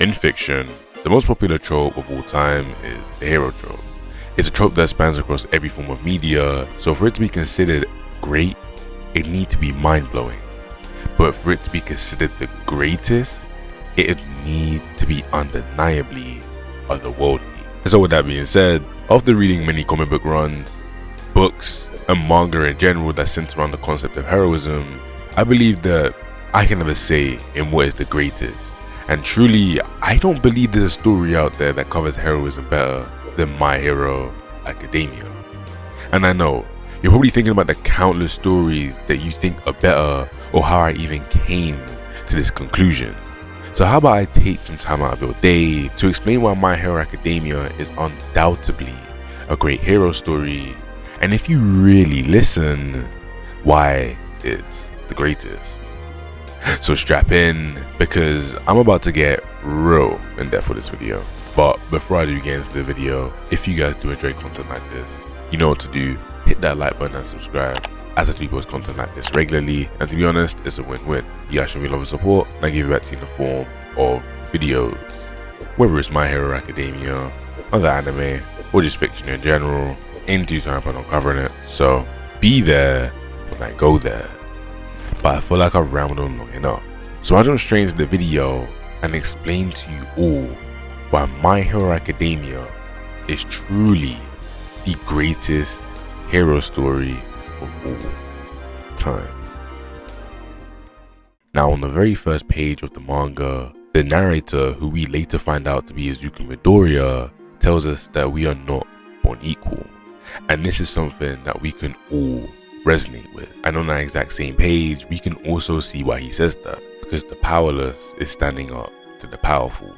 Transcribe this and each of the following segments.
In fiction, the most popular trope of all time is the hero trope. It's a trope that spans across every form of media, so for it to be considered great, it needs to be mind-blowing. But for it to be considered the greatest, it would need to be undeniably otherworldly. So with that being said, after reading many comic book runs, books, and manga in general that center around the concept of heroism, I believe that I can have a say in what is the greatest. And truly, I don't believe there's a story out there that covers heroism better than My Hero Academia. And I know, you're probably thinking about the countless stories that you think are better, or how I even came to this conclusion. So how about I take some time out of your day to explain why My Hero Academia is undoubtedly a great hero story, and if you really listen, why it's the greatest. So strap in, because I'm about to get real in depth for this video. But before I do get into the video, if you guys do enjoy content like this, you know what to do. Hit that like button and subscribe, as I do post content like this regularly, and to be honest, it's a win-win. You guys show me love and support, and I give it back to you in the form of videos. Whether it's My Hero Academia, other anime, or just fiction in general, in due time I plan on covering it, so be there when I go there. But I feel like I've rambled on long enough, so I'll jump straight into the video and explain to you all why My Hero Academia is truly the greatest hero story of all time. Now, on the very first page of the manga, the narrator, who we later find out to be Izuku Midoriya, tells us that we are not born equal, and this is something that we can all resonate with. And on that exact same page, we can also see why he says that, because the powerless is standing up to the powerful.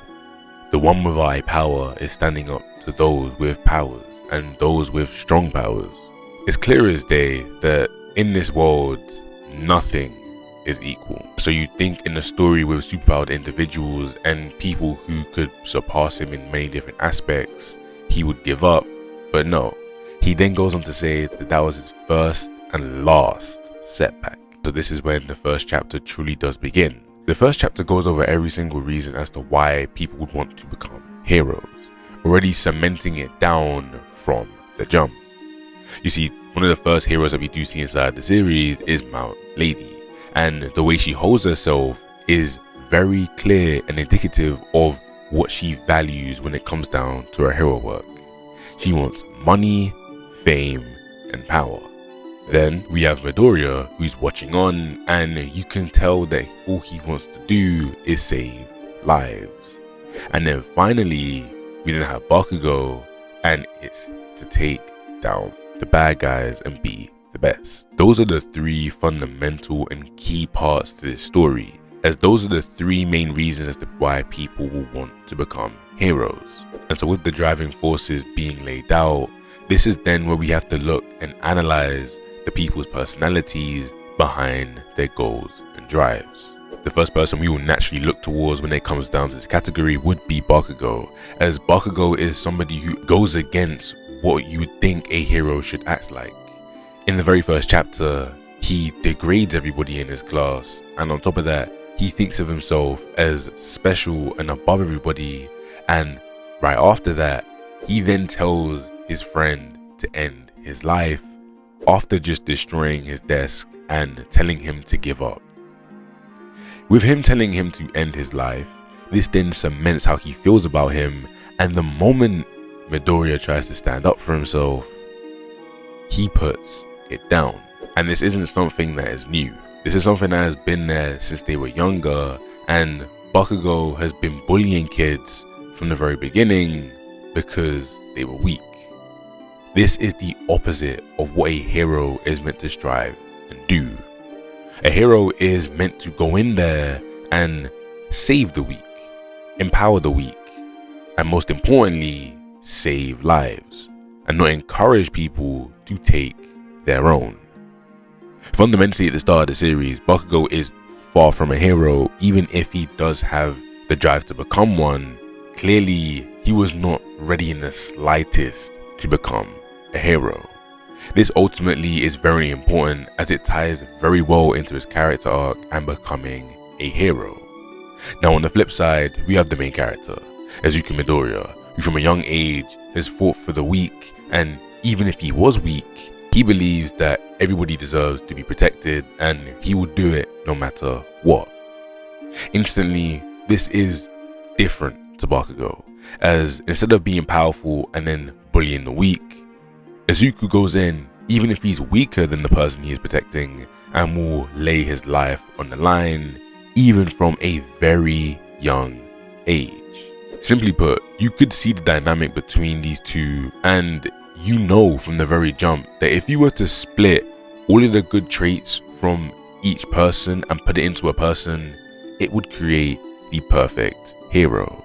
The one without a power is standing up to those with powers, and those with strong powers. It's clear as day that in this world, nothing is equal. So you think in a story with superpowered individuals and people who could surpass him in many different aspects, he would give up, but no. He then goes on to say that that was his first and last setback. So this is when the first chapter truly does begin. The first chapter goes over every single reason as to why people would want to become heroes, already cementing it down from the jump. You see, one of the first heroes that we do see inside the series is Mount Lady, and the way she holds herself is very clear and indicative of what she values when it comes down to her hero work. She wants money, fame, and power. Then we have Midoriya, who's watching on, and you can tell that all he wants to do is save lives. And then finally, we then have Bakugo, and it's to take down the bad guys and be the best. Those are the three fundamental and key parts to this story, as those are the three main reasons as to why people will want to become heroes. And so with the driving forces being laid out, this is then where we have to look and analyze the people's personalities behind their goals and drives. The first person we will naturally look towards when it comes down to this category would be Bakugo, as Bakugo is somebody who goes against what you would think a hero should act like. In the very first chapter, he degrades everybody in his class, and on top of that, he thinks of himself as special and above everybody, and right after that, he then tells his friend to end his life after just destroying his desk and telling him to give up. With him telling him to end his life, this then cements how he feels about him, and the moment Midoriya tries to stand up for himself, he puts it down. And this isn't something that is new. This is something that has been there since they were younger, and Bakugo has been bullying kids from the very beginning because they were weak. This is the opposite of what a hero is meant to strive and do. A hero is meant to go in there and save the weak, empower the weak, and most importantly, save lives, and not encourage people to take their own. Fundamentally, at the start of the series, Bakugo is far from a hero. Even if he does have the drive to become one, clearly he was not ready in the slightest to become a hero. This ultimately is very important, as it ties very well into his character arc and becoming a hero. Now on the flip side, we have the main character, Izuku Midoriya, who from a young age has fought for the weak, and even if he was weak, he believes that everybody deserves to be protected and he will do it no matter what. Instantly, this is different to Bakugo, as instead of being powerful and then bullying the weak, Izuku goes in even if he's weaker than the person he is protecting and will lay his life on the line even from a very young age. Simply put, you could see the dynamic between these two, and you know from the very jump that if you were to split all of the good traits from each person and put it into a person, it would create the perfect hero.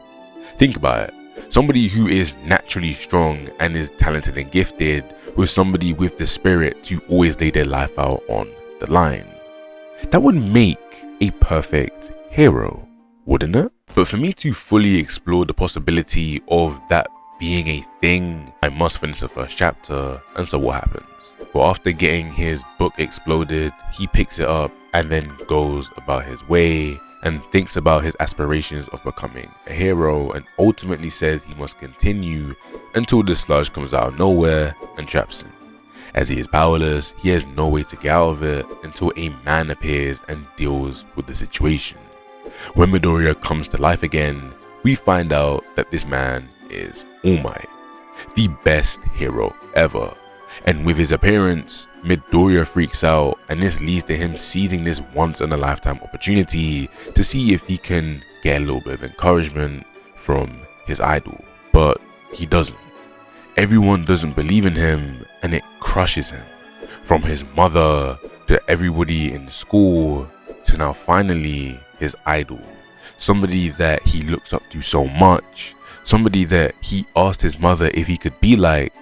Think about it. Somebody who is naturally strong and is talented and gifted with somebody with the spirit to always lay their life out on the line. That would make a perfect hero, wouldn't it? But for me to fully explore the possibility of that being a thing, I must finish the first chapter. And so what happens? Well, after getting his book exploded, he picks it up and then goes about his way and thinks about his aspirations of becoming a hero, and ultimately says he must continue until the sludge comes out of nowhere and traps him. As he is powerless, he has no way to get out of it until a man appears and deals with the situation. When Midoriya comes to life again, we find out that this man is All Might, the best hero ever. And with his appearance, Midoriya freaks out, and this leads to him seizing this once-in-a-lifetime opportunity to see if he can get a little bit of encouragement from his idol. But he doesn't. Everyone doesn't believe in him, and it crushes him. From his mother, to everybody in school, to now finally his idol. Somebody that he looks up to so much, somebody that he asked his mother if he could be like,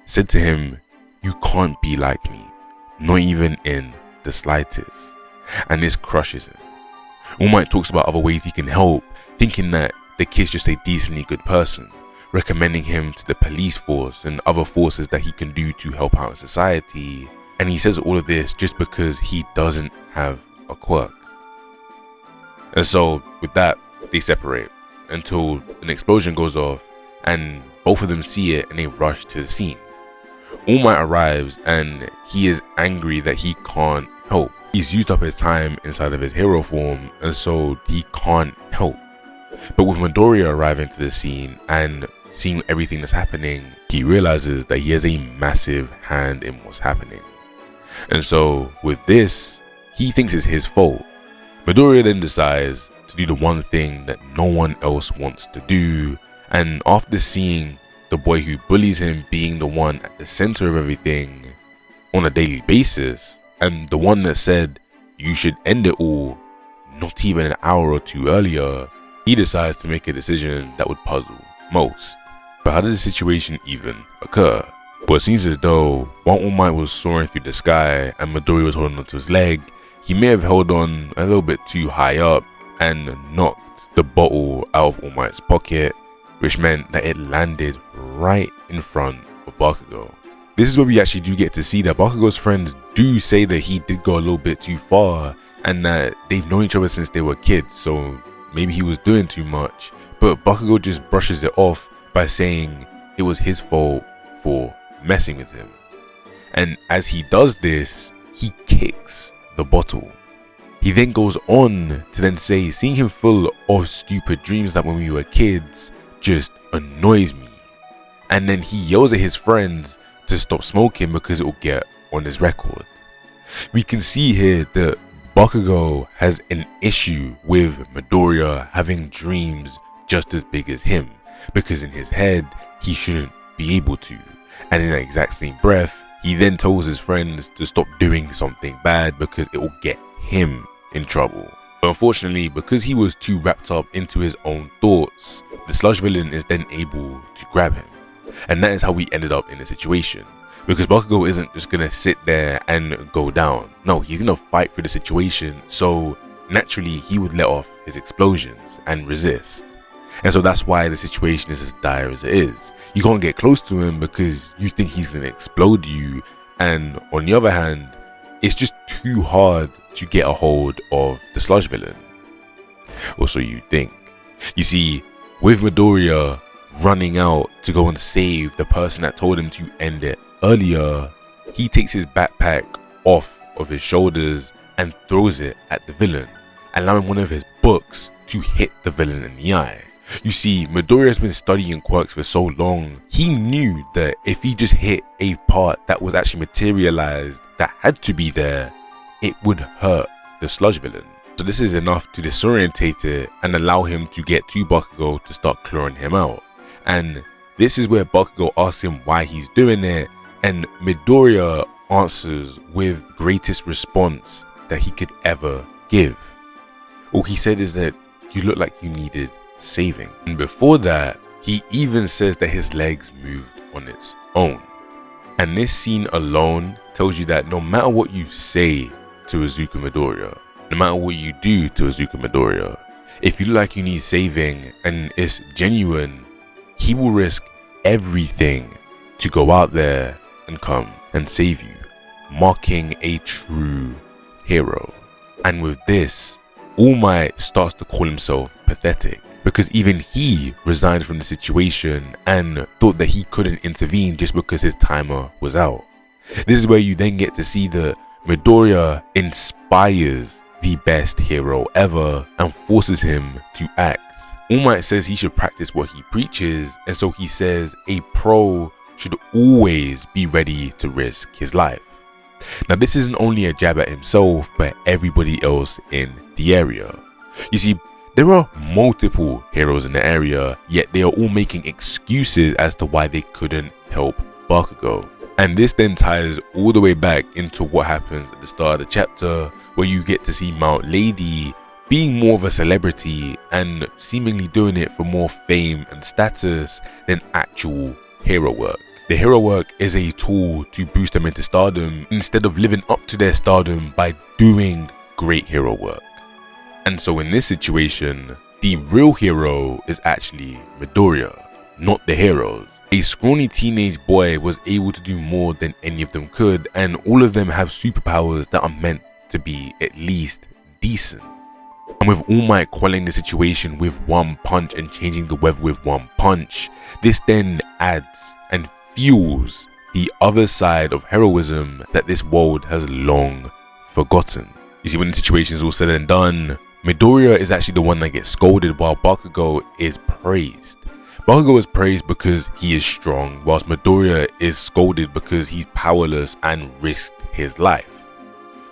said to him, "You can't be like me, not even in the slightest." And this crushes him. All Might talks about other ways he can help, thinking that the kid's just a decently good person, recommending him to the police force and other forces that he can do to help out in society. And he says all of this just because he doesn't have a quirk. And so with that, they separate until an explosion goes off and both of them see it and they rush to the scene. All Might arrives and he is angry that he can't help. He's used up his time inside of his hero form, and so he can't help. But with Midoriya arriving to the scene and seeing everything that's happening, he realizes that he has a massive hand in what's happening. And so with this, he thinks it's his fault. Midoriya then decides to do the one thing that no one else wants to do, and after seeing the boy who bullies him being the one at the center of everything on a daily basis, and the one that said you should end it all not even an hour or two earlier, he decides to make a decision that would puzzle most. But how did the situation even occur? Well, it seems as though while All Might was soaring through the sky and Midoriya was holding onto his leg, he may have held on a little bit too high up and knocked the bottle out of All Might's pocket, which meant that it landed right in front of Bakugo. This is where we actually do get to see that Bakugo's friends do say that he did go a little bit too far and that they've known each other since they were kids, so maybe he was doing too much. But Bakugo just brushes it off by saying it was his fault for messing with him. And as he does this, he kicks the bottle. He then goes on to then say, seeing him full of stupid dreams that when we were kids just annoys me. And then he yells at his friends to stop smoking because it will get on his record. We can see here that Bakugo has an issue with Midoriya having dreams just as big as him, because in his head he shouldn't be able to. And in that exact same breath, he then tells his friends to stop doing something bad because it will get him in trouble. But unfortunately, because he was too wrapped up into his own thoughts, the sludge villain is then able to grab him. And that is how we ended up in the situation. Because Bakugo isn't just gonna sit there and go down. No, he's gonna fight through the situation, so naturally he would let off his explosions and resist. And so that's why the situation is as dire as it is. You can't get close to him because you think he's gonna explode you, and on the other hand, it's just too hard to get a hold of the sludge villain. Or so you think. You see, with Midoriya running out to go and save the person that told him to end it earlier, he takes his backpack off of his shoulders and throws it at the villain, allowing one of his books to hit the villain in the eye. You see, Midoriya has been studying quirks for so long, he knew that if he just hit a part that was actually materialized, that had to be there, it would hurt the sludge villain. So this is enough to disorientate it and allow him to get to Bakugo to start clearing him out. And this is where Bakugo asks him why he's doing it, and Midoriya answers with greatest response that he could ever give. All he said is that you look like you needed saving. And before that, he even says that his legs moved on its own. And this scene alone tells you that no matter what you say to Izuku Midoriya, no matter what you do to Izuku Midoriya, if you look like you need saving and it's genuine, he will risk everything to go out there and come and save you, marking a true hero. And with this, All Might starts to call himself pathetic, because even he resigned from the situation and thought that he couldn't intervene just because his timer was out. This is where you then get to see that Midoriya inspires the best hero ever and forces him to act. All Might says he should practice what he preaches, and so he says a pro should always be ready to risk his life. Now this isn't only a jab at himself, but everybody else in the area. You see, there are multiple heroes in the area, yet they are all making excuses as to why they couldn't help Bakugo. And this then ties all the way back into what happens at the start of the chapter, where you get to see Mount Lady being more of a celebrity and seemingly doing it for more fame and status than actual hero work. The hero work is a tool to boost them into stardom instead of living up to their stardom by doing great hero work. And so in this situation, the real hero is actually Midoriya, not the heroes. A scrawny teenage boy was able to do more than any of them could, and all of them have superpowers that are meant to be at least decent. And with All Might quelling the situation with one punch and changing the weather with one punch, this then adds and fuels the other side of heroism that this world has long forgotten. You see, when the situation is all said and done, Midoriya is actually the one that gets scolded while Bakugo is praised. Bakugo is praised because he is strong, whilst Midoriya is scolded because he's powerless and risked his life.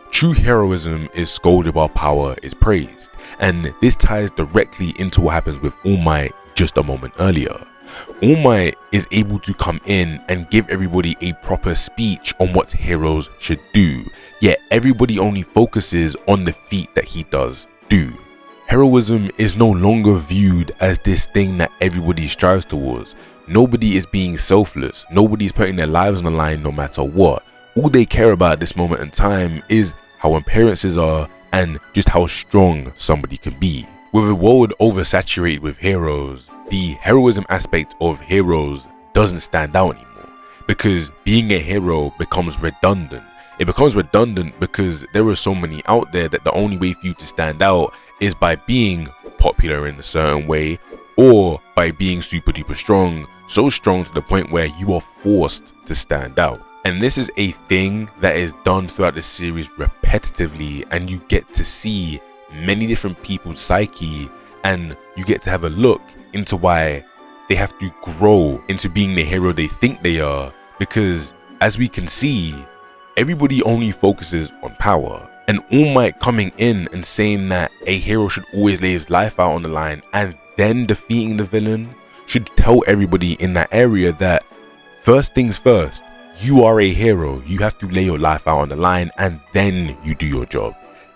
True heroism is scolded while power is praised, and this ties directly into what happens with All Might just a moment earlier. All Might is able to come in and give everybody a proper speech on what heroes should do, yet everybody only focuses on the feat that he does do. Heroism is no longer viewed as this thing that everybody strives towards. Nobody is being selfless, nobody is putting their lives on the line no matter what. All they care about at this moment in time is how appearances are and just how strong somebody can be. With a world oversaturated with heroes, the heroism aspect of heroes doesn't stand out anymore, because being a hero becomes redundant. It becomes redundant because there are so many out there that the only way for you to stand out is by being popular in a certain way, or by being super duper strong, so strong to the point where you are forced to stand out. And this is a thing that is done throughout the series repetitively, and you get to see many different people's psyche, and you get to have a look into why they have to grow into being the hero they think they are, because as we can see, everybody only focuses on power. And All Might coming in and saying that a hero should always lay his life out on the line and then defeating the villain should tell everybody in that area that first things first, you are a hero, you have to lay your life out on the line and then you do your job.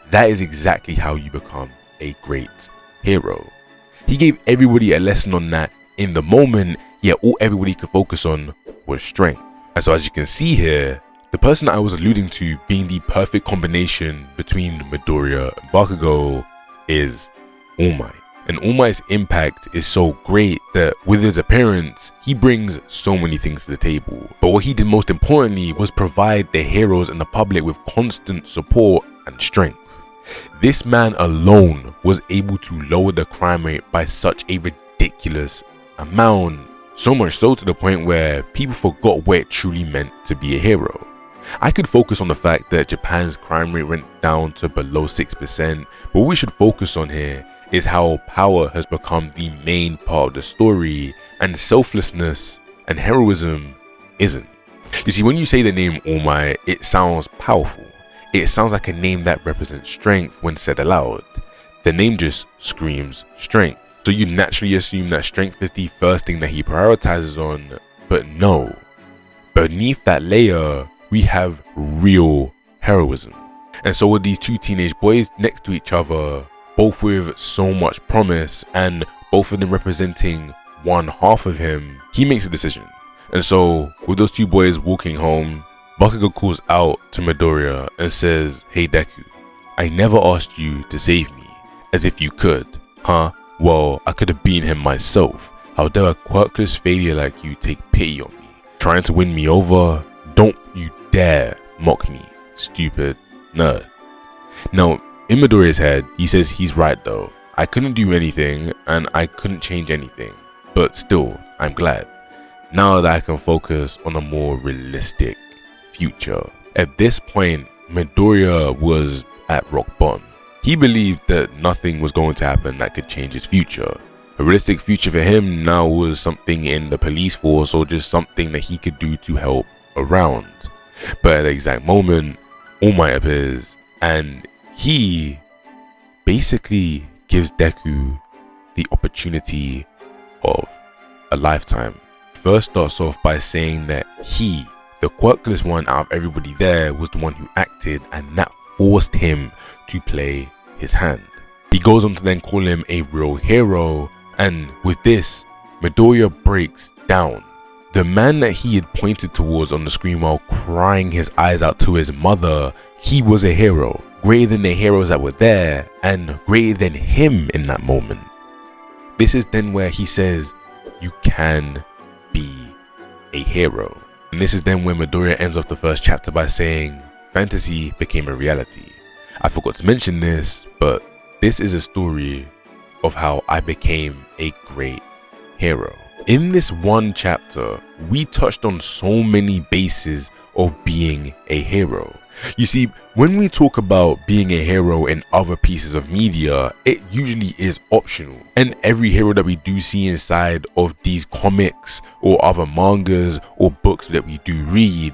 That is exactly how you become a great hero. He gave everybody a lesson on that in the moment, yet all everybody could focus on was strength. And so as you can see here, the person I was alluding to being the perfect combination between Midoriya and Bakugo is All Might. And All Might's impact is so great that with his appearance, he brings so many things to the table. But what he did most importantly was provide the heroes and the public with constant support and strength. This man alone was able to lower the crime rate by such a ridiculous amount, so much so to the point where people forgot what it truly meant to be a hero. I could focus on the fact that Japan's crime rate went down to below 6%, but what we should focus on here is how power has become the main part of the story and selflessness and heroism isn't. You see, when you say the name All Might, it sounds powerful. It sounds like a name that represents strength when said aloud. The name just screams strength. So you naturally assume that strength is the first thing that he prioritizes on, but no. Beneath that layer, we have real heroism. And so with these two teenage boys next to each other, both with so much promise and both of them representing one half of him, he makes a decision. And so with those two boys walking home, Bakugo calls out to Midoriya and says, "Hey Deku, I never asked you to save me, as if you could, huh? Well, I could have beaten him myself. How dare a quirkless failure like you take pity on me? Trying to win me over? Don't you dare mock me, stupid nerd." Now, in Midoriya's head, he says he's right though. I couldn't do anything and I couldn't change anything, but still, I'm glad. Now that I can focus on a more realistic future. At this point, Midoriya was at rock bottom. He believed that nothing was going to happen that could change his future. A realistic future for him now was something in the police force or just something that he could do to help around. But at the exact moment, All Might appears and he basically gives Deku the opportunity of a lifetime. First starts off by saying that he, the quirkless one out of everybody there, was the one who acted and that forced him to play his hand. He goes on to then call him a real hero, and with this, Midoriya breaks down. The man that he had pointed towards on the screen while crying his eyes out to his mother, he was a hero, greater than the heroes that were there and greater than him in that moment. This is then where he says, "You can be a hero." And this is then when Midoriya ends off the first chapter by saying, "Fantasy became a reality." I forgot to mention this, but this is a story of how I became a great hero. In this one chapter, we touched on so many bases of being a hero. You see, when we talk about being a hero in other pieces of media, it usually is optional. And every hero that we do see inside of these comics or other mangas or books that we do read,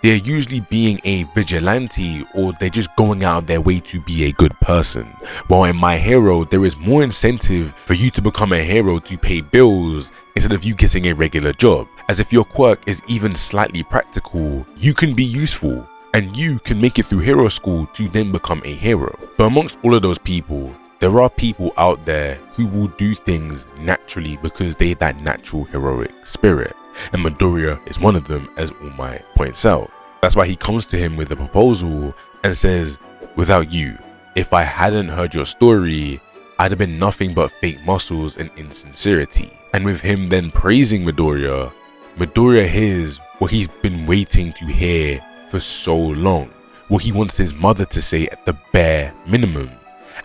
they're usually being a vigilante or they're just going out of their way to be a good person. While in My Hero, there is more incentive for you to become a hero to pay bills instead of you getting a regular job. As if your quirk is even slightly practical, you can be useful and you can make it through hero school to then become a hero. But amongst all of those people, there are people out there who will do things naturally because they have that natural heroic spirit. And Midoriya is one of them, as All Might points out. That's why he comes to him with a proposal and says, "Without you, if I hadn't heard your story, I'd have been nothing but fake muscles and insincerity." And with him then praising Midoriya, Midoriya hears what he's been waiting to hear for so long, what he wants his mother to say at the bare minimum,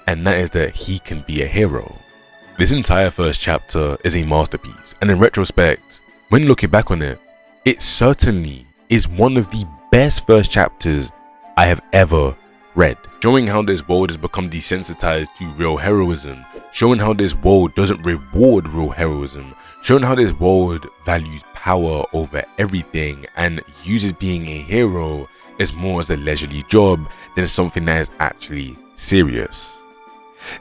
and that is that he can be a hero. This entire first chapter is a masterpiece, and in retrospect, when looking back on it, it certainly is one of the best first chapters I have ever read. Showing how this world has become desensitized to real heroism, showing how this world doesn't reward real heroism, showing how this world values power over everything and uses being a hero as more as a leisurely job than something that is actually serious.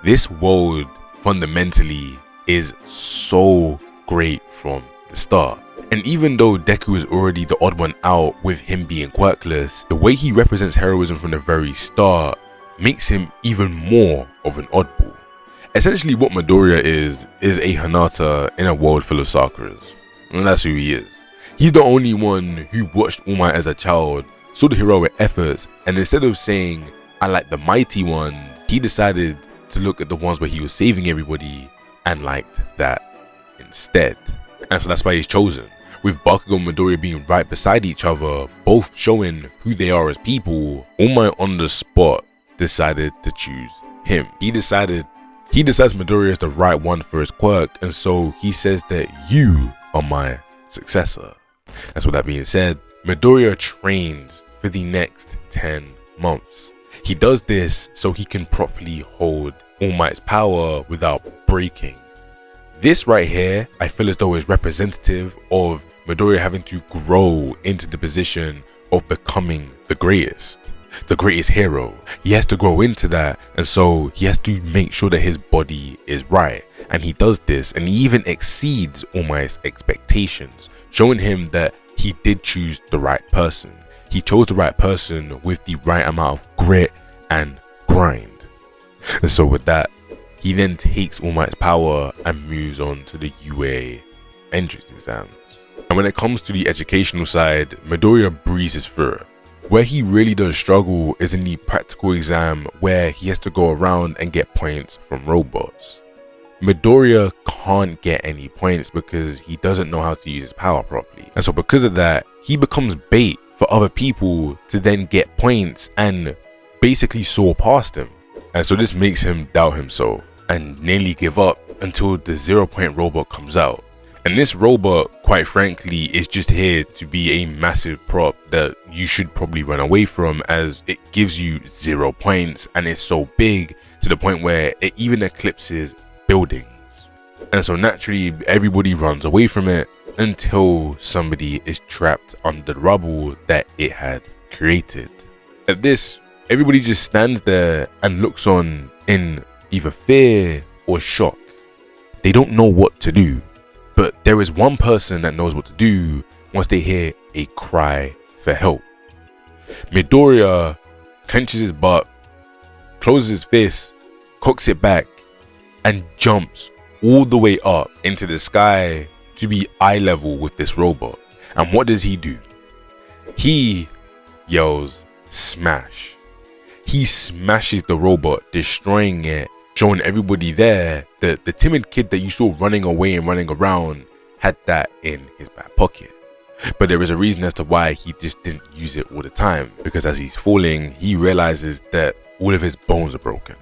This world fundamentally is so great from the start. And even though Deku is already the odd one out with him being quirkless, the way he represents heroism from the very start makes him even more of an oddball. Essentially what Midoriya is a Hinata in a world full of Sakuras. And that's who he is. He's the only one who watched All Might as a child, saw the heroic efforts, and instead of saying, "I like the mighty ones," he decided to look at the ones where he was saving everybody and liked that instead. And so that's why he's chosen. With Bakugo and Midoriya being right beside each other, both showing who they are as people, All Might on the spot decided to choose him. He decides Midoriya is the right one for his quirk, and so he says that you are my successor. And so that being said, Midoriya trains for the next 10 months. He does this so he can properly hold All Might's power without breaking. This right here, I feel as though is representative of Midoriya having to grow into the position of becoming the greatest hero. He has to grow into that, and so he has to make sure that his body is right. And he does this, and he even exceeds All Might's expectations, showing him that he did choose the right person. He chose the right person with the right amount of grit and grind. And so with that, he then takes All Might's power and moves on to the UA entrance exams. And when it comes to the educational side, Midoriya breezes through. Where he really does struggle is in the practical exam, where he has to go around and get points from robots. Midoriya can't get any points because he doesn't know how to use his power properly. And so because of that, he becomes bait for other people to then get points and basically soar past him. And so this makes him doubt himself and nearly give up until the 0-point robot comes out. And this robot, quite frankly, is just here to be a massive prop that you should probably run away from, as it gives you 0 points and it's so big to the point where it even eclipses buildings. And so naturally everybody runs away from it until somebody is trapped under the rubble that it had created. At this, everybody just stands there and looks on in either fear or shock. They don't know what to do. But there is one person that knows what to do once they hear a cry for help. Midoriya clenches his butt, closes his fist, cocks it back, and jumps all the way up into the sky to be eye level with this robot. And what does he do? He yells, "Smash." He smashes the robot, destroying it, showing everybody there that the timid kid that you saw running away and running around had that in his back pocket. But there is a reason as to why he just didn't use it all the time, because as he's falling, he realizes that all of his bones are broken.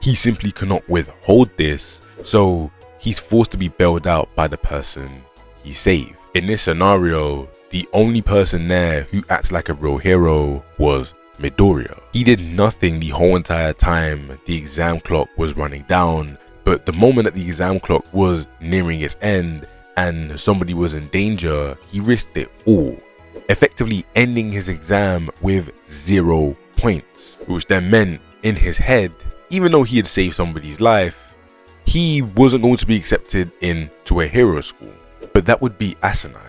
He simply cannot withhold this, so he's forced to be bailed out by the person he saved. In this scenario, the only person there who acts like a real hero was Midoriya. He did nothing the whole entire time the exam clock was running down, but the moment that the exam clock was nearing its end and somebody was in danger, he risked it all, effectively ending his exam with 0 points, which then meant in his head, even though he had saved somebody's life, he wasn't going to be accepted into a hero school. But that would be asinine.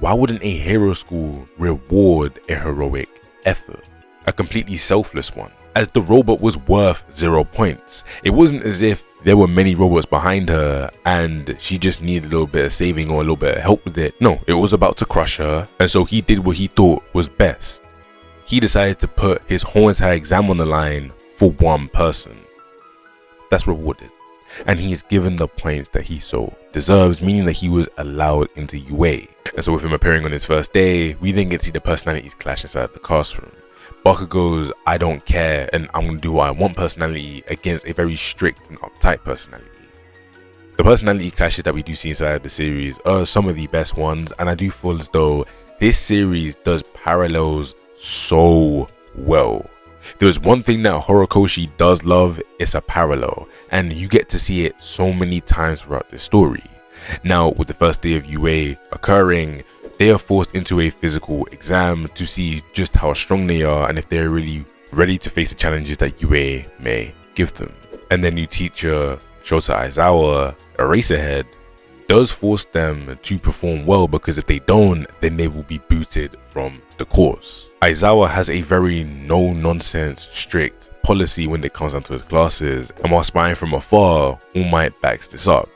Why wouldn't a hero school reward a heroic effort? A completely selfless one, as the robot was worth 0 points. It wasn't as if there were many robots behind her and she just needed a little bit of saving or a little bit of help with it. No, it was about to crush her, and so he did what he thought was best. He decided to put his whole entire exam on the line for one person. That's rewarded, and he is given the points that he so deserves, meaning that he was allowed into UA. And so with him appearing on his first day, we then get to see the personalities clash inside the classroom. Bakugo's "I don't care and I'm gonna do what I want" personality against a very strict and uptight personality. The personality clashes that we do see inside the series are some of the best ones, and I do feel as though this series does parallels so well. There's one thing that Horikoshi does love, it's a parallel, and you get to see it so many times throughout the story. Now, with the first day of UA occurring, they are forced into a physical exam to see just how strong they are and if they're really ready to face the challenges that UA may give them. And their new teacher, Shota Aizawa, Eraserhead, does force them to perform well, because if they don't, then they will be booted from the course. Aizawa has a very no-nonsense, strict policy when it comes down to his classes, and while spying from afar, All Might backs this up.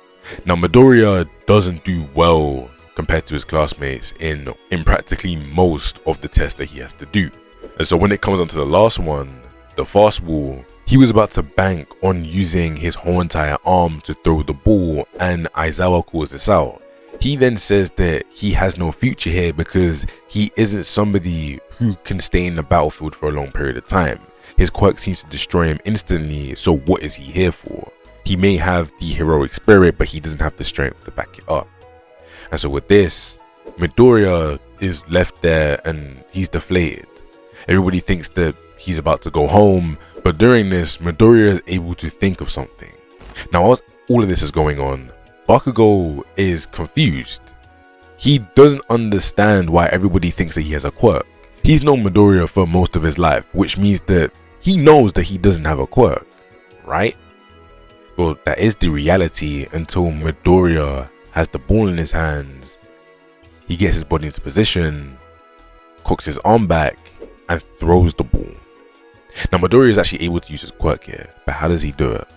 Now, Midoriya doesn't do well compared to his classmates in practically most of the tests that he has to do. And so when it comes down to the last one, the fastball, he was about to bank on using his whole entire arm to throw the ball, and Aizawa calls this out. He then says that he has no future here because he isn't somebody who can stay in the battlefield for a long period of time. His quirk seems to destroy him instantly, so what is he here for? He may have the heroic spirit, but he doesn't have the strength to back it up. And so with this, Midoriya is left there and he's deflated. Everybody thinks that he's about to go home, but during this, Midoriya is able to think of something. Now, as all of this is going on, Bakugo is confused. He doesn't understand why everybody thinks that he has a quirk. He's known Midoriya for most of his life, which means that he knows that he doesn't have a quirk, right? Well, that is the reality until Midoriya has the ball in his hands. He gets his body into position, cocks his arm back, and throws the ball. Now, Midoriya is actually able to use his quirk here, but how does he do it?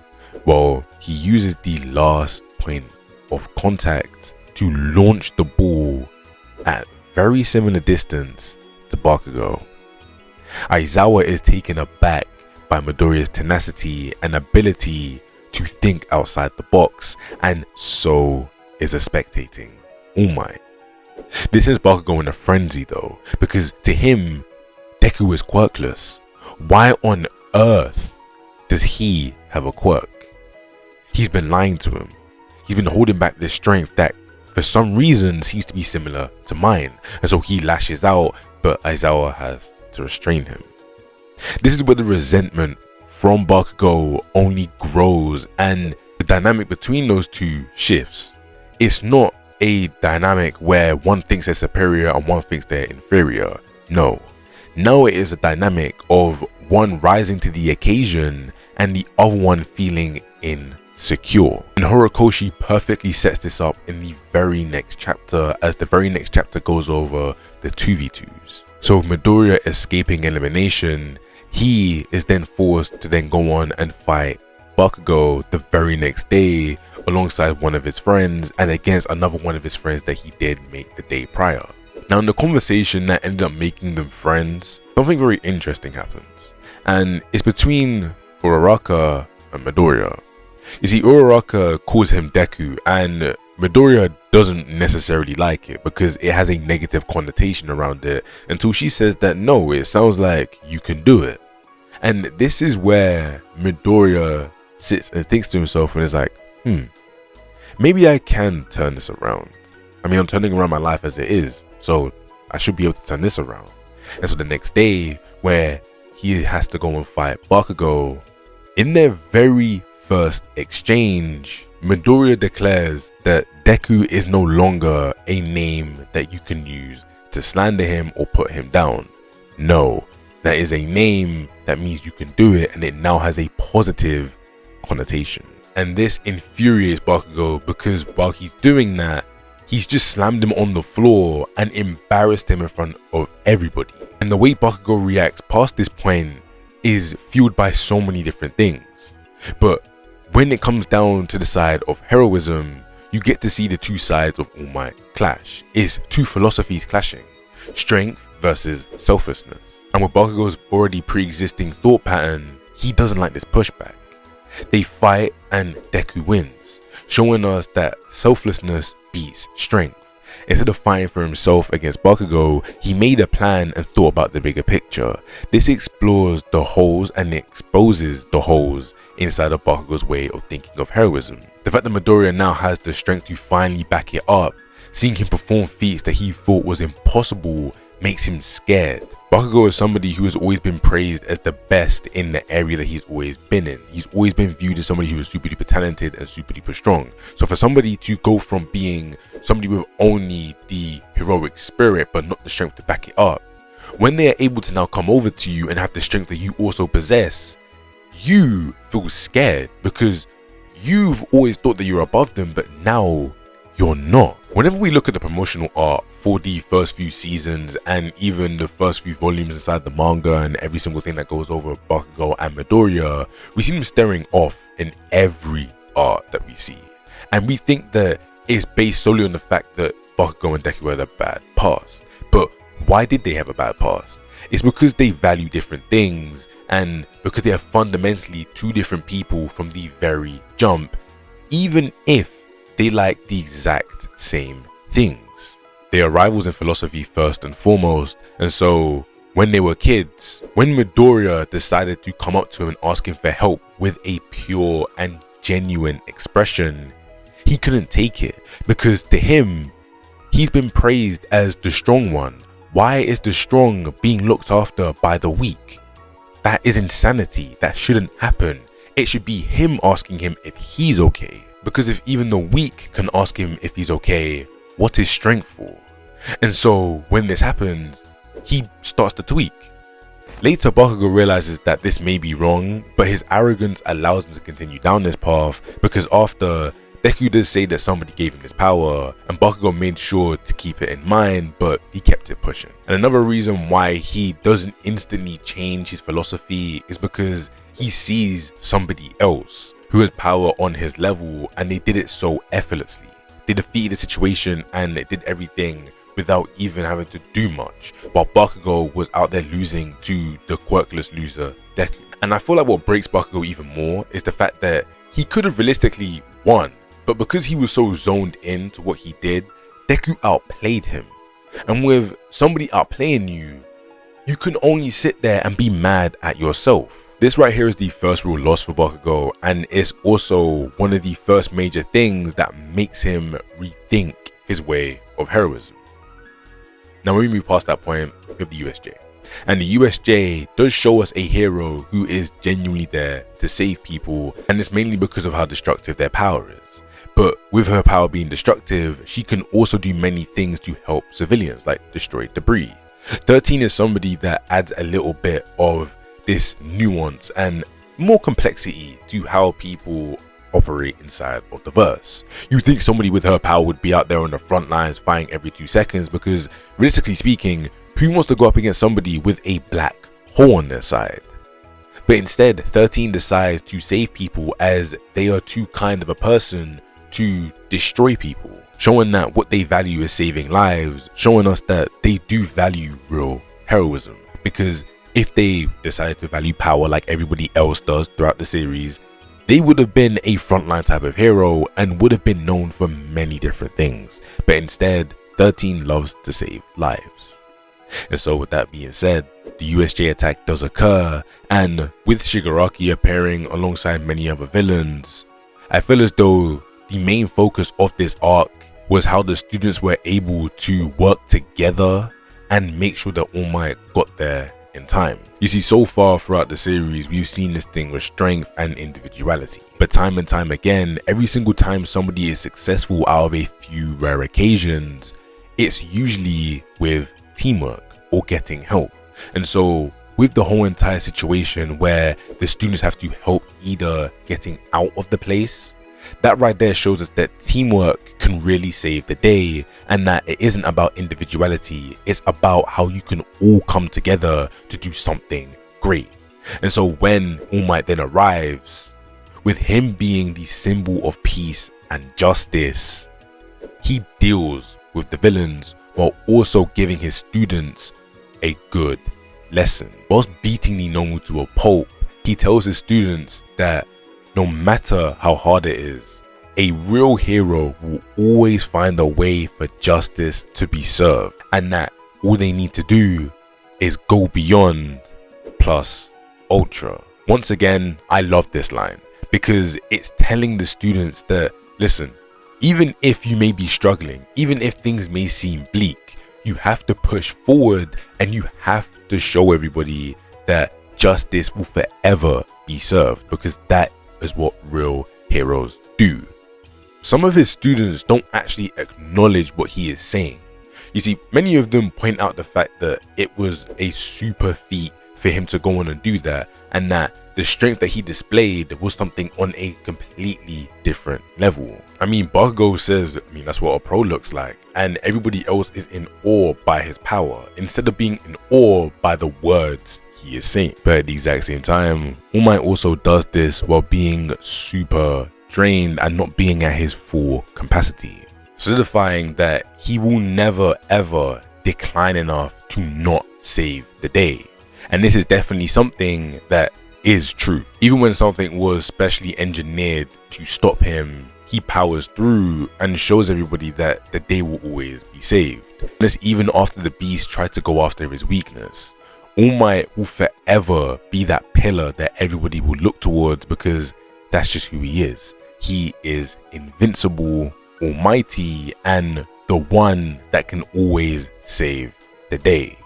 Well, he uses the last point of contact to launch the ball at very similar distance to Bakugo. Aizawa is taken aback by Midoriya's tenacity and ability to think outside the box, and so is a spectating All Might. This is Bakugo in a frenzy though, because to him, Deku is quirkless. Why on earth does he have a quirk? He's been lying to him. He's been holding back this strength that for some reason seems to be similar to mine, and so he lashes out, but Aizawa has to restrain him. This is where the resentment from Bakugo only grows and the dynamic between those two shifts. It's not a dynamic where one thinks they're superior and one thinks they're inferior. No. Now it is a dynamic of one rising to the occasion and the other one feeling insecure. And Horikoshi perfectly sets this up in the very next chapter, as the very next chapter goes over the 2v2s. So Midoriya escaping elimination, he is then forced to then go on and fight Bakugo the very next day alongside one of his friends and against another one of his friends that he did make the day prior. Now, in the conversation that ended up making them friends, something very interesting happens, and it's between Uraraka and Midoriya. You see, Uraraka calls him Deku, and Midoriya doesn't necessarily like it because it has a negative connotation around it, until she says that no, it sounds like you can do it. And this is where Midoriya sits and thinks to himself and is like, maybe I can turn this around. I mean, I'm turning around my life as it is, so I should be able to turn this around. And so the next day, where he has to go and fight Bakugo, in their very first exchange, Midoriya declares that Deku is no longer a name that you can use to slander him or put him down. No, that is a name that means you can do it, and it now has a positive connotation. And this infuriates Bakugo because while he's doing that, he's just slammed him on the floor and embarrassed him in front of everybody. And the way Bakugo reacts past this point is fueled by so many different things. But when it comes down to the side of heroism, you get to see the two sides of All Might clash. It's two philosophies clashing. Strength versus selflessness. And with Bakugo's already pre-existing thought pattern, he doesn't like this pushback. They fight and Deku wins, showing us that selflessness beats strength. Instead of fighting for himself against Bakugo, he made a plan and thought about the bigger picture. This explores the holes and exposes the holes inside of Bakugo's way of thinking of heroism. The fact that Midoriya now has the strength to finally back it up, seeing him perform feats that he thought was impossible, makes him scared. Bakugo is somebody who has always been praised as the best in the area that he's always been in. He's always been viewed as somebody who is super duper talented and super duper strong. So for somebody to go from being somebody with only the heroic spirit but not the strength to back it up, when they are able to now come over to you and have the strength that you also possess, you feel scared because you've always thought that you're above them, but now you're not. Whenever we look at the promotional art for the first few seasons and even the first few volumes inside the manga and every single thing that goes over Bakugo and Midoriya, we see them staring off in every art that we see. And we think that it's based solely on the fact that Bakugo and Deku had a bad past. But why did they have a bad past? It's because they value different things and because they are fundamentally two different people from the very jump, even if they like the exact same things. They are rivals in philosophy first and foremost, and so when they were kids, when Midoriya decided to come up to him and ask him for help with a pure and genuine expression, he couldn't take it, because to him, he's been praised as the strong one. Why is the strong being looked after by the weak? That is insanity. That shouldn't happen. It should be him asking him if he's okay. Because if even the weak can ask him if he's okay, what is strength for? And so when this happens, he starts to tweak. Later, Bakugo realizes that this may be wrong, but his arrogance allows him to continue down this path, because after, Deku does say that somebody gave him his power, and Bakugo made sure to keep it in mind, but he kept it pushing. And another reason why he doesn't instantly change his philosophy is because he sees somebody else who has power on his level, and they did it so effortlessly. They defeated the situation and they did everything without even having to do much, while Bakugo was out there losing to the quirkless loser Deku. And I feel like what breaks Bakugo even more is the fact that he could have realistically won, but because he was so zoned in to what he did, Deku outplayed him. And with somebody outplaying you, you can only sit there and be mad at yourself. This right here is the first real loss for Bakugo, and it's also one of the first major things that makes him rethink his way of heroism. Now when we move past that point, we have the USJ. And the USJ does show us a hero who is genuinely there to save people, and it's mainly because of how destructive their power is. But with her power being destructive, she can also do many things to help civilians, like destroy debris. 13 is somebody that adds a little bit of this nuance and more complexity to how people operate inside of the verse. You think somebody with her power would be out there on the front lines fighting every 2 seconds, because realistically speaking, who wants to go up against somebody with a black hole on their side? But instead, 13 decides to save people, as they are too kind of a person to destroy people, showing that what they value is saving lives, showing us that they do value real heroism. Because if they decided to value power like everybody else does throughout the series, they would have been a frontline type of hero and would have been known for many different things. But instead, 13 loves to save lives. And so with that being said, the USJ attack does occur, and with Shigaraki appearing alongside many other villains, I feel as though the main focus of this arc was how the students were able to work together and make sure that All Might got there in time. You see, so far throughout the series, we've seen this thing with strength and individuality, but time and time again, every single time somebody is successful out of a few rare occasions, it's usually with teamwork or getting help. And so with the whole entire situation where the students have to help either getting out of the place, that right there shows us that teamwork can really save the day, and that it isn't about individuality, it's about how you can all come together to do something great. And so when All Might then arrives, with him being the symbol of peace and justice, he deals with the villains while also giving his students a good lesson. Whilst beating the Nomu to a pulp, he tells his students that no matter how hard it is, a real hero will always find a way for justice to be served, and that all they need to do is go beyond plus ultra. Once again, I love this line because it's telling the students that, listen, even if you may be struggling, even if things may seem bleak, you have to push forward and you have to show everybody that justice will forever be served, because that is what real heroes do. Some of his students don't actually acknowledge what he is saying. You see, many of them point out the fact that it was a super feat for him to go on and do that, and that the strength that he displayed was something on a completely different level. I mean, Bakugo says, that's what a pro looks like, and everybody else is in awe by his power, instead of being in awe by the words he is saying. But at the exact same time, All Might also does this while being super drained and not being at his full capacity, solidifying that he will never ever decline enough to not save the day. And this is definitely something that is true. Even when something was specially engineered to stop him, he powers through and shows everybody that the day will always be saved. This even after the beast tried to go after his weakness. All Might will forever be that pillar that everybody will look towards because that's just who he is. He is invincible, almighty, and the one that can always save the day.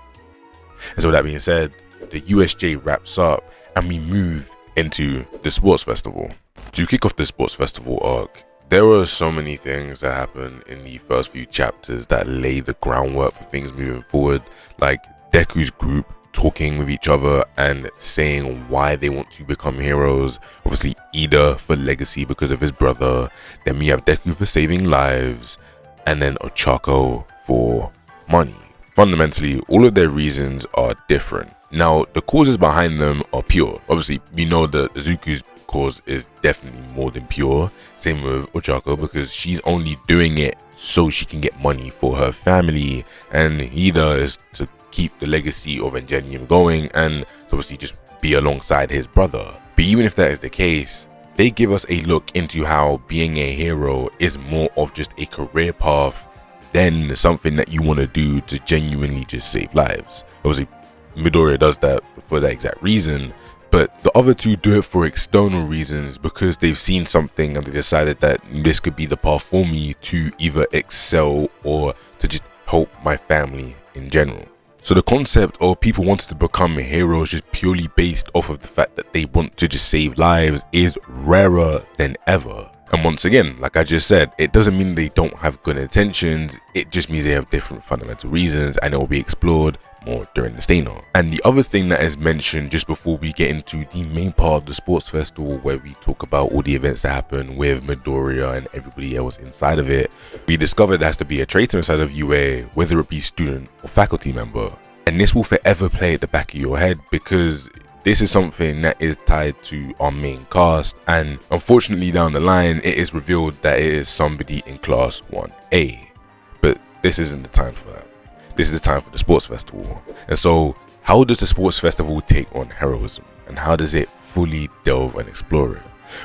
And so with that being said, the USJ wraps up and we move into the sports festival. To kick off the sports festival arc, there were so many things that happen in the first few chapters that lay the groundwork for things moving forward, like Deku's group talking with each other and saying why they want to become heroes. Obviously Ida for legacy because of his brother, then we have Deku for saving lives, and then Ochako for money. Fundamentally, all of their reasons are different. Now, the causes behind them are pure. Obviously, we know that Izuku's cause is definitely more than pure. Same with Ochako, because she's only doing it so she can get money for her family, and Ida is to keep the legacy of Ingenium going and obviously just be alongside his brother. But even if that is the case, they give us a look into how being a hero is more of just a career path than something that you want to do to genuinely just save lives. Obviously, Midoriya does that for that exact reason, but the other two do it for external reasons because they've seen something and they decided that this could be the path for me to either excel or to just help my family in general. So the concept of people wanting to become heroes just purely based off of the fact that they want to just save lives is rarer than ever. And once again, like I just said, it doesn't mean they don't have good intentions, it just means they have different fundamental reasons, and it will be explored more during the Stano. And the other thing that is mentioned just before we get into the main part of the sports festival, where we talk about all the events that happen with Midoriya and everybody else inside of it, we discovered there has to be a traitor inside of UA, whether it be student or faculty member. And this will forever play at the back of your head because this is something that is tied to our main cast, and unfortunately down the line it is revealed that it is somebody in class 1A. But this isn't the time for that. This is the time for the sports festival. And so how does the sports festival take on heroism, and how does it fully delve and explore it?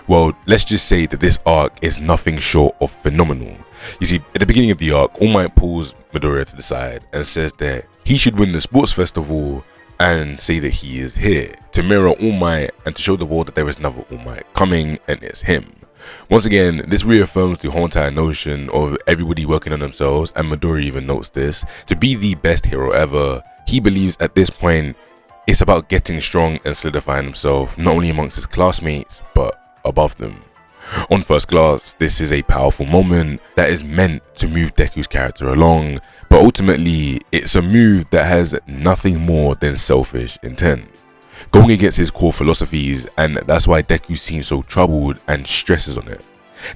Well, let's just say that this arc is nothing short of phenomenal. You see, at the beginning of the arc, All Might pulls Midoriya to the side and says that he should win the sports festival and say that he is here to mirror All Might and to show the world that there is another All Might coming, and it's him. Once again, this reaffirms the whole entire notion of everybody working on themselves, and Midoriya even notes this. To be the best hero ever, he believes at this point it's about getting strong and solidifying himself, not only amongst his classmates, but above them. On first glance, this is a powerful moment that is meant to move Deku's character along, but ultimately it's a move that has nothing more than selfish intent, going against his core philosophies, and that's why Deku seems so troubled and stresses on it.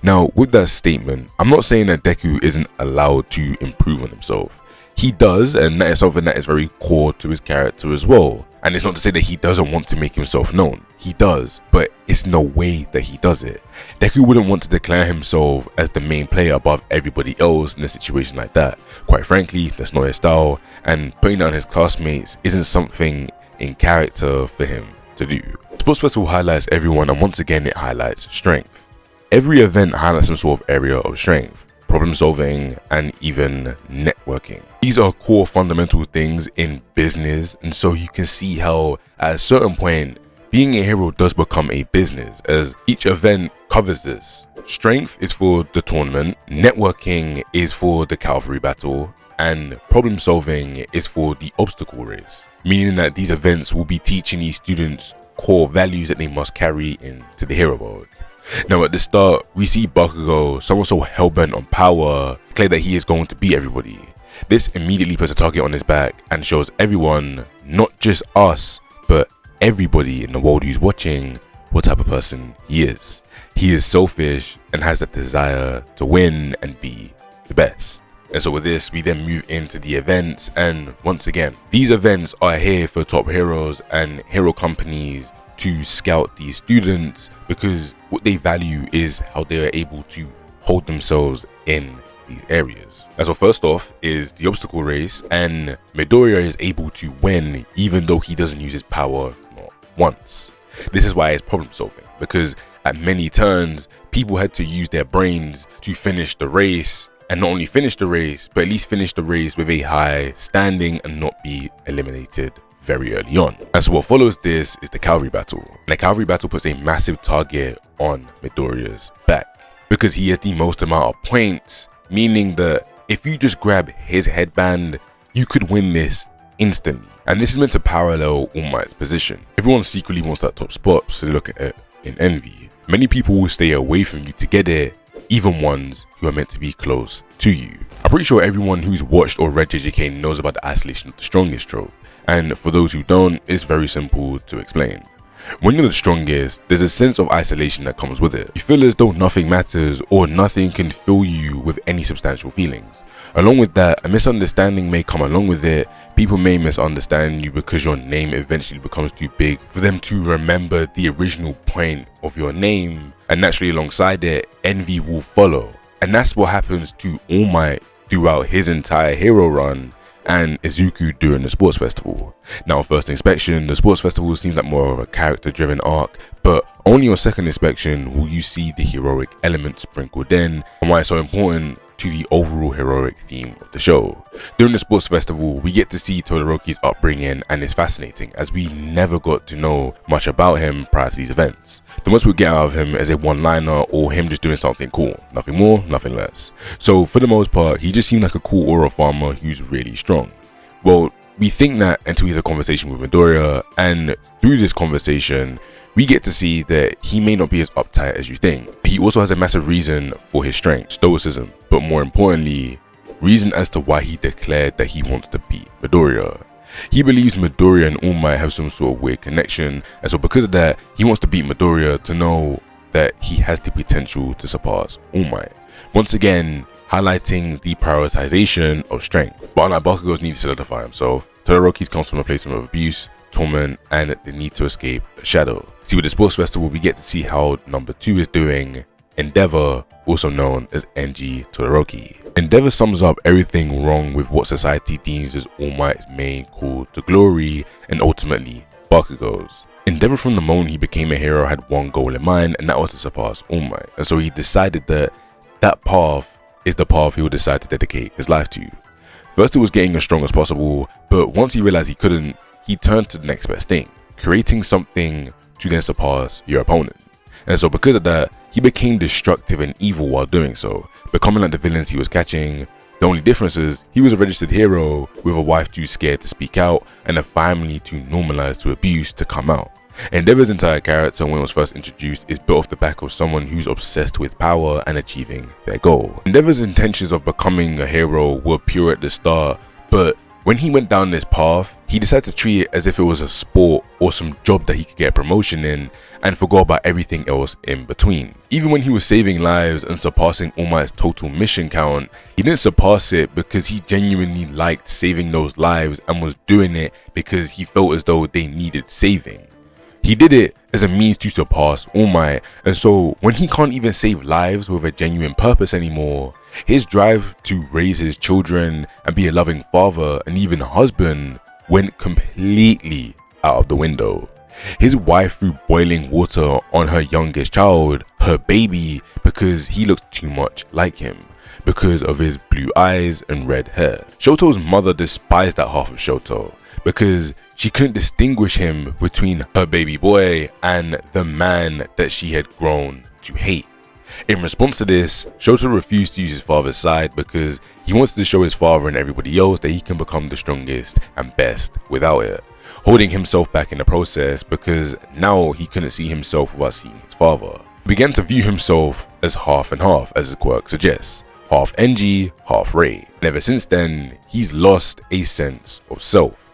Now, with that statement, I'm not saying that Deku isn't allowed to improve on himself. He does, and that is something that is very core to his character as well. And it's not to say that he doesn't want to make himself known. He does, but it's no way that he does it. Deku wouldn't want to declare himself as the main player above everybody else in a situation like that. Quite frankly, that's not his style, and putting down his classmates isn't something in character for him to do. Sports Festival highlights everyone, and once again it highlights strength. Every event highlights some sort of area of strength, problem solving, and even networking. These are core fundamental things in business, and so you can see how at a certain point being a hero does become a business, as each event covers this. Strength is for the tournament, networking is for the cavalry battle, and problem solving is for the obstacle race, meaning that these events will be teaching these students core values that they must carry into the hero world. Now at the start, we see Bakugo, someone so hellbent on power, declare that he is going to beat everybody. This immediately puts a target on his back and shows everyone, not just us, but everybody in the world who's watching, what type of person he is. He is selfish and has that desire to win and be the best. And so with this, we then move into the events, and once again, these events are here for top heroes and hero companies to scout these students, because what they value is how they are able to hold themselves in these areas. And so first off is the obstacle race, and Midoriya is able to win even though he doesn't use his power not once. This is why it's problem solving, because at many turns people had to use their brains to finish the race, and not only finish the race, but at least finish the race with a high standing and not be eliminated very early on. And so what follows this is the cavalry battle. And the cavalry battle puts a massive target on Midoriya's back, because he has the most amount of points, meaning that if you just grab his headband, you could win this instantly. And this is meant to parallel All Might's position. Everyone secretly wants that top spot, so they look at it in envy. Many people will stay away from you to get it, even ones who are meant to be close to you. I'm pretty sure everyone who's watched or read JJK knows about the isolation of the strongest trope. And for those who don't, it's very simple to explain. When you're the strongest, there's a sense of isolation that comes with it. You feel as though nothing matters or nothing can fill you with any substantial feelings. Along with that, a misunderstanding may come along with it. People may misunderstand you because your name eventually becomes too big for them to remember the original point of your name, and naturally alongside it, envy will follow. And that's what happens to All Might throughout his entire hero run, and Izuku during the sports festival. Now on first inspection, the sports festival seems like more of a character driven arc, but only on second inspection will you see the heroic elements sprinkled in, and why it's so important to the overall heroic theme of the show. During the sports festival, we get to see Todoroki's upbringing, and it's fascinating as we never got to know much about him prior to these events. The most we get out of him is a one-liner or him just doing something cool. Nothing more, nothing less. So for the most part, he just seemed like a cool aura farmer who's really strong. Well, we think that until he has a conversation with Midoriya, and through this conversation, we get to see that he may not be as uptight as you think. He also has a massive reason for his strength, stoicism, but more importantly, reason as to why he declared that he wants to beat Midoriya. He believes Midoriya and All Might have some sort of weird connection, and so because of that, he wants to beat Midoriya to know that he has the potential to surpass All Might. Once again, highlighting the prioritization of strength. But unlike Bakugo's need to solidify himself, Todoroki's comes from a place of abuse, torment, and the need to escape a shadow. See, with the sports festival, we get to see how number 2 is doing. Endeavour, also known as NG Todoroki. Endeavour sums up everything wrong with what society deems as All Might's main call to glory, and ultimately Bakugo's. Endeavour, from the moment he became a hero, had one goal in mind, and that was to surpass All Might. And so he decided that that path is the path he would decide to dedicate his life to. First it was getting as strong as possible, but once he realized he couldn't, he turned to the next best thing, creating something to then surpass your opponent. And so because of that, he became destructive and evil while doing so, becoming like the villains he was catching. The only difference is he was a registered hero with a wife too scared to speak out and a family too normalized to abuse to come out. Endeavour's entire character, when it was first introduced, is built off the back of someone who's obsessed with power and achieving their goal. Endeavour's intentions of becoming a hero were pure at the start, but when he went down this path, he decided to treat it as if it was a sport or some job that he could get a promotion in, and forgot about everything else in between. Even when he was saving lives and surpassing All Might's total mission count, he didn't surpass it because he genuinely liked saving those lives and was doing it because he felt as though they needed saving. He did it as a means to surpass All Might, and so when he can't even save lives with a genuine purpose anymore, his drive to raise his children and be a loving father and even husband went completely out of the window. His wife threw boiling water on her youngest child, her baby, because he looked too much like him, because of his blue eyes and red hair. Shoto's mother despised that half of Shoto, because she couldn't distinguish him between her baby boy and the man that she had grown to hate. In response to this, Shoto refused to use his father's side because he wanted to show his father and everybody else that he can become the strongest and best without it, holding himself back in the process because now he couldn't see himself without seeing his father. He began to view himself as half and half, as his quirk suggests, half NG, half Rei. And ever since then, he's lost a sense of self.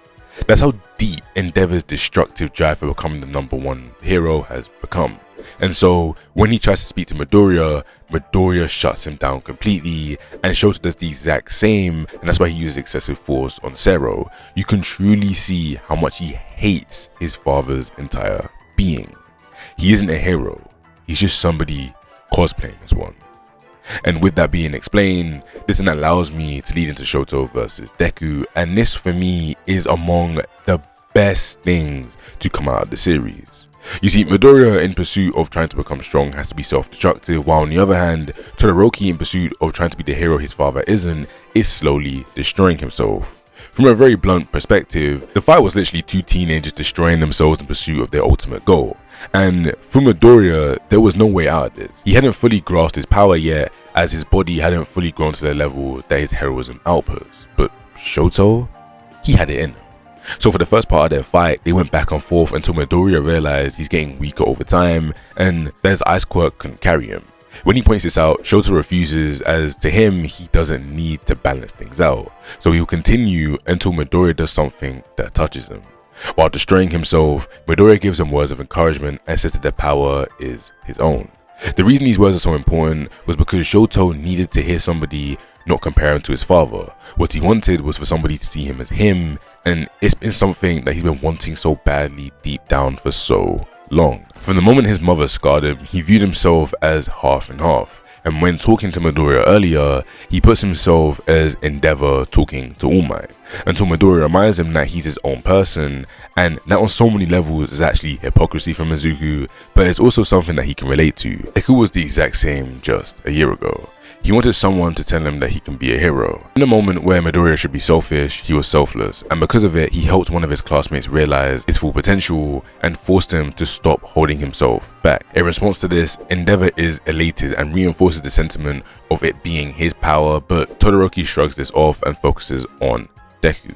That's how deep Endeavour's destructive drive for becoming the #1 hero has become. And so when he tries to speak to Midoriya, Midoriya shuts him down completely, and Shoto does the exact same, and that's why he uses excessive force on Zero. You can truly see how much he hates his father's entire being. He isn't a hero, he's just somebody cosplaying as one. And with that being explained, this then allows me to lead into Shoto versus Deku, and this for me is among the best things to come out of the series. You see, Midoriya in pursuit of trying to become strong has to be self-destructive, while on the other hand, Todoroki in pursuit of trying to be the hero his father isn't, is slowly destroying himself. From a very blunt perspective, the fight was literally two teenagers destroying themselves in pursuit of their ultimate goal. And for Midoriya, there was no way out of this. He hadn't fully grasped his power yet, as his body hadn't fully grown to the level that his heroism outputs. But Shoto, he had it in him. So for the first part of their fight, they went back and forth until Midoriya realized he's getting weaker over time and that his ice quirk couldn't carry him. When he points this out, Shoto refuses, as to him, he doesn't need to balance things out. So he'll continue until Midoriya does something that touches him. While destroying himself, Midoriya gives him words of encouragement and says that their power is his own. The reason these words are so important was because Shoto needed to hear somebody not compare him to his father. What he wanted was for somebody to see him as him, and it's been something that he's been wanting so badly deep down for so long. From the moment his mother scarred him, he viewed himself as half and half. And when talking to Midoriya earlier, he puts himself as Endeavour talking to All Might, until Midoriya reminds him that he's his own person, and that on so many levels is actually hypocrisy from Izuku, but it's also something that he can relate to. Deku was the exact same just a year ago. He wanted someone to tell him that he can be a hero. In a moment where Midoriya should be selfish, he was selfless, and because of it, he helped one of his classmates realize his full potential and forced him to stop holding himself back. In response to this, Endeavour is elated and reinforces the sentiment of it being his power, but Todoroki shrugs this off and focuses on Deku.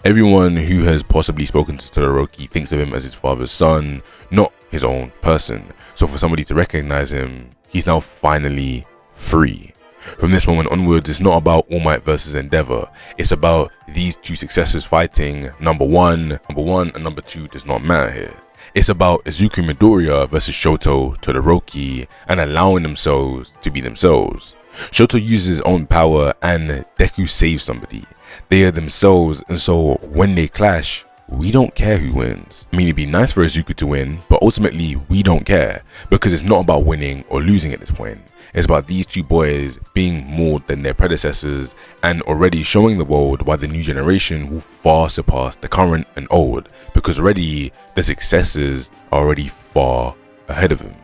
Everyone who has possibly spoken to Todoroki thinks of him as his father's son, not his own person. So for somebody to recognize him, he's now finally free. From this moment onwards, it's not about All Might versus Endeavour. It's about these two successors fighting. Number one and number two does not matter here. It's about Izuku Midoriya versus Shoto Todoroki and allowing themselves to be themselves. Shoto uses his own power and Deku saves somebody. They are themselves, and so when they clash, we don't care who wins. I mean, it'd be nice for Izuku to win, but ultimately we don't care, because it's not about winning or losing at this point. It's about these two boys being more than their predecessors and already showing the world why the new generation will far surpass the current and old, because already the successors are already far ahead of him.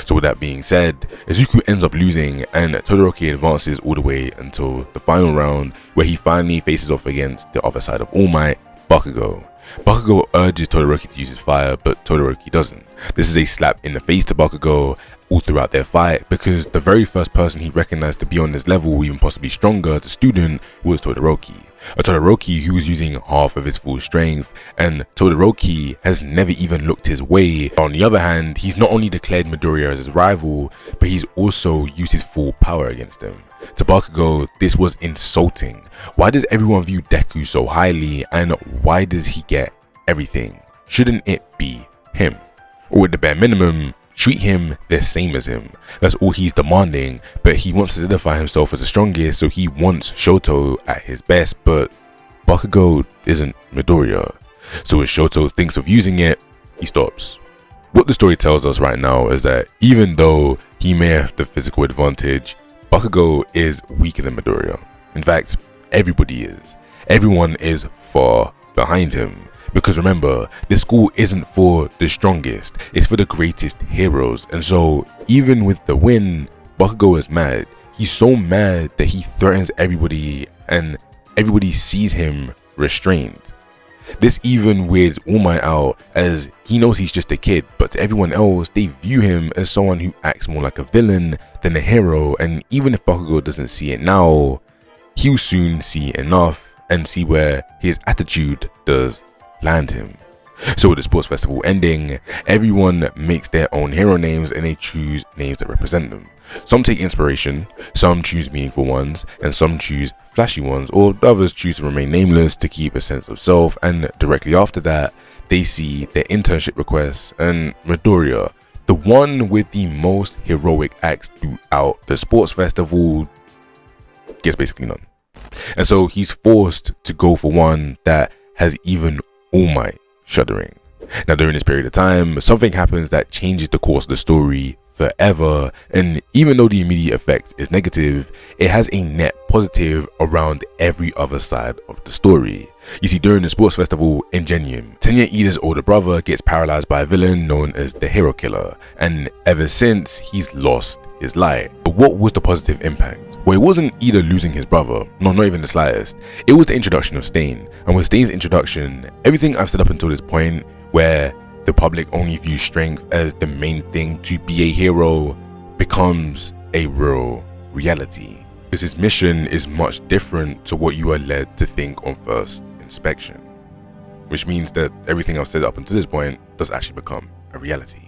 So with that being said, Izuku ends up losing and Todoroki advances all the way until the final round, where he finally faces off against the other side of All Might, Bakugo. Bakugo urges Todoroki to use his fire, but Todoroki doesn't. This is a slap in the face to Bakugo all throughout their fight, because the very first person he recognized to be on this level, even possibly stronger as a student, was Todoroki. A Todoroki who was using half of his full strength, and Todoroki has never even looked his way. On the other hand, he's not only declared Midoriya as his rival, but he's also used his full power against him. To Bakugo, this was insulting. Why does everyone view Deku so highly, and why does he get everything? Shouldn't it be him? Or at the bare minimum, treat him the same as him. That's all he's demanding, but he wants to solidify himself as the strongest, so he wants Shoto at his best, but Bakugo isn't Midoriya. So as Shoto thinks of using it, he stops. What the story tells us right now is that even though he may have the physical advantage, Bakugo is weaker than Midoriya. In fact, everybody is. Everyone is far behind him. Because remember, this school isn't for the strongest, it's for the greatest heroes. And so, even with the win, Bakugo is mad. He's so mad that he threatens everybody, and everybody sees him restrained. This even weirds All Might out, as he knows he's just a kid, but to everyone else, they view him as someone who acts more like a villain than a hero. And even if Bakugo doesn't see it now, he'll soon see enough and see where his attitude does land him. So with the sports festival ending, everyone makes their own hero names and they choose names that represent them. Some take inspiration, some choose meaningful ones, and some choose flashy ones, or others choose to remain nameless to keep a sense of self. And directly after that, they see their internship requests, and Midoriya, the one with the most heroic acts throughout the sports festival, gets basically none. And so he's forced to go for one that has even All Might shuddering. Now during this period of time, something happens that changes the course of the story forever, and even though the immediate effect is negative, it has a net positive around every other side of the story. You see, during the sports festival in Genyim, Tenya Iida's older brother gets paralyzed by a villain known as the Hero Killer, and ever since, he's lost his light. But what was the positive impact? Well, it wasn't either losing his brother, no, not even the slightest. It was the introduction of Stain, and with Stain's introduction, everything I've said up until this point, where the public only views strength as the main thing to be a hero, becomes a real reality. Because his mission is much different to what you are led to think on first inspection. Which means that everything I've said up until this point does actually become a reality.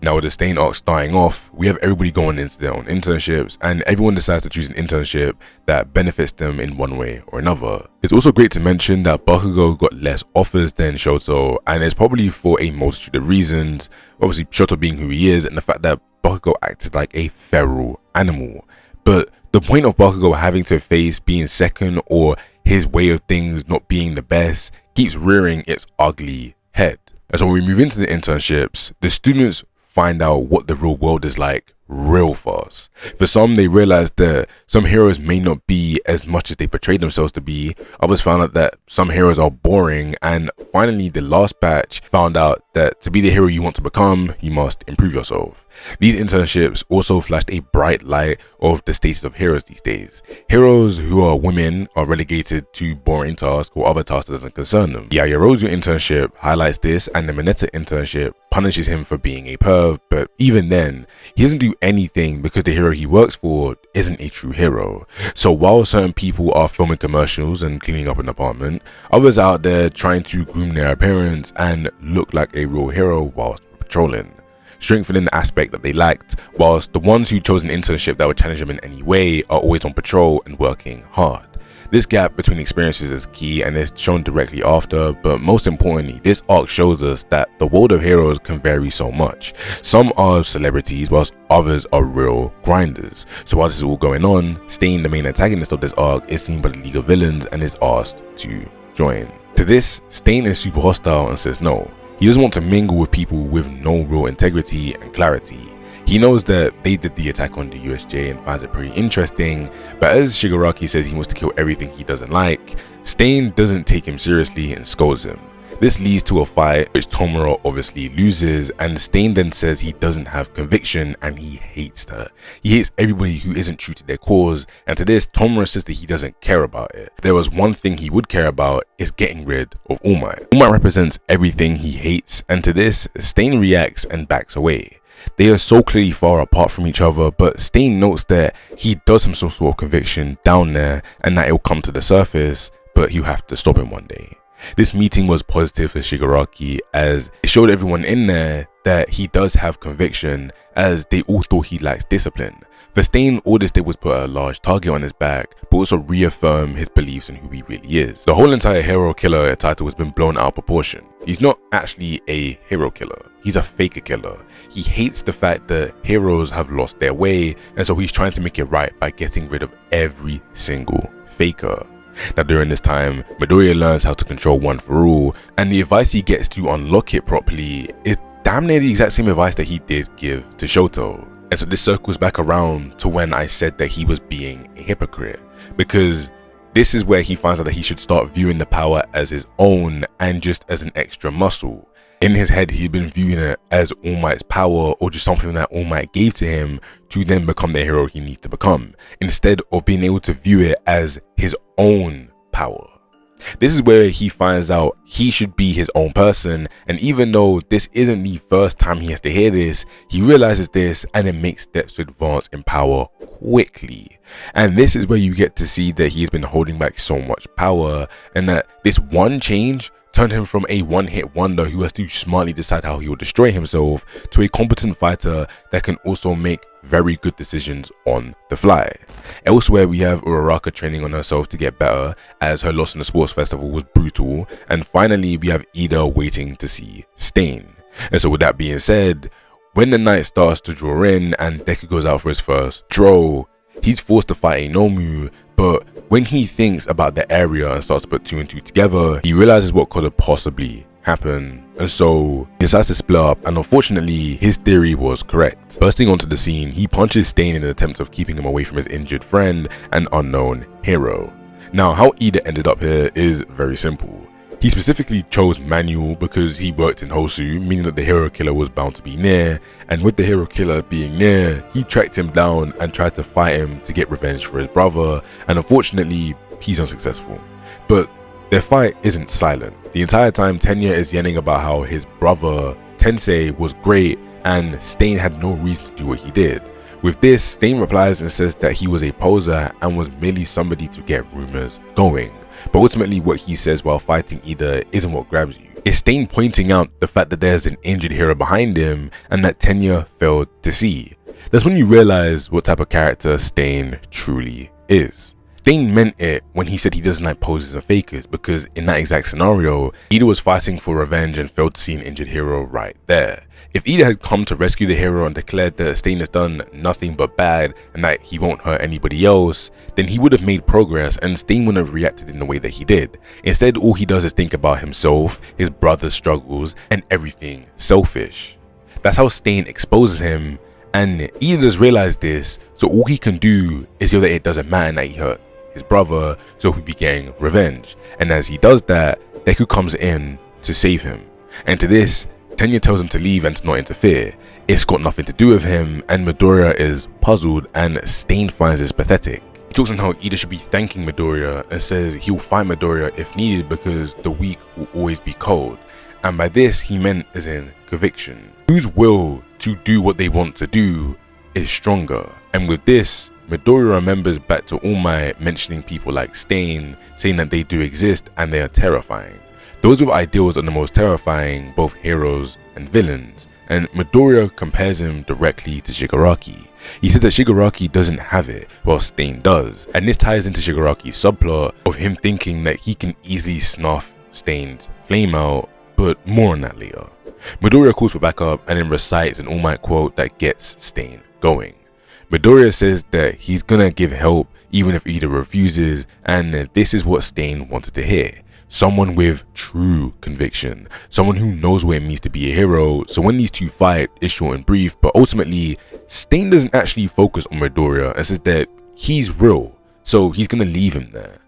Now with the Stain arc starting off, we have everybody going into their own internships, and everyone decides to choose an internship that benefits them in one way or another. It's also great to mention that Bakugo got less offers than Shoto, and it's probably for a multitude of reasons. Obviously Shoto being who he is, and the fact that Bakugo acted like a feral animal. But the point of Bakugo having to face being second or his way of things not being the best keeps rearing its ugly head. And so when we move into the internships, the students find out what the real world is like real fast. For some, they realize that some heroes may not be as much as they portray themselves to be. Others found out that some heroes are boring, and finally the last batch found out that to be the hero you want to become, you must improve yourself. These internships also flashed a bright light of the status of heroes these days. Heroes who are women are relegated to boring tasks or other tasks that doesn't concern them. The Ayorozu internship highlights this, and the Mineta internship punishes him for being a perv, but even then, he doesn't do anything because the hero he works for isn't a true hero. So while certain people are filming commercials and cleaning up an apartment, others are out there trying to groom their appearance and look like a real hero whilst patrolling, strengthening the aspect that they lacked, whilst the ones who chose an internship that would challenge them in any way are always on patrol and working hard. This gap between experiences is key and is shown directly after, but most importantly, this arc shows us that the world of heroes can vary so much. Some are celebrities whilst others are real grinders. So while this is all going on, Stain, the main antagonist of this arc, is seen by the League of Villains and is asked to join. To this, Stain is super hostile and says no. He doesn't want to mingle with people with no real integrity and clarity. He knows that they did the attack on the USJ and finds it pretty interesting, but as Shigaraki says he wants to kill everything he doesn't like, Stain doesn't take him seriously and scolds him. This leads to a fight which Tomura obviously loses, and Stain then says he doesn't have conviction and he hates her. He hates everybody who isn't true to their cause, and to this, Tomura says that he doesn't care about it. If there was one thing he would care about, is getting rid of All Might. All Might represents everything he hates, and to this, Stain reacts and backs away. They are so clearly far apart from each other, but Stain notes that he does have some sort of conviction down there and that it will come to the surface, but he'll have to stop him one day. This meeting was positive for Shigaraki as it showed everyone in there that he does have conviction, as they all thought he lacks discipline. For Stain, all this did was put a large target on his back, but also reaffirm his beliefs in who he really is. The whole entire hero killer title has been blown out of proportion. He's not actually a hero killer, he's a faker killer. He hates the fact that heroes have lost their way, and so he's trying to make it right by getting rid of every single faker. Now during this time, Midoriya learns how to control One for All, and the advice he gets to unlock it properly is damn near the exact same advice that he did give to Shoto. And so this circles back around to when I said that he was being a hypocrite, because this is where he finds out that he should start viewing the power as his own and just as an extra muscle. In his head, he'd been viewing it as All Might's power or just something that All Might gave to him to then become the hero he needs to become, instead of being able to view it as his own power. This is where he finds out he should be his own person, and even though this isn't the first time he has to hear this, he realizes this and then makes steps to advance in power quickly. And this is where you get to see that he's been holding back so much power, and that this one change turned him from a one-hit wonder who has to smartly decide how he will destroy himself to a competent fighter that can also make very good decisions on the fly. Elsewhere, we have Uraraka training on herself to get better, as her loss in the sports festival was brutal, and finally we have Ida waiting to see Stain. And so with that being said, when the night starts to draw in and Deku goes out for his first draw, he's forced to fight a Nomu, but when he thinks about the area and starts to put two and two together, he realizes what could have possibly happened, and so he decides to split up, and unfortunately his theory was correct. Bursting onto the scene, he punches Stain in an attempt of keeping him away from his injured friend and unknown hero. Now how Ida ended up here is very simple. He specifically chose Manual because he worked in Hosu, meaning that the hero killer was bound to be near, and with the hero killer being near, he tracked him down and tried to fight him to get revenge for his brother, and unfortunately, he's unsuccessful. But their fight isn't silent. The entire time, Tenya is yelling about how his brother, Tensei, was great and Stain had no reason to do what he did. With this, Stain replies and says that he was a poser and was merely somebody to get rumors going. But ultimately what he says while fighting Ida isn't what grabs you. It's Stain pointing out the fact that there's an injured hero behind him and that Tenya failed to see. That's when you realize what type of character Stain truly is. Stain meant it when he said he doesn't like posers and fakers, because in that exact scenario, Ida was fighting for revenge and failed to see an injured hero right there. If Ida had come to rescue the hero and declared that Stain has done nothing but bad and that he won't hurt anybody else, then he would have made progress and Stain wouldn't have reacted in the way that he did. Instead, all he does is think about himself, his brother's struggles, and everything selfish. That's how Stain exposes him, and Ida does realize this, so all he can do is yell that it doesn't matter that he hurt his brother, so he'll be getting revenge. And as he does that, Deku comes in to save him. And to this, Tenya tells him to leave and to not interfere. It's got nothing to do with him, and Midoriya is puzzled and Stain finds this pathetic. He talks on how Ida should be thanking Midoriya and says he'll fight Midoriya if needed because the weak will always be cold. And by this he meant as in conviction. Whose will to do what they want to do is stronger. And with this, Midoriya remembers back to All Might mentioning people like Stain, saying that they do exist and they are terrifying. Those with ideals are the most terrifying, both heroes and villains, and Midoriya compares him directly to Shigaraki. He says that Shigaraki doesn't have it, while Stain does, and this ties into Shigaraki's subplot of him thinking that he can easily snuff Stain's flame out, but more on that later. Midoriya calls for backup and then recites an All Might quote that gets Stain going. Midoriya says that he's gonna give help even if Ida refuses, and this is what Stain wanted to hear. Someone with true conviction, someone who knows what it means to be a hero. So when these two fight, it's short and brief, but ultimately Stain doesn't actually focus on Midoriya and says that he's real, so he's gonna leave him there.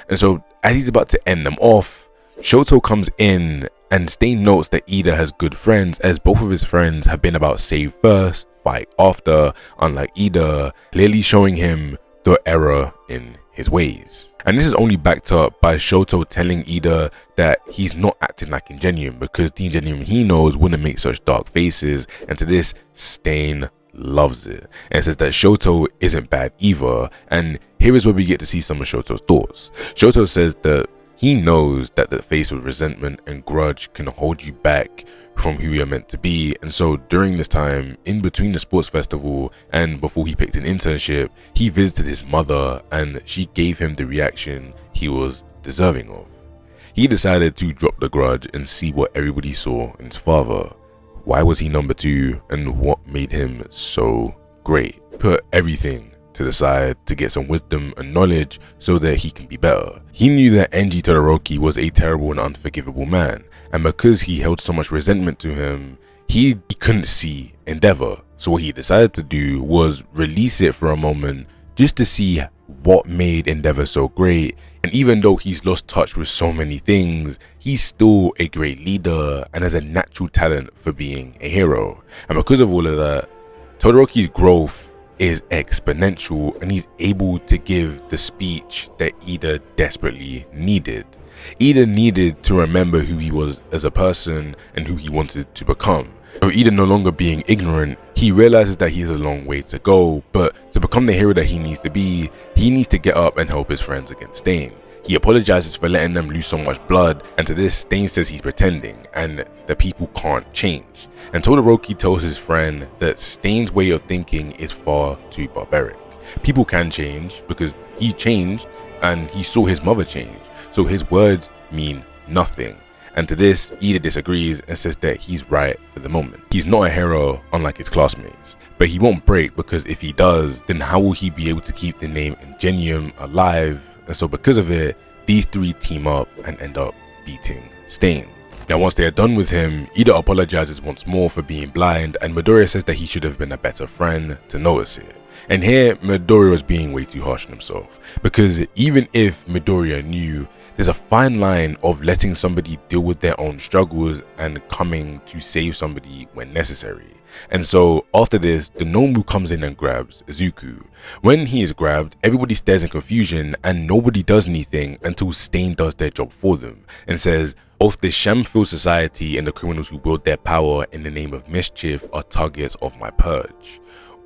And so as he's about to end them off, Shoto comes in and Stain notes that Ida has good friends, as both of his friends have been about save first, fight after, unlike Ida, clearly showing him the error in his ways. And this is only backed up by Shoto telling Ida that he's not acting like Ingenium, because the Ingenium he knows wouldn't make such dark faces, and to this, Stain loves it and says that Shoto isn't bad either. And here is where we get to see some of Shoto's thoughts. Shoto says that he knows that the face of resentment and grudge can hold you back from who you're meant to be, and so during this time in between the sports festival and before he picked an internship, he visited his mother and she gave him the reaction he was deserving of. He decided to drop the grudge and see what everybody saw in his father. Why was he number 2 and what made him so great? Put everything to the side to get some wisdom and knowledge so that he can be better. He knew that Enji Todoroki was a terrible and unforgivable man, and because he held so much resentment to him, he couldn't see Endeavour. So what he decided to do was release it for a moment just to see what made Endeavour so great. And even though he's lost touch with so many things, he's still a great leader and has a natural talent for being a hero. And because of all of that, Todoroki's growth is exponential and he's able to give the speech that Ida desperately needed. Ida needed to remember who he was as a person and who he wanted to become. So Ida no longer being ignorant, he realizes that he has a long way to go, but to become the hero that he needs to be, he needs to get up and help his friends against Stain. He apologizes for letting them lose so much blood, and to this, Stain says he's pretending and that people can't change. And Todoroki tells his friend that Stain's way of thinking is far too barbaric. People can change because he changed and he saw his mother change, so his words mean nothing. And to this, Ida disagrees and says that he's right for the moment. He's not a hero unlike his classmates, but he won't break, because if he does, then how will he be able to keep the name Ingenium alive? And so because of it, these three team up and end up beating Stain. Now once they are done with him, Ida apologizes once more for being blind, and Midoriya says that he should have been a better friend to notice it. And here, Midoriya was being way too harsh on himself, because even if Midoriya knew there's a fine line of letting somebody deal with their own struggles and coming to save somebody when necessary. And so after this, the Nomu comes in and grabs Izuku. When he is grabbed, everybody stares in confusion and nobody does anything until Stain does their job for them and says, both the sham-filled society and the criminals who wield their power in the name of mischief are targets of my purge,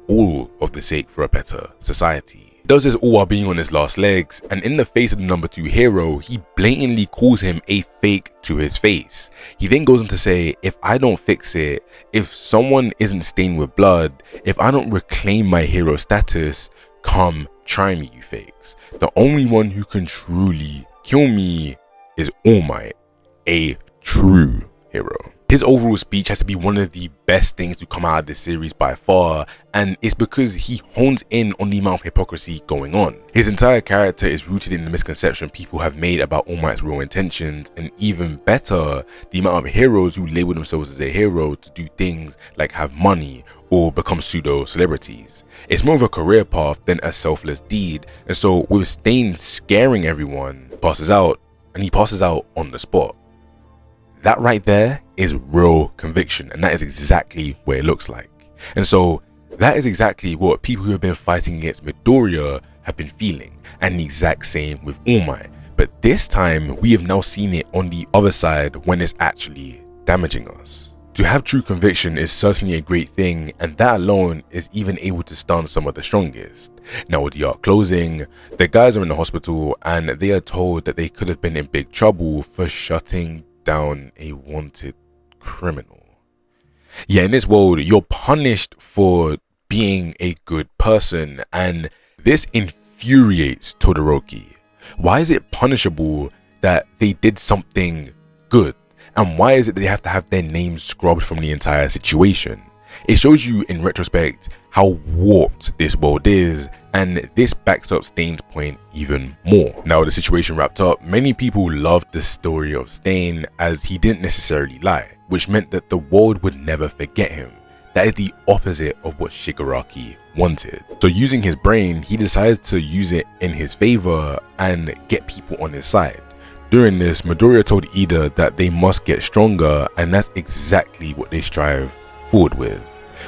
all of the sake for a better society. He does this all while being on his last legs, and in the face of the number 2 hero, he blatantly calls him a fake to his face. He then goes on to say, if I don't fix it, if someone isn't stained with blood, if I don't reclaim my hero status, come try me, you fakes. The only one who can truly kill me is All Might, a true hero. His overall speech has to be one of the best things to come out of this series by far, and it's because he hones in on the amount of hypocrisy going on. His entire character is rooted in the misconception people have made about All Might's real intentions, and even better, the amount of heroes who label themselves as a hero to do things like have money or become pseudo celebrities. It's more of a career path than a selfless deed, and so with Stain scaring everyone, he passes out on the spot. That right there is real conviction, and that is exactly what it looks like. And so that is exactly what people who have been fighting against Midoriya have been feeling, and the exact same with All Might. But this time we have now seen it on the other side when it's actually damaging us. To have true conviction is certainly a great thing, and that alone is even able to stun some of the strongest. Now with the arc closing, the guys are in the hospital and they are told that they could have been in big trouble for shutting down a wanted criminal. Yeah, in this world, you're punished for being a good person, and this infuriates Todoroki. Why is it punishable that they did something good? And why is it that they have to have their names scrubbed from the entire situation? It shows you in retrospect how warped this world is, and this backs up Stain's point even more. Now the situation wrapped up, many people loved the story of Stain as he didn't necessarily lie, which meant that the world would never forget him. That is the opposite of what Shigaraki wanted. So using his brain, he decides to use it in his favor and get people on his side. During this, Midoriya told Ida that they must get stronger, and that's exactly what they strive forward with.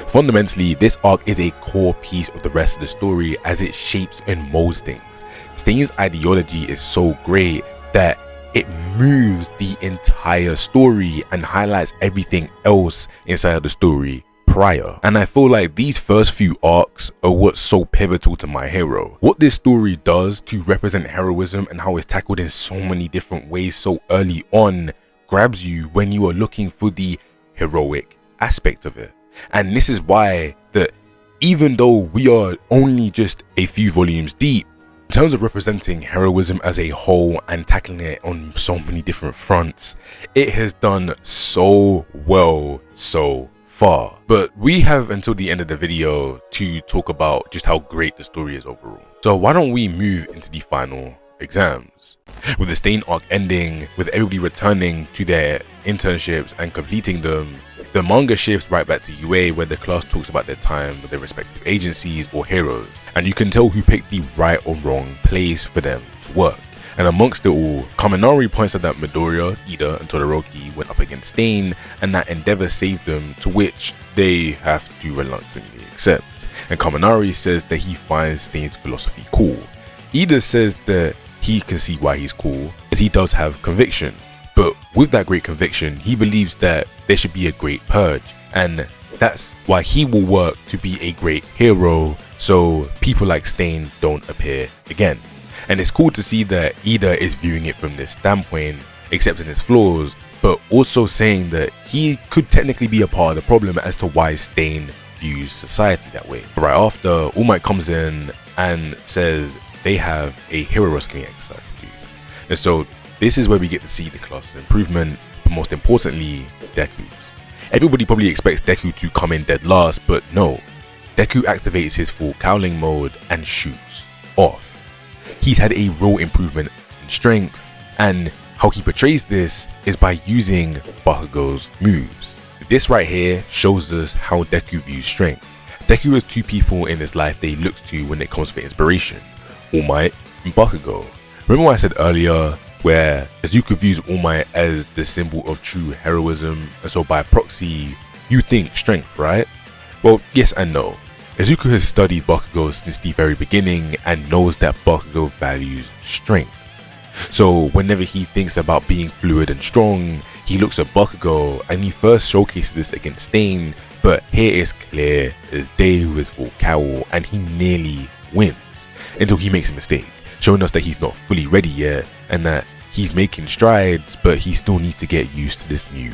Fundamentally, this arc is a core piece of the rest of the story as it shapes and molds things. Stain's ideology is so great that it moves the entire story and highlights everything else inside of the story prior. And I feel like these first few arcs are what's so pivotal to My Hero. What this story does to represent heroism and how it's tackled in so many different ways so early on grabs you when you are looking for the heroic aspect of it. And this is why that even though we are only just a few volumes deep, in terms of representing heroism as a whole and tackling it on so many different fronts, it has done so well so far. But we have until the end of the video to talk about just how great the story is overall. So why don't we move into the final exams? With the Stain arc ending, with everybody returning to their internships and completing them, the manga shifts right back to UA, where the class talks about their time with their respective agencies or heroes, and you can tell who picked the right or wrong place for them to work. And amongst it all, Kaminari points out that Midoriya, Ida, and Todoroki went up against Stain, and that Endeavour saved them, to which they have to reluctantly accept. And Kaminari says that he finds Stain's philosophy cool. Ida says that he can see why he's cool, as he does have conviction. But with that great conviction, he believes that there should be a great purge, and that's why he will work to be a great hero so people like Stain don't appear again. And it's cool to see that Ida is viewing it from this standpoint, accepting his flaws, but also saying that he could technically be a part of the problem as to why Stain views society that way. Right after, All Might comes in and says they have a hero rescuing exercise to do. And so this is where we get to see the class's improvement, but most importantly, Deku's. Everybody probably expects Deku to come in dead last, but no. Deku activates his full cowling mode and shoots off. He's had a real improvement in strength, and how he portrays this is by using Bakugo's moves. This right here shows us how Deku views strength. Deku has two people in his life that he looks to when it comes for inspiration: All Might and Bakugo. Remember what I said earlier where Izuku views All Might as the symbol of true heroism, and so by proxy, you think strength, right? Well, yes and no. Izuku has studied Bakugo since the very beginning and knows that Bakugo values strength. So whenever he thinks about being fluid and strong, he looks at Bakugo and he first showcases this against Stain, but here it's clear as day with full cowl and he nearly wins until he makes a mistake, showing us that he's not fully ready yet and that he's making strides, but he still needs to get used to this new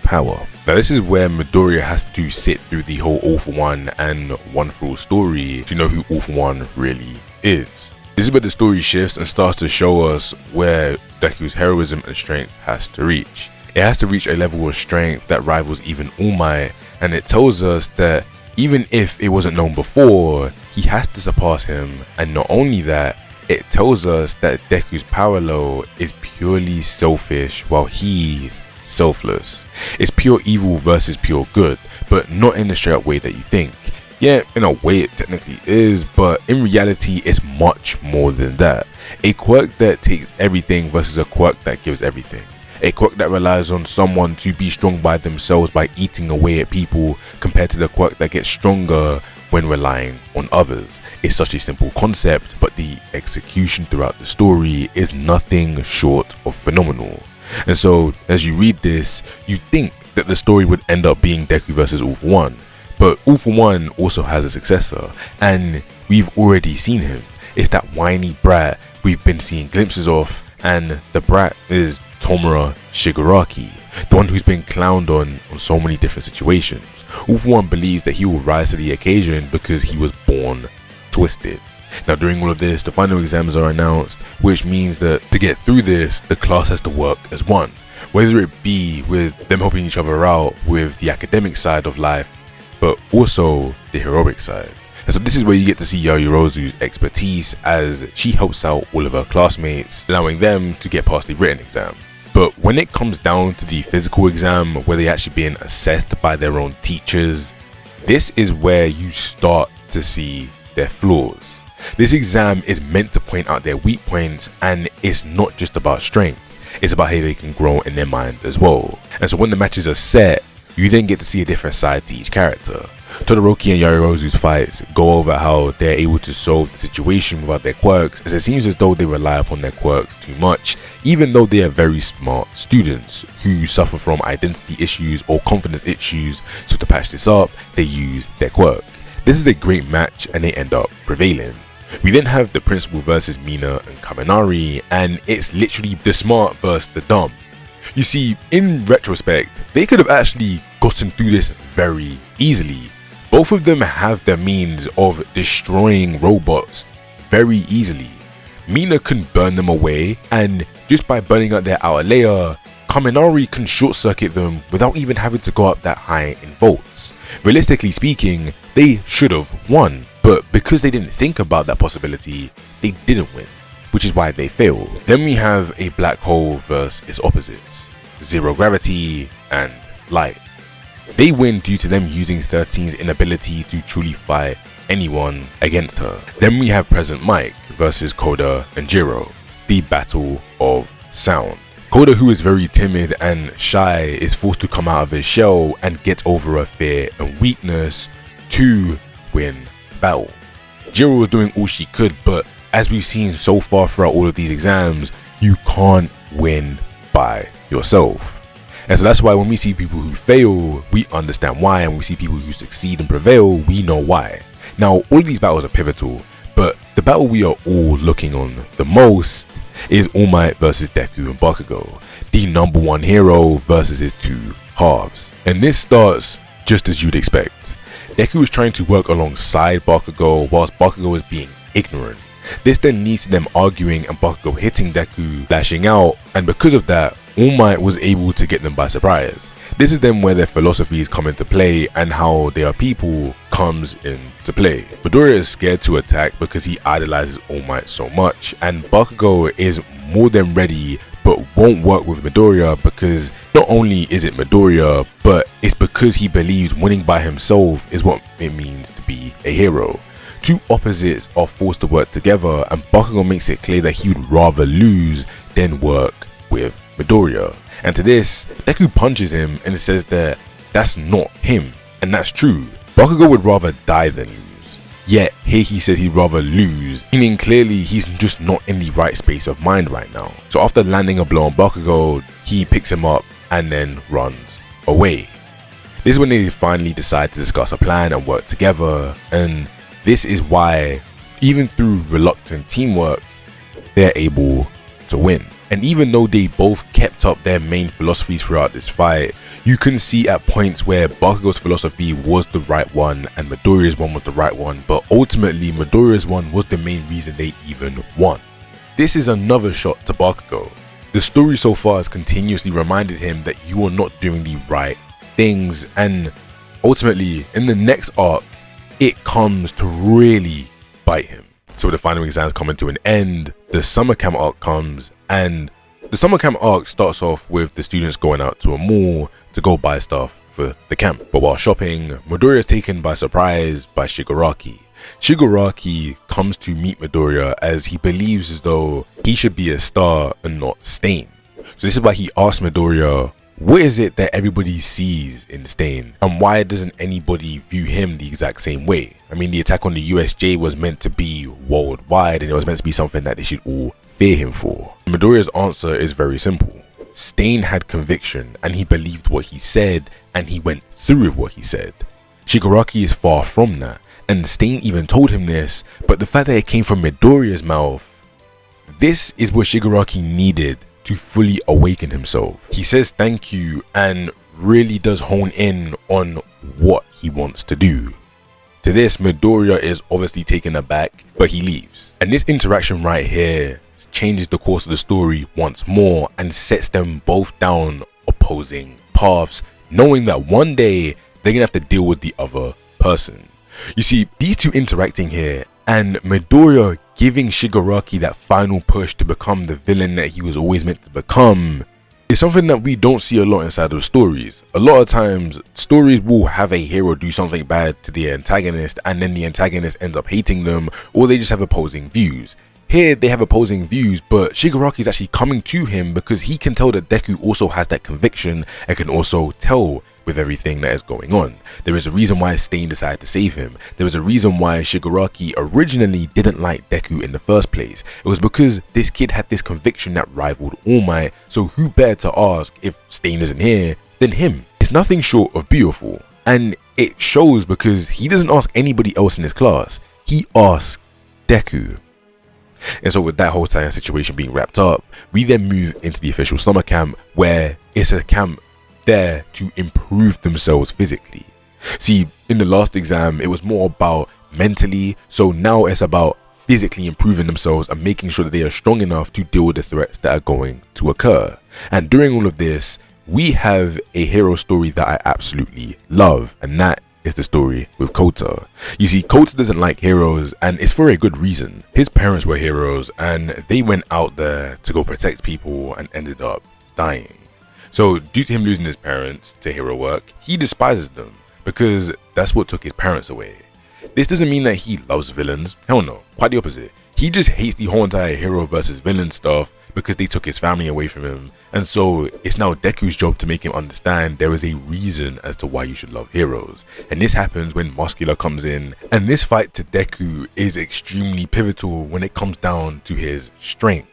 power. Now this is where Midoriya has to sit through the whole All For One and One For All story to know who All For One really is. This is where the story shifts and starts to show us where Deku's heroism and strength has to reach. It has to reach a level of strength that rivals even All Might, and it tells us that even if it wasn't known before, he has to surpass him. And not only that, it tells us that Deku's power low is purely selfish while he's selfless. It's pure evil versus pure good, but not in the straight up way that you think. Yeah, in a way it technically is, but in reality it's much more than that. A quirk that takes everything versus a quirk that gives everything. A quirk that relies on someone to be strong by themselves by eating away at people, compared to the quirk that gets stronger when relying on others. It's such a simple concept, but the execution throughout the story is nothing short of phenomenal. And so as you read this, you think that the story would end up being Deku versus All For One, but All For One also has a successor, and we've already seen him. It's that whiny brat we've been seeing glimpses of, and the brat is Tomura Shigaraki, the one who's been clowned on so many different situations. All For One believes that he will rise to the occasion because he was born twisted. Now during all of this, the final exams are announced, which means that to get through this, the class has to work as one. Whether it be with them helping each other out with the academic side of life, but also the heroic side. And so this is where you get to see Yaoyorozu's expertise as she helps out all of her classmates, allowing them to get past the written exam. But when it comes down to the physical exam, where they're actually being assessed by their own teachers, this is where you start to see their flaws. This exam is meant to point out their weak points, and it's not just about strength, it's about how they can grow in their mind as well. And so when the matches are set, you then get to see a different side to each character. Todoroki and Yaoyorozu's fights go over how they're able to solve the situation without their quirks, as it seems as though they rely upon their quirks too much, even though they are very smart students who suffer from identity issues or confidence issues. So to patch this up, they use their quirk. This is a great match and they end up prevailing. We then have the principal versus Mina and Kaminari, and it's literally the smart versus the dumb. You see, in retrospect, they could have actually gotten through this very easily. Both of them have the means of destroying robots very easily. Mina can burn them away, and just by burning out their outer layer, Kaminari can short circuit them without even having to go up that high in volts. Realistically speaking, they should have won, but because they didn't think about that possibility, they didn't win, which is why they failed. Then we have a black hole versus its opposites, zero gravity and light. They win due to them using 13's inability to truly fight anyone against her. Then we have Present Mike versus Koda and Jiro, the battle of sound. Koda, who is very timid and shy, is forced to come out of his shell and get over her fear and weakness to win the battle. Jiro was doing all she could, but as we've seen so far throughout all of these exams, you can't win by yourself. And so that's why when we see people who fail, we understand why, and when we see people who succeed and prevail, we know why. Now, all of these battles are pivotal, but the battle we are all looking on the most is All Might versus Deku and Bakugo, the number one hero versus his two halves. And this starts just as you'd expect. Deku is trying to work alongside Bakugo whilst Bakugo is being ignorant. This then leads to them arguing and Bakugo hitting Deku, lashing out, and because of that, All Might was able to get them by surprise. This is then where their philosophies come into play and how they are people comes into play. Midoriya is scared to attack because he idolizes All Might so much, and Bakugo is more than ready but won't work with Midoriya because not only is it Midoriya, but it's because he believes winning by himself is what it means to be a hero. Two opposites are forced to work together, and Bakugo makes it clear that he would rather lose then work with Midoriya. And to this, Deku punches him and says that that's not him, and that's true. Bakugo would rather die than lose. Yet here he says he'd rather lose, meaning clearly he's just not in the right space of mind right now. So after landing a blow on Bakugo, he picks him up and then runs away. This is when they finally decide to discuss a plan and work together, and this is why, even through reluctant teamwork, they're able to win. And even though they both kept up their main philosophies throughout this fight, you can see at points where Bakugo's philosophy was the right one and Midoriya's one was the right one, but ultimately Midoriya's one was the main reason they even won. This is another shot to Bakugo. The story so far has continuously reminded him that you are not doing the right things, and ultimately in the next arc it comes to really bite him. So the final exams coming to an end, the summer camp arc comes, and the summer camp arc starts off with the students going out to a mall to go buy stuff for the camp. But while shopping, Midoriya is taken by surprise by Shigaraki. Shigaraki comes to meet Midoriya as he believes as though he should be a star and not Stain. So this is why he asks Midoriya, what is it that everybody sees in Stain, and why doesn't anybody view him the exact same way? I mean, the attack on the USJ was meant to be worldwide, and it was meant to be something that they should all fear him for. Midoriya's answer is very simple. Stain had conviction, and he believed what he said, and he went through with what he said. Shigaraki is far from that, and Stain even told him this, but the fact that it came from Midoriya's mouth, this is what Shigaraki needed to fully awaken himself. He says thank you and really does hone in on what he wants to do. To this, Midoriya is obviously taken aback, but he leaves. And this interaction right here changes the course of the story once more and sets them both down opposing paths, knowing that one day they're gonna have to deal with the other person. You see, these two interacting here, and Midoriya giving Shigaraki that final push to become the villain that he was always meant to become, is something that we don't see a lot inside of stories. A lot of times, stories will have a hero do something bad to the antagonist, and then the antagonist ends up hating them, or they just have opposing views. Here, they have opposing views, but Shigaraki is actually coming to him because he can tell that Deku also has that conviction and can also tell with everything that is going on. There is a reason why Stain decided to save him. There is a reason why Shigaraki originally didn't like Deku in the first place. It was because this kid had this conviction that rivaled All Might, so who better to ask if Stain isn't here than him? It's nothing short of beautiful, and it shows because he doesn't ask anybody else in his class. He asks Deku. And so with that whole entire situation being wrapped up, we then move into the official summer camp, where it's a camp there to improve themselves physically. See, in the last exam it was more about mentally, so now it's about physically improving themselves and making sure that they are strong enough to deal with the threats that are going to occur. And during all of this, we have a hero story that I absolutely love, and that is the story with Kota. You see, Kota doesn't like heroes, and it's for a good reason. His parents were heroes and they went out there to go protect people and ended up dying. So due to him losing his parents to hero work, he despises them because that's what took his parents away. This doesn't mean that he loves villains, hell no, quite the opposite. He just hates the whole entire hero versus villain stuff because they took his family away from him, and so it's now Deku's job to make him understand there is a reason as to why you should love heroes. And this happens when Muscular comes in, and this fight to Deku is extremely pivotal when it comes down to his strength.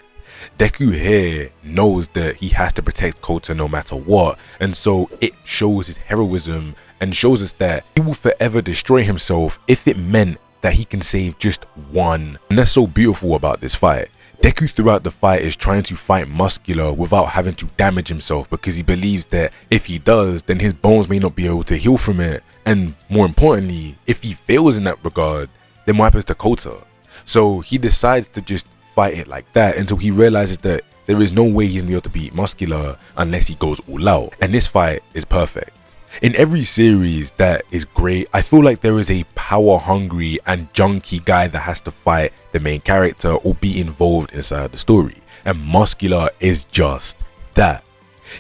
Deku here knows that he has to protect Kota no matter what, and so it shows his heroism and shows us that he will forever destroy himself if it meant that he can save just one. And that's so beautiful about this fight. Deku throughout the fight is trying to fight Muscular without having to damage himself, because he believes that if he does, then his bones may not be able to heal from it, and more importantly, if he fails in that regard, then what happens to Kota? So he decides to just fight it like that until he realizes that there is no way he's gonna be able to beat Muscular unless he goes all out, and this fight is perfect. In every series that is great, I feel like there is a power hungry and junky guy that has to fight the main character or be involved inside the story, and Muscular is just that.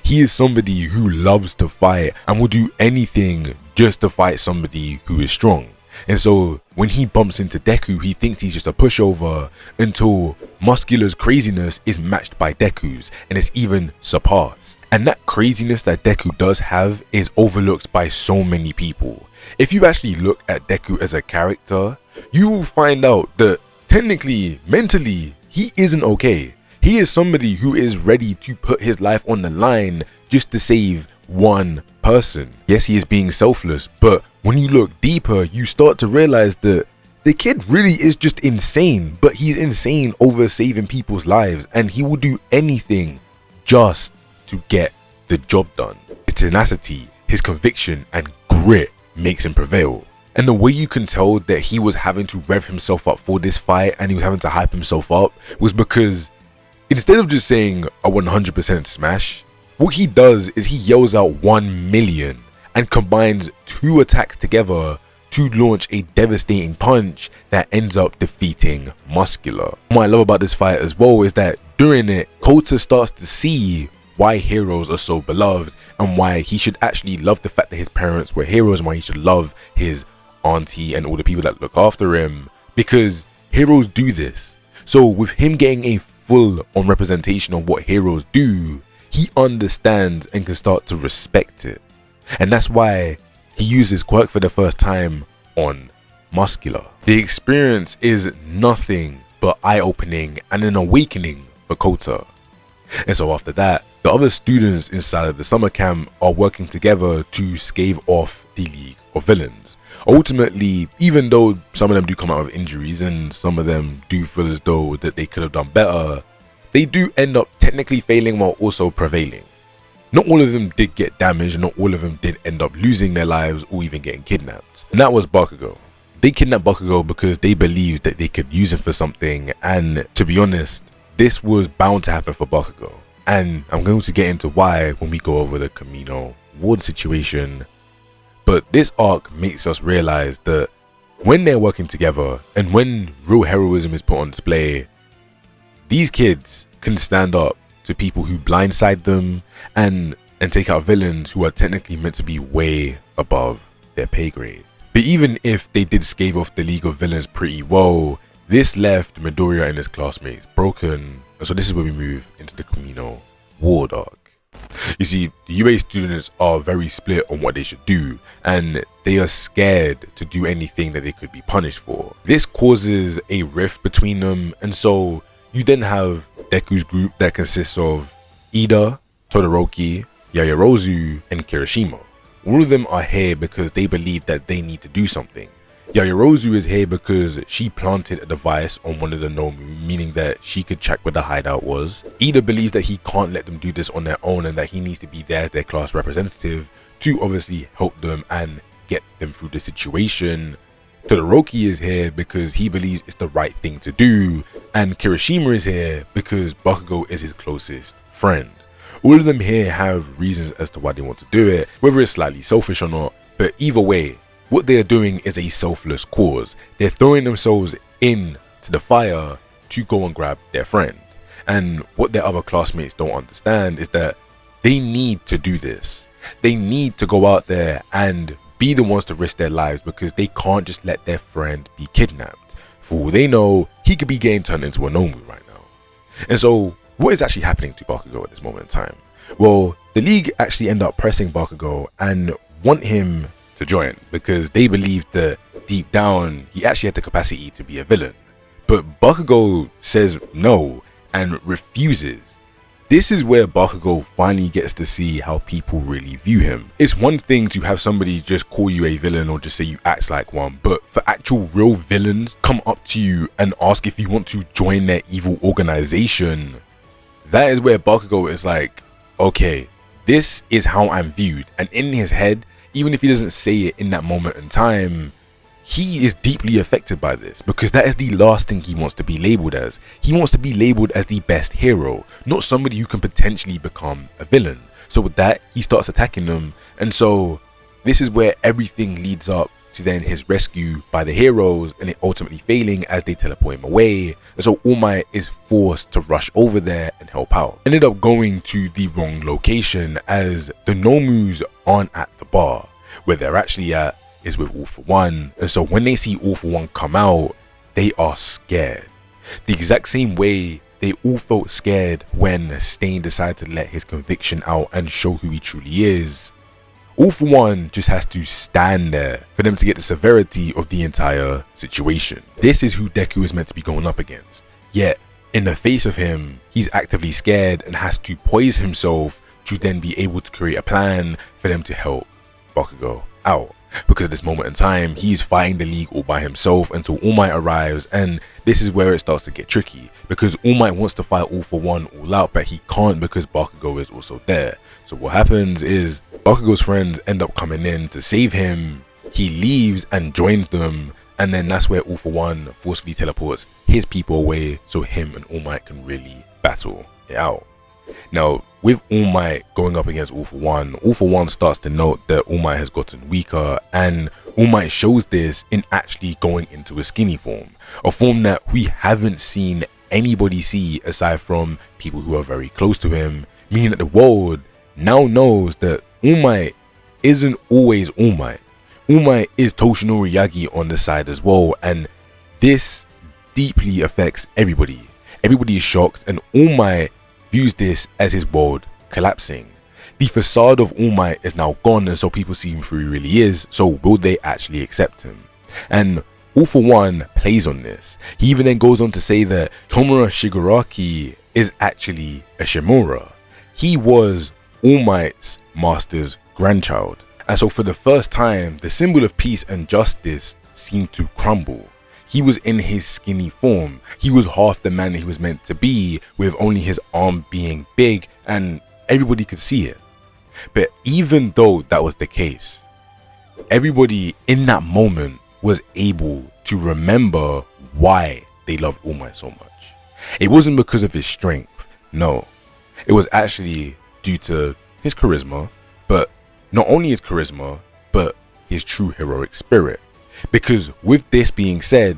He is somebody who loves to fight and will do anything just to fight somebody who is strong. And so when he bumps into Deku, he thinks he's just a pushover until Muscular's craziness is matched by Deku's and it's even surpassed. And that craziness that Deku does have is overlooked by so many people. If you actually look at Deku as a character, you will find out that technically, mentally, he isn't okay. He is somebody who is ready to put his life on the line just to save one person. Yes, he is being selfless, but when you look deeper, you start to realize that the kid really is just insane, but he's insane over saving people's lives, and he will do anything just to get the job done. His tenacity, his conviction, and grit makes him prevail. And the way you can tell that he was having to rev himself up for this fight and he was having to hype himself up was because instead of just saying a 100% smash, what he does is he yells out 1 million and combines 2 attacks together to launch a devastating punch that ends up defeating Muscular. What I love about this fight as well is that during it, Kota starts to see why heroes are so beloved and why he should actually love the fact that his parents were heroes and why he should love his auntie and all the people that look after him, because heroes do this. So with him getting a full on representation of what heroes do, he understands and can start to respect it. And that's why he uses quirk for the first time on Muscular. The experience is nothing but eye-opening and an awakening for Kota. And so after that, the other students inside of the summer camp are working together to stave off the League of Villains. Ultimately, even though some of them do come out with injuries and some of them do feel as though that they could have done better, they do end up technically failing while also prevailing. Not all of them did get damaged, not all of them did end up losing their lives or even getting kidnapped. And that was Bakugo. They kidnapped Bakugo because they believed that they could use him for something, and to be honest, this was bound to happen for Bakugo. And I'm going to get into why when we go over the Kamino Ward situation. But this arc makes us realize that when they're working together and when real heroism is put on display, these kids can stand up to people who blindside them and take out villains who are technically meant to be way above their pay grade. But even if they did stave off the League of Villains pretty well, this left Midoriya and his classmates broken. And so this is where we move into the Kamino Ward arc. You see, the UA students are very split on what they should do, and they are scared to do anything that they could be punished for. This causes a rift between them, and so you then have Deku's group that consists of Ida, Todoroki, Yaoyorozu, and Kirishima. All of them are here because they believe that they need to do something. Yaoyorozu is here because she planted a device on one of the Nomu, meaning that she could check where the hideout was. Ida believes that he can't let them do this on their own and that he needs to be there as their class representative to obviously help them and get them through the situation. Todoroki is here because he believes it's the right thing to do, and Kirishima is here because Bakugo is his closest friend. All of them here have reasons as to why they want to do it, whether it's slightly selfish or not, but either way, what they are doing is a selfless cause. They're throwing themselves into the fire to go and grab their friend. And what their other classmates don't understand is that they need to do this. They need to go out there and be the ones to risk their lives because they can't just let their friend be kidnapped. For all they know, he could be getting turned into a Nomu right now. And so, what is actually happening to Bakugo at this moment in time? Well, the League actually end up pressing Bakugo and want him to join because they believed that deep down he actually had the capacity to be a villain. But Bakugo says no and refuses. This is where Bakugo finally gets to see how people really view him. It's one thing to have somebody just call you a villain or just say you act like one, but for actual real villains come up to you and ask if you want to join their evil organization, that is where Bakugo is like, okay, this is how I'm viewed. And in his head, even if he doesn't say it in that moment in time, he is deeply affected by this because that is the last thing he wants to be labeled as. He wants to be labeled as the best hero, not somebody who can potentially become a villain. So with that, he starts attacking them, and so this is where everything leads up to then his rescue by the heroes and it ultimately failing as they teleport him away. And so All Might is forced to rush over there and help out. Ended up going to the wrong location as the Nomus aren't at the bar. Where they're actually at is with All For One, and so when they see All For One come out, they are scared. The exact same way they all felt scared when Stain decided to let his conviction out and show who he truly is. All For One just has to stand there for them to get the severity of the entire situation. This is who Deku is meant to be going up against. Yet, in the face of him, he's actively scared and has to poise himself to then be able to create a plan for them to help Bakugo out. Because at this moment in time, he's fighting the League all by himself until All Might arrives, and this is where it starts to get tricky. Because All Might wants to fight All For One all out, but he can't because Bakugo is also there. So what happens is, Bakugo's friends end up coming in to save him, he leaves and joins them, and then that's where All For One forcefully teleports his people away so him and All Might can really battle it out. Now, with All Might going up against All For One starts to note that All Might has gotten weaker, and All Might shows this in actually going into a skinny form. A form that we haven't seen anybody see aside from people who are very close to him, meaning that the world now knows that All Might isn't always All Might. All Might is Toshinori Yagi on the side as well, and this deeply affects everybody. Everybody is shocked, and All Might views this as his world collapsing. The facade of All Might is now gone, and so people see him for who he really is, so will they actually accept him? And All For One plays on this. He even then goes on to say that Tomura Shigaraki is actually a Shimura. He was All Might's master's grandchild. And so for the first time, the symbol of peace and justice seemed to crumble. He was in his skinny form. He was half the man he was meant to be, with only his arm being big, and everybody could see it. But even though that was the case, everybody in that moment was able to remember why they loved All Might so much. It wasn't because of his strength, no. It was actually due to his charisma, but not only his charisma, but his true heroic spirit. Because with this being said,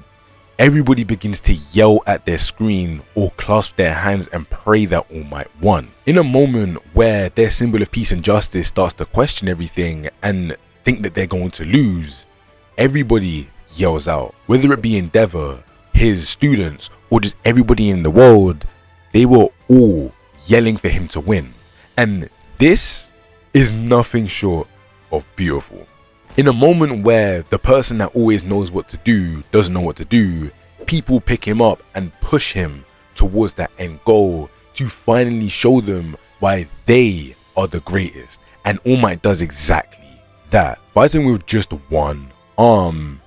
everybody begins to yell at their screen or clasp their hands and pray that All Might won. In a moment where their symbol of peace and justice starts to question everything and think that they're going to lose, everybody yells out. Whether it be Endeavour, his students, or just everybody in the world, they were all yelling for him to win. And this is nothing short of beautiful. In a moment where the person that always knows what to do doesn't know what to do, people pick him up and push him towards that end goal to finally show them why they are the greatest. And All Might does exactly that. Fighting with just one arm,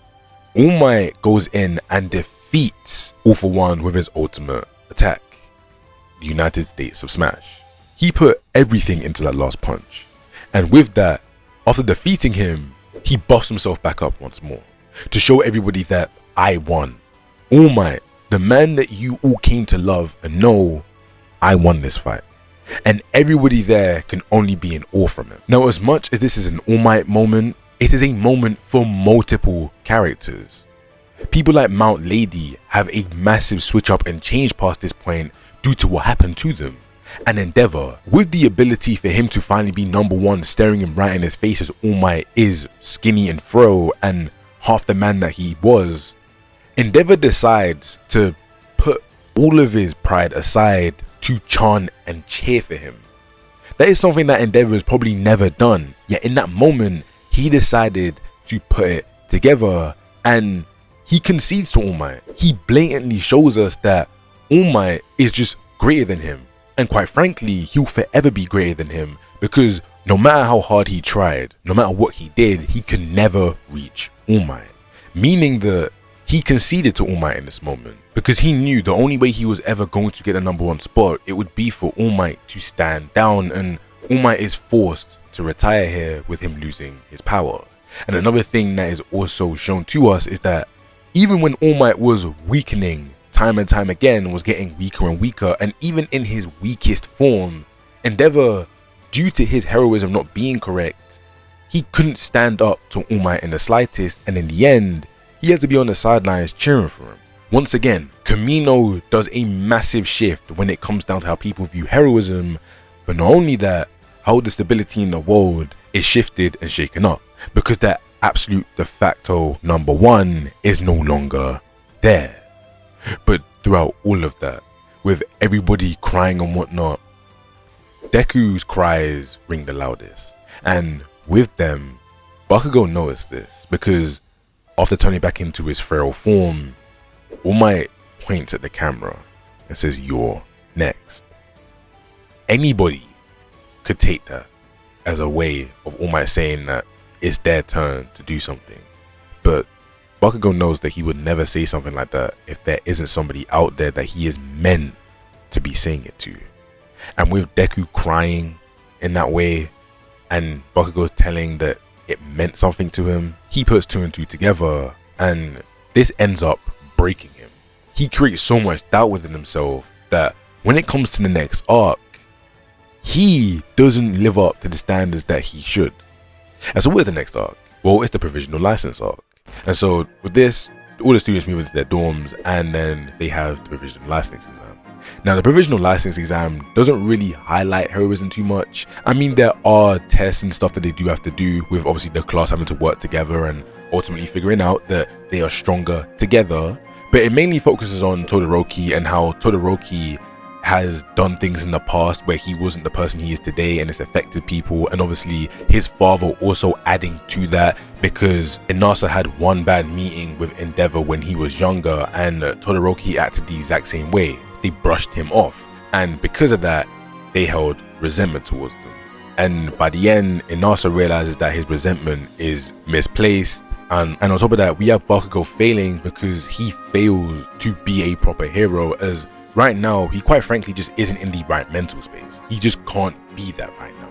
All Might goes in and defeats All For One with his ultimate attack, the United States of Smash. He put everything into that last punch. And with that, after defeating him, he buffs himself back up once more to show everybody that I won. All Might, the man that you all came to love and know, I won this fight. And everybody there can only be in awe from him. Now, as much as this is an All Might moment, it is a moment for multiple characters. People like Mount Lady have a massive switch up and change past this point due to what happened to them. And Endeavour, with the ability for him to finally be number one, staring him right in his face as All Might is skinny and frail and half the man that he was, Endeavour decides to put all of his pride aside to chant and cheer for him. That is something that Endeavour has probably never done, yet in that moment he decided to put it together, and he concedes to All Might. He blatantly shows us that All Might is just greater than him. And quite frankly, he'll forever be greater than him, because no matter how hard he tried, no matter what he did, he could never reach All Might. Meaning that he conceded to All Might in this moment, because he knew the only way he was ever going to get a number one spot, it would be for All Might to stand down, and All Might is forced to retire here with him losing his power. And another thing that is also shown to us is that even when All Might was weakening time and time again, was getting weaker and weaker, and even in his weakest form, Endeavour, due to his heroism not being correct, he couldn't stand up to All Might in the slightest, and in the end, he had to be on the sidelines cheering for him. Once again, Kamino does a massive shift when it comes down to how people view heroism, but not only that, how the stability in the world is shifted and shaken up, because that absolute de facto number one is no longer there. But throughout all of that, with everybody crying and whatnot, Deku's cries ring the loudest. And with them, Bakugo noticed this, because after turning back into his feral form, All Might points at the camera and says, "You're next." Anybody could take that as a way of All Might saying that it's their turn to do something. But Bakugo knows that he would never say something like that if there isn't somebody out there that he is meant to be saying it to. And with Deku crying in that way, and Bakugo's telling that it meant something to him, he puts two and two together, and this ends up breaking him. He creates so much doubt within himself that when it comes to the next arc, he doesn't live up to the standards that he should. And so what is the next arc? Well, it's the Provisional License arc. And so with this, all the students move into their dorms, and then they have the Provisional License exam. Now, the Provisional License exam doesn't really highlight heroism too much. I mean, there are tests and stuff that they do have to do, with obviously the class having to work together and ultimately figuring out that they are stronger together. But it mainly focuses on Todoroki and how Todoroki has done things in the past where he wasn't the person he is today, and it's affected people, and obviously his father also adding to that, because Inasa had one bad meeting with Endeavour when he was younger, and Todoroki acted the exact same way. They brushed him off, and because of that they held resentment towards them. And by the end, Inasa realizes that his resentment is misplaced, and on top of that, we have Bakugo failing because he fails to be a proper hero, as right now, he quite frankly just isn't in the right mental space. He just can't be that right now.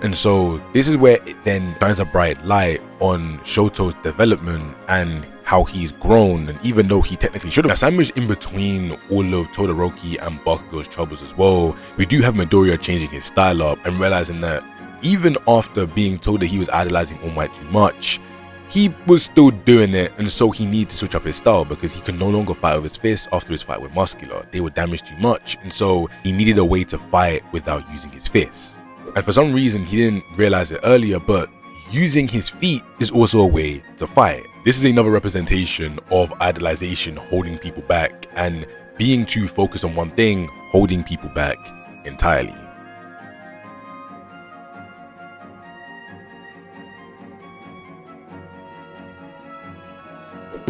And so this is where it then shines a bright light on Shoto's development and how he's grown. And even though he technically should have, sandwiched in between all of Todoroki and Bakugo's troubles as well, we do have Midoriya changing his style up and realizing that even after being told that he was idolizing All Might too much, he was still doing it, and so he needed to switch up his style because he could no longer fight with his fists after his fight with Muscular. They were damaged too much, and so he needed a way to fight without using his fists. And for some reason, he didn't realize it earlier, but using his feet is also a way to fight. This is another representation of idolization holding people back, and being too focused on one thing holding people back entirely.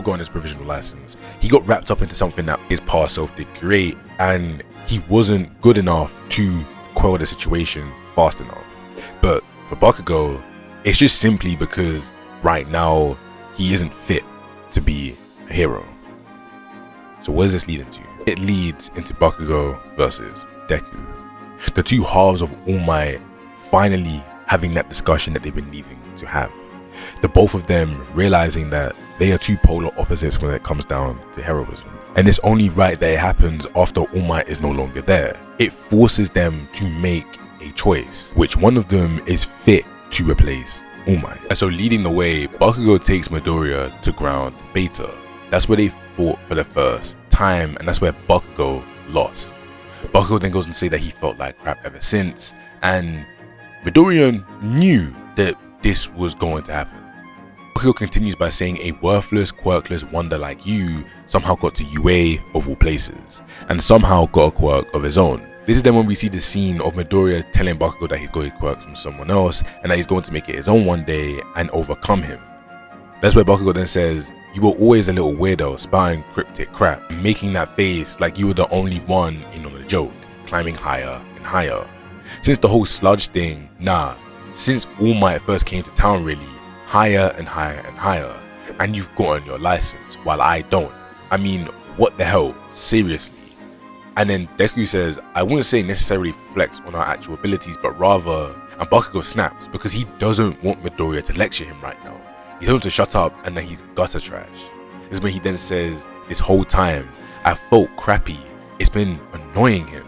Go on his provisional license, he got wrapped up into something that his past self did create, and he wasn't good enough to quell the situation fast enough. But for Bakugo, it's just simply because right now he isn't fit to be a hero. So what does this lead into? It leads into Bakugo versus Deku, the two halves of All Might finally having that discussion that they've been needing to have. The both of them realizing that they are two polar opposites when it comes down to heroism. And it's only right that it happens after All Might is no longer there. It forces them to make a choice, which one of them is fit to replace All Might. And so leading the way, Bakugo takes Midoriya to ground Beta. That's where they fought for the first time, and that's where Bakugo lost. Bakugo then goes and say that he felt like crap ever since, and Midoriya knew that this was going to happen. Bakugo continues by saying a worthless, quirkless wonder like you somehow got to UA of all places, and somehow got a quirk of his own. This is then when we see the scene of Midoriya telling Bakugo that he's got his quirks from someone else, and that he's going to make it his own one day and overcome him. That's where Bakugo then says, "You were always a little weirdo, spouting cryptic crap, making that face like you were the only one in on the joke, climbing higher and higher. Since the whole sludge thing, nah, since All Might first came to town really, higher and higher and higher, and you've gotten your license, while I don't. I mean, what the hell, seriously?" And then Deku says, "I wouldn't say necessarily flex on our actual abilities, but rather," and Bakugo snaps because he doesn't want Midoriya to lecture him right now. He told him to shut up and that he's gutter trash. This is when he then says, "This whole time, I felt crappy. It's been annoying him.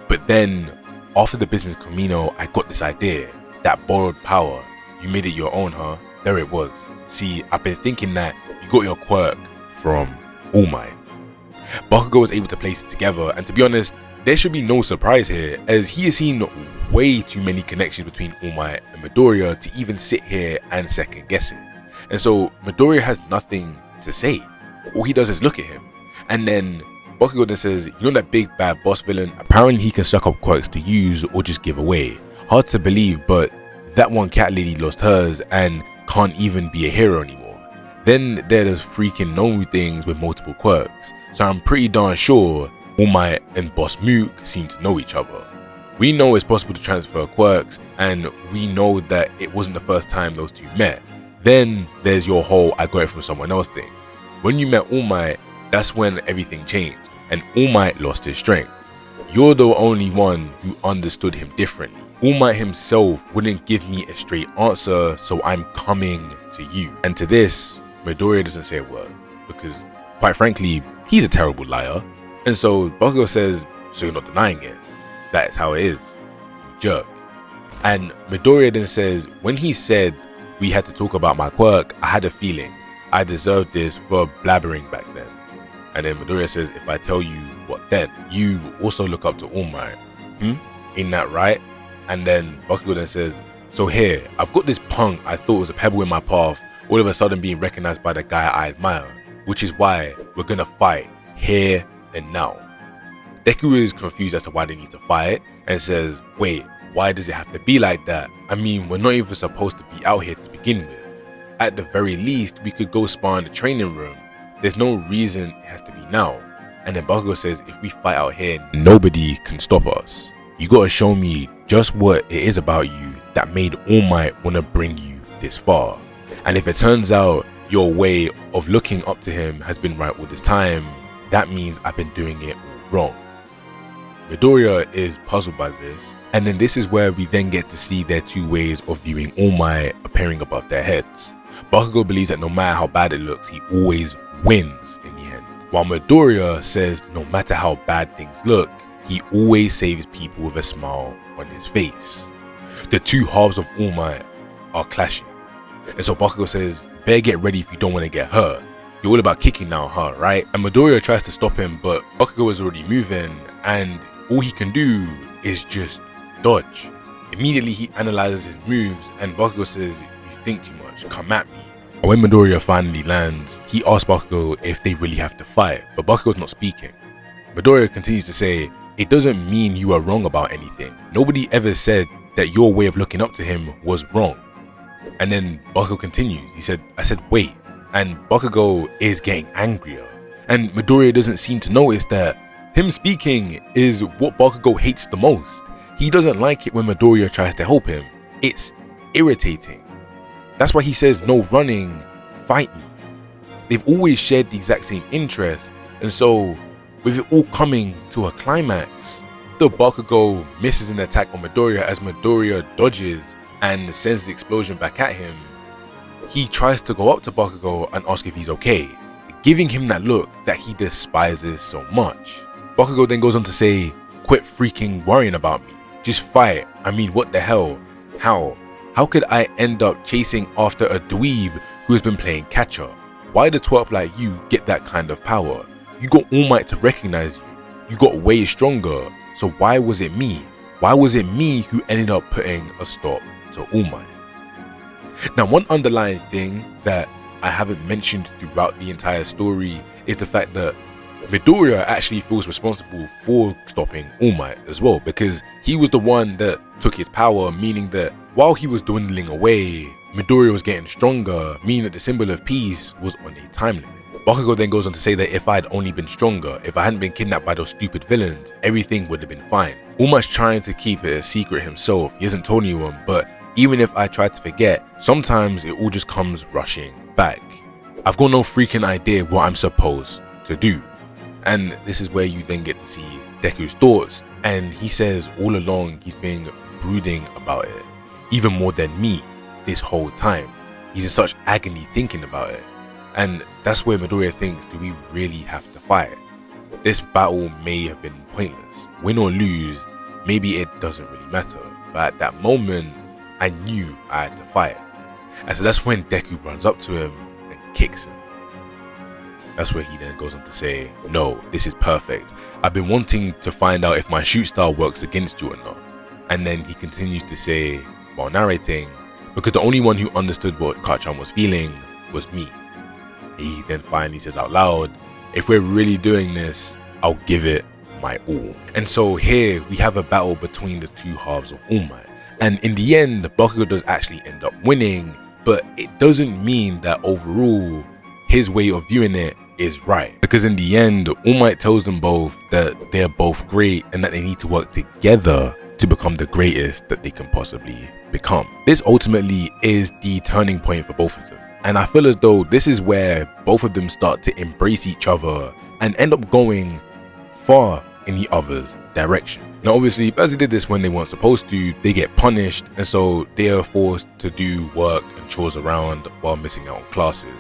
But then, after the business of Kamino, I got this idea. That borrowed power. You made it your own, huh? There it was. See, I've been thinking that you got your quirk from All Might." Bakugo was able to place it together, and to be honest, there should be no surprise here, as he has seen way too many connections between All Might and Midoriya to even sit here and second guess it. And so Midoriya has nothing to say. All he does is look at him. And then Bakugo then says, you know that big bad boss villain? Apparently he can suck up quirks to use or just give away. Hard to believe, but that one cat lady lost hers and can't even be a hero anymore. Then there's freaking Nomu things with multiple quirks. So I'm pretty darn sure All Might and Boss Mook seem to know each other. We know it's possible to transfer quirks, and we know that it wasn't the first time those two met. Then there's your whole I got it from someone else thing. When you met All Might, that's when everything changed, and All Might lost his strength. You're the only one who understood him differently. All Might himself wouldn't give me a straight answer, so I'm coming to you. And to this, Midoriya doesn't say a word, because quite frankly, he's a terrible liar. And so Bakugo says, so you're not denying it. That is how it is. You jerk. And Midoriya then says, when he said we had to talk about my quirk, I had a feeling I deserved this for blabbering back then. And then Midoriya says, if I tell you what then? You also look up to All Might. Ain't that right? And then Bakugo then says, so here, I've got this punk I thought was a pebble in my path, all of a sudden being recognized by the guy I admire, which is why we're gonna fight here and now. Deku is confused as to why they need to fight and says, wait, why does it have to be like that? I mean, we're not even supposed to be out here to begin with. At the very least, we could go spar in the training room. There's no reason it has to be now. And then Bakugo says, if we fight out here, nobody can stop us. You gotta show me just what it is about you that made All Might wanna bring you this far. And if it turns out your way of looking up to him has been right all this time, that means I've been doing it all wrong. Midoriya is puzzled by this, and then this is where we then get to see their two ways of viewing All Might appearing above their heads. Bakugo believes that no matter how bad it looks, he always wins in the end, while Midoriya says no matter how bad things look, he always saves people with a smile on his face. The two halves of All Might are clashing, and so Bakugo says, better get ready if you don't want to get hurt. You're all about kicking now, huh, right? And Midoriya tries to stop him, but Bakugo is already moving, and all he can do is just dodge. Immediately he analyzes his moves, and Bakugo says, you think too much, come at me. And when Midoriya finally lands, he asks Bakugo if they really have to fight, but Bakugo's not speaking. Midoriya continues to say, it doesn't mean you are wrong about anything. Nobody ever said that your way of looking up to him was wrong. And then Bakugo continues, he said, I said wait, and Bakugo is getting angrier. And Midoriya doesn't seem to notice that him speaking is what Bakugo hates the most. He doesn't like it when Midoriya tries to help him. It's irritating. That's why he says no running, fight me. They've always shared the exact same interest, and so with it all coming to a climax, the Bakugo misses an attack on Midoriya as Midoriya dodges and sends the explosion back at him. He tries to go up to Bakugo and ask if he's okay, giving him that look that he despises so much. Bakugo then goes on to say, quit freaking worrying about me, just fight. I mean, what the hell? How could I end up chasing after a dweeb who has been playing catch up? Why did a twerp like you get that kind of power? You got All Might to recognize you. You got way stronger. So why was it me? Why was it me who ended up putting a stop to All Might? Now, one underlying thing that I haven't mentioned throughout the entire story is the fact that Midoriya actually feels responsible for stopping All Might as well, because he was the one that took his power, meaning that while he was dwindling away, Midoriya was getting stronger, meaning that the symbol of peace was on a time limit. Bakugo then goes on to say that if I had only been stronger, if I hadn't been kidnapped by those stupid villains, everything would have been fine. All Might's trying to keep it a secret himself, he hasn't told anyone, but even if I try to forget, sometimes it all just comes rushing back. I've got no freaking idea what I'm supposed to do. And this is where you then get to see Deku's thoughts, and he says all along he's been brooding about it, even more than me this whole time. He's in such agony thinking about it. And that's where Midoriya thinks, do we really have to fight? This battle may have been pointless. Win or lose, maybe it doesn't really matter. But at that moment, I knew I had to fight. And so that's when Deku runs up to him and kicks him. That's where he then goes on to say, no, this is perfect. I've been wanting to find out if my shoot style works against you or not. And then he continues to say, while narrating, because the only one who understood what Kachan was feeling was me. He then finally says out loud, if we're really doing this, I'll give it my all. And so here we have a battle between the two halves of All Might. And in the end, Bakugo does actually end up winning, but it doesn't mean that overall his way of viewing it is right. Because in the end, All Might tells them both that they're both great and that they need to work together to become the greatest that they can possibly become. This ultimately is the turning point for both of them. And I feel as though this is where both of them start to embrace each other and end up going far in the other's direction. Now obviously, as they did this when they weren't supposed to, they get punished, and so they are forced to do work and chores around while missing out on classes.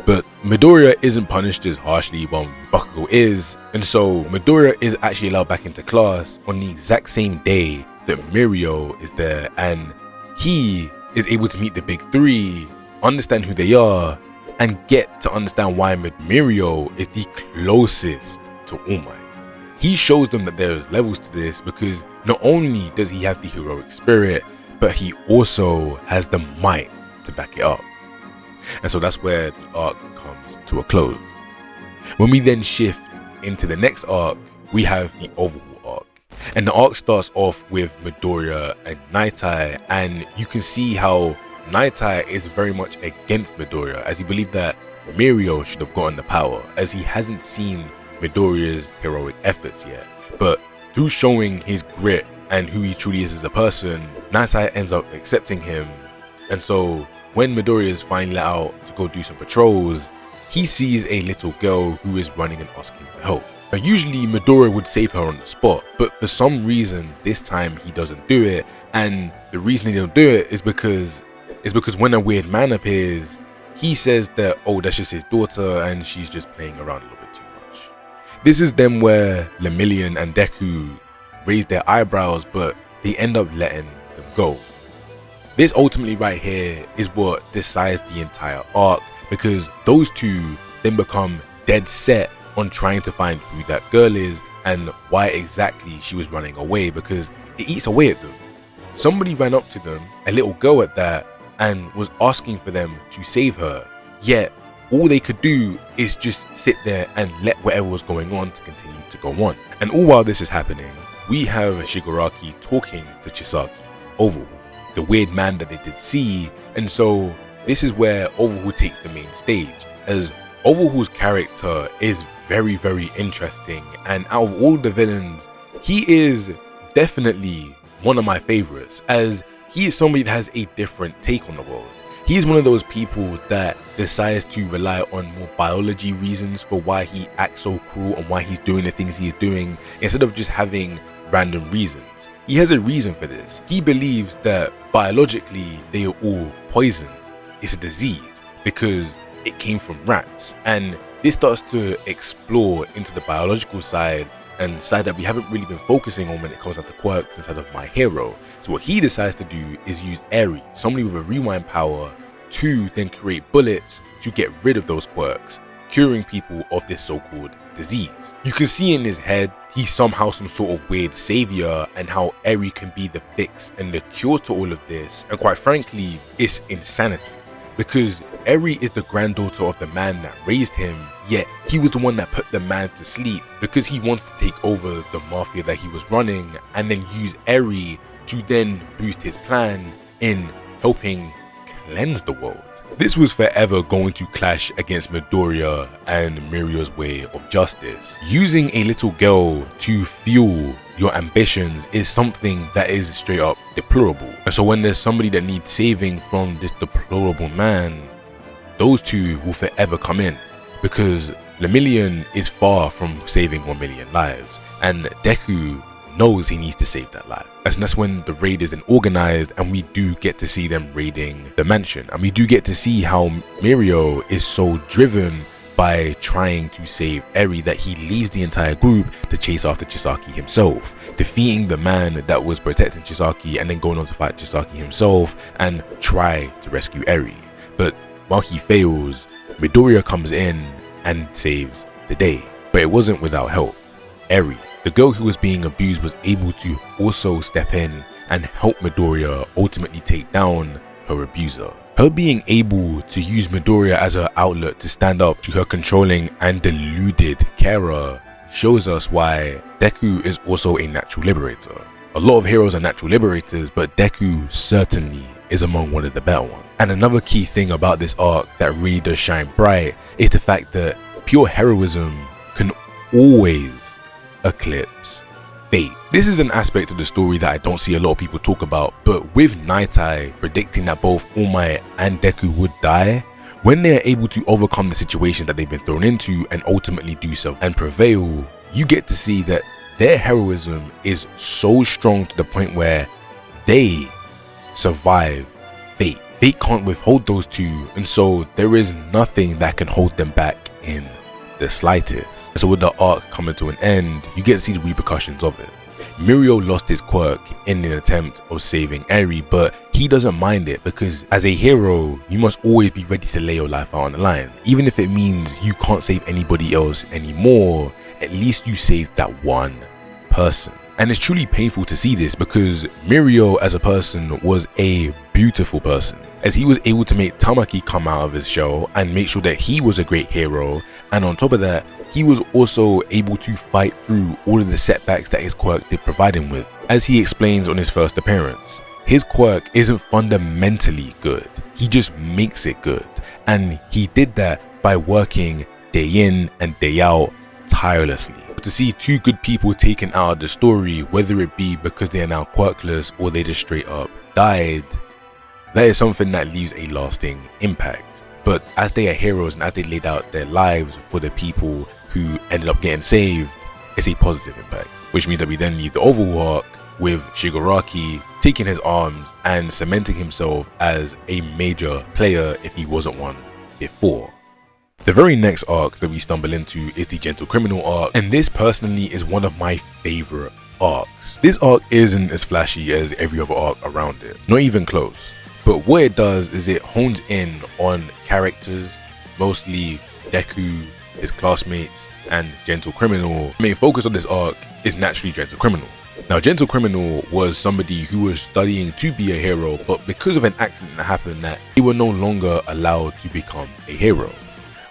But Midoriya isn't punished as harshly while Bakugo is, and so Midoriya is actually allowed back into class on the exact same day that Mirio is there, and he is able to meet the big three, understand who they are, and get to understand why Mirio is the closest to All Might. He shows them that there's levels to this because not only does he have the heroic spirit, but he also has the might to back it up. And so that's where the arc comes to a close. When we then shift into the next arc, we have the Overhaul Arc. And the arc starts off with Midoriya and Naitai, and you can see how Naitai is very much against Midoriya, as he believed that Mirio should have gotten the power, as he hasn't seen Midoriya's heroic efforts yet. But through showing his grit and who he truly is as a person, Naitai ends up accepting him. And so when Midoriya is finally let out to go do some patrols, he sees a little girl who is running and asking for help. Now usually Midoriya would save her on the spot, but for some reason this time he doesn't do it, and the reason he don't do it is because when a weird man appears, he says that, oh, that's just his daughter and she's just playing around a little bit too much. This is then where Lemillion and Deku raise their eyebrows, but they end up letting them go. This ultimately right here is what decides the entire arc, because those two then become dead set on trying to find who that girl is and why exactly she was running away, because it eats away at them. Somebody ran up to them, a little girl at that, and was asking for them to save her, yet all they could do is just sit there and let whatever was going on to continue to go on. And all while this is happening, we have Shigaraki talking to Chisaki, Overhaul, the weird man that they did see. And so this is where Overhaul takes the main stage, as Overhaul's character is very, very interesting, and out of all the villains, he is definitely one of my favorites, as he is somebody that has a different take on the world. He's one of those people that decides to rely on more biology reasons for why he acts so cruel and why he's doing the things he's doing, instead of just having random reasons. He has a reason for this. He believes that biologically they are all poisoned. It's a disease because it came from rats, and this starts to explore into the biological side, and side that we haven't really been focusing on when it comes down to quirks inside of My Hero. So what he decides to do is use Eri, somebody with a rewind power, to then create bullets to get rid of those quirks, curing people of this so-called disease. You can see in his head he's somehow some sort of weird savior, and how Eri can be the fix and the cure to all of this. And quite frankly, it's insanity, because Eri is the granddaughter of the man that raised him, yet he was the one that put the man to sleep because he wants to take over the mafia that he was running, and then use Eri to then boost his plan in helping cleanse the world. This was forever going to clash against Midoriya and Mirio's way of justice. Using a little girl to fuel your ambitions is something that is straight up deplorable. And so when there's somebody that needs saving from this deplorable man, those two will forever come in, because Lemillion is far from saving 1 million lives, and Deku knows he needs to save that life. And that's when the raid is then organized, and we do get to see them raiding the mansion, and we do get to see how Mirio is so driven by trying to save Eri that he leaves the entire group to chase after Chisaki himself, defeating the man that was protecting Chisaki, and then going on to fight Chisaki himself and try to rescue Eri. But while he fails, Midoriya comes in and saves the day. But it wasn't without help. Eri, the girl who was being abused, was able to also step in and help Midoriya ultimately take down her abuser. Her being able to use Midoriya as her outlet to stand up to her controlling and deluded carer shows us why Deku is also a natural liberator. A lot of heroes are natural liberators, but Deku certainly is among one of the better ones. And another key thing about this arc that really does shine bright is the fact that pure heroism can always eclipse fate. This is an aspect of the story that I don't see a lot of people talk about, but with Night Eye predicting that both All Might and Deku would die, when they are able to overcome the situation that they've been thrown into and ultimately do so and prevail, you get to see that their heroism is so strong to the point where they survive fate. Fate can't withhold those two, and so there is nothing that can hold them back in the slightest. And so with the arc coming to an end, you get to see the repercussions of it. Mirio lost his quirk in an attempt of saving Eri, but he doesn't mind it because as a hero, you must always be ready to lay your life out on the line. Even if it means you can't save anybody else anymore, at least you saved that one person. And it's truly painful to see this because Mirio as a person was a beautiful person, as he was able to make Tamaki come out of his shell and make sure that he was a great hero, and on top of that, he was also able to fight through all of the setbacks that his quirk did provide him with. As he explains on his first appearance, his quirk isn't fundamentally good, he just makes it good, and he did that by working day in and day out tirelessly. To see two good people taken out of the story, whether it be because they are now quirkless or they just straight up died, that is something that leaves a lasting impact. But as they are heroes and as they laid out their lives for the people who ended up getting saved, it's a positive impact. Which means that we then leave the Overhaul Arc with Shigaraki taking his arms and cementing himself as a major player if he wasn't one before. The very next arc that we stumble into is the Gentle Criminal arc, and this personally is one of my favorite arcs. This arc isn't as flashy as every other arc around it, not even close. But what it does is it hones in on characters, mostly Deku, his classmates, and Gentle Criminal. The main focus of this arc is naturally Gentle Criminal. Now, Gentle Criminal was somebody who was studying to be a hero, but because of an accident that happened that they were no longer allowed to become a hero.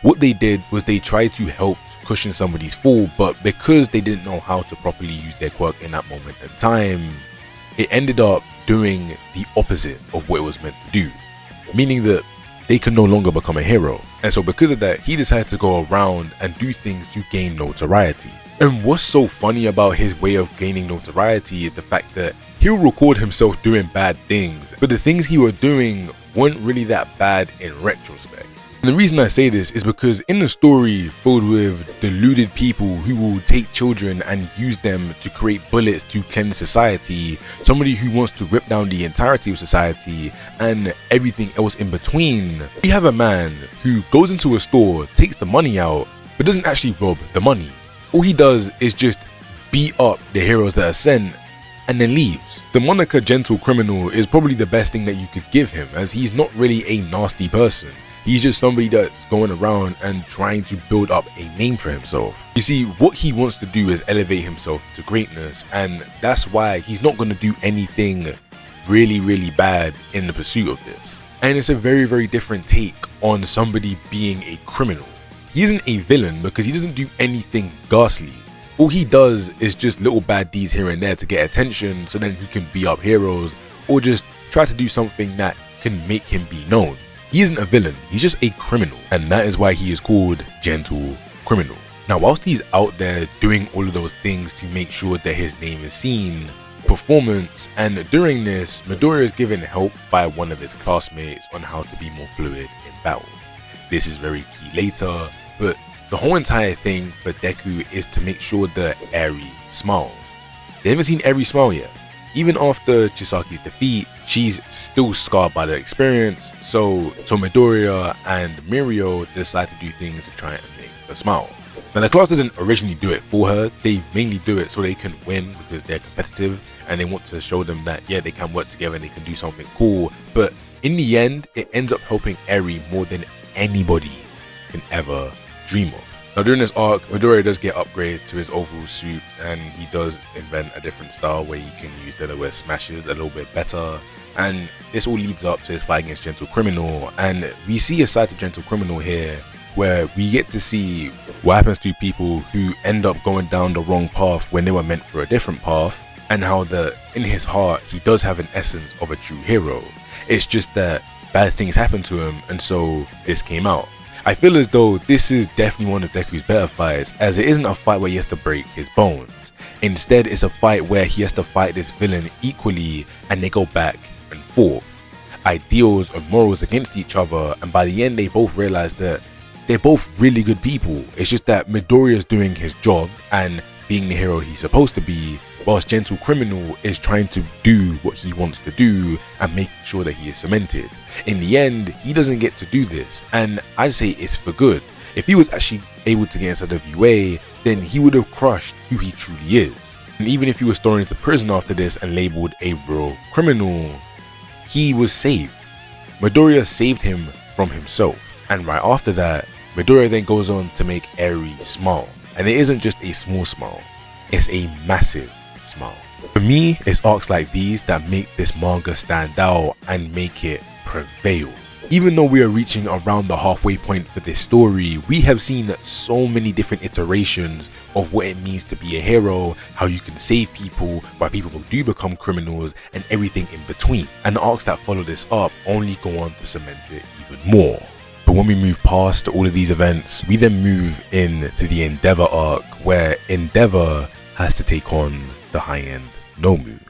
What they did was they tried to help cushion somebody's fall, but because they didn't know how to properly use their quirk in that moment in time, it ended up doing the opposite of what it was meant to do, meaning that they could no longer become a hero. And so because of that, he decided to go around and do things to gain notoriety. And what's so funny about his way of gaining notoriety is the fact that he'll record himself doing bad things, but the things he was doing weren't really that bad in retrospect. And the reason I say this is because in the story filled with deluded people who will take children and use them to create bullets to cleanse society, somebody who wants to rip down the entirety of society and everything else in between, we have a man who goes into a store, takes the money out, but doesn't actually rob the money. All he does is just beat up the heroes that are sent and then leaves. The moniker Gentle Criminal is probably the best thing that you could give him, as he's not really a nasty person. He's just somebody that's going around and trying to build up a name for himself. You see, what he wants to do is elevate himself to greatness, and that's why he's not going to do anything really bad in the pursuit of this. And it's a very different take on somebody being a criminal. He isn't a villain because he doesn't do anything ghastly. All he does is just little bad deeds here and there to get attention so then he can beat up heroes or just try to do something that can make him be known. He isn't a villain, he's just a criminal, and that is why he is called Gentle Criminal. Now, whilst he's out there doing all of those things to make sure that his name is seen, performance, and during this, Midoriya is given help by one of his classmates on how to be more fluid in battle. This is very key later, but the whole entire thing for Deku is to make sure that Eri smiles. They haven't seen Eri smile yet. Even after Chisaki's defeat, she's still scarred by the experience, so Midoriya and Mirio decide to do things to try and make her smile. Now, the class doesn't originally do it for her, they mainly do it so they can win because they're competitive and they want to show them that, yeah, they can work together and they can do something cool, but in the end, it ends up helping Eri more than anybody can ever dream of. Now, during this arc, Midoriya does get upgrades to his overall suit, and he does invent a different style where he can use Delaware smashes a little bit better. And this all leads up to his fight against Gentle Criminal, and we see a side to Gentle Criminal here where we get to see what happens to people who end up going down the wrong path when they were meant for a different path, and how in his heart he does have an essence of a true hero. It's just that bad things happen to him, and so this came out. I feel as though this is definitely one of Deku's better fights, as it isn't a fight where he has to break his bones. Instead, it's a fight where he has to fight this villain equally, and they go back and forth. Ideals and morals against each other, and by the end they both realize that they're both really good people. It's just that Midoriya is doing his job and being the hero he's supposed to be, whilst Gentle Criminal is trying to do what he wants to do and make sure that he is cemented. In the end, he doesn't get to do this, and I'd say it's for good. If he was actually able to get inside of UA, then he would have crushed who he truly is. And even if he was thrown into prison after this and labelled a real criminal, he was saved. Midoriya saved him from himself. And right after that, Midoriya then goes on to make Eri smile. And it isn't just a small smile, it's a massive smile. For me, it's arcs like these that make this manga stand out and make it prevail. Even though we are reaching around the halfway point for this story, we have seen so many different iterations of what it means to be a hero, how you can save people, why people do become criminals, and everything in between. And the arcs that follow this up only go on to cement it even more. But when we move past all of these events, we then move into the Endeavour arc, where Endeavour has to take on the high-end Nomu.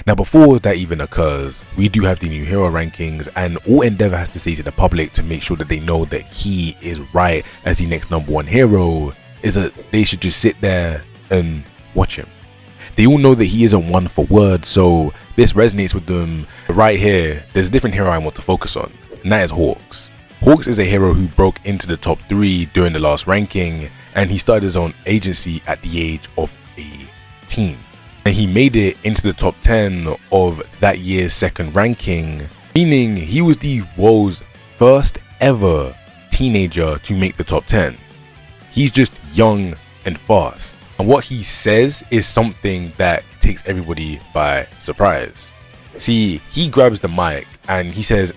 Now before that even occurs, we do have the new hero rankings, and all Endeavour has to say to the public to make sure that they know that he is right as the next #1 hero is that they should just sit there and watch him. They all know that he isn't one for word, so this resonates with them. Right here, there's a different hero I want to focus on, and that is Hawks. Hawks is a hero who broke into the top 3 during the last ranking, and he started his own agency at the age of 18. And he made it into the top 10 of that year's second ranking, meaning he was the world's first ever teenager to make the top 10. He's just young and fast, and what he says is something that takes everybody by surprise. See, he grabs the mic and he says,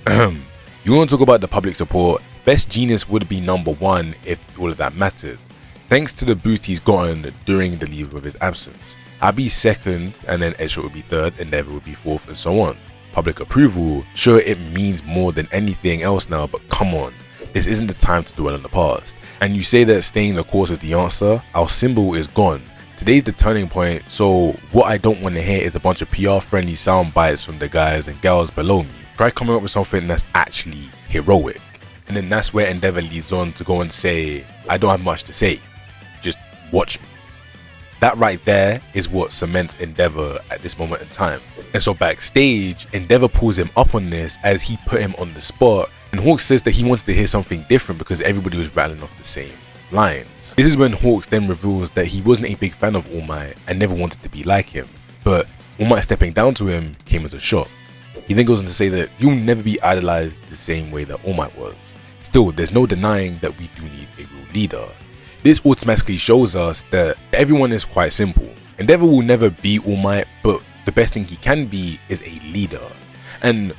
"You want to talk about the public support? Best Genius would be #1 if all of that mattered. Thanks to the boost he's gotten during the leave of his absence. I'd be second, and then Edshot would be third, Endeavour would be fourth, and so on. Public approval, sure it means more than anything else now, but come on, this isn't the time to dwell on the past. And you say that staying the course is the answer? Our symbol is gone. Today's the turning point, so what I don't want to hear is a bunch of PR friendly sound bites from the guys and gals below me. Try coming up with something that's actually heroic." And then that's where Endeavour leads on to go and say, "I don't have much to say, just watch me." That right there is what cements Endeavour at this moment in time. And so backstage, Endeavour pulls him up on this as he put him on the spot, and Hawks says that he wants to hear something different because everybody was rattling off the same lines. This is when Hawks then reveals that he wasn't a big fan of All Might and never wanted to be like him, but All Might stepping down to him came as a shock. He then goes on to say that you'll never be idolized the same way that All Might was. Still, there's no denying that we do need a real leader. This automatically shows us that everyone is quite simple. Endeavour will never be All Might, but the best thing he can be is a leader. And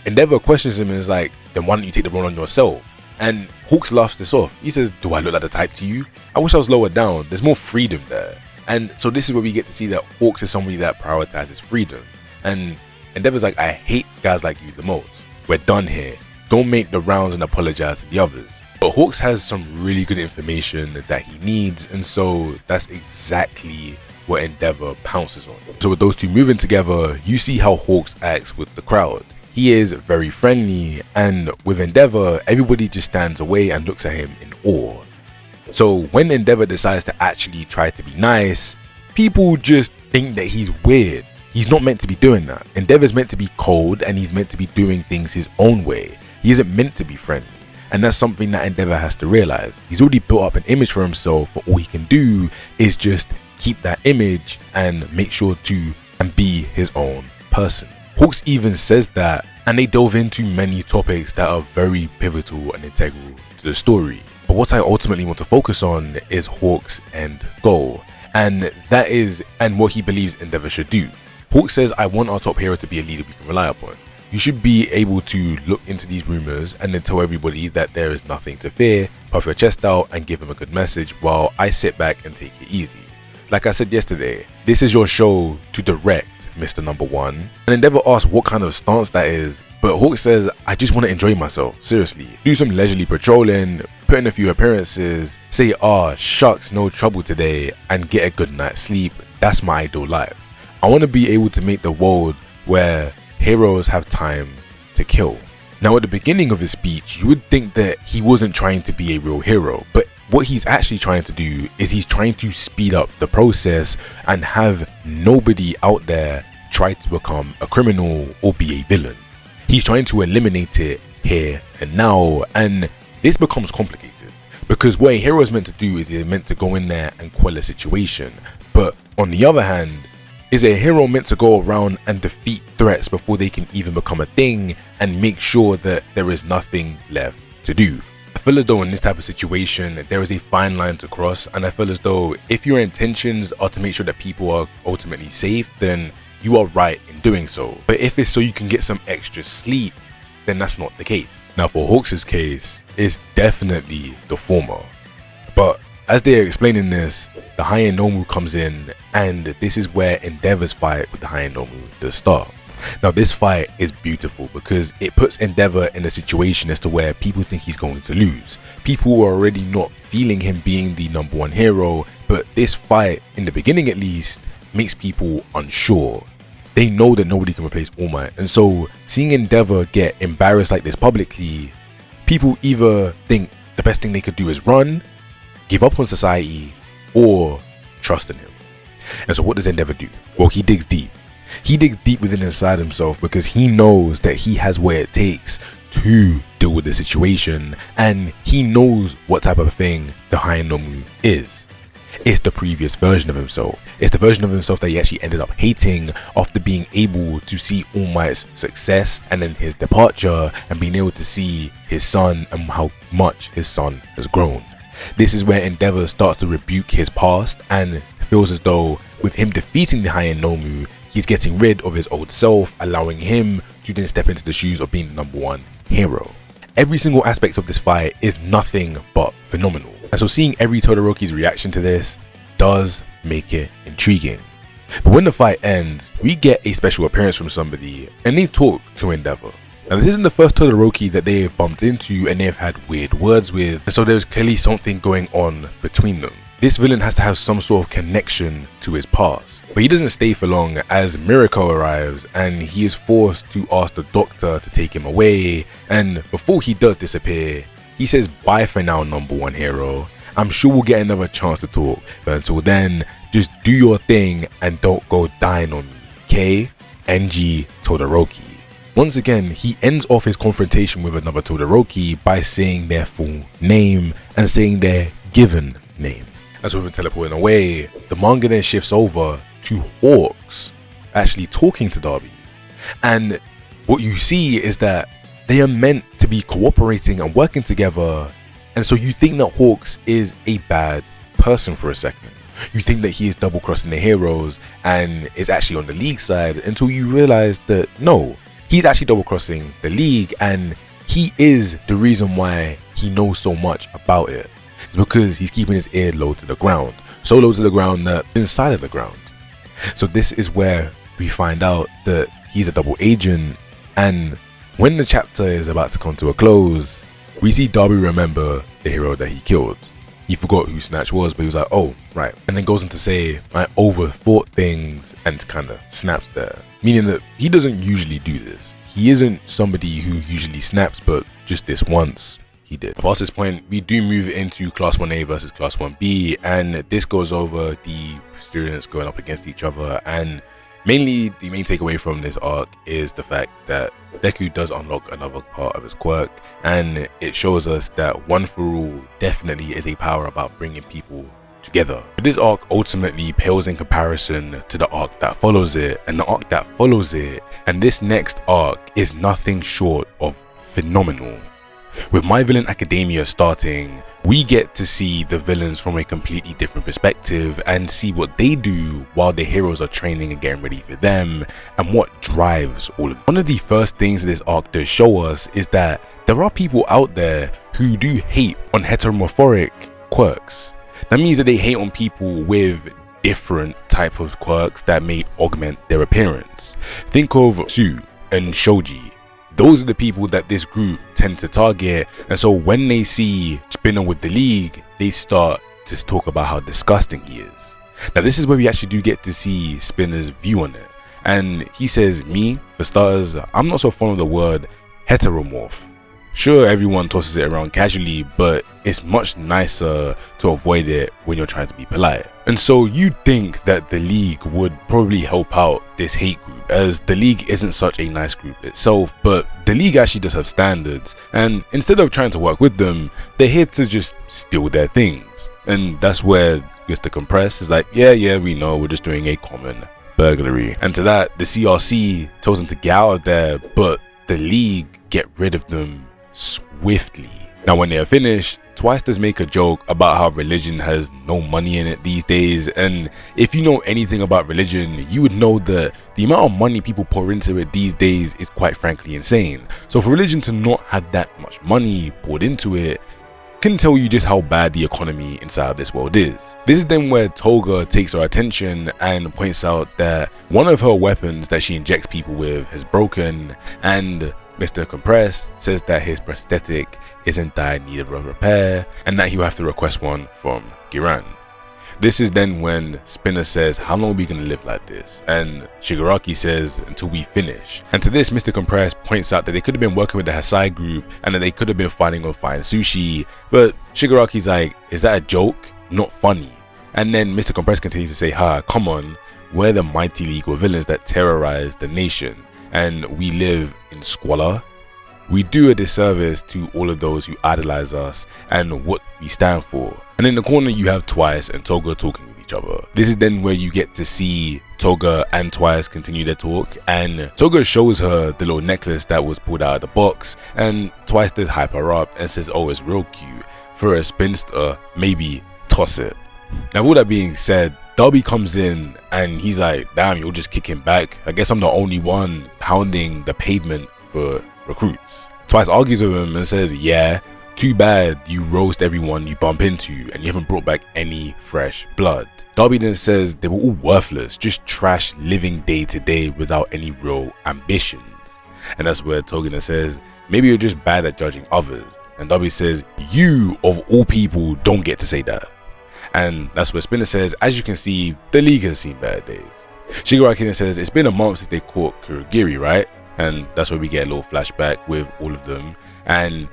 Endeavour questions him and is like, "Then why don't you take the role on yourself?" And Hawks laughs this off. He says, "Do I look like the type to you? I wish I was lower down. There's more freedom there." And so this is where we get to see that Hawks is somebody that prioritizes freedom. And Endeavour's like, "I hate guys like you the most. We're done here. Don't make the rounds and apologize to the others." But Hawks has some really good information that he needs, and so that's exactly what Endeavour pounces on. So with those two moving together, you see how Hawks acts with the crowd. He is very friendly, and with Endeavour, everybody just stands away and looks at him in awe. So when Endeavour decides to actually try to be nice, people just think that he's weird. He's not meant to be doing that. Endeavour's meant to be cold, and he's meant to be doing things his own way. He isn't meant to be friendly. And that's something that Endeavour has to realize. He's already built up an image for himself, but all he can do is just keep that image and make sure to and be his own person. Hawks even says that, and they delve into many topics that are very pivotal and integral to the story. But what I ultimately want to focus on is Hawks' end goal, and that is what he believes Endeavour should do. Hawks says, "I want our top hero to be a leader we can rely upon. you should be able to look into these rumors and then tell everybody that there is nothing to fear, puff your chest out and give them a good message while I sit back and take it easy. Like I said yesterday, this is your show to direct, Mr. Number One. And Endeavour asks what kind of stance that is, but Hawk says, I just want to enjoy myself, seriously. Do some leisurely patrolling, put in a few appearances, say shucks, no trouble today, and get a good night's sleep. That's my ideal life. I want to be able to make the world where heroes have time to kill. Now at the beginning of his speech, you would think that he wasn't trying to be a real hero, but what he's actually trying to do is he's trying to speed up the process and have nobody out there try to become a criminal or be a villain. He's trying to eliminate it here and now, and this becomes complicated because what a hero is meant to do is they're meant to go in there and quell a situation, but on the other hand, is a hero meant to go around and defeat threats before they can even become a thing and make sure that there is nothing left to do. I feel as though in this type of situation there is a fine line to cross, and I feel as though if your intentions are to make sure that people are ultimately safe, then you are right in doing so. But if it's so you can get some extra sleep, then that's not the case. Now for Hawks' case, it's definitely the former. But as they are explaining this, the High Nomu comes in, and this is where Endeavour's fight with the High Nomu does start. Now this fight is beautiful because it puts Endeavour in a situation as to where people think he's going to lose. People are already not feeling him being the number one hero, but this fight, in the beginning at least, makes people unsure. They know that nobody can replace All Might, and so seeing Endeavour get embarrassed like this publicly, people either think the best thing they could do is run, give up on society, or trust in him. And so what does Endeavour do? Well, he digs deep. He digs deep within inside himself because he knows that he has what it takes to deal with the situation, and he knows what type of thing the High Nomu is. It's the previous version of himself. It's the version of himself that he actually ended up hating after being able to see All Might's success and then his departure, and being able to see his son and how much his son has grown. This is where Endeavour starts to rebuke his past and feels as though with him defeating the High Nomu, he's getting rid of his old self, allowing him to then step into the shoes of being the number one hero. Every single aspect of this fight is nothing but phenomenal. And so seeing every Todoroki's reaction to this does make it intriguing. But when the fight ends, we get a special appearance from somebody and they talk to Endeavour. Now this isn't the first Todoroki that they have bumped into and they have had weird words with, and so there's clearly something going on between them. This villain has to have some sort of connection to his past. But he doesn't stay for long as Miracle arrives and he is forced to ask the doctor to take him away, and before he does disappear, he says bye for now, number one hero. I'm sure we'll get another chance to talk, but until then, just do your thing and don't go dying on me, okay? NG Todoroki. Once again, he ends off his confrontation with another Todoroki by saying their full name and saying their given name. As with him teleporting away, the manga then shifts over to Hawks actually talking to Darby. And what you see is that they are meant to be cooperating and working together. And so you think that Hawks is a bad person for a second. You think that he is double crossing the heroes and is actually on the League side until you realize that no, he's actually double crossing the League, and he is the reason why he knows so much about it. It's because he's keeping his ear low to the ground. So low to the ground that it's inside of the ground. So this is where we find out that he's a double agent, and when the chapter is about to come to a close, we see Darby remember the hero that he killed. He forgot who Snatch was, but he was like, oh, right. And then goes on to say, I overthought things, and kind of snaps there. Meaning that he doesn't usually do this. He isn't somebody who usually snaps, but just this once, he did. Past this point, we do move into Class 1A versus Class 1B, and this goes over the students going up against each other, and mainly the main takeaway from this arc is the fact that Deku does unlock another part of his quirk, and it shows us that One for All definitely is a power about bringing people together. But this arc ultimately pales in comparison to the arc that follows it, and the arc that follows it, and this next arc is nothing short of phenomenal. With My Villain Academia starting, We get to see the villains from a completely different perspective and see what they do while the heroes are training and getting ready for them, and what drives all of them. One of the first things this arc does show us is that there are people out there who do hate on heteromorphic quirks. That means that they hate on people with different type of quirks that may augment their appearance. Think of Su and Shoji. Those are the people that this group tend to target, and so when they see Spinner with the League, they start to talk about how disgusting he is. Now this is where we actually do get to see Spinner's view on it, and he says, me, for starters, I'm not so fond of the word heteromorph. Sure, everyone tosses it around casually, but it's much nicer to avoid it when you're trying to be polite. And so you'd think that the League would probably help out this hate group, as the League isn't such a nice group itself, but the League actually does have standards, and instead of trying to work with them, they're here to just steal their things. And that's where Mr. Compress is like, yeah, we know, we're just doing a common burglary. And to that, the CRC tells them to get out of there, but the League get rid of them swiftly. Now when they are finished, Twice does make a joke about how religion has no money in it these days, and if you know anything about religion, you would know that the amount of money people pour into it these days is quite frankly insane. So for religion to not have that much money poured into it can tell you just how bad the economy inside of this world is. This is then where Toga takes her attention and points out that one of her weapons that she injects people with has broken, and Mr. Compress says that his prosthetic is in dire need of a repair and that he'll have to request one from Giran. This is then when Spinner says, how long are we gonna live like this? And Shigaraki says, until we finish. And to this, Mr. Compress points out that they could have been working with the Hasai group and that they could have been fighting on fine sushi, but Shigaraki's like, is that a joke? Not funny. And then Mr. Compress continues to say, come on, we're the mighty league of villains that terrorize the nation, and we live in squalor. We do a disservice to all of those who idolize us and what we stand for. And in the corner you have Twice and Toga talking with each other. This is then where you get to see Toga and Twice continue their talk, and Toga shows her the little necklace that was pulled out of the box, and Twice does hype her up and says, oh, it's real cute. For a spinster, maybe toss it. Now with all that being said, Darby comes in and he's like, damn, you're just kicking back. I guess I'm the only one pounding the pavement for recruits. Twice argues with him and says, yeah, too bad you roast everyone you bump into and you haven't brought back any fresh blood. Darby then says they were all worthless, just trash living day to day without any real ambitions. And that's where Togina says, maybe you're just bad at judging others. And Darby says, you of all people don't get to say that. And that's where Spinner says, as you can see, the League has seen bad days. Shigaraki then says, it's been a month since they caught Kurogiri, right? And that's where we get a little flashback with all of them. And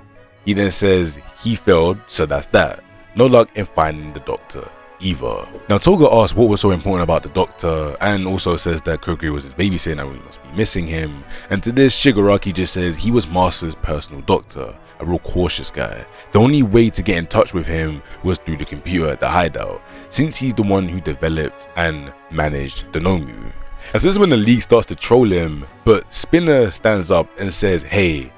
he then says he failed, so that's that. No luck in finding the doctor either. Now Toga asks what was so important about the doctor, and also says that Kurogiri was his babysitter and we must be missing him. And to this, Shigaraki just says he was Master's personal doctor, a real cautious guy. The only way to get in touch with him was through the computer at the hideout, since he's the one who developed and managed the Nomu. And so this is when the League starts to troll him, but Spinner stands up and says, hey,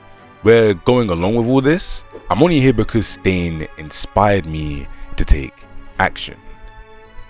we're going along with all this. I'm only here because Stain inspired me to take action.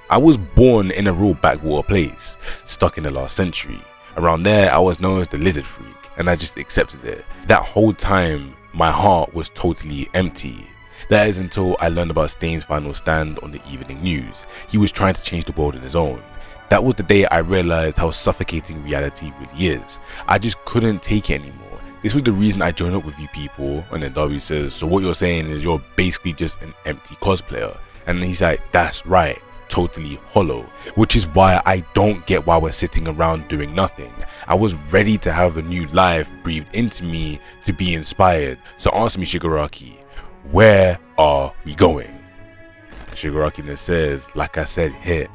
I was born in a real backwater place, stuck in the last century. Around there, I was known as the Lizard Freak, and I just accepted it. That whole time, my heart was totally empty. That is until I learned about Stain's final stand on the evening news. He was trying to change the world on his own. That was the day I realized how suffocating reality really is. I just couldn't take it anymore. This was the reason I joined up with you people. And then Darby says, so what you're saying is you're basically just an empty cosplayer. And then he's like, that's right, totally hollow. Which is why I don't get why we're sitting around doing nothing. I was ready to have a new life breathed into me to be inspired. So answer me, Shigaraki, where are we going? Shigaraki then says, like I said, here.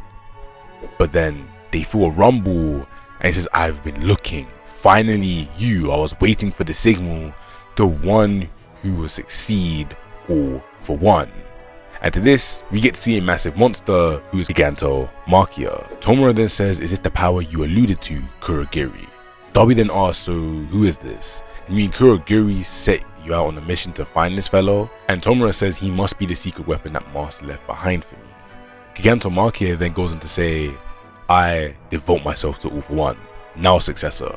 But then they feel a rumble and he says, I've been looking. Finally you, I was waiting for the signal, the one who will succeed all for one. And to this, we get to see a massive monster who is Giganto Markia. Tomura then says, is this the power you alluded to, Kurogiri? Darby then asks, so who is this? You mean Kurogiri set you out on a mission to find this fellow? And Tomura says he must be the secret weapon that Master left behind for me. Gigantomachia then goes on to say, I devote myself to All For One, now successor.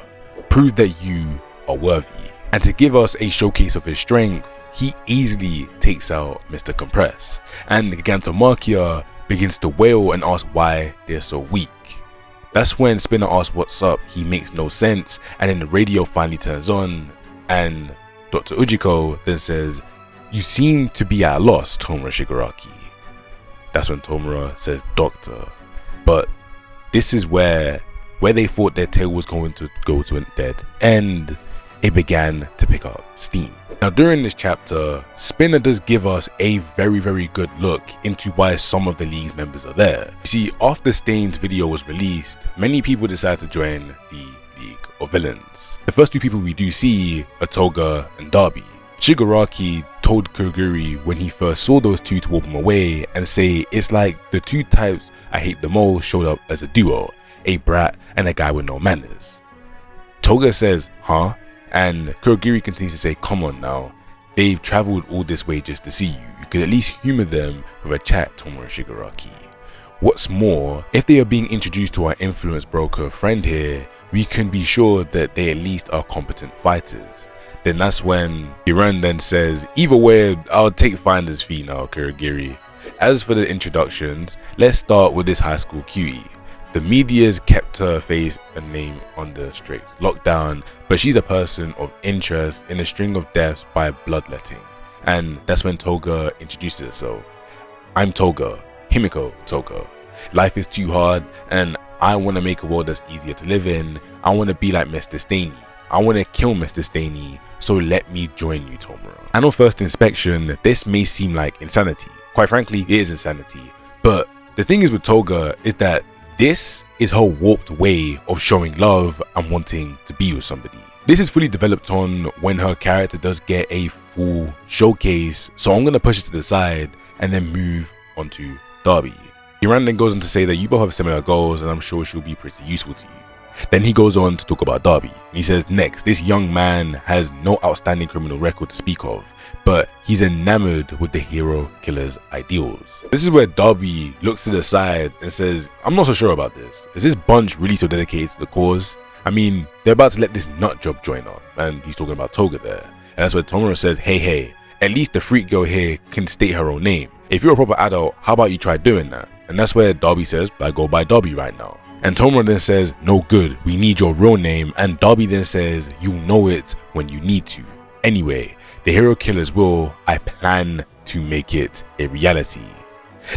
Prove that you are worthy. And to give us a showcase of his strength, he easily takes out Mr. Compress. And Gigantomachia begins to wail and ask why they're so weak. That's when Spinner asks what's up, he makes no sense, and then the radio finally turns on, and Dr. Ujiko then says, you seem to be at a loss, Tomura Shigaraki. That's when Tomura says doctor. But this is where they thought their tale was going to go to a dead end, it began to pick up steam. Now during this chapter, Spinner does give us a very good look into why some of the League's members are there. You see, after Stain's video was released, many people decided to join the League of Villains. The first two people we do see are Toga and Darby. Shigaraki told Kurogiri when he first saw those two to warp him away and say it's like the two types I hate the most showed up as a duo, a brat and a guy with no manners. Toga says, huh? And Kurogiri continues to say, come on now, they've travelled all this way just to see you. You could at least humour them with a chat, Tomura Shigaraki. What's more, if they are being introduced to our influence broker friend here, we can be sure that they at least are competent fighters. Then that's when Hiran then says, either way, I'll take finder's fee now, Kurogiri. As for the introductions, let's start with this high school cutie. The media's kept her face and name under strict lockdown, but she's a person of interest in a string of deaths by bloodletting. And that's when Toga introduces herself. I'm Toga, Himiko Toga. Life is too hard and I want to make a world that's easier to live in. I want to be like Mr. Staney. I want to kill Mr. Staney, so let me join you, Tomura. And on first inspection, this may seem like insanity. Quite frankly, it is insanity. But the thing is with Toga is that this is her warped way of showing love and wanting to be with somebody. This is fully developed on when her character does get a full showcase, so I'm going to push it to the side and then move on to Darby. Hiran then goes on to say that you both have similar goals and I'm sure she'll be pretty useful to you. Then he goes on to talk about Darby. And he says, next, this young man has no outstanding criminal record to speak of, but he's enamored with the hero killer's ideals. This is where Darby looks to the side and says, I'm not so sure about this. Is this bunch really so dedicated to the cause? I mean, they're about to let this nut job join on, and he's talking about Toga there. And that's where Tomura says, hey, at least the freak girl here can state her own name. If you're a proper adult, how about you try doing that? And that's where Darby says, I go by Darby right now. And Tomura then says, no good, we need your real name. And Darby then says, you'll know it when you need to. Anyway, the hero killer's will, I plan to make it a reality.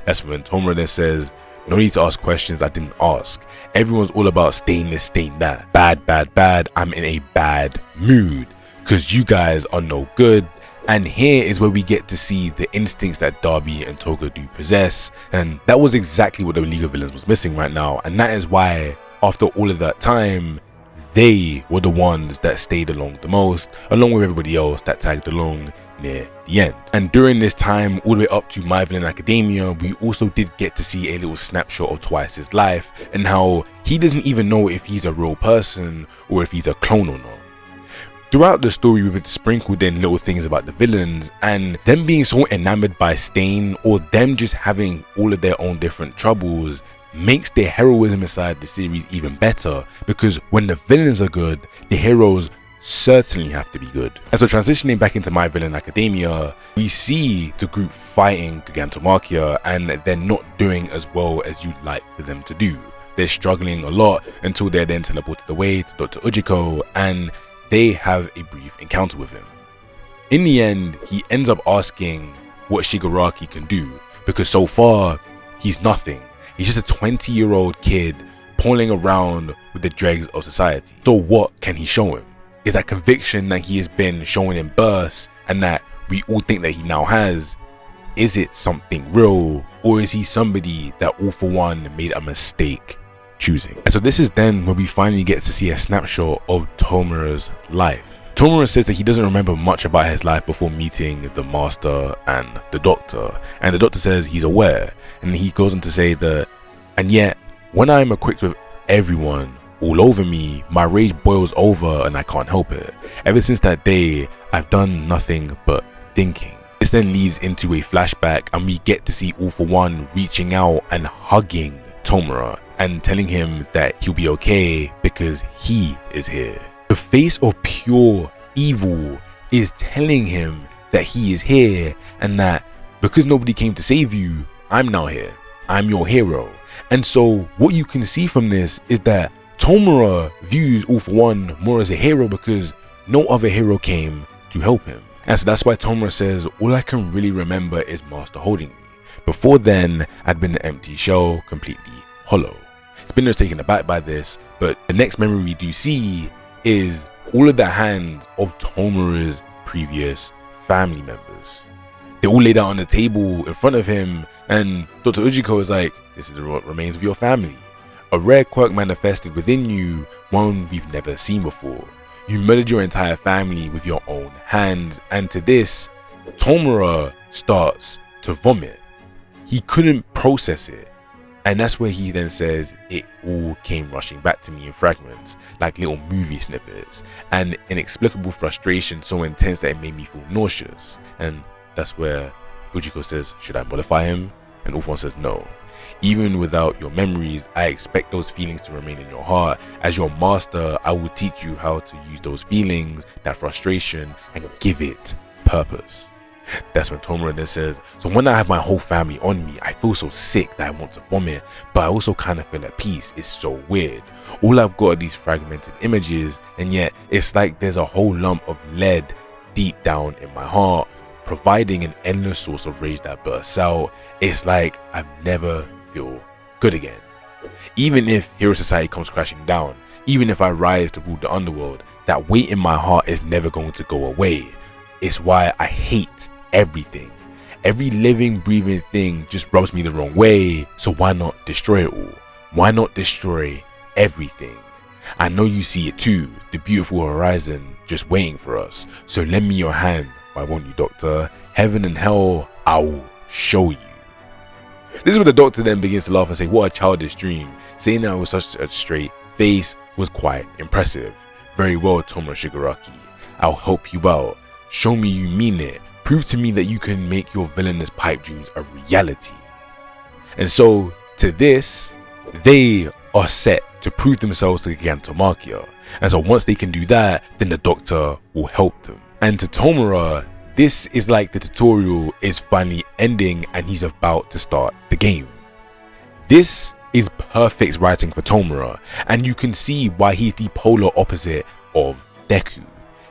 That's when Tomura then says, no need to ask questions I didn't ask. Everyone's all about staying this, staying that. Bad, I'm in a bad mood. Cause you guys are no good. And here is where we get to see the instincts that Darby and Toga do possess, and that was exactly what the League of Villains was missing right now. And that is why, after all of that time, they were the ones that stayed along the most, along with everybody else that tagged along near the end. And during this time, all the way up to My Villain Academia, we also did get to see a little snapshot of Twice's life, and how he doesn't even know if he's a real person or if he's a clone or not. Throughout the story, we've been sprinkled in little things about the villains and them being so enamored by Stain, or them just having all of their own different troubles, makes the heroism inside the series even better, because when the villains are good, the heroes certainly have to be good. And so transitioning back into My Villain Academia, we see the group fighting Gigantomachia and they're not doing as well as you'd like for them to do. They're struggling a lot until they're then teleported away to Dr. Ujiko and they have a brief encounter with him. In the end, he ends up asking what Shigaraki can do, because so far, he's nothing. He's just a 20-year-old kid pulling around with the dregs of society. So what can he show him? Is that conviction that he has been showing in bursts and that we all think that he now has, is it something real, or is he somebody that All For One made a mistake choosing? And so this is then when we finally get to see a snapshot of Tomura's life. Tomura says that he doesn't remember much about his life before meeting the Master and the Doctor, and the Doctor says he's aware, and he goes on to say that, and yet when I am equipped with everyone, all over me, my rage boils over and I can't help it. Ever since that day, I've done nothing but thinking. This then leads into a flashback and we get to see All For One reaching out and hugging Tomura and telling him that he'll be okay because he is here. The face of pure evil is telling him that he is here and that because nobody came to save you, I'm now here. I'm your hero. And so what you can see from this is that Tomura views All For One more as a hero because no other hero came to help him. And so that's why Tomura says, all I can really remember is Master holding me. Before then, I'd been an empty shell, completely hollow. Spinner's taken aback by this, but the next memory we do see is all of the hands of Tomura's previous family members. They're all laid out on the table in front of him, and Dr. Ujiko is like, this is what remains of your family. A rare quirk manifested within you, one we've never seen before. You murdered your entire family with your own hands, and to this, Tomura starts to vomit. He couldn't process it. And that's where he then says, it all came rushing back to me in fragments, like little movie snippets, and inexplicable frustration so intense that it made me feel nauseous. And that's where Ujiko says, should I modify him? And All For One says, no. Even without your memories, I expect those feelings to remain in your heart. As your master, I will teach you how to use those feelings, that frustration, and give it purpose. That's when Tomura then says, so when I have my whole family on me, I feel so sick that I want to vomit, but I also kind of feel at peace. It's so weird. All I've got are these fragmented images, and yet it's like there's a whole lump of lead deep down in my heart, providing an endless source of rage that bursts out. It's like I've never feel good again. Even if Hero Society comes crashing down, even if I rise to rule the underworld, that weight in my heart is never going to go away. It's why I hate everything. Every living, breathing thing just rubs me the wrong way, so why not destroy it all? Why not destroy everything? I know you see it too, the beautiful horizon just waiting for us, so lend me your hand, why won't you, Doctor? Heaven and hell, I will show you. This is where the Doctor then begins to laugh and say, what a childish dream. Saying that with such a straight face was quite impressive. Very well, Tomura Shigaraki. I'll help you out. Show me you mean it. Prove to me that you can make your villainous pipe dreams a reality. And so, to this, they are set to prove themselves to Gigantomachia. And so once they can do that, then the Doctor will help them. And to Tomura, this is like the tutorial is finally ending and he's about to start the game. This is perfect writing for Tomura, and you can see why he's the polar opposite of Deku.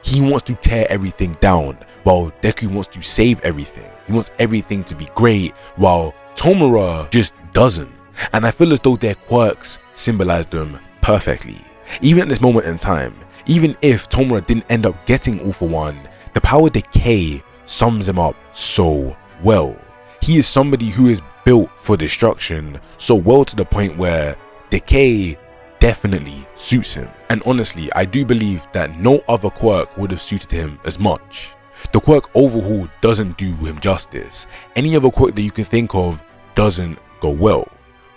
He wants to tear everything down, while Deku wants to save everything. He wants everything to be great, while Tomura just doesn't. And I feel as though their quirks symbolize them perfectly. Even at this moment in time, even if Tomura didn't end up getting All For One, the power decay sums him up so well. He is somebody who is built for destruction so well to the point where decay definitely suits him. And honestly, I do believe that no other quirk would have suited him as much. The quirk Overhaul doesn't do him justice. Any other quirk that you can think of doesn't go well.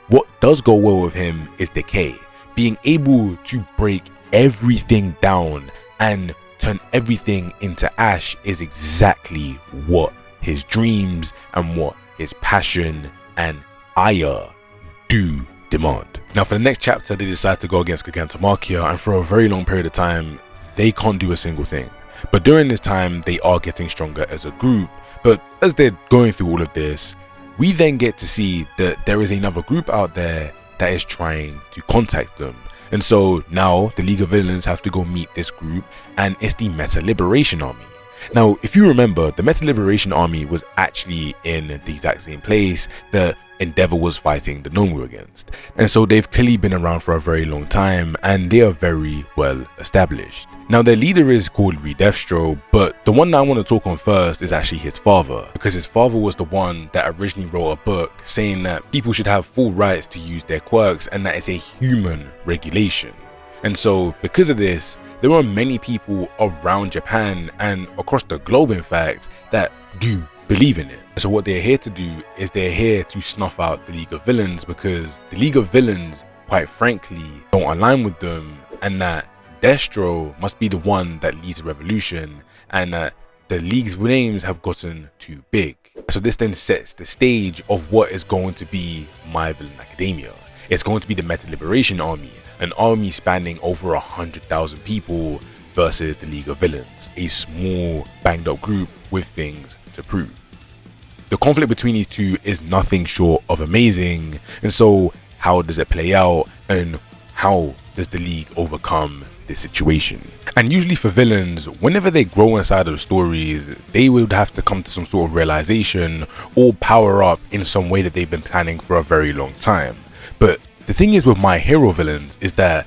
What does go well with him is decay. Being able to break everything down and turn everything into ash is exactly what his dreams and what his passion and ire do demand. Now for the next chapter, they decide to go against Gigantomachia, and for a very long period of time they can't do a single thing. But during this time they are getting stronger as a group. But as they're going through all of this, we then get to see that there is another group out there that is trying to contact them. And so now the League of Villains have to go meet this group, and it's the Meta Liberation Army. Now, if you remember, the Meta Liberation Army was actually in the exact same place that Endeavour was fighting the Nomu against. And so they've clearly been around for a very long time, and they are very well established. Now their leader is called Redestro, but the one that I want to talk on first is actually his father, because his father was the one that originally wrote a book saying that people should have full rights to use their quirks and that it's a human regulation. And so because of this, there are many people around Japan and across the globe in fact that do believe in it. So what they're here to do is they're here to snuff out the League of Villains, because the League of Villains quite frankly don't align with them, and that Destro must be the one that leads the revolution, and that the League's names have gotten too big. So this then sets the stage of what is going to be My Villain Academia. It's going to be the Meta Liberation Army, an army spanning over 100,000 people versus the League of Villains, a small banged up group with things to prove. The conflict between these two is nothing short of amazing, and so how does it play out, and how does the League overcome this situation? And usually for villains, whenever they grow inside of stories, they would have to come to some sort of realization or power up in some way that they've been planning for a very long time. But the thing is with My Hero villains is that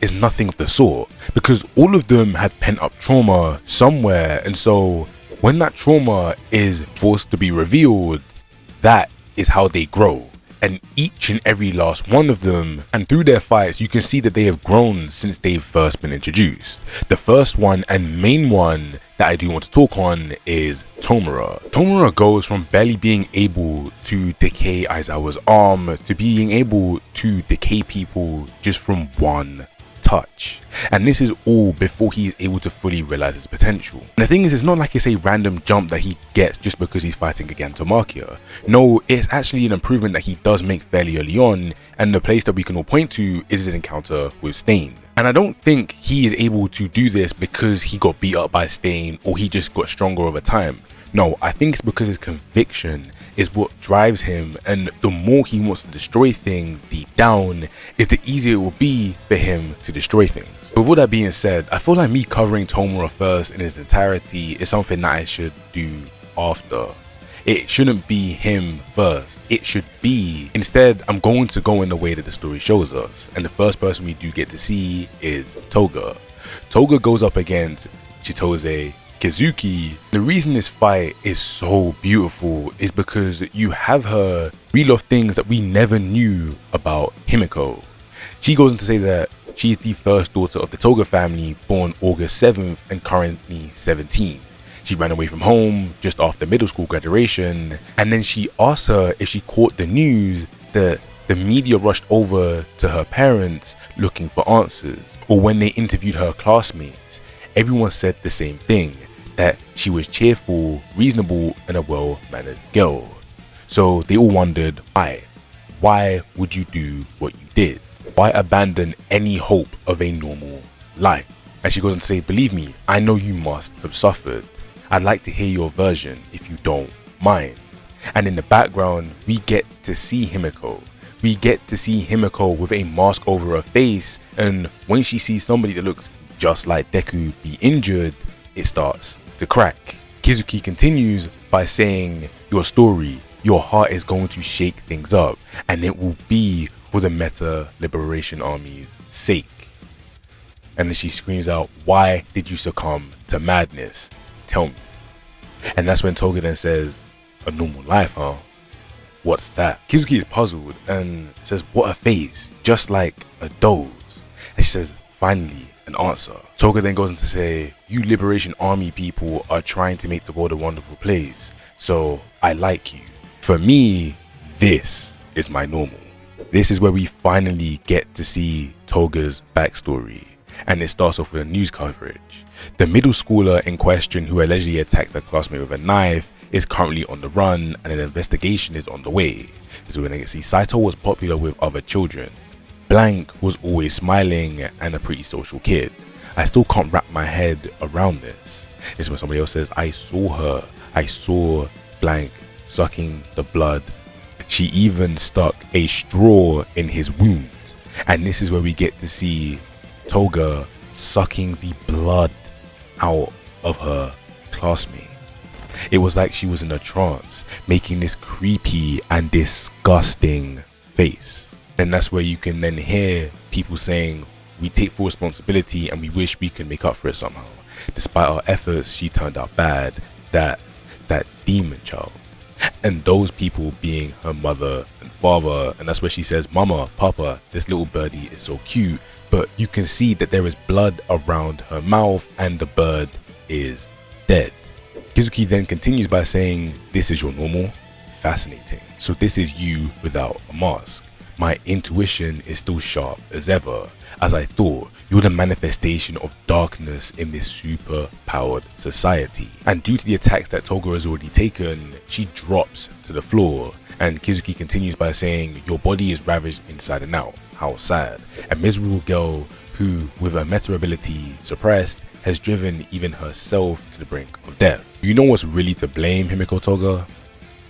is nothing of the sort, because all of them had pent up trauma somewhere, and so when that trauma is forced to be revealed, that is how they grow. And each and every last one of them, and through their fights, you can see that they have grown since they've first been introduced. The first one and main one that I do want to talk on is Tomura. Tomura goes from barely being able to decay Aizawa's arm to being able to decay people just from one touch, and this is all before he's able to fully realize his potential. And the thing is, it's not like it's a random jump that he gets just because he's fighting Gigantomachia. No, it's actually an improvement that he does make fairly early on, and the place that we can all point to is his encounter with Stain. And I don't think he is able to do this because he got beat up by Stain or he just got stronger over time. No, I think it's because his conviction is what drives him, and the more he wants to destroy things deep down, is the easier it will be for him to destroy things. With all that being said, I feel like me covering Tomura first in its entirety is something that I should do after. It shouldn't be him first, it should be, instead I'm going to go in the way that the story shows us, and the first person we do get to see is Toga. Toga goes up against Chitose Kizuki. The reason this fight is so beautiful is because you have her reel off things that we never knew about Himiko. She goes on to say that she is the first daughter of the Toga family, born August 7th and currently 17. She ran away from home just after middle school graduation, and then she asked her if she caught the news that the media rushed over to her parents looking for answers, or when they interviewed her classmates, everyone said the same thing, that she was cheerful, reasonable, and a well-mannered girl. So they all wondered why. Why would you do what you did? Why abandon any hope of a normal life? And she goes on to say, believe me, I know you must have suffered. I'd like to hear your version if you don't mind. And in the background, we get to see Himiko. We get to see Himiko with a mask over her face, and when she sees somebody that looks just like Deku be injured, it starts to crack. Kizuki continues by saying, your story, your heart is going to shake things up, and it will be for the Meta Liberation Army's sake. And then she screams out, why did you succumb to madness? Tell me. And that's when Toga then says, a normal life, huh? What's that? Kizuki is puzzled and says, what a phase, just like a doze. And she says, finally, an answer. Toga then goes on to say, you Liberation Army people are trying to make the world a wonderful place, so I like you. For me, this is my normal. This is where we finally get to see Toga's backstory, and it starts off with a news coverage. The middle schooler in question who allegedly attacked a classmate with a knife is currently on the run, and an investigation is on the way. This is when I get to see Saito was popular with other children. Blank was always smiling and a pretty social kid. I still can't wrap my head around this. This is when somebody else says, I saw Blank sucking the blood. She even stuck a straw in his wound. And this is where we get to see Toga sucking the blood out of her classmate. It was like she was in a trance, making this creepy and disgusting face. And that's where you can then hear people saying, we take full responsibility and we wish we could make up for it somehow. Despite our efforts, she turned out bad. That demon child. And those people being her mother and father. And that's where she says, Mama, Papa, this little birdie is so cute. But you can see that there is blood around her mouth and the bird is dead. Kizuki then continues by saying, this is your normal? Fascinating. So this is you without a mask. My intuition is still sharp as ever, as I thought you're the manifestation of darkness in this super powered society. And due to the attacks that Toga has already taken, she drops to the floor, and Kizuki continues by saying, your body is ravaged inside and out. How sad. A miserable girl who, with her meta ability suppressed, has driven even herself to the brink of death. You know what's really to blame, Himiko Toga?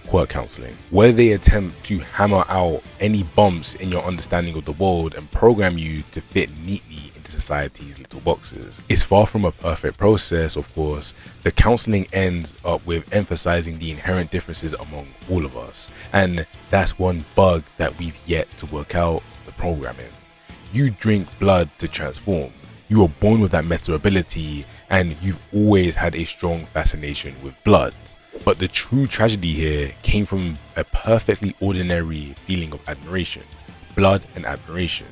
Quirk counseling, where they attempt to hammer out any bumps in your understanding of the world and program you to fit neatly into society's little boxes. It's far from a perfect process, of course. The counseling ends up with emphasizing the inherent differences among all of us, and that's one bug that we've yet to work out the programming. You drink blood to transform. You were born with that meta ability, and you've always had a strong fascination with blood. But the true tragedy here came from a perfectly ordinary feeling of admiration. Blood and admiration.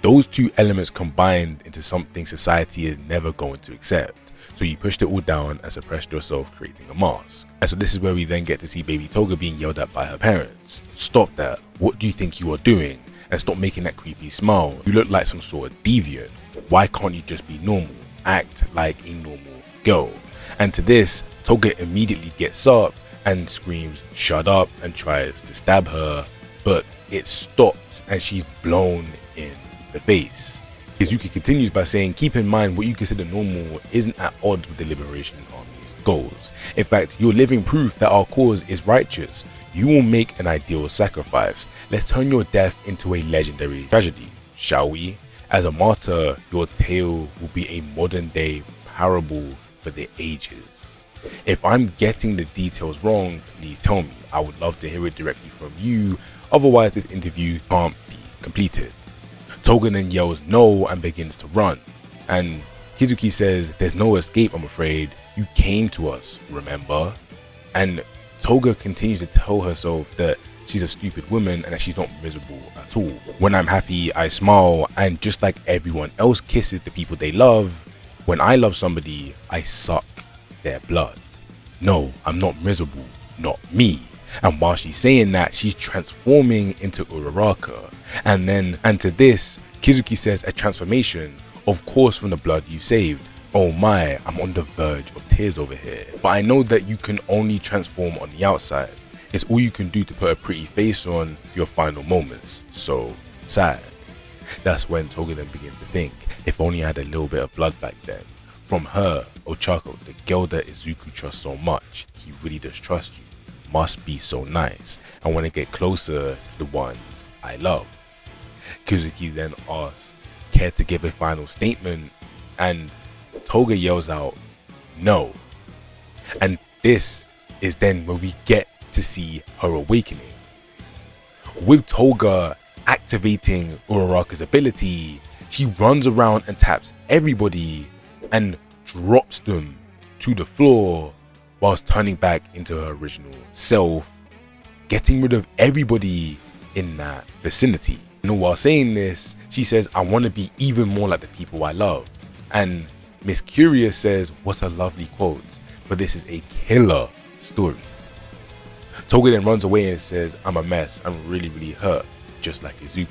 Those two elements combined into something society is never going to accept. So you pushed it all down and suppressed yourself, creating a mask. And so this is where we then get to see baby Toga being yelled at by her parents. Stop that. What do you think you are doing? And stop making that creepy smile. You look like some sort of deviant. Why can't you just be normal? Act like a normal girl. And to this, Toga immediately gets up and screams, shut up, and tries to stab her, but it stops and she's blown in the face. Izuku continues by saying, keep in mind what you consider normal isn't at odds with the Liberation Army's goals. In fact, you're living proof that our cause is righteous. You will make an ideal sacrifice. Let's turn your death into a legendary tragedy, shall we? As a martyr, your tale will be a modern day parable for the ages. If I'm getting the details wrong, please tell me. I would love to hear it directly from you, otherwise this interview can't be completed. Toga then yells no and begins to run, and Kizuki says, there's no escape, I'm afraid. You came to us, remember? And Toga continues to tell herself that she's a stupid woman and that she's not miserable at all. When I'm happy, I smile, and just like everyone else kisses the people they love, when I love somebody, I suck their blood. No, I'm not miserable, not me. And while she's saying that, she's transforming into Uraraka. And to this, Kizuki says, a transformation, of course, from the blood you saved. Oh my, I'm on the verge of tears over here. But I know that you can only transform on the outside. It's all you can do to put a pretty face on for your final moments. So sad. That's when Toga then begins to think, if only I had a little bit of blood back then. From her, Ochako, the girl that Izuku trusts so much, he really does trust you. Must be so nice. I want to get closer to the ones I love. Kizuki then asks, care to give a final statement? And Toga yells out, no. And this is then where we get to see her awakening. With Toga activating Uraraka's ability, she runs around and taps everybody and drops them to the floor whilst turning back into her original self, getting rid of everybody in that vicinity. And while saying this, she says, I want to be even more like the people I love. And Miss Curious says, what a lovely quote, but this is a killer story. Toga then runs away and says, I'm a mess, I'm really hurt, just like Izuku.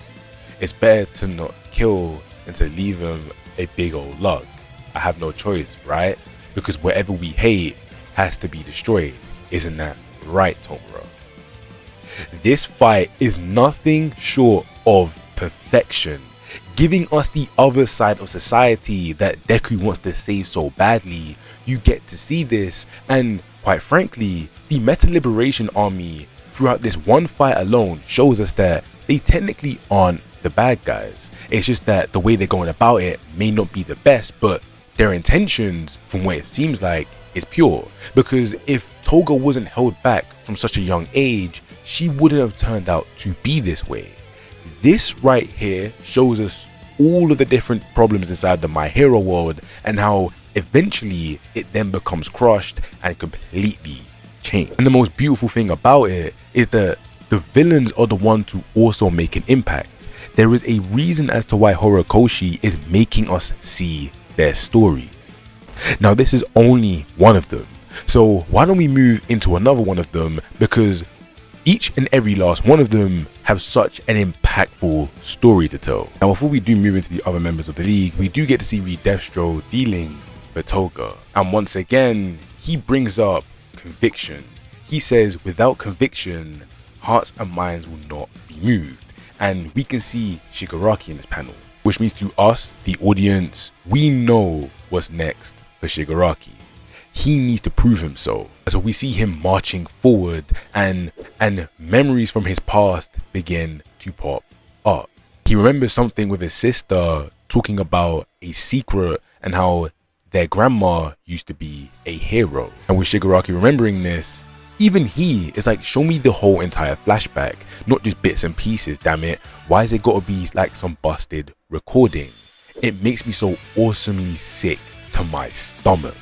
It's better to not kill than to leave him a big old lug. I have no choice, right? Because whatever we hate has to be destroyed. Isn't that right, Tomura? This fight is nothing short of perfection, giving us the other side of society that Deku wants to save so badly. You get to see this, and quite frankly, the Meta Liberation Army throughout this one fight alone shows us that they technically aren't the bad guys. It's just that the way they're going about it may not be the best, but their intentions, from what it seems like, is pure. Because if Toga wasn't held back from such a young age, she wouldn't have turned out to be this way. This right here shows us all of the different problems inside the My Hero world and how eventually it then becomes crushed and completely changed. And the most beautiful thing about it is that the villains are the ones to also make an impact. There is a reason as to why Horikoshi is making us see their stories. Now this is only one of them, so why don't we move into another one of them, because each and every last one of them have such an impactful story to tell. Now before we do move into the other members of the league, we do get to see Destro dealing for Toga, and once again he brings up conviction. He says without conviction, hearts and minds will not be moved, and we can see Shigaraki in this panel, which means to us, the audience, we know what's next for Shigaraki. He needs to prove himself. So we see him marching forward, and memories from his past begin to pop up. He remembers something with his sister talking about a secret and how their grandma used to be a hero. And with Shigaraki remembering this, even he is like, show me the whole entire flashback, not just bits and pieces, damn it. Why has it got to be like some busted recording? It makes me so awesomely sick to my stomach.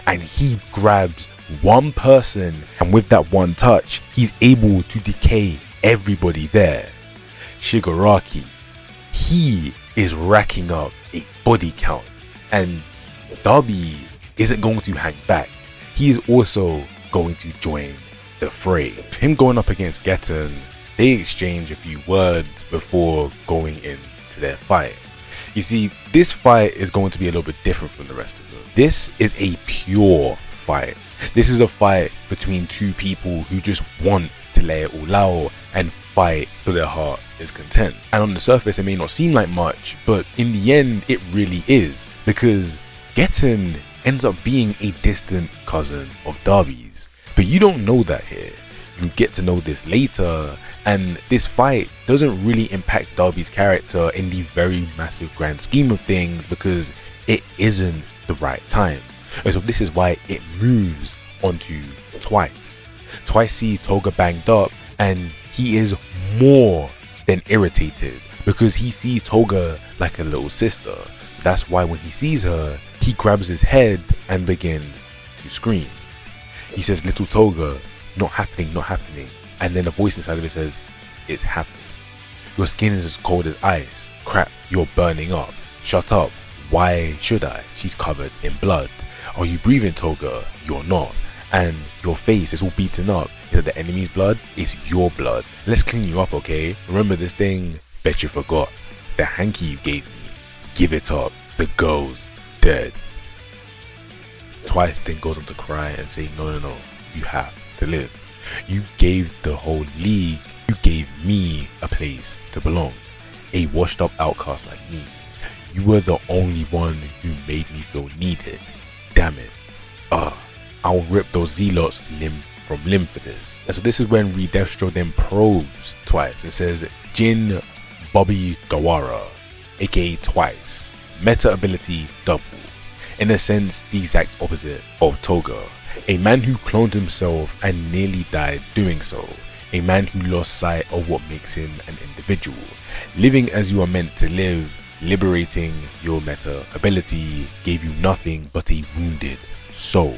And he grabs one person, and with that one touch, he's able to decay everybody there. Shigaraki, he is racking up a body count, and Darby isn't going to hang back. He is also going to join the fray. Him going up against Getten, they exchange a few words before going into their fight. You see, this fight is going to be a little bit different from the rest of them. This is a pure fight. This is a fight between two people who just want to lay it all out and fight till their heart is content. And on the surface it may not seem like much, but in the end it really is, because Getten ends up being a distant cousin of Darby's. But you don't know that here. You get to know this later, and this fight doesn't really impact Darby's character in the very massive grand scheme of things, because it isn't the right time. And so this is why it moves onto Twice. Twice sees Toga banged up, and he is more than irritated because he sees Toga like a little sister. So that's why when he sees her, he grabs his head and begins to scream. He says, "Little Toga, not happening, not happening." And then a voice inside of it says, "It's happening. Your skin is as cold as ice. Crap, you're burning up. Shut up. Why should I? She's covered in blood. Are you breathing, Toga? You're not. And your face is all beaten up. Is it the enemy's blood? It's your blood. Let's clean you up, okay? Remember this thing? Bet you forgot. The hanky you gave me. Give it up. The girl's dead." Twice then goes on to cry and say, no, you have to live. You gave the whole league, you gave me a place to belong. A washed up outcast like me. You were the only one who made me feel needed. Damn it. I'll rip those zealots limb from limb for this. And so this is when Destro then probes Twice and says, "Jin Bobby Gawara, aka Twice, meta ability double. In a sense, the exact opposite of Toga. A man who cloned himself and nearly died doing so. A man who lost sight of what makes him an individual. Living as you are meant to live, liberating your meta ability gave you nothing but a wounded soul."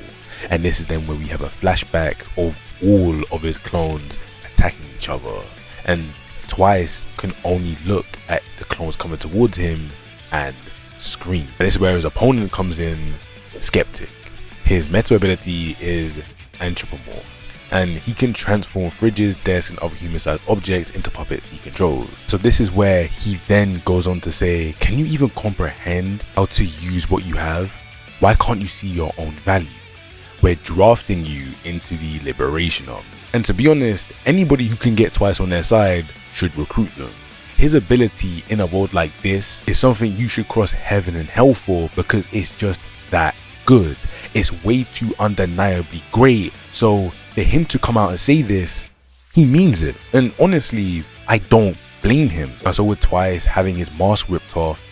And this is then where we have a flashback of all of his clones attacking each other. And Twice can only look at the clones coming towards him and scream. And this is where his opponent comes in, Skeptic. His meta ability is Anthropomorph, and he can transform fridges, desks and other human-sized objects into puppets he controls. So this is where he then goes on to say, can you even comprehend how to use what you have? Why can't you see your own value? We're drafting you into the Liberation Army. And to be honest, anybody who can get Twice on their side should recruit them. His ability in a world like this is something you should cross heaven and hell for, because it's just that good. It's way too undeniably great. So for him to come out and say this, he means it. And honestly, I don't blame him. And so with Twice having his mask ripped off,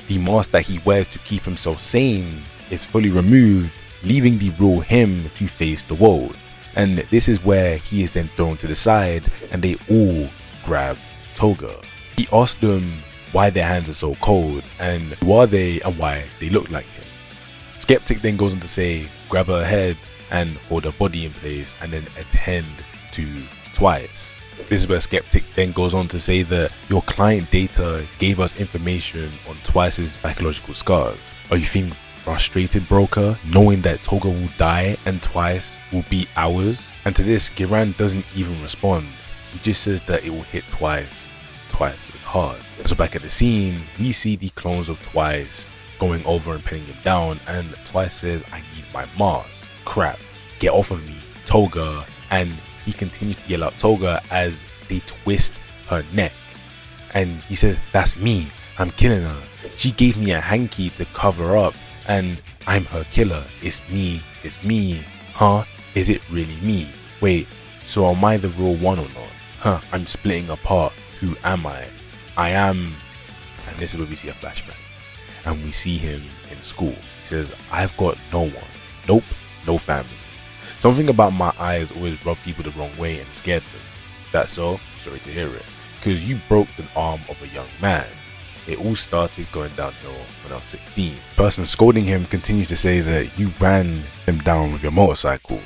the mask that he wears to keep himself sane is fully removed, leaving the real him to face the world. And this is where he is then thrown to the side, and they all grab Toga. He asked them why their hands are so cold, and who are they and why they look like him. Skeptic then goes on to say, grab her head and hold her body in place and then attend to Twice. This is where Skeptic then goes on to say that your client data gave us information on Twice's psychological scars. Are you feeling frustrated, broker, knowing that Toga will die and Twice will be ours? And to this, Giran doesn't even respond. He just says that it will hit Twice Twice's heart. So back at the scene, we see the clones of Twice going over and pinning him down, and Twice says, I need my mask. Crap, get off of me, Toga. And he continues to yell out Toga as they twist her neck. And he says, that's me, I'm killing her. She gave me a hanky to cover up, and I'm her killer. It's me, huh? Is it really me? Wait, so am I the real one or not? Huh, I'm splitting apart. Who am I? I am... And this is where we see a flashback. And we see him in school. He says, I've got no one. Nope, no family. Something about my eyes always rub people the wrong way and scared them. That's so? Sorry to hear it. Because you broke the arm of a young man. It all started going downhill when I was 16. The person scolding him continues to say that you ran him down with your motorcycle.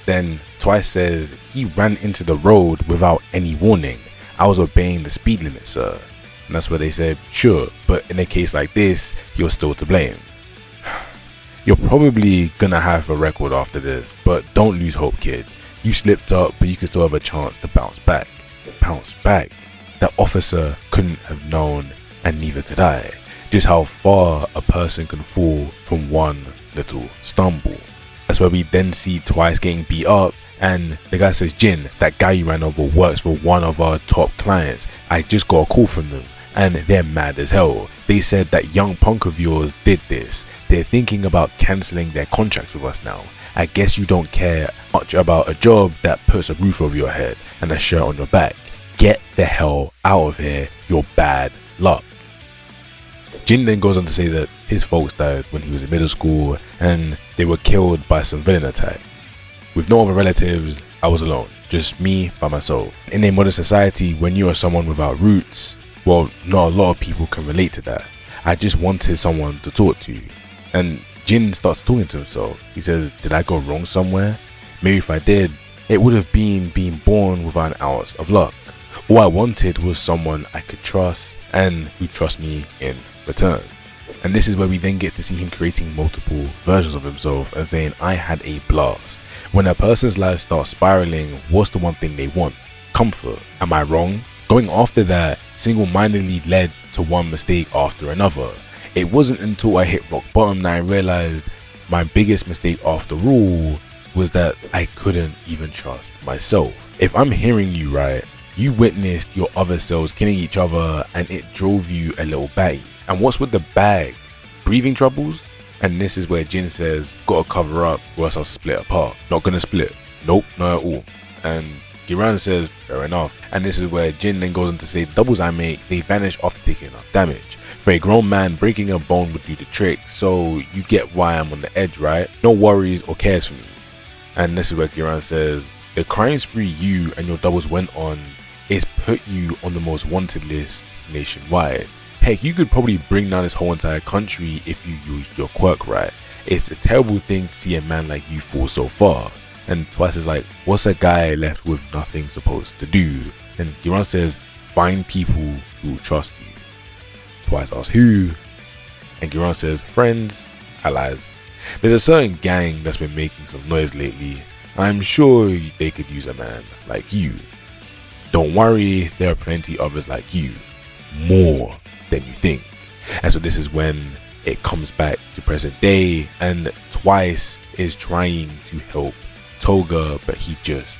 Then Twice says he ran into the road without any warning. I was obeying the speed limit, sir. And that's where they said, sure, but in a case like this, you're still to blame. You're probably gonna have a record after this, but don't lose hope, kid. You slipped up, but you can still have a chance to bounce back. Bounce back? That officer couldn't have known, and neither could I, just how far a person can fall from one little stumble. That's where we then see Twice getting beat up, and the guy says, Jin, that guy you ran over works for one of our top clients. I just got a call from them, and they're mad as hell. They said that young punk of yours did this. They're thinking about cancelling their contracts with us now. I guess you don't care much about a job that puts a roof over your head and a shirt on your back. Get the hell out of here, you're bad luck. Jin then goes on to say that his folks died when he was in middle school and they were killed by some villain attack. With no other relatives, I was alone, just me by myself. In a modern society, when you are someone without roots, well, not a lot of people can relate to that. I just wanted someone to talk to. And Jin starts talking to himself. He says, did I go wrong somewhere? Maybe if I did, it would have been being born without an ounce of luck. All I wanted was someone I could trust and who trust me in return. And this is where we then get to see him creating multiple versions of himself and saying, I had a blast. When a person's life starts spiraling, what's the one thing they want? Comfort. Am I wrong? Going after that single-mindedly led to one mistake after another. It wasn't until I hit rock bottom that I realized my biggest mistake after all was that I couldn't even trust myself. If I'm hearing you right, you witnessed your other selves killing each other and it drove you a little batty. And what's with the bag? Breathing troubles? And this is where Jin says, gotta cover up or else I'll split apart. Not gonna split. Nope, not at all. And Giran says, fair enough. And this is where Jin then goes on to say, the doubles I make, they vanish after taking enough damage. For a grown man, breaking a bone would do the trick, so you get why I'm on the edge, right? No worries or cares for me. And this is where Giran says, the crime spree you and your doubles went on is put you on the most wanted list nationwide. Heck, you could probably bring down this whole entire country if you used your quirk right. It's a terrible thing to see a man like you fall so far. And Twice is like, what's a guy left with nothing supposed to do? And Giran says, find people who trust you. Twice asks who, and Giran says, friends, allies. There's a certain gang that's been making some noise lately. I'm sure they could use a man like you. Don't worry, there are plenty others like you. More than you think. And so this is when it comes back to present day, and Twice is trying to help Toga, but he just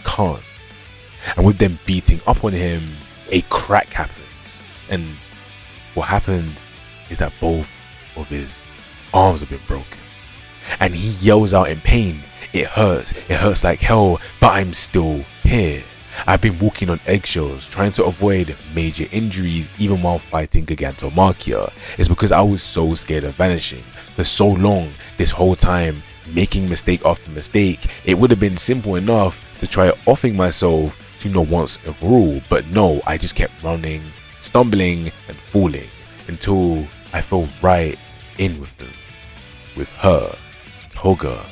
can't. And with them beating up on him, a crack happens. And what happens is that both of his arms have been broken. And he yells out in pain. It hurts like hell, but I'm still here. I've been walking on eggshells, trying to avoid major injuries even while fighting Gigantomachia. It's because I was so scared of vanishing for so long, this whole time, making mistake after mistake. It would have been simple enough to try offing myself to know once and for all, but no, I just kept running, stumbling and falling until I fell right in with them. With her, Toga,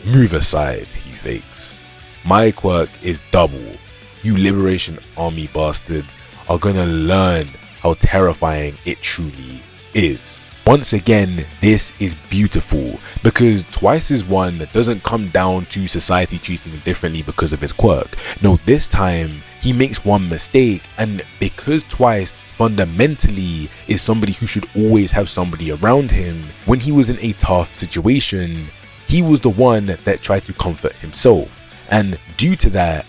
move aside, you fakes. My quirk is double. You Liberation Army bastards are gonna learn how terrifying it truly is. Once again, this is beautiful because Twice's one doesn't come down to society treating him differently because of his quirk. No, this time he makes one mistake, and because Twice fundamentally is somebody who should always have somebody around him, when he was in a tough situation, he was the one that tried to comfort himself, and due to that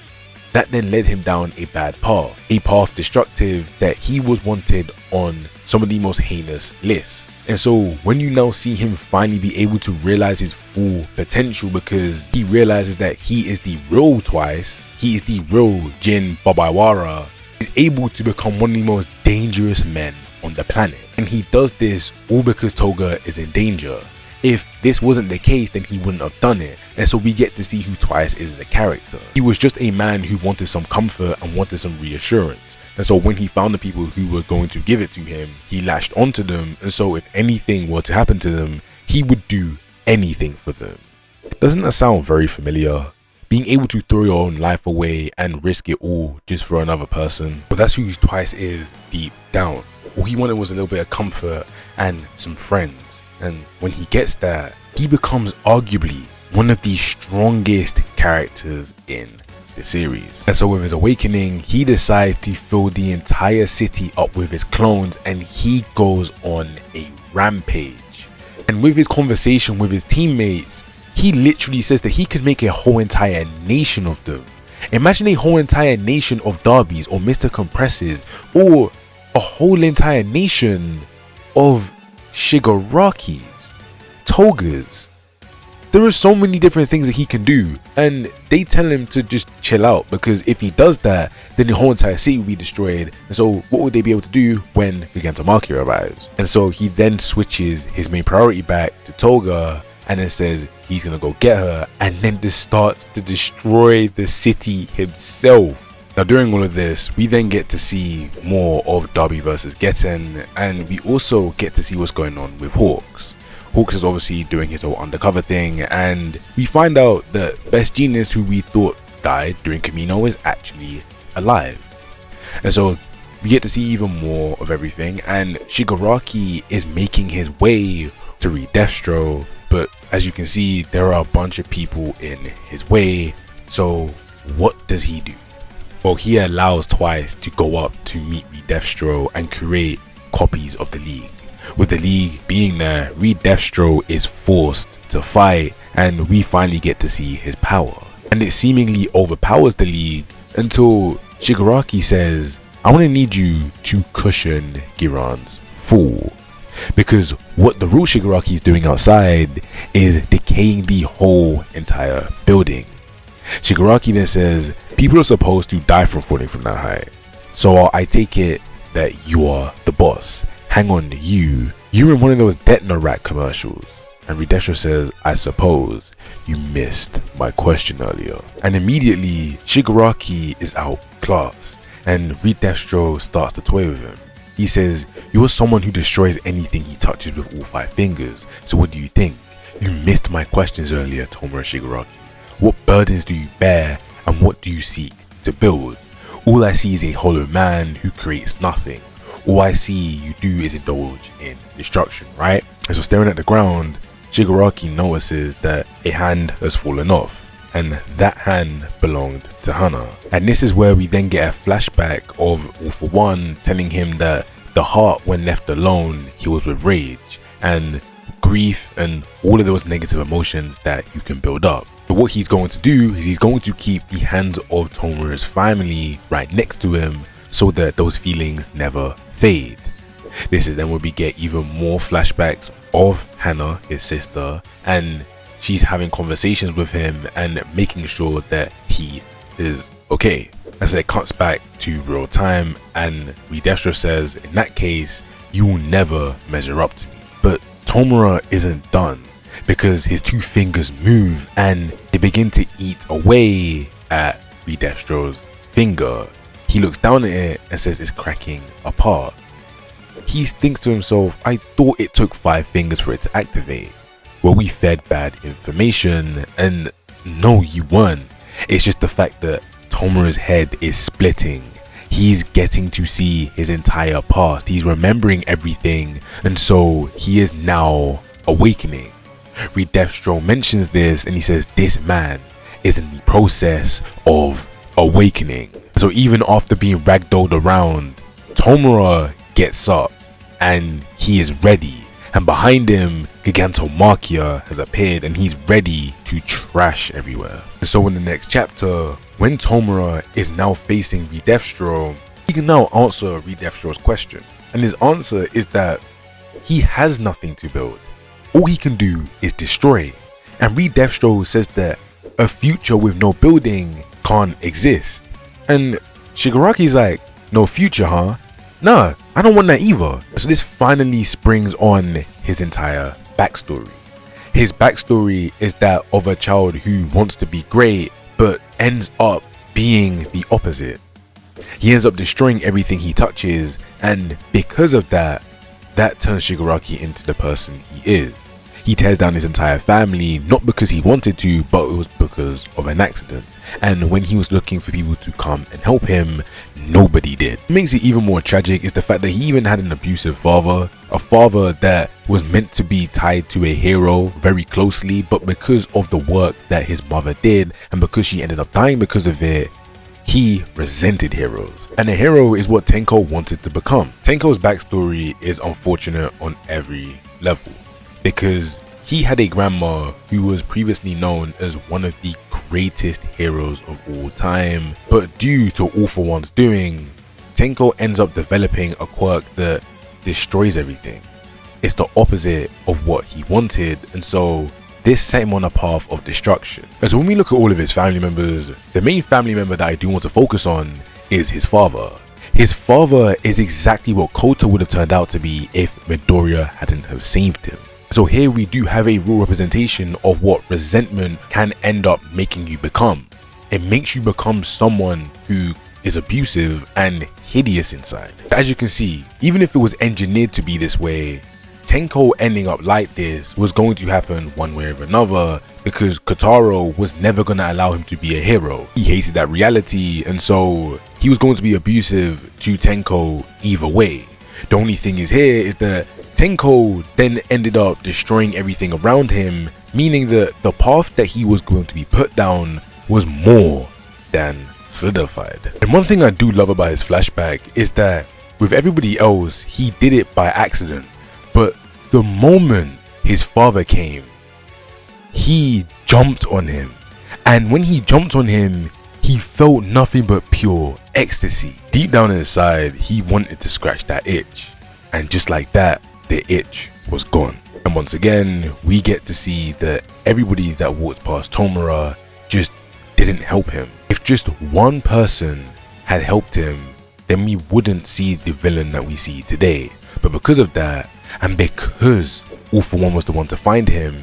then led him down a bad path, a path destructive that he was wanted on some of the most heinous lists. And so when you now see him finally be able to realize his full potential, because he realizes that he is the real Twice, he is the real Jin Babaiwara, he's able to become one of the most dangerous men on the planet. And he does this all because Toga is in danger. If this wasn't the case, then he wouldn't have done it. And so we get to see who Twice is as a character. He was just a man who wanted some comfort and wanted some reassurance. And so when he found the people who were going to give it to him, he latched onto them. And so if anything were to happen to them, he would do anything for them. Doesn't that sound very familiar? Being able to throw your own life away and risk it all just for another person. But that's who Twice is deep down. All he wanted was a little bit of comfort and some friends. And when he gets that, he becomes arguably one of the strongest characters in the series. And so with his awakening, he decides to fill the entire city up with his clones, and he goes on a rampage. And with his conversation with his teammates, he literally says that he could make a whole entire nation of them. Imagine a whole entire nation of Darbies or Mr. Compresses, or a whole entire nation of Shigarakis, Togas. There are so many different things that he can do, and they tell him to just chill out, because if he does that, then the whole entire city will be destroyed. And so what would they be able to do when Gigantomachia arrives? And so he then switches his main priority back to Toga, and then says he's gonna go get her, and then just starts to destroy the city himself. Now during all of this, we then get to see more of Darby versus Getten, and we also get to see what's going on with Hawks. Hawks is obviously doing his whole undercover thing, and we find out that Best Genius, who we thought died during Kamino, is actually alive. And so we get to see even more of everything, and Shigaraki is making his way to read Deathstroke, but as you can see, there are a bunch of people in his way. So what does he do? Well, he allows Twice to go up to meet Reed Deathstroke and create copies of the League. With the League being there, Reed Deathstroke is forced to fight, and we finally get to see his power. And it seemingly overpowers the League until Shigaraki says, I want to need you to cushion Giran's fall. Because what the real Shigaraki is doing outside is decaying the whole entire building. Shigaraki then says, people are supposed to die from falling from that height. So I take it that you are the boss. Hang on, you're in one of those Detna Rat commercials. And Redestro says, I suppose you missed my question earlier. And immediately Shigaraki is outclassed, and Redestro starts to toy with him. He says, you are someone who destroys anything he touches with all 5 fingers. So what do you think? You missed my questions earlier, Tomura Shigaraki. What burdens do you bear, and what do you seek to build? All I see is a hollow man who creates nothing. All I see you do is indulge in destruction, right? And so staring at the ground, Shigaraki notices that a hand has fallen off, and that hand belonged to Hana. And this is where we then get a flashback of All For One telling him that the heart, when left alone, heals with rage and grief and all of those negative emotions that you can build up. But what he's going to do is he's going to keep the hands of Tomura's family right next to him so that those feelings never fade. This is then where we get even more flashbacks of Hana, his sister, and she's having conversations with him and making sure that he is okay. As it cuts back to real time, and Redestro says, in that case, you will never measure up to me. But Tomura isn't done, because his 2 fingers move and they begin to eat away at Redestro's finger. He looks down at it and says it's cracking apart. He thinks to himself, I thought it took 5 fingers for it to activate. Well, we fed bad information, and no, you weren't. It's just the fact that Tomura's head is splitting. He's getting to see his entire past. He's remembering everything, and so he is now awakening. Redestro mentions this, and he says this man is in the process of awakening. So even after being ragdolled around, Tomura gets up and he is ready. And behind him, Gigantomachia has appeared and he's ready to trash everywhere. So in the next chapter, when Tomura is now facing Redefstro, he can now answer Redefstro's question. And his answer is that he has nothing to build. All he can do is destroy. And Redefstro says that a future with no building can't exist. And Shigaraki's like, no future, huh? Nah, I don't want that either. So this finally springs on his entire backstory. His backstory is that of a child who wants to be great, but ends up being the opposite. He ends up destroying everything he touches, and because of that, that turns Shigaraki into the person he is. He tears down his entire family, not because he wanted to, but it was because of an accident. And when he was looking for people to come and help him, nobody did. What makes it even more tragic is the fact that he even had an abusive father, a father that was meant to be tied to a hero very closely, but because of the work that his mother did, and because she ended up dying because of it, he resented heroes. And a hero is what Tenko wanted to become. Tenko's backstory is unfortunate on every level, because he had a grandma who was previously known as one of the greatest heroes of all time, but due to All For One's doing, Tenko ends up developing a quirk that destroys everything. It's the opposite of what he wanted, and so this set him on a path of destruction. And so when we look at all of his family members, the main family member that I do want to focus on is his father. His father is exactly what Kota would have turned out to be if Midoriya hadn't have saved him. So here we do have a real representation of what resentment can end up making you become. It makes you become someone who is abusive and hideous inside. As you can see, even if it was engineered to be this way, Tenko ending up like this was going to happen one way or another, because Kotaro was never going to allow him to be a hero. He hated that reality, and so he was going to be abusive to Tenko either way. The only thing is here is that Tenko then ended up destroying everything around him, meaning that the path that he was going to be put down was more than solidified. And one thing I do love about his flashback is that with everybody else, he did it by accident. But the moment his father came, he jumped on him. And when he jumped on him, he felt nothing but pure ecstasy. Deep down inside, he wanted to scratch that itch. And just like that, the itch was gone. And once again, we get to see that everybody that walked past Tomura just didn't help him. If just one person had helped him, then we wouldn't see the villain that we see today. But because of that, and because All For One was the one to find him,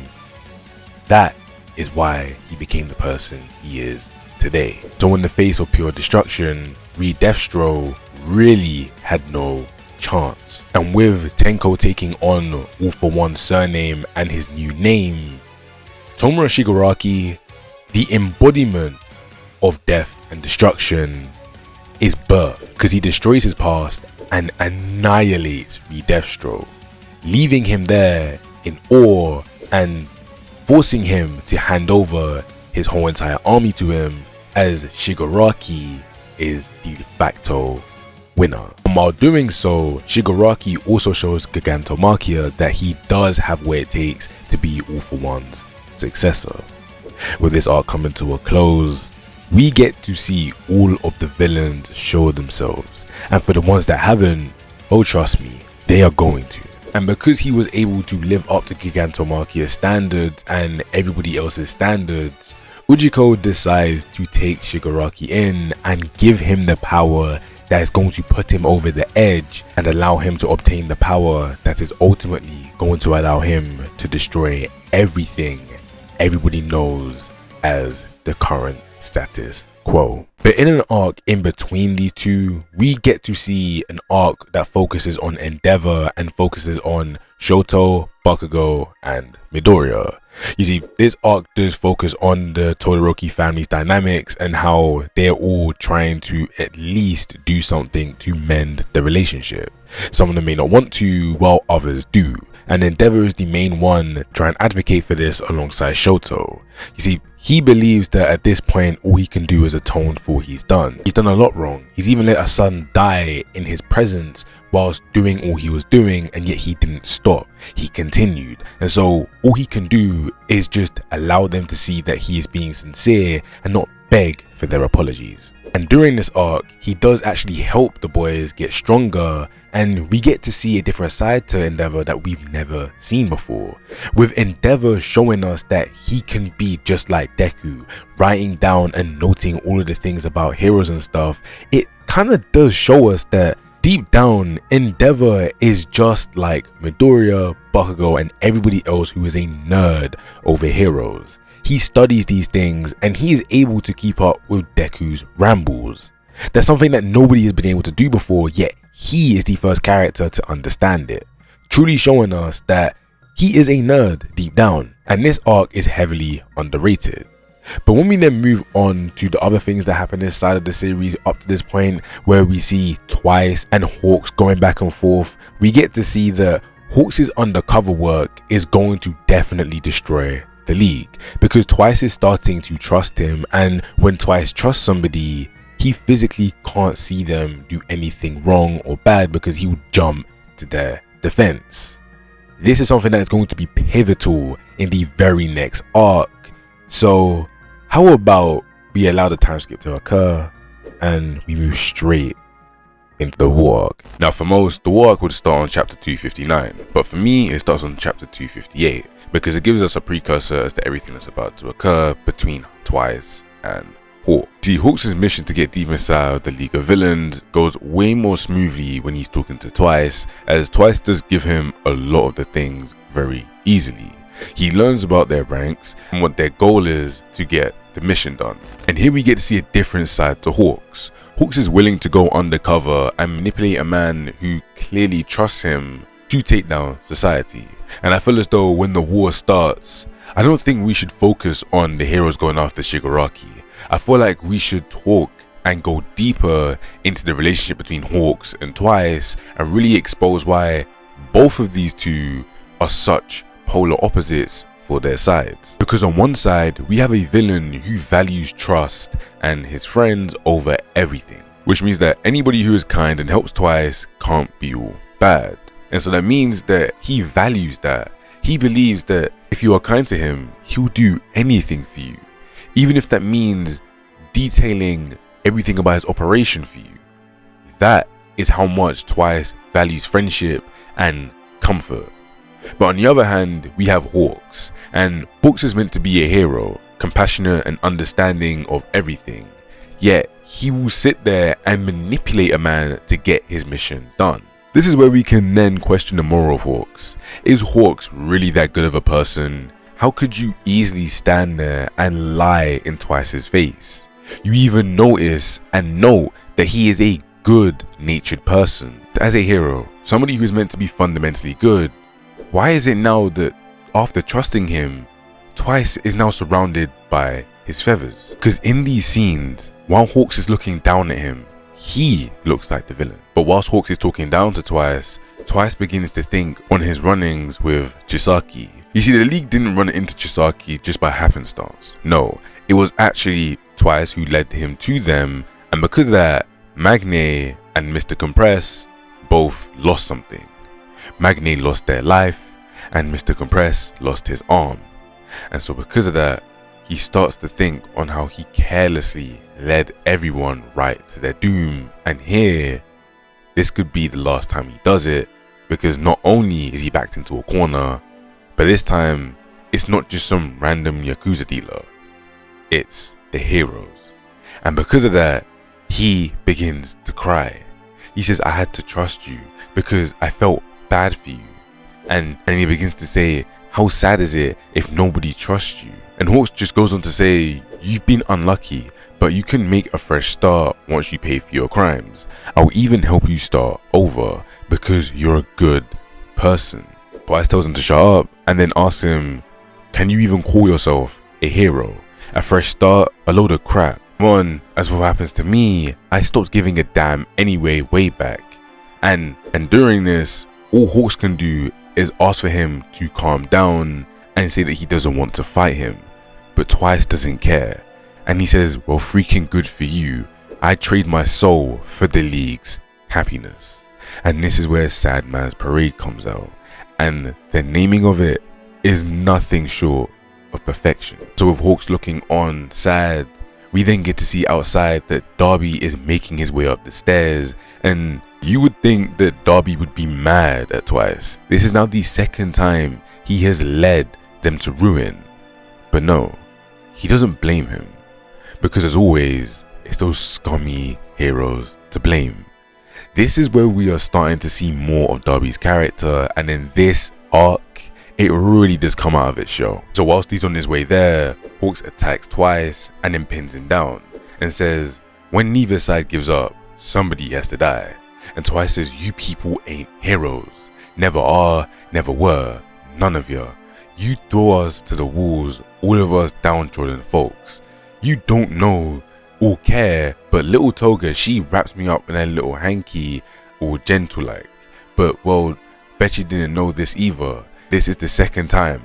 that is why he became the person he is today. So in the face of pure destruction, Redefstro really had no chance. And with Tenko taking on All For One's surname and his new name, Tomura Shigaraki, the embodiment of death and destruction, is birth, because he destroys his past and annihilates Redefstro, leaving him there in awe and forcing him to hand over his whole entire army to him, as Shigaraki is the de facto winner. And while doing so, Shigaraki also shows Gigantomachia that he does have what it takes to be All For One's successor. With this arc coming to a close, we get to see all of the villains show themselves, and for the ones that haven't, oh trust me, they are going to. And because he was able to live up to Gigantomachia's standards and everybody else's standards, Ujiko decides to take Shigaraki in and give him the power that is going to put him over the edge and allow him to obtain the power that is ultimately going to allow him to destroy everything everybody knows as the current status quo. But in an arc in between these two, we get to see an arc that focuses on Endeavour and focuses on Shoto, Bakugo, and Midoriya. You see, this arc does focus on the Todoroki family's dynamics and how they're all trying to at least do something to mend the relationship. Some of them may not want to, while others do. And Endeavour is the main one trying to advocate for this alongside Shoto. You see, he believes that at this point all he can do is atone for what he's done. He's done a lot wrong. He's even let a son die in his presence whilst doing all he was doing, and yet he didn't stop. He continued. And so all he can do is just allow them to see that he is being sincere and not beg for their apologies. And during this arc, he does actually help the boys get stronger, and we get to see a different side to Endeavour that we've never seen before. With Endeavour showing us that he can be just like Deku, writing down and noting all of the things about heroes and stuff, it kind of does show us that deep down, Endeavour is just like Midoriya, Bakugo, and everybody else who is a nerd over heroes. He studies these things and he is able to keep up with Deku's rambles. That's something that nobody has been able to do before, yet he is the first character to understand it, truly showing us that he is a nerd deep down, and this arc is heavily underrated. But when we then move on to the other things that happen inside of the series up to this point, where we see Twice and Hawks going back and forth, we get to see that Hawks' undercover work is going to definitely destroy the league, because Twice is starting to trust him, and when Twice trusts somebody, he physically can't see them do anything wrong or bad because he will jump to their defense. This is something that is going to be pivotal in the very next arc. So how about we allow the time skip to occur and we move straight into the war arc. Now for most, the war arc would start on chapter 259, but for me it starts on chapter 258 because it gives us a precursor as to everything that's about to occur between Twice and Hawk. See, Hawks' mission to get deep inside the League of Villains goes way more smoothly when he's talking to Twice, as Twice does give him a lot of the things very easily. He learns about their ranks and what their goal is to get the mission done. And here we get to see a different side to Hawks. Hawks is willing to go undercover and manipulate a man who clearly trusts him to take down society. And I feel as though when the war starts, I don't think we should focus on the heroes going after Shigaraki. I feel like we should talk and go deeper into the relationship between Hawks and Twice and really expose why both of these two are such polar opposites for their sides. Because on one side, we have a villain who values trust and his friends over everything, which means that anybody who is kind and helps Twice can't be all bad. And so that means that he values that. He believes that if you are kind to him, he'll do anything for you, even if that means detailing everything about his operation for you. That is how much Twice values friendship and comfort. But on the other hand, we have Hawks, and Hawks is meant to be a hero, compassionate and understanding of everything, yet he will sit there and manipulate a man to get his mission done. This is where we can then question the moral of Hawks. Is Hawks really that good of a person? How could you easily stand there and lie in Twice's face? You even notice and note that he is a good-natured person. As a hero, somebody who is meant to be fundamentally good, why is it now that after trusting him, Twice is now surrounded by his feathers? Because in these scenes, while Hawks is looking down at him, he looks like the villain. But whilst Hawks is talking down to Twice, Twice begins to think on his runnings with Chisaki. You see, the League didn't run into Chisaki just by happenstance. No, it was actually Twice who led him to them, and because of that, Magne and Mr. Compress both lost something. Magne lost their life, and Mr. Compress lost his arm. And so because of that, he starts to think on how he carelessly led everyone right to their doom. And here, this could be the last time he does it, because not only is he backed into a corner, but this time, it's not just some random Yakuza dealer, it's the heroes. And because of that, he begins to cry. He says, I had to trust you because I felt bad for you. And he begins to say, how sad is it if nobody trusts you? And Hawks just goes on to say, you've been unlucky, but you can make a fresh start once you pay for your crimes. I'll even help you start over because you're a good person. Twice tells him to shut up and then asks him, can you even call yourself a hero? A fresh start? A load of crap. One, as what happens to me, I stopped giving a damn anyway way back. And during this, all Hawks can do is ask for him to calm down and say that he doesn't want to fight him. But Twice doesn't care. And he says, well, freaking good for you. I trade my soul for the League's happiness. And this is where Sad Man's Parade comes out. And the naming of it is nothing short of perfection. So with Hawks looking on sad, we then get to see outside that Darby is making his way up the stairs, and you would think that Darby would be mad at Twice. This is now the second time he has led them to ruin. But no, he doesn't blame him, because as always, it's those scummy heroes to blame. This is where we are starting to see more of Darby's character, and in this arc, it really does come out of its show. So whilst he's on his way there, Hawks attacks Twice and then pins him down and says, when neither side gives up, somebody has to die. And Twice says, you people ain't heroes. Never are, never were, none of you. You throw us to the wolves, all of us downtrodden folks. You don't know or care, but little Toga, she wraps me up in a little hanky, all gentle like. But well, bet you didn't know this either. This is the second time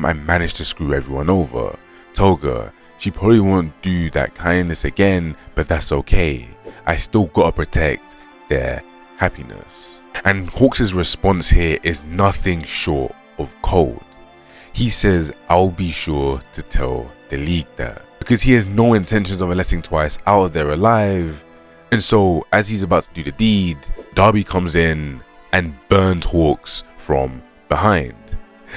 I managed to screw everyone over. Toga, she probably won't do that kindness again, but that's okay. I still gotta protect their happiness. And Hawks' response here is nothing short of cold. He says, I'll be sure to tell the League that. Because he has no intentions of letting Twice out of there alive. And so, as he's about to do the deed, Darby comes in and burns Hawks from behind.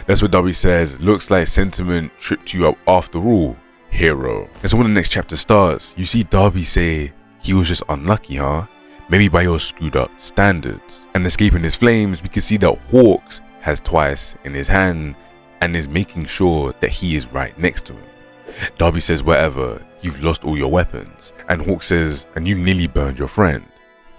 That's what Darby says, looks like sentiment tripped you up after all, hero. And so when the next chapter starts, you see Darby say, he was just unlucky, huh? Maybe by your screwed up standards. And escaping his flames, we can see that Hawks has Twice in his hand and is making sure that he is right next to him. Darby says, whatever, you've lost all your weapons. And Hawks says, and you nearly burned your friend.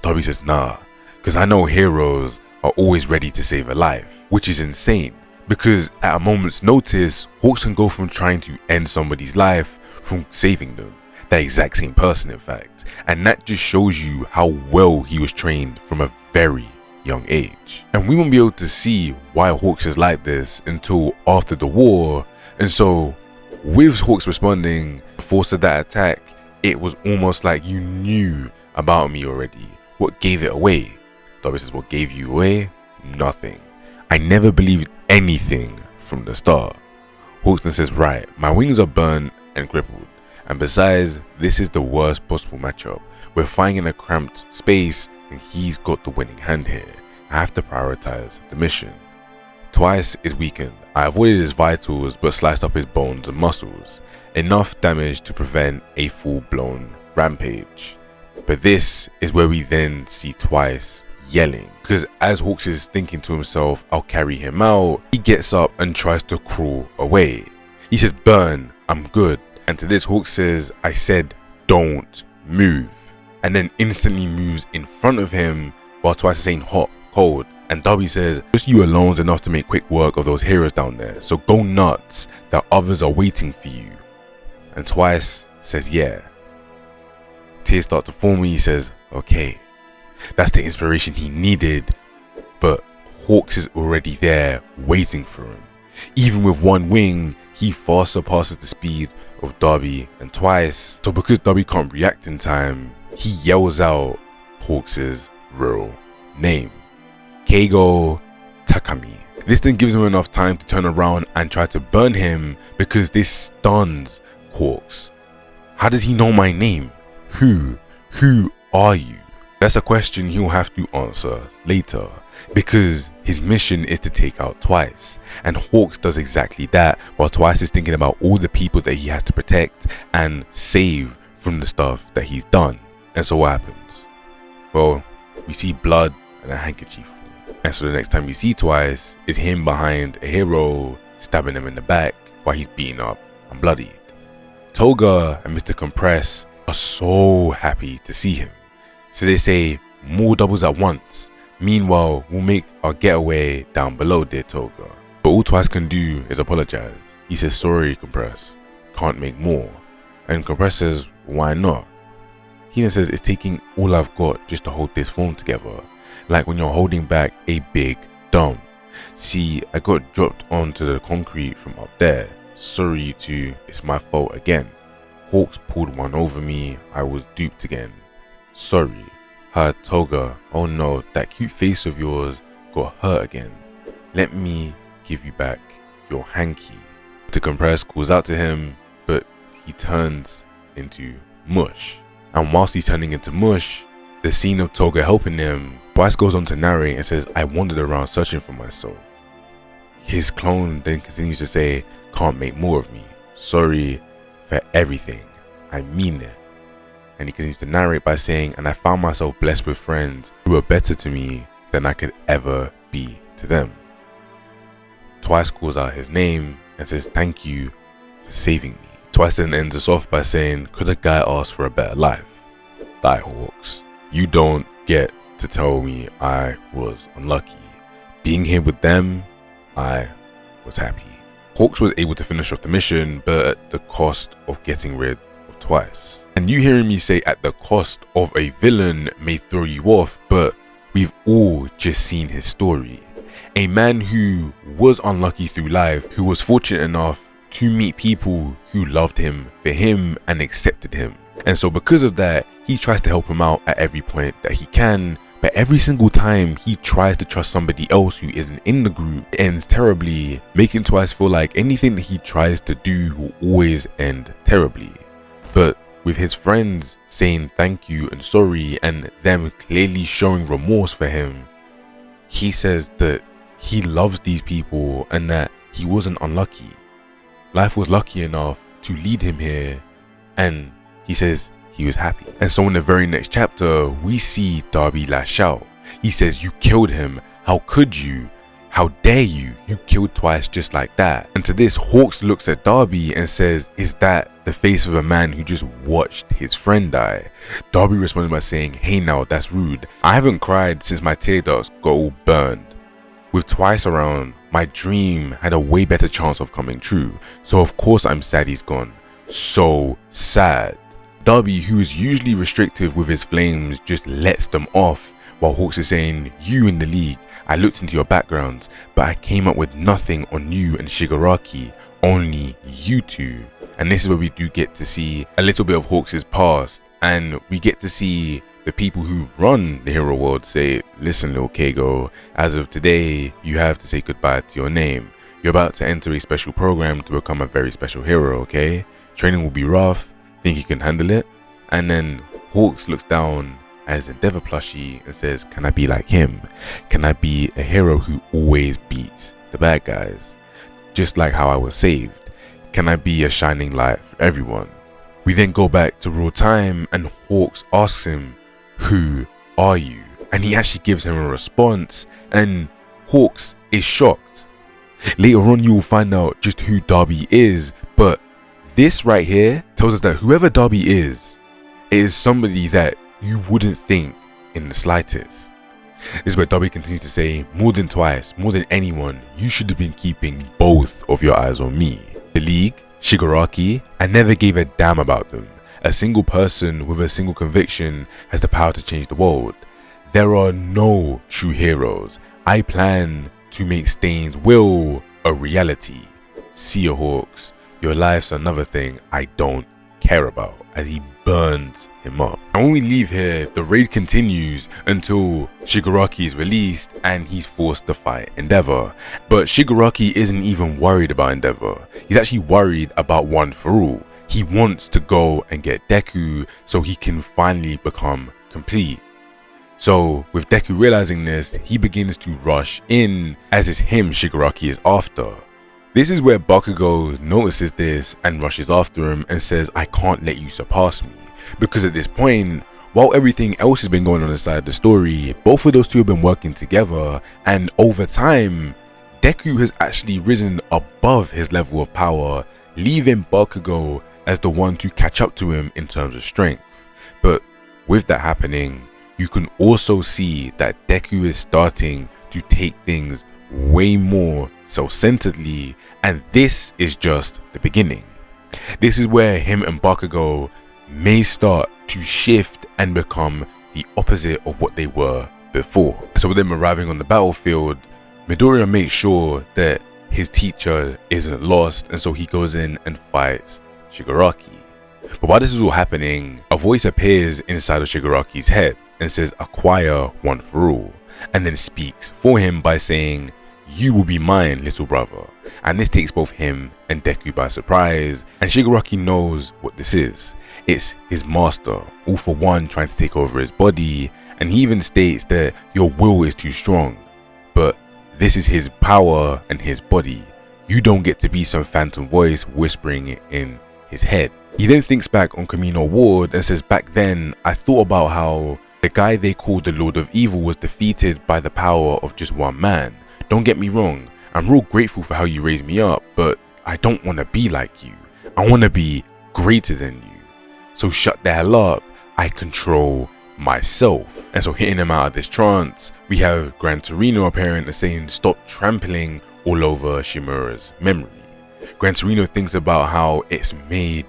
Darby says, nah, because I know heroes are always ready to save a life, which is insane, because at a moment's notice, Hawks can go from trying to end somebody's life from saving them, that exact same person in fact, and that just shows you how well he was trained from a very young age. And we won't be able to see why Hawks is like this until after the war, and so with Hawks responding, the force of that attack, it was almost like you knew about me already. What gave it away? Darby says, what gave you away? Nothing. I never believed anything from the start. Hawks then says, right, my wings are burnt and crippled. And besides, this is the worst possible matchup. We're fighting in a cramped space and he's got the winning hand here. I have to prioritize the mission. Twice is weakened. I avoided his vitals but sliced up his bones and muscles. Enough damage to prevent a full-blown rampage. But this is where we then see Twice yelling, because as Hawks is thinking to himself, I'll carry him out, he gets up and tries to crawl away. He says, burn, I'm good. And to this Hawks says, I said don't move, and then instantly moves in front of him while Twice is saying hot, cold. And Darby says, just you alone's enough to make quick work of those heroes down there, so go nuts, that others are waiting for you. And Twice says yeah. Tears start to form. He says, okay. That's the inspiration he needed, but Hawks is already there waiting for him. Even with one wing, he far surpasses the speed of Darby and Twice. So because Darby can't react in time, he yells out Hawks' real name, Keigo Takami. This then gives him enough time to turn around and try to burn him, because this stuns Hawks. How does he know my name? Who are you? That's a question he'll have to answer later, because his mission is to take out Twice, and Hawks does exactly that while Twice is thinking about all the people that he has to protect and save from the stuff that he's done. And so what happens? Well, we see blood and a handkerchief. And so the next time we see Twice is him behind a hero, stabbing him in the back while he's beaten up and bloodied. Toga and Mr. Compress are so happy to see him. So they say, more doubles at once. Meanwhile, we'll make our getaway down below, dear Toga. But all Twice can do is apologize. He says, sorry, Compress, can't make more. And Compress says, why not? He then says, it's taking all I've got just to hold this form together. like when you're holding back a big dump. See, I got dropped onto the concrete from up there. Sorry you two, it's my fault again. Hawks pulled one over me, I was duped again. Sorry. Ha, Toga, oh no, that cute face of yours got hurt again. Let me give you back your hanky. To compress calls out to him, but he turns into mush. And whilst he's turning into mush, the scene of Toga helping him, Twice goes on to narrate and says, I wandered around searching for myself. His clone then continues to say, can't make more of me. Sorry for everything. I mean it. And he continues to narrate by saying, and I found myself blessed with friends who were better to me than I could ever be to them. Twice calls out his name and says, thank you for saving me. Twice then ends us off by saying, could a guy ask for a better life? Die, Hawks. You don't get to tell me I was unlucky. Being here with them, I was happy. Hawks was able to finish off the mission, but at the cost of getting rid of Twice. And you hearing me say at the cost of a villain may throw you off, but we've all just seen his story. A man who was unlucky through life, who was fortunate enough to meet people who loved him for him and accepted him. And so because of that, he tries to help him out at every point that he can, but every single time he tries to trust somebody else who isn't in the group, it ends terribly, making Twice feel like anything that he tries to do will always end terribly. But with his friends saying thank you and sorry and them clearly showing remorse for him, he says that he loves these people and that he wasn't unlucky. Life was lucky enough to lead him here, and he says he was happy. And so in the very next chapter, we see Darby lash out. He says, you killed him. How could you? How dare you? You killed Twice just like that. And to this, Hawks looks at Darby and says, is that the face of a man who just watched his friend die? Darby responded by saying, hey now, that's rude. I haven't cried since my tear ducts got all burned. With Twice around, my dream had a way better chance of coming true. So of course I'm sad he's gone. So sad. Darby, who is usually restrictive with his flames, just lets them off, while Hawks is saying, you in the league, I looked into your backgrounds, but I came up with nothing on you and Shigaraki, only you two. And this is where we do get to see a little bit of Hawks' past, and we get to see the people who run the hero world say, listen little Keigo, as of today, you have to say goodbye to your name. You're about to enter a special program to become a very special hero, okay? Training will be rough, think you can handle it? And then Hawks looks down at his Endeavour plushie and says, can I be like him? Can I be a hero who always beats the bad guys? Just like how I was saved. Can I be a shining light for everyone? We then go back to real time and Hawks asks him, who are you? And he actually gives him a response, and Hawks is shocked. Later on you will find out just who Darby is, but this right here tells us that whoever Darby is, it is somebody that you wouldn't think in the slightest. This is where Darby continues to say, more than Twice, more than anyone, you should have been keeping both of your eyes on me. The League, Shigaraki, I never gave a damn about them. A single person with a single conviction has the power to change the world. There are no true heroes. I plan to make Stain's will a reality. See ya, Hawks. Your life's another thing I don't care about, as he burns him up. And when we leave here, the raid continues until Shigaraki is released and he's forced to fight Endeavour. But Shigaraki isn't even worried about Endeavour. He's actually worried about One for All. He wants to go and get Deku so he can finally become complete. So with Deku realizing this, he begins to rush in, as it's him Shigaraki is after. This is where Bakugo notices this and rushes after him and says, I can't let you surpass me. Because at this point, while everything else has been going on inside the story, both of those two have been working together, and over time, Deku has actually risen above his level of power, leaving Bakugo as the one to catch up to him in terms of strength. But with that happening, you can also see that Deku is starting to take things way more self-centeredly, and this is just the beginning. This is where him and Bakugo may start to shift and become the opposite of what they were before. So with them arriving on the battlefield, Midoriya makes sure that his teacher isn't lost, and so he goes in and fights Shigaraki. But while this is all happening, a voice appears inside of Shigaraki's head and says, "Acquire one for all," and then speaks for him by saying, "You will be mine, little brother." And this takes both him and Deku by surprise, and Shigaraki knows what this is. It's his master, all for one, trying to take over his body, and he even states that your will is too strong, but this is his power and his body. You don't get to be some phantom voice whispering it in his head. He then thinks back on Kamino Ward and says, "Back then, I thought about how the guy they called the Lord of Evil was defeated by the power of just one man. Don't get me wrong, I'm real grateful for how you raised me up, but I don't want to be like you. I want to be greater than you. So shut the hell up, I control myself." And so hitting him out of this trance, we have Gran Torino appearing and saying, "Stop trampling all over Shimura's memory." Gran Torino thinks about how it's made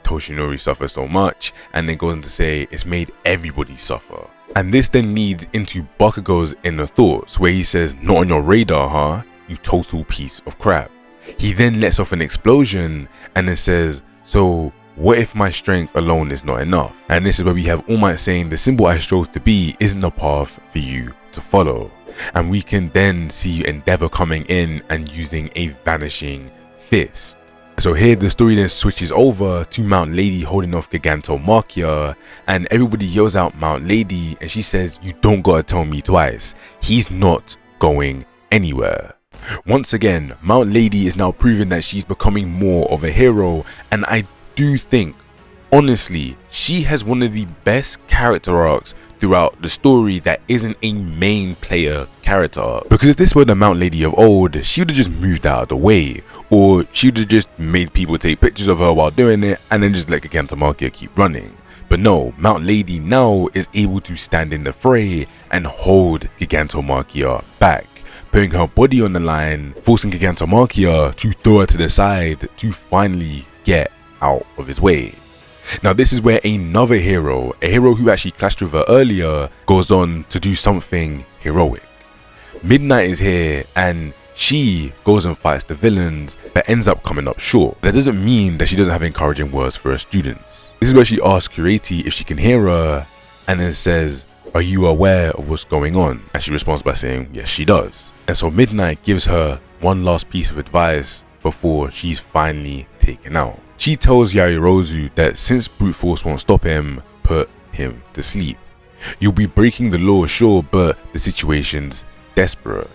Toshinori suffer so much, and then goes on to say it's made everybody suffer. And this then leads into Bakugo's inner thoughts, where he says, "Not on your radar, huh? You total piece of crap." He then lets off an explosion and then says, "So what if my strength alone is not enough?" And this is where we have All Might saying, "The symbol I strove to be isn't a path for you to follow." And we can then see Endeavour coming in and using a vanishing fist. So here the story then switches over to Mount Lady holding off Gigantomachia, and everybody yells out Mount Lady, and she says, "You don't gotta tell me twice, he's not going anywhere." Once again, Mount Lady is now proving that she's becoming more of a hero, and I do think, honestly, she has one of the best character arcs throughout the story that isn't a main player character arc. Because if this were the Mount Lady of old, she would have just moved out of the way, or she would have just made people take pictures of her while doing it and then just let Gigantomachia keep running. But no, Mount Lady now is able to stand in the fray and hold Gigantomachia back, putting her body on the line, forcing Gigantomachia to throw her to the side to finally get out of his way. Now this is where another hero, a hero who actually clashed with her earlier, goes on to do something heroic. Midnight is here and she goes and fights the villains but ends up coming up short. That doesn't mean that she doesn't have encouraging words for her students. This is where she asks Kurete if she can hear her and then says, "Are you aware of what's going on?" And she responds by saying, yes she does. And so Midnight gives her one last piece of advice before she's finally taken out. She tells Yaoyorozu that since brute force won't stop him, put him to sleep. You'll be breaking the law, sure, but the situation's desperate.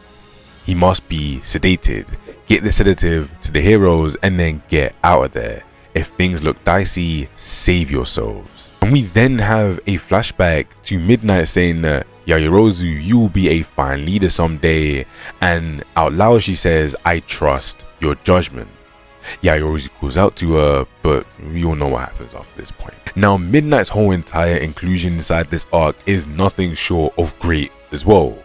He must be sedated. Get the sedative to the heroes and then get out of there. If things look dicey, save yourselves. And we then have a flashback to Midnight saying that, "Yaoyorozu, you will be a fine leader someday." And out loud she says, "I trust your judgment." Yaoyorozu calls out to her, but we all know what happens after this point. Now Midnight's whole entire inclusion inside this arc is nothing short of great as well.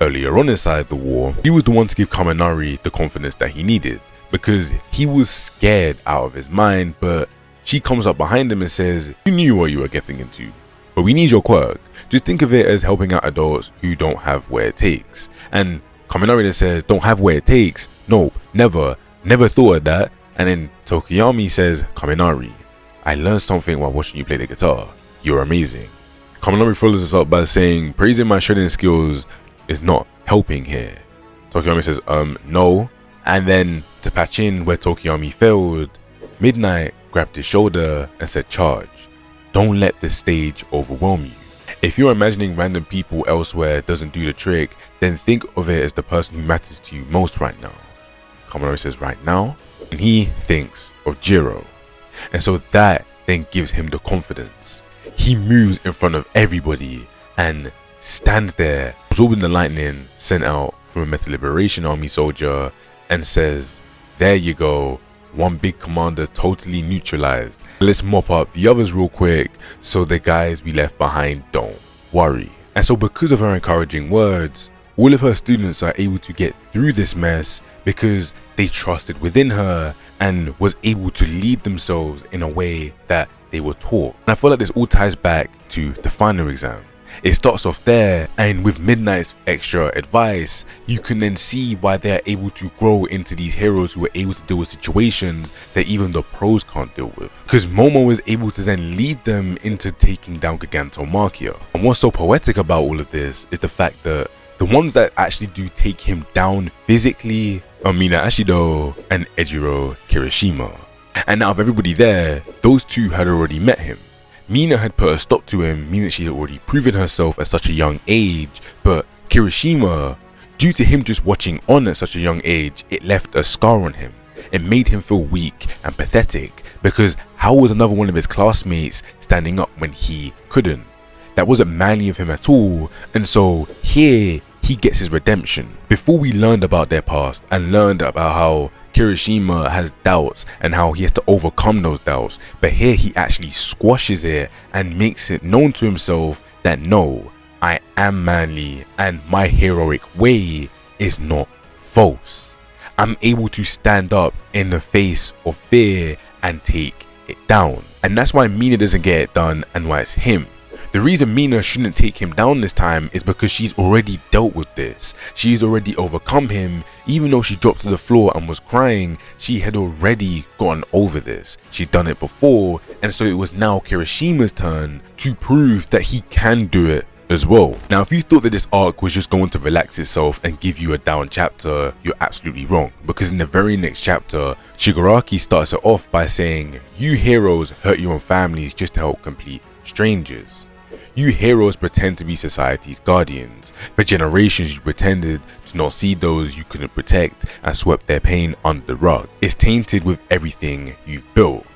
Earlier on inside the war, he was the one to give Kaminari the confidence that he needed, because he was scared out of his mind, but she comes up behind him and says, "You knew what you were getting into, but we need your quirk. Just think of it as helping out adults who don't have what it takes." And Kaminari then says, "Don't have what it takes? Nope, never thought of that." And then Tokiyami says, "Kaminari, I learned something while watching you play the guitar. You're amazing." Kaminari follows this up by saying, "Praising my shredding skills is not helping here." Tokiyami says, no." And then to patch in where Tokiyami failed, Midnight grabbed his shoulder and said, "Charge. Don't let the stage overwhelm you. If you're imagining random people elsewhere doesn't do the trick, then think of it as the person who matters to you most right now." Kaminari says, "Right now?" And he thinks of Jiro. And so that then gives him the confidence. He moves in front of everybody and stands there, absorbing the lightning sent out from a Metal Liberation Army soldier, and says, "There you go, one big commander totally neutralized. Let's mop up the others real quick so the guys we left behind don't worry." And so because of her encouraging words, all of her students are able to get through this mess because they trusted within her and was able to lead themselves in a way that they were taught. And I feel like this all ties back to the final exam. It starts off there, and with Midnight's extra advice, you can then see why they are able to grow into these heroes who are able to deal with situations that even the pros can't deal with. Because Momo is able to then lead them into taking down Gigantomachia. And what's so poetic about all of this is the fact that the ones that actually do take him down physically are Mina Ashido and Ejiro Kirishima. And out of everybody there, those two had already met him. Mina had put a stop to him, meaning she had already proven herself at such a young age, but Kirishima, due to him just watching on at such a young age, it left a scar on him. It made him feel weak and pathetic, because how was another one of his classmates standing up when he couldn't? That wasn't manly of him at all, and so here he gets his redemption. Before we learned about their past and learned about how Kirishima has doubts and how he has to overcome those doubts, but here he actually squashes it and makes it known to himself that no, I am manly and my heroic way is not false. I'm able to stand up in the face of fear and take it down. And that's why Mina doesn't get it done and why it's him. The reason Mina shouldn't take him down this time is because she's already dealt with this. She's already overcome him. Even though she dropped to the floor and was crying, she had already gotten over this. She'd done it before, and so it was now Kirishima's turn to prove that he can do it as well. Now, if you thought that this arc was just going to relax itself and give you a down chapter, you're absolutely wrong, because in the very next chapter, Shigaraki starts it off by saying, you heroes hurt your own families just to help complete strangers. You heroes pretend to be society's guardians. For generations you pretended to not see those you couldn't protect and swept their pain under the rug. It's tainted with everything you've built.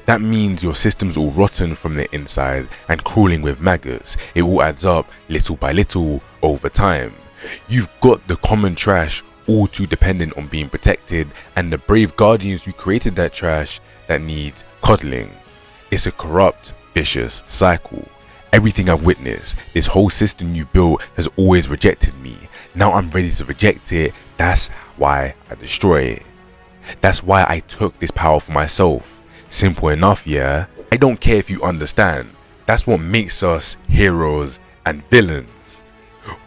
That means your system's all rotten from the inside and crawling with maggots. It all adds up little by little over time. You've got the common trash all too dependent on being protected, and the brave guardians who created that trash that needs coddling. It's a corrupt, vicious cycle. Everything I've witnessed, this whole system you built has always rejected me. Now I'm ready to reject it. That's why I destroy it. That's why I took this power for myself. Simple enough, yeah? I don't care if you understand. That's what makes us heroes and villains.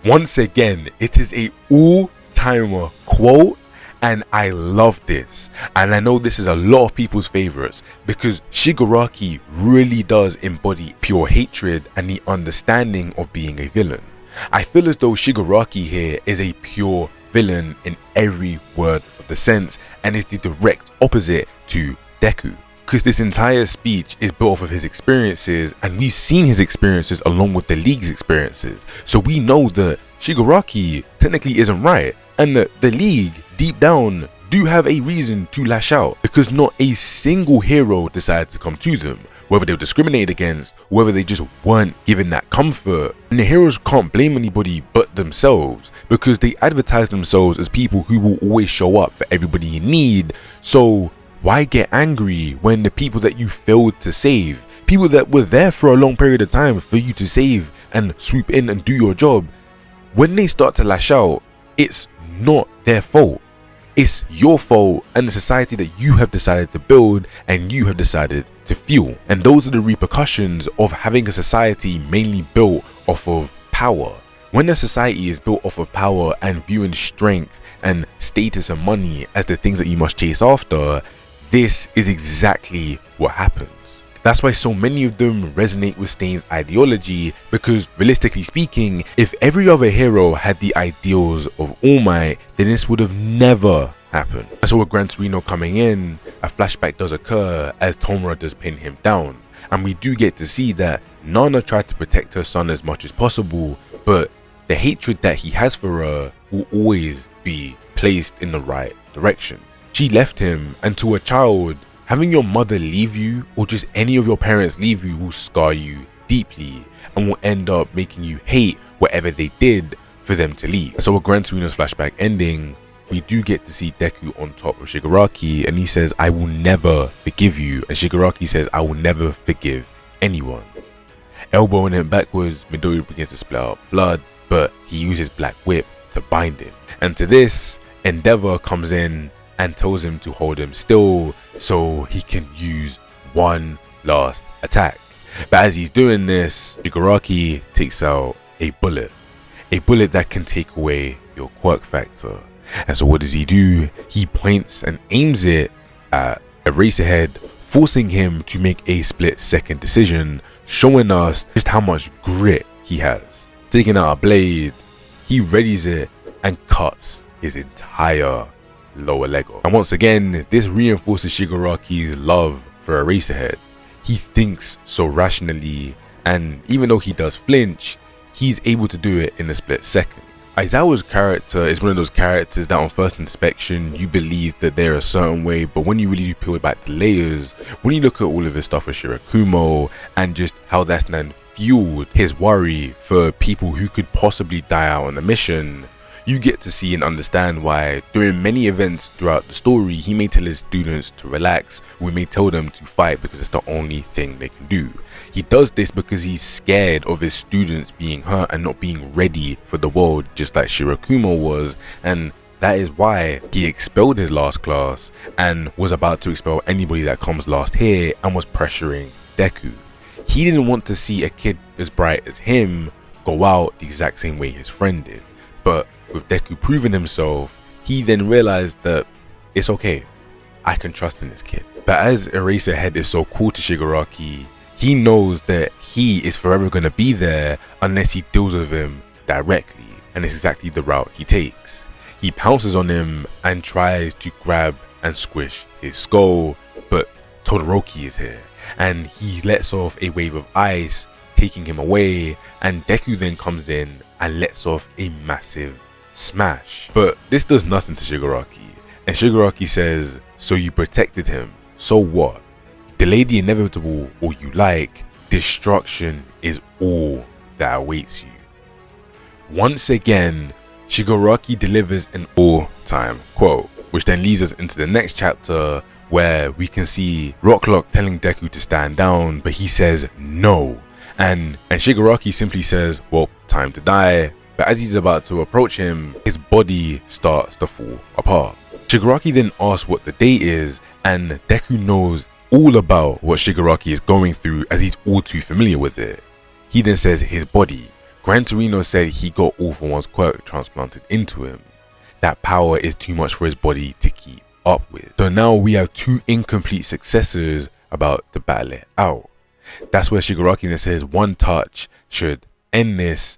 Once again, it is a all-timer quote, and I love this, and I know this is a lot of people's favorites because Shigaraki really does embody pure hatred and the understanding of being a villain. I feel as though Shigaraki here is a pure villain in every word of the sense and is the direct opposite to Deku. Because this entire speech is built off of his experiences, and we've seen his experiences along with the League's experiences. So we know that Shigaraki technically isn't right, and that the League, deep down, do have a reason to lash out, because not a single hero decided to come to them, whether they were discriminated against, whether they just weren't given that comfort. And the heroes can't blame anybody but themselves, because they advertise themselves as people who will always show up for everybody in need. So why get angry when the people that you failed to save, people that were there for a long period of time for you to save and swoop in and do your job, when they start to lash out, it's not their fault. It's your fault and the society that you have decided to build and you have decided to fuel. And those are the repercussions of having a society mainly built off of power. When a society is built off of power and viewing strength and status and money as the things that you must chase after, this is exactly what happens. That's why so many of them resonate with Stain's ideology, because realistically speaking, if every other hero had the ideals of All Might, then this would have never happened. And so with Gran Torino coming in, a flashback does occur as Tomura does pin him down, and we do get to see that Nana tried to protect her son as much as possible, but the hatred that he has for her will always be placed in the right direction. She left him, and to a child, having your mother leave you or just any of your parents leave you will scar you deeply and will end up making you hate whatever they did for them to leave. So with Gran Torino's flashback ending, we do get to see Deku on top of Shigaraki, and he says, I will never forgive you, and Shigaraki says, I will never forgive anyone. Elbowing him backwards, Midoriya begins to split out blood, but he uses Black Whip to bind him. And to this, Endeavour comes in and tells him to hold him still so he can use one last attack. But as he's doing this, Shigaraki takes out a bullet that can take away your quirk factor. And so what does he do? He points and aims it at Eraserhead, forcing him to make a split-second decision, showing us just how much grit he has. Taking out a blade, he readies it and cuts his entire lower leg off. And once again, this reinforces Shigaraki's love for Eraserhead. He thinks so rationally, and even though he does flinch, he's able to do it in a split second. Aizawa's character is one of those characters that on first inspection you believe that they're a certain way, but when you really do peel back the layers, when you look at all of his stuff with Shirakumo and just how that's then fueled his worry for people who could possibly die out on the mission, you get to see and understand why during many events throughout the story he may tell his students to relax, we may tell them to fight because it's the only thing they can do. He does this because he's scared of his students being hurt and not being ready for the world, just like Shirakumo was, and that is why he expelled his last class and was about to expel anybody that comes last here and was pressuring Deku. He didn't want to see a kid as bright as him go out the exact same way his friend did, but with Deku proving himself, he then realized that it's okay, I can trust in this kid. But as Eraserhead is so cool to Shigaraki, he knows that he is forever going to be there unless he deals with him directly, and it's exactly the route he takes. He pounces on him and tries to grab and squish his skull, but Todoroki is here, and he lets off a wave of ice, taking him away, and Deku then comes in and lets off a massive smash. But this does nothing to Shigaraki, and Shigaraki says, so you protected him, so what? Delay the inevitable all you like, destruction is all that awaits you. Once again, Shigaraki delivers an all-time quote, which then leads us into the next chapter where we can see Rocklock telling Deku to stand down, but he says no, and Shigaraki simply says, well, time to die. But as he's about to approach him, his body starts to fall apart. Shigaraki then asks what the date is, and Deku knows all about what Shigaraki is going through as he's all too familiar with it. He then says his body. Gran Torino said he got All For One's quirk transplanted into him. That power is too much for his body to keep up with. So now we have two incomplete successors about to battle it out. That's where Shigaraki then says one touch should end this.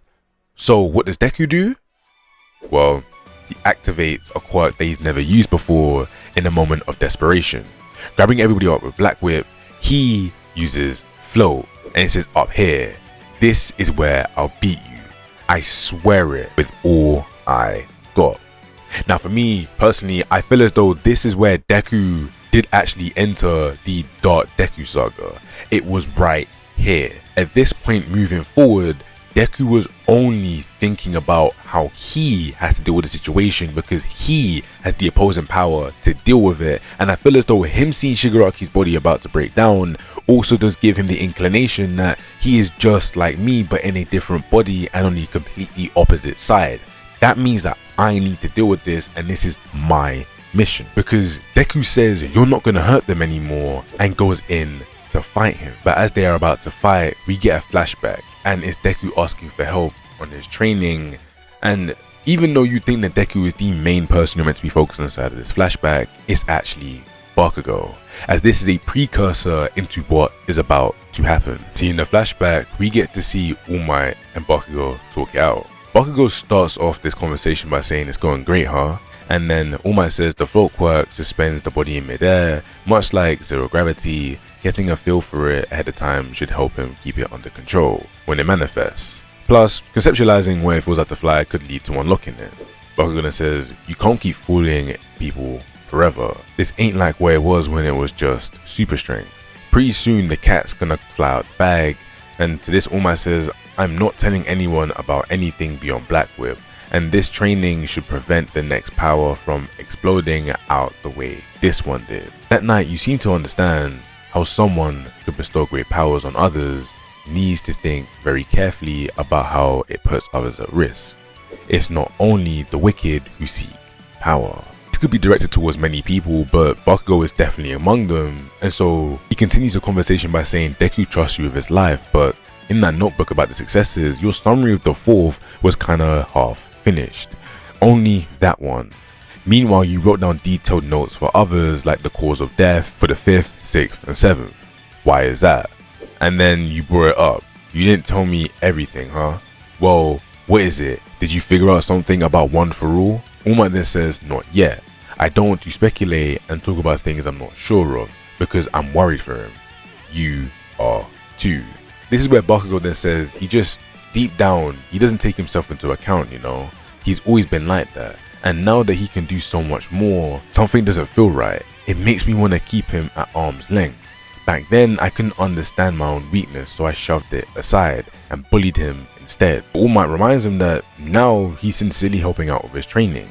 So what does Deku do? Well, he activates a quirk that he's never used before in a moment of desperation. Grabbing everybody up with Black Whip, he uses Float, and it says up here, this is where I'll beat you. I swear it with all I got. Now for me personally, I feel as though this is where Deku did actually enter the Dark Deku saga. It was right here. At this point moving forward, Deku was only thinking about how he has to deal with the situation because he has the opposing power to deal with it, and I feel as though him seeing Shigaraki's body about to break down also does give him the inclination that he is just like me but in a different body and on the completely opposite side. That means that I need to deal with this, and this is my mission, because Deku says you're not going to hurt them anymore and goes in to fight him. But as they are about to fight, we get a flashback, and it's Deku asking for help on his training. And even though you think that Deku is the main person you're meant to be focused on inside of this flashback, it's actually Bakugo, as this is a precursor into what is about to happen. See, in the flashback, we get to see All Might and Bakugo talk it out. Bakugo starts off this conversation by saying it's going great, huh? And then All Might says the float quirk suspends the body in midair, much like zero gravity. Getting a feel for it ahead of time should help him keep it under control when it manifests. Plus, conceptualizing where it feels like to fly could lead to unlocking it. Bakugo then says, you can't keep fooling people forever. This ain't like where it was when it was just super strength. Pretty soon the cat's gonna fly out the bag, and to this All Might says, I'm not telling anyone about anything beyond Black Whip, and this training should prevent the next power from exploding out the way this one did. That night you seem to understand how someone could bestow great powers on others needs to think very carefully about how it puts others at risk. It's not only the wicked who seek power. This could be directed towards many people, but Bakugo is definitely among them. And so he continues the conversation by saying Deku trusts you with his life, but in that notebook about the successes, your summary of the 4th was kinda half finished. Only that one. Meanwhile, you wrote down detailed notes for others like the cause of death for the 5th, 6th and 7th. Why is that? And then you brought it up. You didn't tell me everything, huh? Well, what is it? Did you figure out something about One for All? All Might then says, not yet. I don't want to speculate and talk about things I'm not sure of because I'm worried for him. You are too. This is where Bakugo then says he just, deep down, he doesn't take himself into account, you know? He's always been like that. And now that he can do so much more, something doesn't feel right. It makes me want to keep him at arm's length. Back then, I couldn't understand my own weakness, so I shoved it aside and bullied him instead. All Might reminds him that now he's sincerely helping out with his training.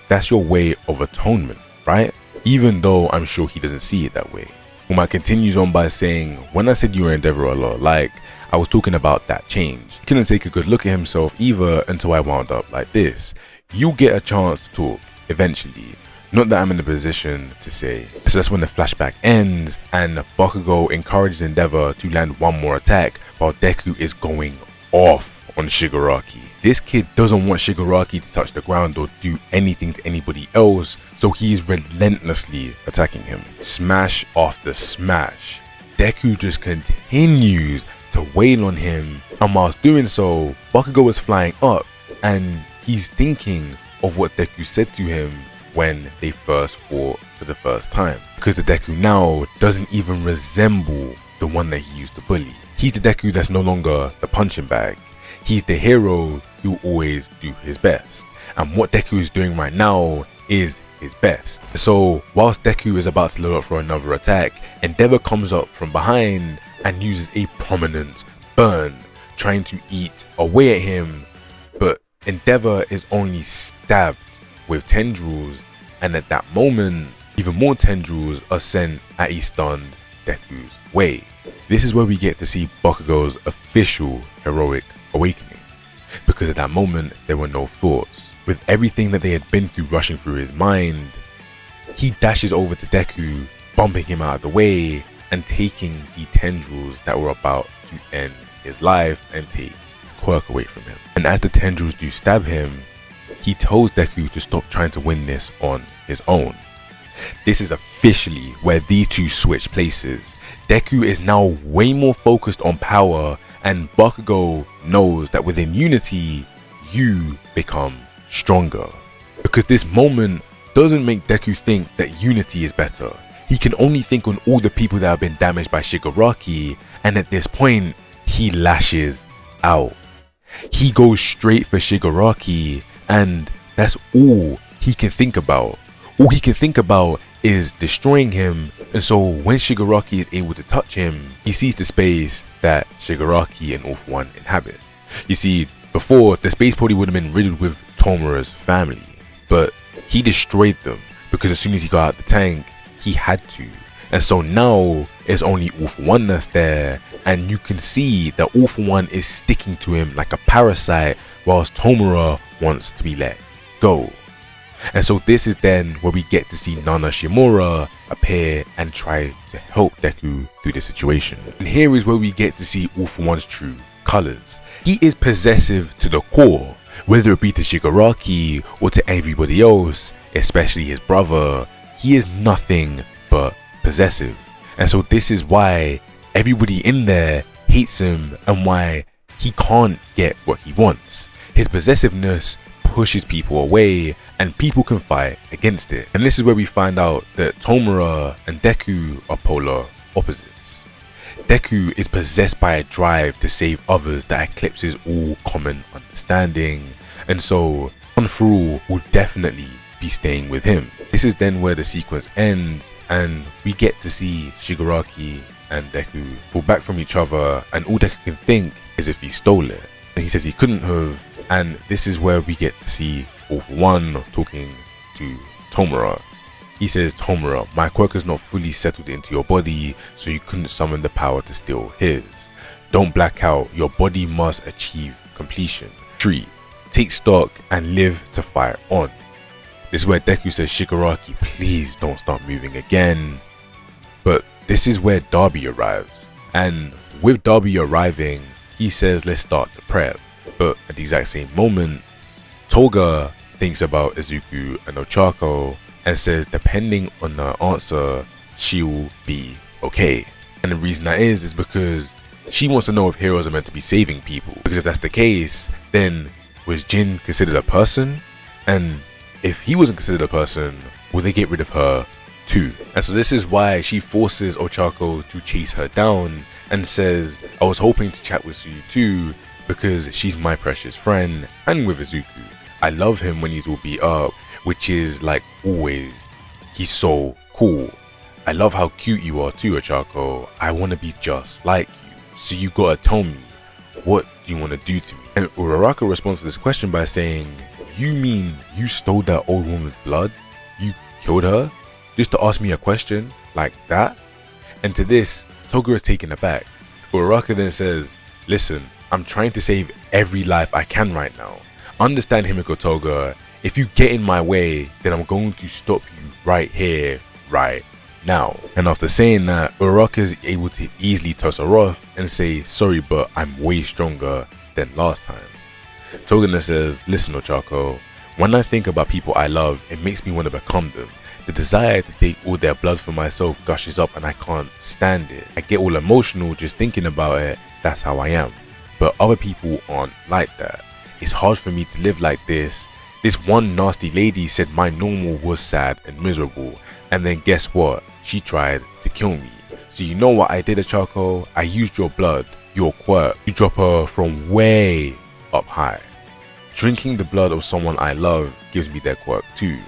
That's your way of atonement, right? Even though I'm sure he doesn't see it that way. All Might continues on by saying, when I said you were Endeavour a lot alike, I was talking about that change. He couldn't take a good look at himself either until I wound up like this. You'll get a chance to talk eventually. Not that I'm in the position to say. So that's when the flashback ends and Bakugo encourages Endeavour to land one more attack while Deku is going off on Shigaraki. This kid doesn't want Shigaraki to touch the ground or do anything to anybody else, so he is relentlessly attacking him. Smash after smash. Deku just continues to wail on him, and whilst doing so, Bakugo is flying up and he's thinking of what Deku said to him when they first fought for the first time, because the Deku now doesn't even resemble the one that he used to bully. He's the Deku that's no longer the punching bag. He's the hero who always do his best, and what Deku is doing right now is his best. So whilst Deku is about to load up for another attack, Endeavour comes up from behind and uses a prominent burn, trying to eat away at him, but Endeavour is only stabbed with tendrils, and at that moment even more tendrils are sent at a stunned Deku's way. This is where we get to see Bakugo's official heroic awakening, because at that moment there were no thoughts. With everything that they had been through rushing through his mind, he dashes over to Deku, bumping him out of the way and taking the tendrils that were about to end his life and take his quirk away from him. And as the tendrils do stab him, he tells Deku to stop trying to win this on his own. This is officially where these two switch places. Deku is now way more focused on power, and Bakugo knows that within unity, you become stronger. Because this moment doesn't make Deku think that unity is better. He can only think on all the people that have been damaged by Shigaraki, and at this point, he lashes out. He goes straight for Shigaraki, and that's all he can think about. All he can think about is destroying him, and so when Shigaraki is able to touch him, he sees the space that Shigaraki and All For One inhabit. You see, before, the space probably would have been riddled with Tomura's family, but he destroyed them because as soon as he got out the tank, he had to. And so now it's only All For One that's there, and you can see that All For One is sticking to him like a parasite, whilst Tomura wants to be let go. And so this is then where we get to see Nana Shimura appear and try to help Deku through the situation. And here is where we get to see All For One's true colors. He is possessive to the core, whether it be to Shigaraki or to everybody else, especially his brother. He is nothing but possessive. And so this is why everybody in there hates him and why he can't get what he wants. His possessiveness pushes people away and people can fight against it. And this is where we find out that Tomura and Deku are polar opposites. Deku is possessed by a drive to save others that eclipses all common understanding, and so One For All will definitely be staying with him. This is then where the sequence ends and we get to see Shigaraki and Deku fall back from each other, and all Deku can think is if he stole it, and he says he couldn't have. And this is where we get to see All For One talking to Tomura. He says, Tomura, my quirk is not fully settled into your body, so you couldn't summon the power to steal his. Don't black out, your body must achieve completion. 3. Take stock and live to fight on. This is where Deku says, Shigaraki, please don't start moving again. But this is where Darby arrives. And with Darby arriving, he says, let's start the prep. But at the exact same moment, Toga thinks about Izuku and Ochako and says, depending on the answer, she'll be okay. And the reason that is because she wants to know if heroes are meant to be saving people. Because if that's the case, then was Jin considered a person? And if he wasn't considered a person, will they get rid of her too? And so this is why she forces Ochako to chase her down and says, I was hoping to chat with you too, because she's my precious friend, and with Izuku. I love him when he's all beat up, which is like always, he's so cool. I love how cute you are too, Ochako. I want to be just like you. So you gotta tell me, what do you want to do to me? And Uraraka responds to this question by saying, you mean you stole that old woman's blood? You killed her? Just to ask me a question like that? And to this, Toga is taken aback. Uraraka then says, listen, I'm trying to save every life I can right now. Understand, Himiko Toga, if you get in my way, then I'm going to stop you right here, right now. And after saying that, Uraraka is able to easily toss her off and say, sorry, but I'm way stronger than last time. Toga then says, listen, Ochako, when I think about people I love, it makes me want to become them. The desire to take all their blood for myself gushes up and I can't stand it. I get all emotional just thinking about it. That's how I am. But other people aren't like that. It's hard for me to live like this. This one nasty lady said my normal was sad and miserable. And then guess what? She tried to kill me. So you know what I did, Ochako? I used your blood, your quirk. You drop her from way up high. Drinking the blood of someone I love gives me their quirk too.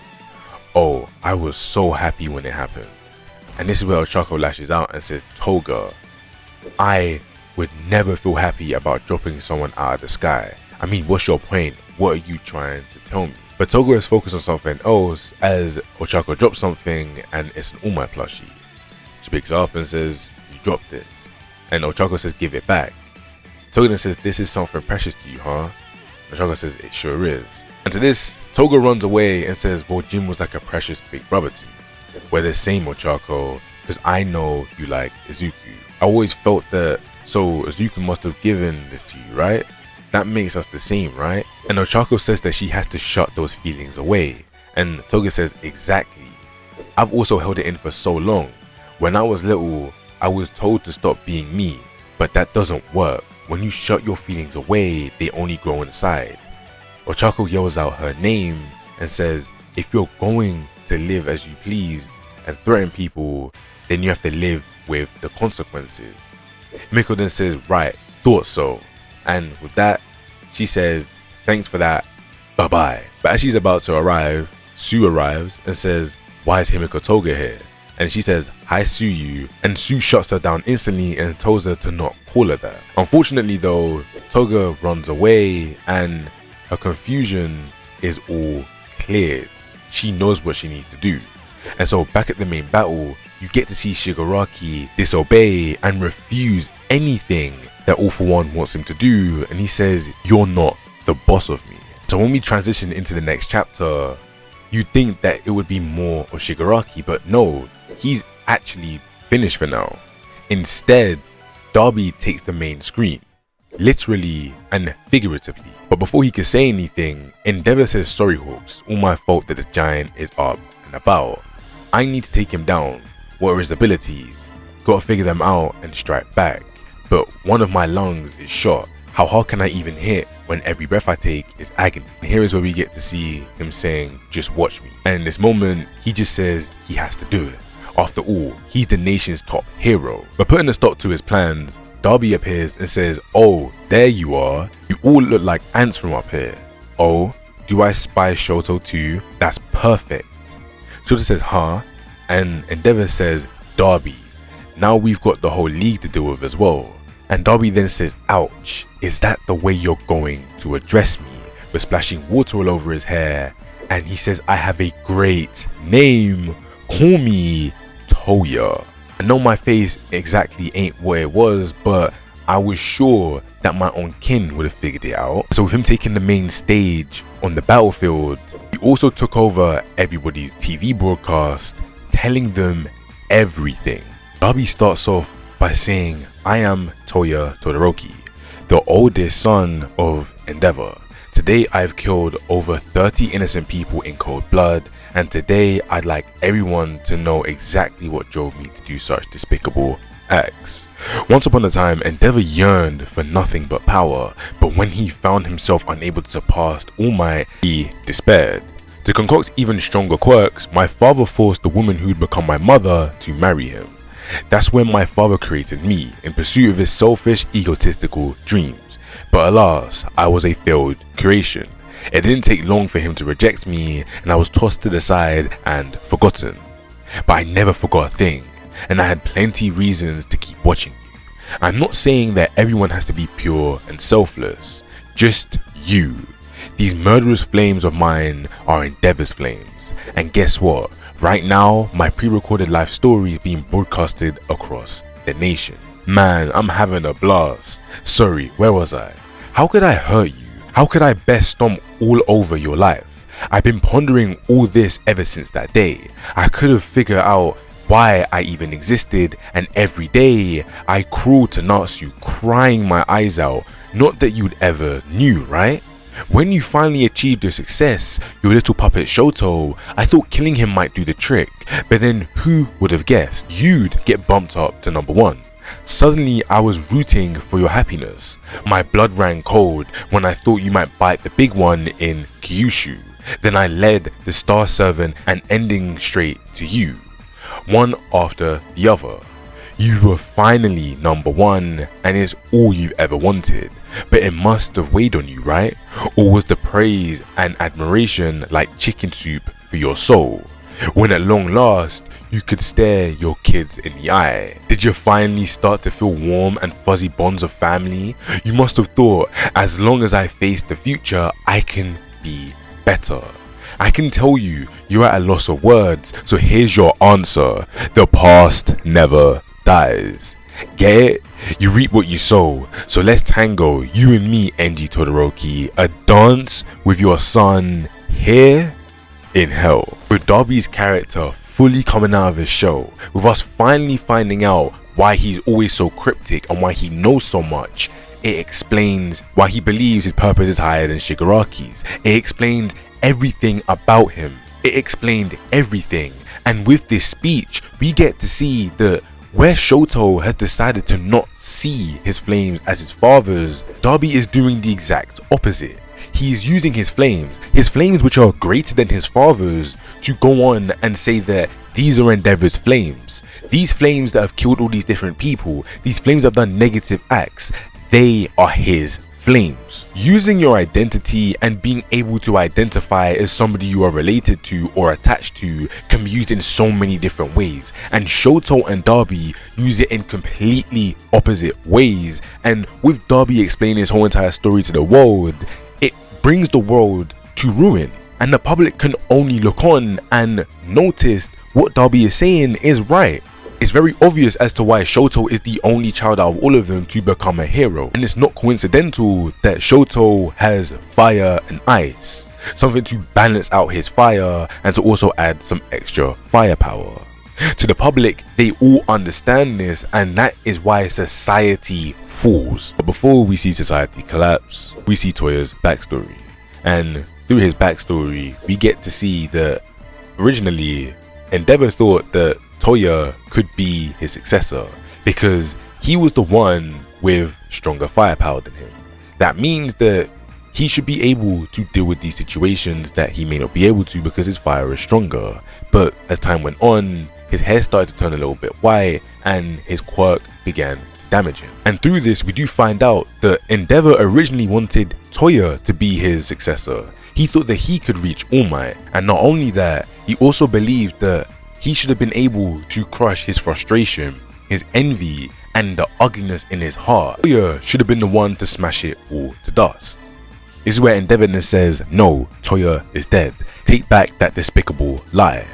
Oh, I was so happy when it happened. And this is where Ochako lashes out and says, Toga, I would never feel happy about dropping someone out of the sky. I mean, what's your point? What are you trying to tell me? But Toga is focused on something else as Ochako drops something and it's an All Might plushie. She picks it up and says, you dropped this. And Ochako says, give it back. Toga then says, this is something precious to you, huh? Ochako says, it sure is. And to this, Toga runs away and says, well, Jin was like a precious big brother to me. We're the same, Ochako, because I know you like Izuku. I always felt that, so Izuku must have given this to you, right? That makes us the same, right? And Ochako says that she has to shut those feelings away. And Toga says, exactly. I've also held it in for so long. When I was little, I was told to stop being me, but that doesn't work. When you shut your feelings away, they only grow inside. Ochako yells out her name and says, if you're going to live as you please and threaten people, then you have to live with the consequences. Miko then says, right, thought so. And with that, she says, thanks for that, bye bye. But as she's about to arrive, Sue arrives and says, why is Himiko Toga here? And she says, hi Suyu, and Sue shuts her down instantly and tells her to not call her that. Unfortunately though, Toga runs away and her confusion is all cleared. She knows what she needs to do. And so back at the main battle, you get to see Shigaraki disobey and refuse anything that All For One wants him to do, and he says, you're not the boss of me. So when we transition into the next chapter, you'd think that it would be more of Shigaraki, but no, he's actually finished for now. Instead, Darby takes the main screen, literally and figuratively. But before he can say anything, Endeavour says, sorry Hawks, all my fault that the giant is up and about. I need to take him down. What are his abilities? Gotta figure them out and strike back. But one of my lungs is shot. How hard can I even hit when every breath I take is agony? And here is where we get to see him saying, just watch me. And in this moment, he just says he has to do it. After all, he's the nation's top hero. But putting a stop to his plans, Darby appears and says, oh, there you are. You all look like ants from up here. Oh, do I spy Shoto too? That's perfect. Shoto says, huh? And Endeavour says, Darby, now we've got the whole league to deal with as well. And Darby then says, ouch, is that the way you're going to address me? With splashing water all over his hair. And he says, I have a great name. Call me Toya. I know my face exactly ain't what it was, but I was sure that my own kin would have figured it out. So with him taking the main stage on the battlefield, He also took over everybody's TV broadcast, telling them everything. Darby starts off by saying, "I am Toya Todoroki, the oldest son of Endeavour. Today I've killed over 30 innocent people in cold blood, and today I'd like everyone to know exactly what drove me to do such despicable acts." Once upon a time, Endeavour yearned for nothing but power, but when he found himself unable to surpass All Might, he despaired. To concoct even stronger quirks, my father forced the woman who'd become my mother to marry him. That's when my father created me, in pursuit of his selfish, egotistical dreams. But alas, I was a failed creation. It didn't take long for him to reject me, and I was tossed to the side and forgotten. But I never forgot a thing, and I had plenty reasons to keep watching you. I'm not saying that everyone has to be pure and selfless, just you. These murderous flames of mine are Endeavour's flames, and guess what? Right now, my pre-recorded life story is being broadcasted across the nation. Man, I'm having a blast. Sorry, where was I? How could I hurt you? How could I best stomp all over your life? I've been pondering all this ever since that day. I could have figured out why I even existed, and every day I crawled to Natsu crying my eyes out. Not that you'd ever knew, right? When you finally achieved your success, your little puppet Shoto, I thought killing him might do the trick, but then who would have guessed you'd get bumped up to number 1? Suddenly I was rooting for your happiness. My blood ran cold when I thought you might bite the big one in Kyushu. Then I led the Star Servant and ending straight to you, one after the other. You were finally number 1, and it's all you've ever wanted. But it must have weighed on you, right? Or was the praise and admiration like chicken soup for your soul? When at long last, you could stare your kids in the eye. Did you finally start to feel warm and fuzzy bonds of family? You must have thought, as long as I face the future, I can be better. I can tell you're at a loss of words, so here's your answer. The past never dies. Get it? You reap what you sow. So let's tango, you and me, Enji Todoroki, a dance with your son here in hell. With Darby's character fully coming out of his shell, with us finally finding out why he's always so cryptic and why he knows so much, it explains why he believes his purpose is higher than Shigaraki's. It explains everything about him. It explained everything. And with this speech, we get to see that where Shoto has decided to not see his flames as his father's, Darby is doing the exact opposite. He is using his flames which are greater than his father's, to go on and say that these are Endeavour's flames. These flames that have killed all these different people, these flames that have done negative acts, they are his flames. Using your identity and being able to identify as somebody you are related to or attached to can be used in so many different ways, and Shoto and Darby use it in completely opposite ways. And with Darby explaining his whole entire story to the world, it brings the world to ruin, and the public can only look on and notice what Darby is saying is right. It's very obvious as to why Shoto is the only child out of all of them to become a hero, and it's not coincidental that Shoto has fire and ice, something to balance out his fire and to also add some extra firepower. To the public, they all understand this, and that is why society falls. But before we see society collapse, we see Toya's backstory, and through his backstory we get to see that originally Endeavour thought that Toya could be his successor because he was the one with stronger firepower than him. That means that he should be able to deal with these situations that he may not be able to because his fire is stronger. But as time went on, his hair started to turn a little bit white and his quirk began to damage him. And through this, we do find out that Endeavour originally wanted Toya to be his successor. He thought that he could reach All Might, and not only that, he also believed that he should have been able to crush his frustration, his envy, and the ugliness in his heart. Toya should have been the one to smash it all to dust. This is where Endeavour then says, "No, Toya is dead. Take back that despicable lie."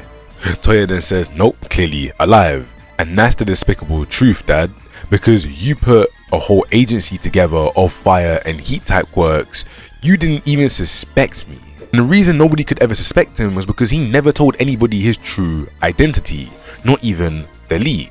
Toya then says, "Nope, clearly alive. And that's the despicable truth, Dad, because you put a whole agency together of fire and heat type quirks. You didn't even suspect me. And the reason nobody could ever suspect him was because he never told anybody his true identity, not even the League.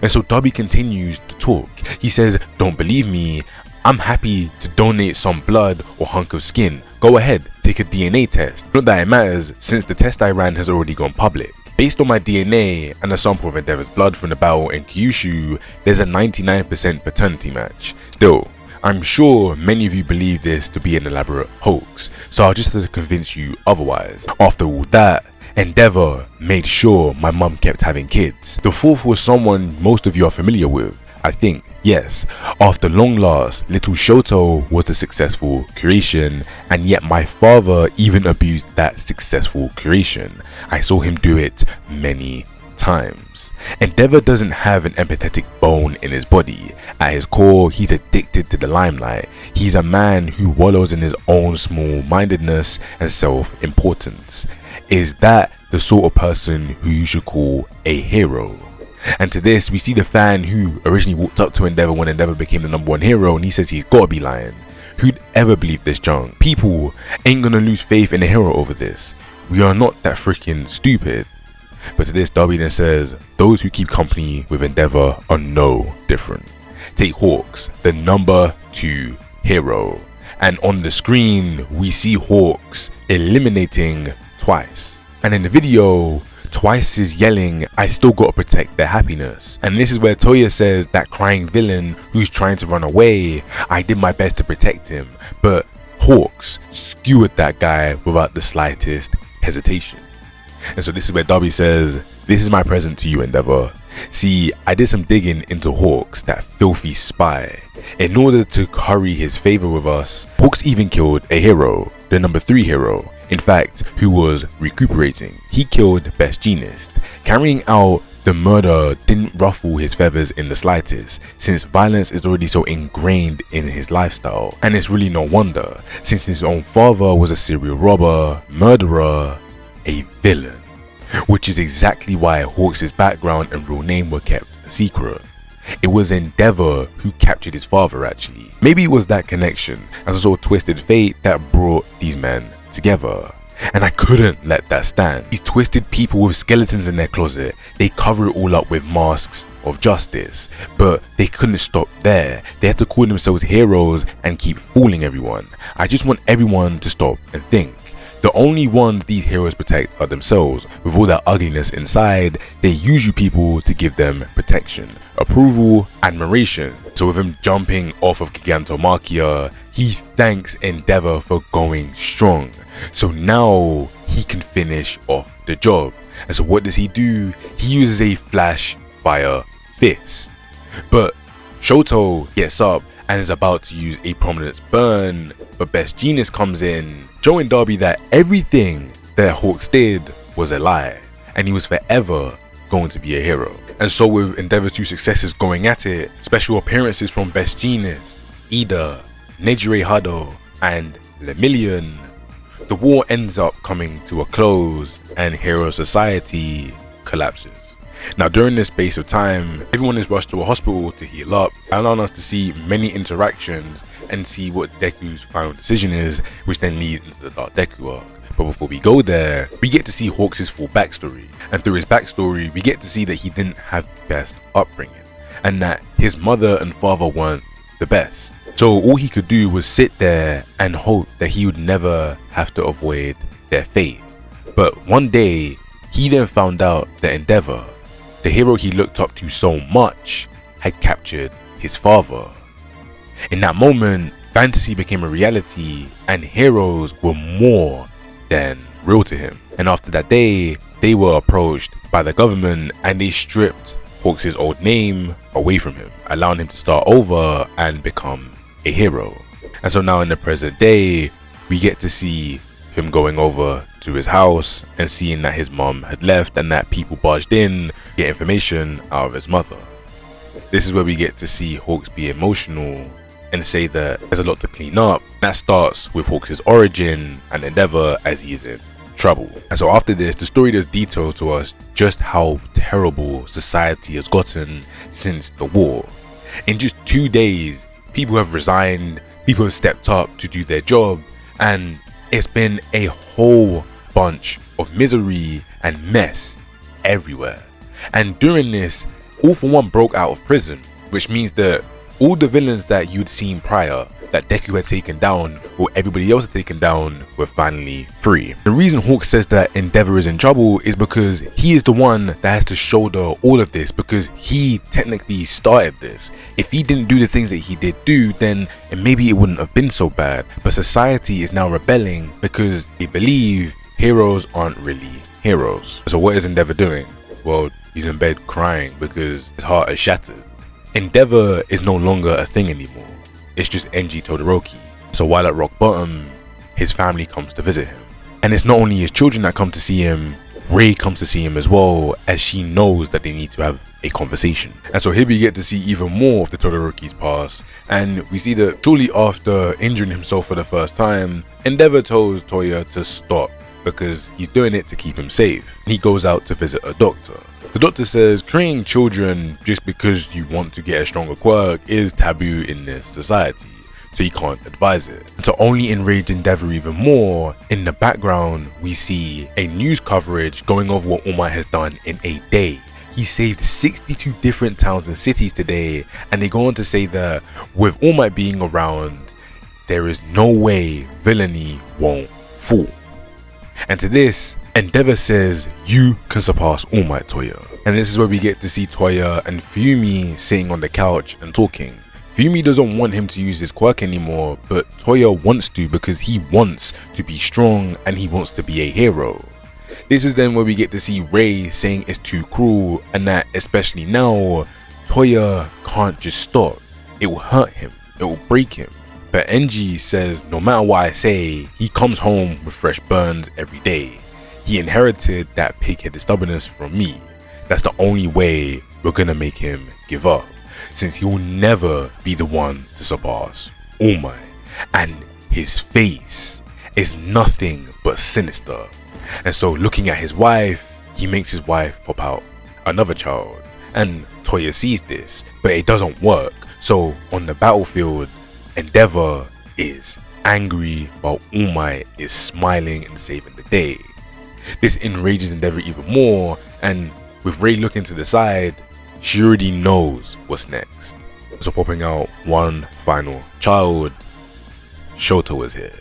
And so Darby continues to talk. He says, "Don't believe me? I'm happy to donate some blood or hunk of skin. Go ahead, take a DNA test. Not that it matters, since the test I ran has already gone public. Based on my DNA and a sample of Endeavor's blood from the battle in Kyushu, there's a 99% paternity match. Still, I'm sure many of you believe this to be an elaborate hoax, so I'll just have to convince you otherwise. After all that, Endeavour made sure my mum kept having kids. The fourth was someone most of you are familiar with, I think. Yes, after long last, little Shoto was a successful creation, and yet my father even abused that successful creation. I saw him do it many times. Endeavour doesn't have an empathetic bone in his body. At his core, he's addicted to the limelight. He's a man who wallows in his own small-mindedness and self-importance. Is that the sort of person who you should call a hero? And to this, we see the fan who originally walked up to Endeavour when Endeavour became the #1 hero, and he says he's gotta be lying. Who'd ever believe this junk? People ain't gonna lose faith in a hero over this. We are not that freaking stupid. But to this, Darby then says, those who keep company with Endeavour are no different. Take Hawks, the #2 hero. And on the screen, we see Hawks eliminating Twice. And in the video, Twice is yelling, "I still gotta protect their happiness." And this is where Toya says that crying villain who's trying to run away, I did my best to protect him, but Hawks skewered that guy without the slightest hesitation. And so this is where Darby says, "This is my present to you, Endeavour. See, I did some digging into Hawks, that filthy spy. In order to curry his favor with us, Hawks even killed a hero, the #3 hero. In fact, who was recuperating. He killed Best Jeanist. Carrying out the murder didn't ruffle his feathers in the slightest, since violence is already so ingrained in his lifestyle. And it's really no wonder, since his own father was a serial robber, murderer, a villain. Which is exactly why Hawks' background and real name were kept a secret. It was Endeavour who captured his father actually. Maybe it was that connection, as a sort of twisted fate that brought these men together. And I couldn't let that stand. These twisted people with skeletons in their closet, they cover it all up with masks of justice. But they couldn't stop there. They had to call themselves heroes and keep fooling everyone. I just want everyone to stop and think. The only ones these heroes protect are themselves. With all that ugliness inside, they use you people to give them protection, approval, admiration. So with him jumping off of Gigantomachia, he thanks Endeavour for going strong. So now he can finish off the job. And so what does he do? He uses a flash fire fist. But Shoto gets up and is about to use a prominence burn, but Best Jeanist comes in, showing Darby that everything that Hawks did was a lie, and he was forever going to be a hero. And so with Endeavour's 2 successors going at it, special appearances from Best Jeanist, Ida, Nejire Hado, and Lemillion, the war ends up coming to a close and Hero Society collapses. Now during this space of time, everyone is rushed to a hospital to heal up, allowing us to see many interactions and see what Deku's final decision is, which then leads into the Dark Deku Arc. But before we go there, we get to see Hawks' full backstory, and through his backstory we get to see that he didn't have the best upbringing, and that his mother and father weren't the best. So all he could do was sit there and hope that he would never have to avoid their fate. But one day, he then found out that Endeavour, the hero he looked up to so much, had captured his father. In that moment, fantasy became a reality and heroes were more than real to him. And after that day, they were approached by the government and they stripped Hawks' old name away from him, allowing him to start over and become a hero. And so now in the present day, we get to see him going over to his house and seeing that his mom had left and that people barged in to get information out of his mother. This is where we get to see Hawks be emotional and say that there's a lot to clean up. That starts with Hawks' origin and Endeavour as he is in trouble. And so after this, the story does detail to us just how terrible society has gotten since the war. In just 2 days, people have resigned, people have stepped up to do their job, and It's been a whole bunch of misery and mess everywhere. And during this, All For One broke out of prison, which means that all the villains that you'd seen prior, that Deku had taken down, or everybody else had taken down, were finally free. The reason Hawk says that Endeavour is in trouble is because he is the one that has to shoulder all of this, because he technically started this. If he didn't do the things that he did do, then maybe it wouldn't have been so bad. But society is now rebelling because they believe heroes aren't really heroes. So what is Endeavour doing? Well, he's in bed crying because his heart is shattered. Endeavour is no longer a thing anymore. It's just Enji Todoroki. So while at rock bottom, his family comes to visit him. And it's not only his children that come to see him, Rei comes to see him as well, as she knows that they need to have a conversation. And so here we get to see even more of the Todoroki's past, and we see that shortly after injuring himself for the first time, Endeavour tells Toya to stop because he's doing it to keep him safe. He goes out to visit a doctor. The doctor says creating children just because you want to get a stronger quirk is taboo in this society, so he can't advise it. And to only enrage Endeavour even more, in the background we see a news coverage going over what All Might has done in a day. He saved 62 different towns and cities today, and they go on to say that with All Might being around, there is no way villainy won't fall. And to this, Endeavour says, you can surpass All Might, Toya. And this is where we get to see Toya and Fumi sitting on the couch and talking. Fumi doesn't want him to use his quirk anymore, but Toya wants to because he wants to be strong and he wants to be a hero. This is then where we get to see Rei saying it's too cruel, and that especially now, Toya can't just stop. It will hurt him, it will break him. But Enji says no matter what I say, he comes home with fresh burns every day. He inherited that pig-headed stubbornness from me. That's the only way we're gonna make him give up, since he will never be the one to surpass All Might. And his face is nothing but sinister. And so looking at his wife, he makes his wife pop out another child. And Toya sees this, but it doesn't work. So on the battlefield, Endeavour is angry while All Might is smiling and saving the day. This enrages Endeavour even more, and with Rei looking to the side, she already knows what's next. So popping out one final child, Shoto is here.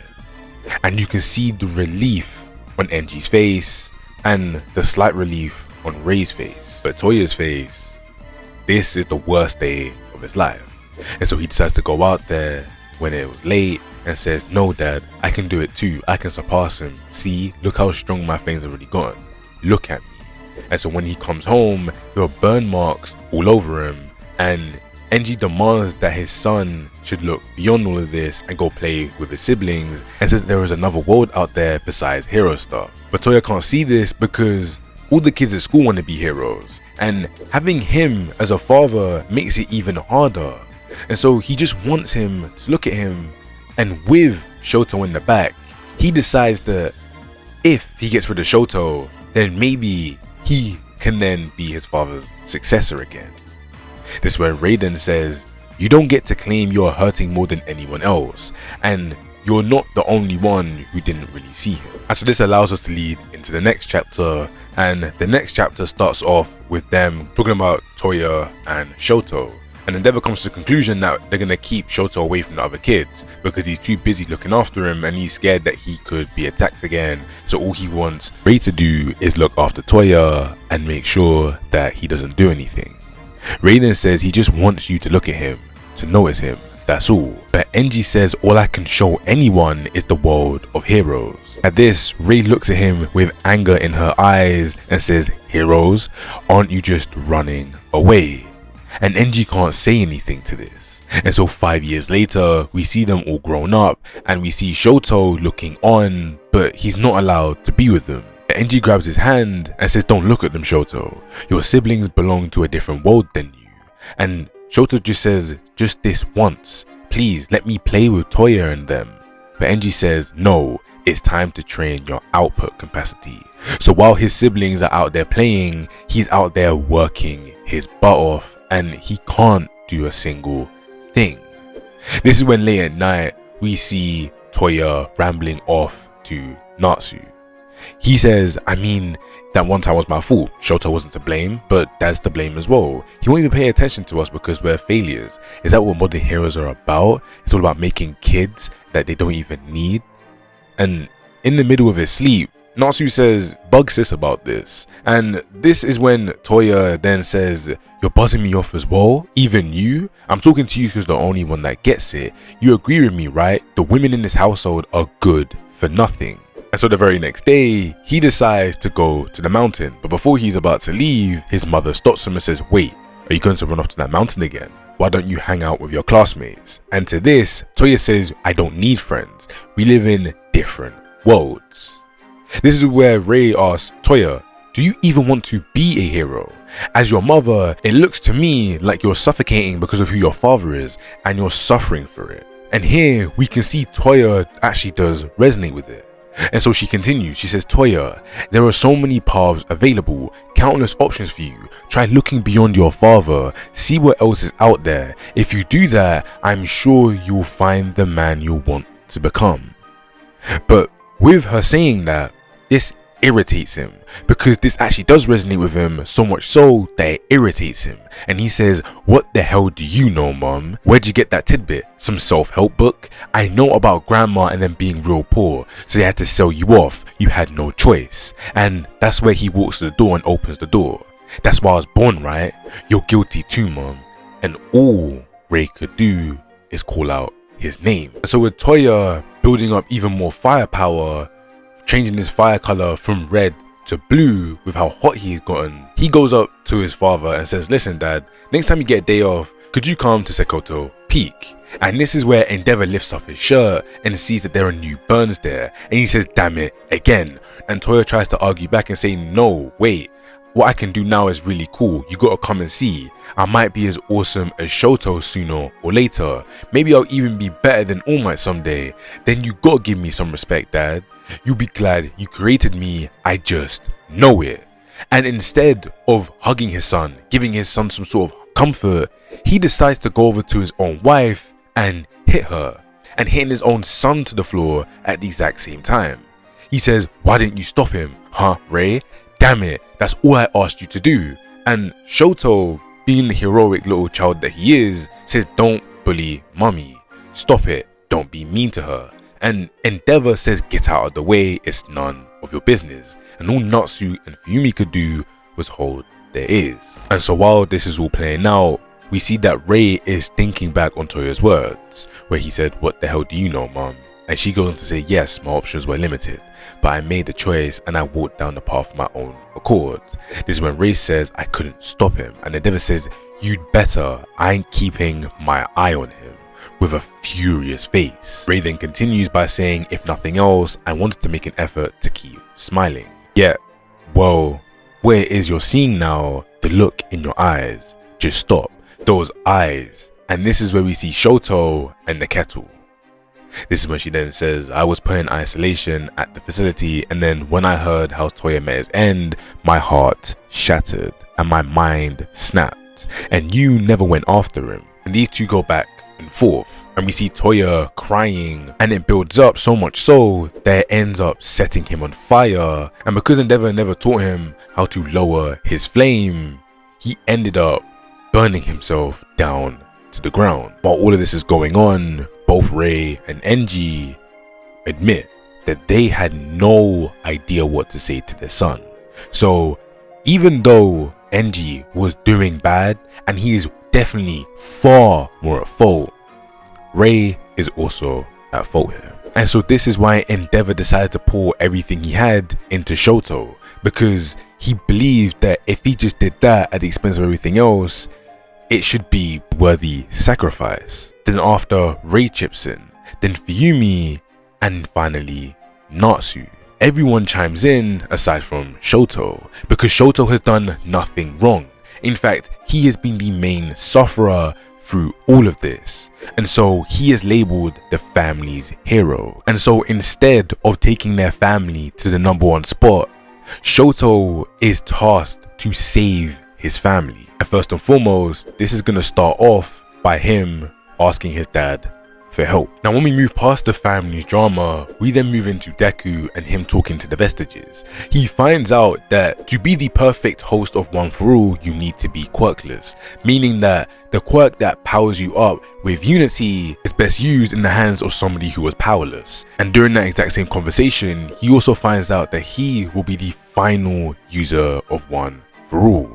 And you can see the relief on Enji's face and the slight relief on Rei's face. But Toya's face, this is the worst day of his life. And so he decides to go out there when it was late and says, no dad, I can do it too, I can surpass him. See, look how strong my fangs have already gotten. Look at me. And so when he comes home, there are burn marks all over him, and Enji demands that his son should look beyond all of this and go play with his siblings, and says there is another world out there besides hero stuff. But Toya can't see this because all the kids at school want to be heroes, and having him as a father makes it even harder. And so he just wants him to look at him, and with Shoto in the back, he decides that if he gets rid of Shoto, then maybe he can then be his father's successor again. This is where Raiden says, you don't get to claim you're hurting more than anyone else, and you're not the only one who didn't really see him. And so this allows us to lead into the next chapter, and the next chapter starts off with them talking about Toya and Shoto. And Endeavour comes to the conclusion that they're going to keep Shoto away from the other kids because he's too busy looking after him and he's scared that he could be attacked again. So all he wants Rei to do is look after Toya and make sure that he doesn't do anything. Raiden says he just wants you to look at him, to notice him, that's all. But Enji says all I can show anyone is the world of heroes. At this, Rei looks at him with anger in her eyes and says, heroes? Aren't you just running away? And Enji can't say anything to this. And so 5 years later, we see them all grown up and we see Shoto looking on, but he's not allowed to be with them. Enji grabs his hand and says, don't look at them, Shoto. Your siblings belong to a different world than you. And Shoto just says, just this once. Please let me play with Toya and them. But Enji says, no, it's time to train your output capacity. So while his siblings are out there playing, he's out there working his butt off and he can't do a single thing. This is when late at night we see Toya rambling off to Natsu. He says, I mean, that one time was my fault. Shoto wasn't to blame, but Dad's to blame as well. He won't even pay attention to us because we're failures. Is that what modern heroes are about? It's all about making kids that they don't even need. And in the middle of his sleep, Natsu says, bug sis about this. And this is when Toya then says, you're buzzing me off as well? Even you? I'm talking to you because the only one that gets it. You agree with me, right? The women in this household are good for nothing. And so the very next day, he decides to go to the mountain. But before he's about to leave, his mother stops him and says, wait, are you going to run off to that mountain again? Why don't you hang out with your classmates? And to this, Toya says, I don't need friends. We live in different worlds. This is where Rei asks Toya, do you even want to be a hero? As your mother, it looks to me like you're suffocating because of who your father is and you're suffering for it. And here we can see Toya actually does resonate with it. And so she continues, she says, Toya, there are so many paths available, countless options for you. Try looking beyond your father, see what else is out there. If you do that, I'm sure you'll find the man you want to become. But with her saying that, this irritates him because this actually does resonate with him, so much so that it irritates him. And he says, what the hell do you know, mom? Where'd you get that tidbit? Some self-help book? I know about grandma and them being real poor, so they had to sell you off. You had no choice. And that's where he walks to the door and opens the door. That's why I was born, right? You're guilty too, mom. And all Rei could do is call out his name. So with Toya building up even more firepower, changing his fire color from red to blue with how hot he's gotten, he goes up to his father and says, listen dad, next time you get a day off, could you come to Sekoto Peak? And this is where Endeavour lifts up his shirt and sees that there are new burns there, and he says, damn it, again. And Toya tries to argue back and say, no, wait, what I can do now is really cool. You gotta come and see. I might be as awesome as Shoto sooner or later. Maybe I'll even be better than All Might someday. Then you gotta give me some respect, dad. You'll be glad you created me. I just know it. And instead of hugging his son, giving his son some sort of comfort, he decides to go over to his own wife and hit her, and hitting his own son to the floor at the exact same time. He says, why didn't you stop him? Huh, Rei? Damn it, that's all I asked you to do. And Shoto, being the heroic little child that he is, says, don't bully mommy. Stop it, don't be mean to her. And Endeavour says, get out of the way, it's none of your business. And all Natsu and Fuyumi could do was hold their ears. And so while this is all playing out, we see that Rei is thinking back on Toya's words, where he said, what the hell do you know, mom? And she goes on to say, yes, my options were limited, but I made the choice and I walked down the path of my own accord. This is when Rei says, I couldn't stop him. And Endeavour says, you'd better, I ain't keeping my eye on him, with a furious face. Rei then continues by saying, if nothing else, I wanted to make an effort to keep smiling. Yet, well, where it is you're seeing now, the look in your eyes, just stop. Those eyes. And this is where we see Shoto and the kettle. This is when she then says, I was put in isolation at the facility, and then when I heard how Toya met his end, my heart shattered and my mind snapped, and you never went after him. And these two go back and forth, and we see Toya crying, and it builds up so much so that it ends up setting him on fire. And because Endeavour never taught him how to lower his flame, he ended up burning himself down to the ground. While all of this is going on, both Rei and Enji admit that they had no idea what to say to their son. So even though Enji was doing bad, and he is definitely far more at fault, Rei is also at fault here. And so this is why Endeavour decided to pour everything he had into Shoto, because he believed that if he just did that at the expense of everything else, it should be worthy sacrifice. Then after Rei chips in, then Fuyumi, and finally Natsu. Everyone chimes in aside from Shoto, because Shoto has done nothing wrong. In fact, he has been the main sufferer through all of this, and so he is labeled the family's hero. And so instead of taking their family to the #1 spot, Shoto is tasked to save his family. And first and foremost, this is going to start off by him asking his dad for help. Now when we move past the family drama, we then move into Deku and him talking to the vestiges. He finds out that to be the perfect host of One for All, you need to be quirkless, meaning that the quirk that powers you up with unity is best used in the hands of somebody who was powerless. And during that exact same conversation, he also finds out that he will be the final user of One for All.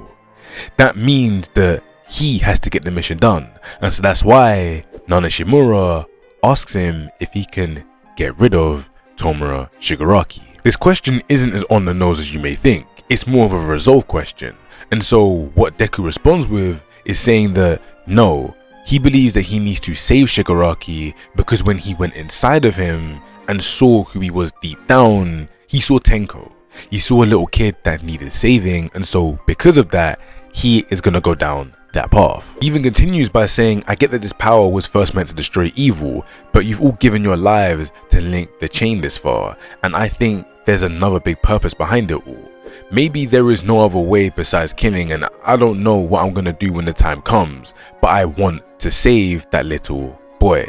That means that he has to get the mission done, and so that's why Nana Shimura asks him if he can get rid of Tomura Shigaraki. This question isn't as on the nose as you may think, it's more of a resolve question, and so what Deku responds with is saying that no, he believes that he needs to save Shigaraki because when he went inside of him and saw who he was deep down, he saw Tenko. He saw a little kid that needed saving, and so because of that, he is gonna go down that path. He even continues by saying, I get that this power was first meant to destroy evil, but you've all given your lives to link the chain this far, and I think there's another big purpose behind it all. Maybe there is no other way besides killing, and I don't know what I'm gonna do when the time comes, but I want to save that little boy.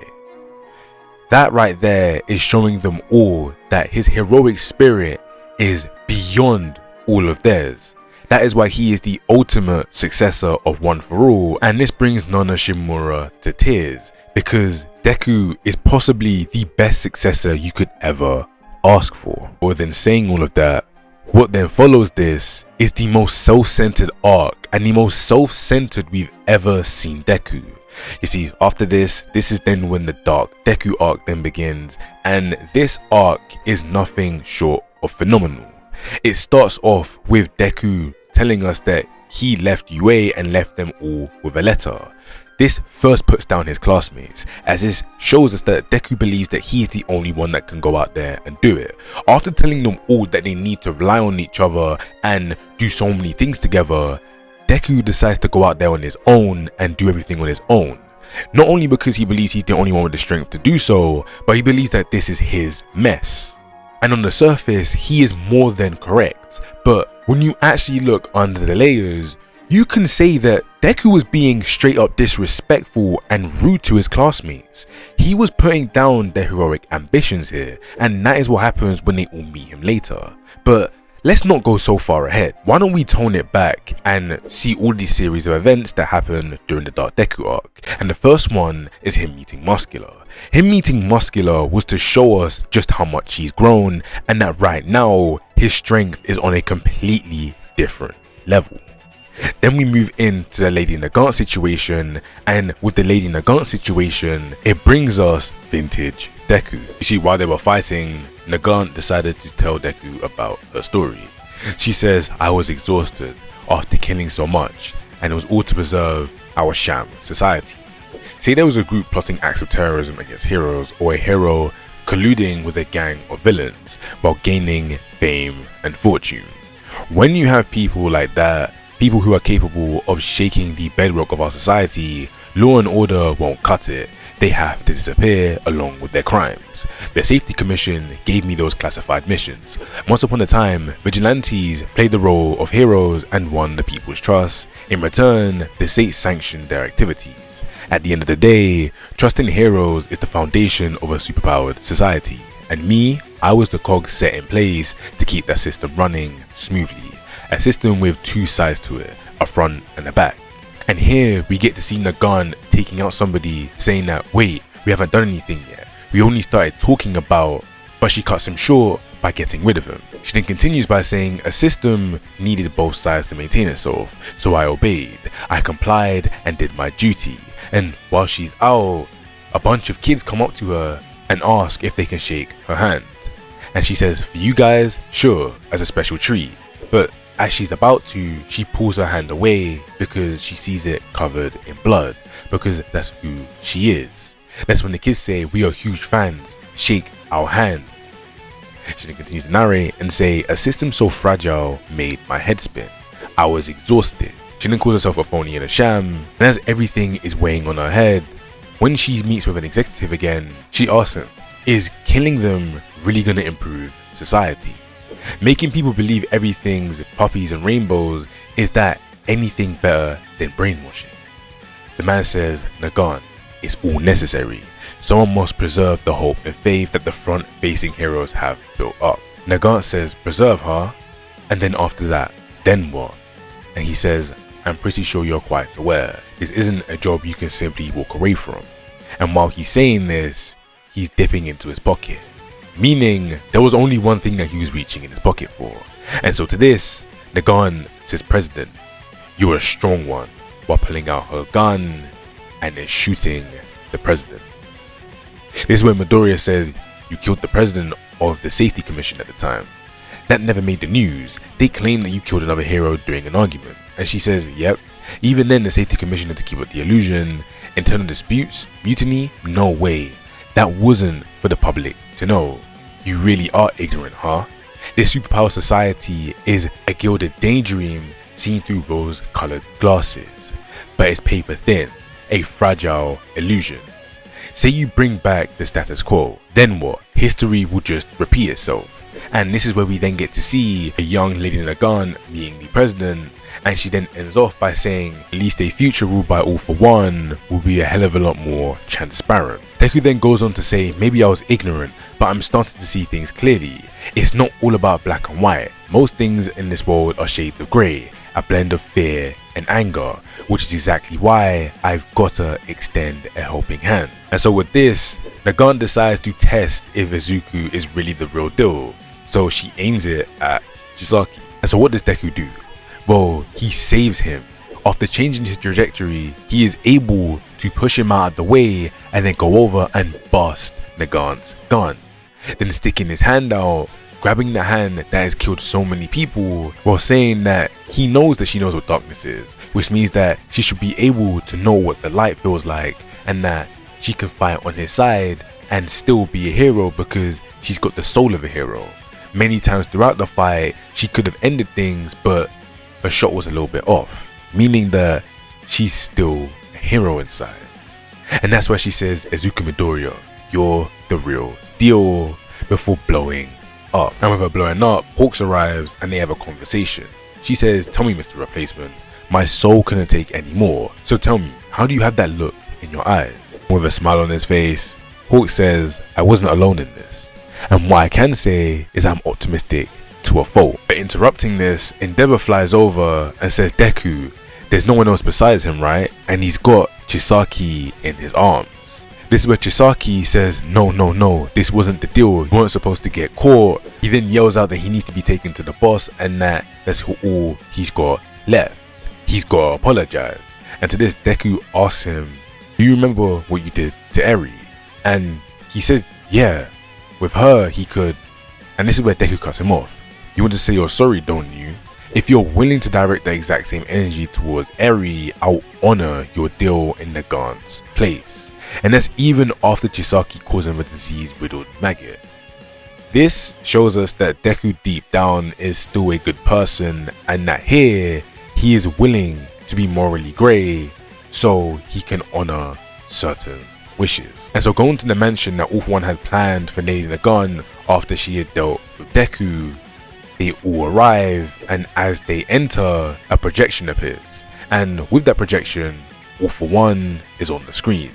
That right there is showing them all that his heroic spirit is beyond all of theirs. That is why he is the ultimate successor of One for All, and this brings Nana Shimura to tears because Deku is possibly the best successor you could ever ask for. But then saying all of that, what then follows this is the most self-centered arc and the most self-centered we've ever seen Deku. You see, after this is then when the Dark Deku arc then begins, and this arc is nothing short of phenomenal. It starts off with Deku telling us that he left UA and left them all with a letter. This first puts down his classmates, as this shows us that Deku believes that he's the only one that can go out there and do it. After telling them all that they need to rely on each other and do so many things together, Deku decides to go out there on his own and do everything on his own. Not only because he believes he's the only one with the strength to do so, but he believes that this is his mess. And on the surface, he is more than correct, but when you actually look under the layers, you can say that Deku was being straight up disrespectful and rude to his classmates. He was putting down their heroic ambitions here, and that is what happens when they all meet him later. But let's not go so far ahead. Why don't we tone it back and see all these series of events that happen during the Dark Deku arc. And the first one is him meeting Muscular. Him meeting Muscular was to show us just how much he's grown, and that right now his strength is on a completely different level. Then we move into the Lady Nagant situation, and with the Lady Nagant situation, it brings us vintage Deku. You see, while they were fighting, Nagant decided to tell Deku about her story. She says, I was exhausted after killing so much, and it was all to preserve our sham society. Say there was a group plotting acts of terrorism against heroes, or a hero colluding with a gang of villains while gaining fame and fortune. When you have people like that, people who are capable of shaking the bedrock of our society, law and order won't cut it. They have to disappear along with their crimes. The Safety Commission gave me those classified missions. Once upon a time, vigilantes played the role of heroes and won the people's trust. In return, the state sanctioned their activities. At the end of the day, trust in heroes is the foundation of a superpowered society. And me, I was the cog set in place to keep that system running smoothly. A system with two sides to it, a front and a back. And here we get to see Nagant taking out somebody, saying that, wait, we haven't done anything yet. We only started talking about, but she cuts him short by getting rid of him. She then continues by saying a system needed both sides to maintain itself, so I obeyed. I complied and did my duty. And while she's out, a bunch of kids come up to her and ask if they can shake her hand. And she says, for you guys, sure, as a special treat. But as she's about to, she pulls her hand away because she sees it covered in blood, because that's who she is. That's when the kids say, we are huge fans, shake our hands. She then continues to narrate and say, a system so fragile made my head spin. I was exhausted. She then calls herself a phony and a sham, and as everything is weighing on her head, when she meets with an executive again, she asks him, is killing them really going to improve society? Making people believe everything's puppies and rainbows, is that anything better than brainwashing? The man says, Nagant, it's all necessary. someone must preserve the hope and faith that the front-facing heroes have built up. Nagant says, preserve, huh? And then after that, then what? And he says, I'm pretty sure you're quite aware, this isn't a job you can simply walk away from. And while he's saying this, he's dipping into his pocket. Meaning, there was only one thing that he was reaching in his pocket for. And so to this, Nagant says, President, you're a strong one, while pulling out her gun and then shooting the president. This is when Midoriya says, you killed the president of the safety commission at the time. That never made the news. They claim that you killed another hero during an argument. And she says, yep. Even then the safety commission had to keep up the illusion. Internal disputes, mutiny, no way. That wasn't for the public to know. You really are ignorant, huh? This superpower society is a gilded daydream seen through rose-colored glasses. But it's paper thin, a fragile illusion. Say you bring back the status quo, then what? History will just repeat itself. And this is where we then get to see a young Lady Nagant meeting the president, and she then ends off by saying, at least a future ruled by all for one will be a hell of a lot more transparent. Deku then goes on to say, maybe I was ignorant, but I'm starting to see things clearly. It's not all about black and white. Most things in this world are shades of grey, a blend of fear and anger, which is exactly why I've gotta extend a helping hand. And so with this, Nagant decides to test if Izuku is really the real deal. So she aims it at Chisaki. And so what does Deku do? Well, he saves him. After changing his trajectory, he is able to push him out of the way and then go over and bust Nagant's gun. Then sticking his hand out, grabbing the hand that has killed so many people, while saying that he knows that she knows what darkness is, which means that she should be able to know what the light feels like, and that she can fight on his side and still be a hero because she's got the soul of a hero. Many times throughout the fight, she could have ended things, but her shot was a little bit off, meaning that she's still a hero inside. And that's why she says, Izuku Midoriya, you're the real deal, before blowing up. And with her blowing up, Hawks arrives and they have a conversation. She says, tell me, Mr. Replacement, my soul couldn't take any more. So tell me, how do you have that look in your eyes? With a smile on his face, Hawk says, I wasn't alone in this. And what I can say is I'm optimistic to a fault. But interrupting this, Endeavour flies over and says, Deku, there's no one else besides him, right? And he's got Chisaki in his arms. This is where Chisaki says, no, this wasn't the deal. You weren't supposed to get caught. He then yells out that he needs to be taken to the boss and that that's all he's got left. He's got to apologize. And to this, Deku asks him, do you remember what you did to Eri? And he says, yeah, with her he could. And this is where Deku cuts him off. You want to say you're sorry, don't you? If you're willing to direct the exact same energy towards Eri, I'll honor your deal in Nagant's place. And that's even after Chisaki calls him a disease-riddled maggot. This shows us that Deku deep down is still a good person, and that here he is willing to be morally grey so he can honor certain wishes. And so going to the mansion that All For One had planned for Lady Nagant after she had dealt with Deku, they all arrive, and as they enter, a projection appears. And with that projection, All For One is on the screen.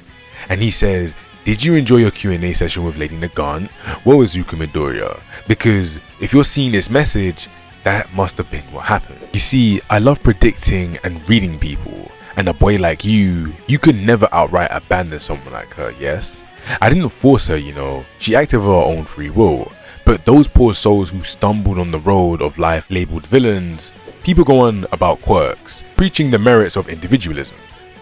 And he says, did you enjoy your Q&A session with Lady Nagant? Well, Izuku Midoriya, because if you're seeing this message, that must have been what happened. You see, I love predicting and reading people, and a boy like you could never outright abandon someone like her, yes? I didn't force her, you know, she acted of her own free will. But those poor souls who stumbled on the road of life labelled villains, people go on about quirks, preaching the merits of individualism.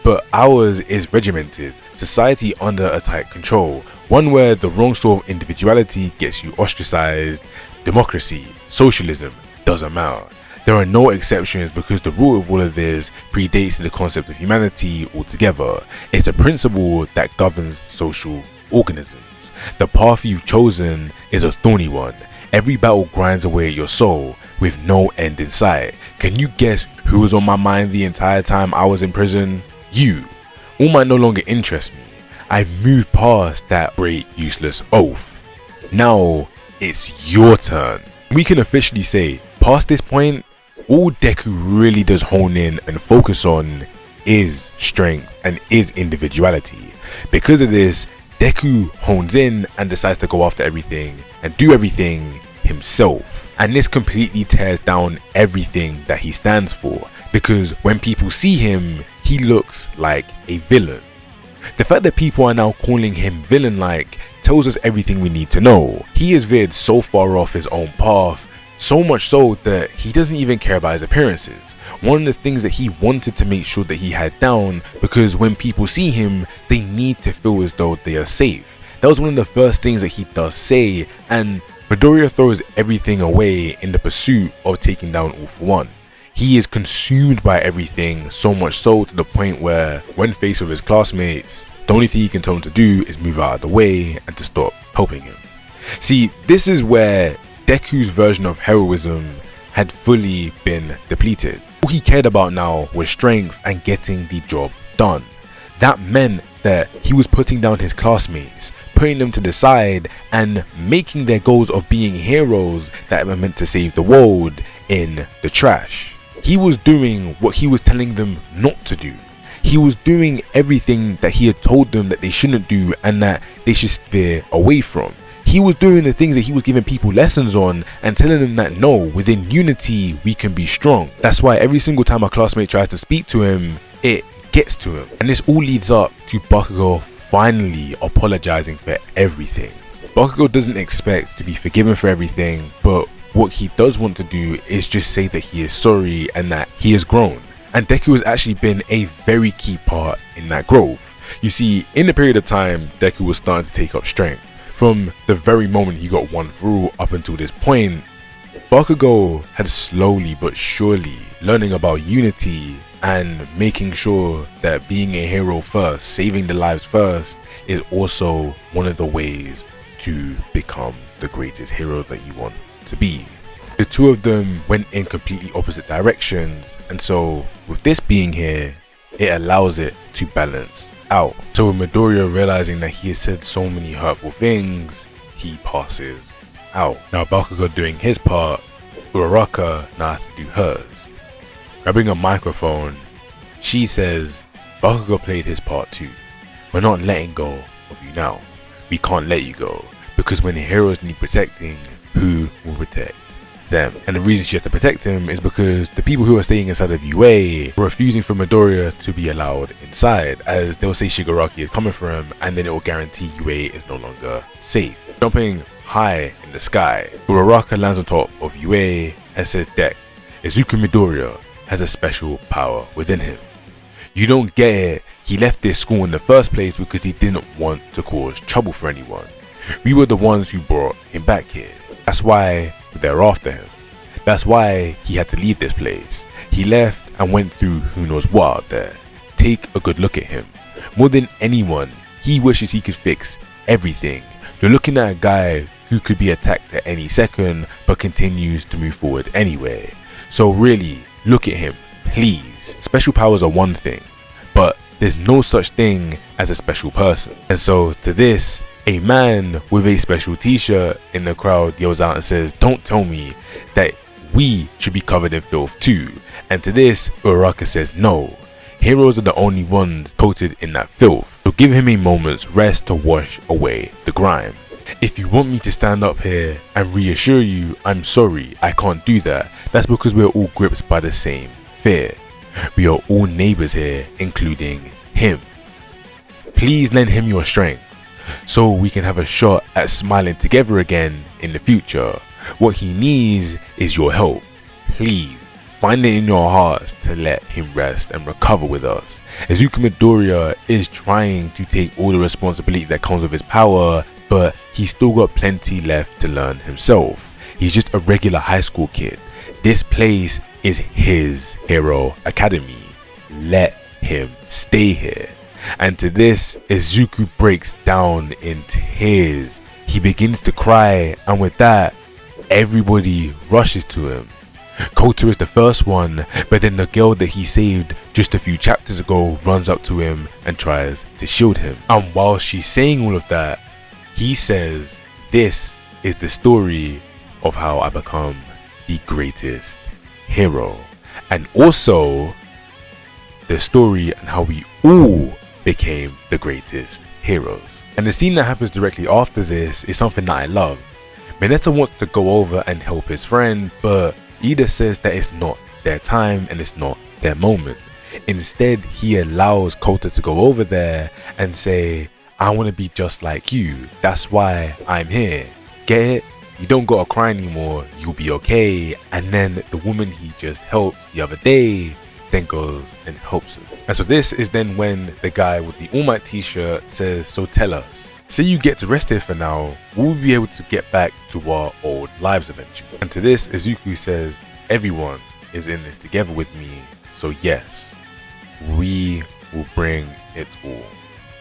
But ours is regimented, society under a tight control, one where the wrong sort of individuality gets you ostracized. Democracy, socialism, doesn't matter. There are no exceptions because the root of all of this predates the concept of humanity altogether. It's a principle that governs social organisms. The path you've chosen is a thorny one. Every battle grinds away at your soul with no end in sight. Can you guess who was on my mind the entire time I was in prison? You. All might no longer interest me. I've moved past that great useless oath. Now it's your turn. We can officially say, past this point, all Deku really does hone in and focus on is strength and is individuality. Because of this, Deku hones in and decides to go after everything and do everything himself. And this completely tears down everything that he stands for, because when people see him, he looks like a villain. The fact that people are now calling him villain-like tells us everything we need to know. He has veered so far off his own path, so much so that he doesn't even care about his appearances. One of the things that he wanted to make sure that he had down, because when people see him, they need to feel as though they are safe. That was one of the first things that he does say, and Midoriya throws everything away in the pursuit of taking down All For One. He is consumed by everything, so much so to the point where, when faced with his classmates, the only thing he can tell them to do is move out of the way and to stop helping him. See, this is where Deku's version of heroism had fully been depleted. All he cared about now was strength and getting the job done. That meant that he was putting down his classmates, putting them to the side, and making their goals of being heroes that were meant to save the world in the trash. He was doing what he was telling them not to do. He was doing everything that he had told them that they shouldn't do and that they should steer away from. He was doing the things that he was giving people lessons on and telling them that no, within unity we can be strong. That's why every single time a classmate tries to speak to him, it gets to him. And this all leads up to Bakugo finally apologizing for everything. Bakugo doesn't expect to be forgiven for everything, but what he does want to do is just say that he is sorry and that he has grown. And Deku has actually been a very key part in that growth. You see, in the period of time, Deku was starting to take up strength. From the very moment he got one through up until this point, Bakugo had slowly but surely learning about unity and making sure that being a hero first, saving the lives first, is also one of the ways to become the greatest hero that you want to be. The two of them went in completely opposite directions, and so with this being here, it allows it to balance out. So with Midoriya realizing that he has said so many hurtful things, he passes out. Now Bakugo doing his part, Uraraka now has to do hers. Grabbing a microphone, she says, Bakugo played his part too. We're not letting go of you now. We can't let you go, because when heroes need protecting, who will protect them? And the reason she has to protect him is because the people who are staying inside of UA were refusing for Midoriya to be allowed inside, as they'll say Shigaraki is coming for him, and then it will guarantee UA is no longer safe. Jumping high in the sky, Uraraka lands on top of UA and says, Dek, Izuku Midoriya has a special power within him. You don't get it, he left this school in the first place because he didn't want to cause trouble for anyone. We were the ones who brought him back here. That's why they're after him. That's why he had to leave this place. He left and went through who knows what out there. Take a good look at him. More than anyone, he wishes he could fix everything. You're looking at a guy who could be attacked at any second but continues to move forward anyway. So really, look at him, please. Special powers are one thing, but there's no such thing as a special person. And so to this, a man with a special t-shirt in the crowd yells out and says, don't tell me that we should be covered in filth too. And to this, Uraraka says, no, heroes are the only ones coated in that filth. So give him a moment's rest to wash away the grime. If you want me to stand up here and reassure you, I'm sorry, I can't do that. That's because we're all gripped by the same fear. We are all neighbors here, including him. Please lend him your strength, so we can have a shot at smiling together again in the future. What he needs is your help. Please find it in your hearts to let him rest and recover with us. Izuku Midoriya is trying to take all the responsibility that comes with his power, but he's still got plenty left to learn himself. He's just a regular high school kid. This place is his hero academy. Let him stay here. And to this, Izuku breaks down in tears. He begins to cry, and with that, everybody rushes to him. Kota is the first one, but then the girl that he saved just a few chapters ago runs up to him and tries to shield him. And while she's saying all of that, he says, this is the story of how I become the greatest hero. And also, the story and how we all became the greatest heroes. And the scene that happens directly after this is something that I love. Mineta wants to go over and help his friend, but Ida says that it's not their time and it's not their moment. Instead, he allows Kota to go over there and say, I want to be just like you, that's why I'm here. Get it? You don't gotta cry anymore, you'll be okay. And then the woman he just helped the other day then goes and helps him. And so this is then when the guy with the All Might t-shirt says, so tell us, say you get to rest here for now, will we be able to get back to our old lives eventually? And to this, Izuku says, everyone is in this together with me, so yes, we will bring it all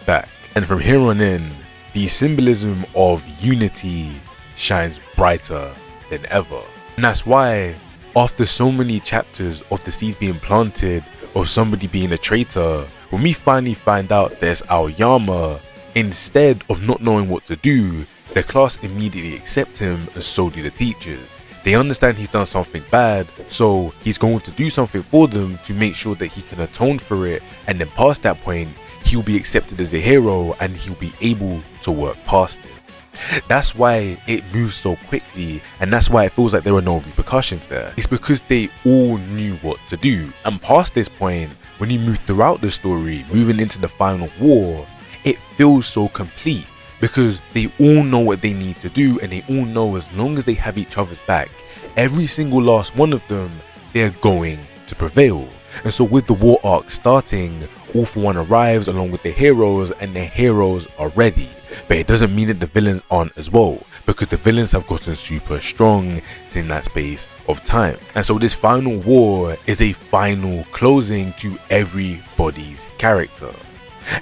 back. And from here on in, the symbolism of unity shines brighter than ever. And that's why, after so many chapters of the seeds being planted, of somebody being a traitor, when we finally find out there's Aoyama, instead of not knowing what to do, the class immediately accept him, and so do the teachers. They understand he's done something bad, so he's going to do something for them to make sure that he can atone for it, and then past that point, he'll be accepted as a hero and he'll be able to work past it. That's why it moves so quickly, and that's why it feels like there are no repercussions there. It's because they all knew what to do, and past this point, when you move throughout the story, moving into the final war, it feels so complete because they all know what they need to do, and they all know as long as they have each other's back, every single last one of them, they're going to prevail. And so with the war arc starting, All For One arrives along with the heroes, and the heroes are ready. But it doesn't mean that the villains aren't as well, because the villains have gotten super strong in that space of time. And so this final war is a final closing to everybody's character.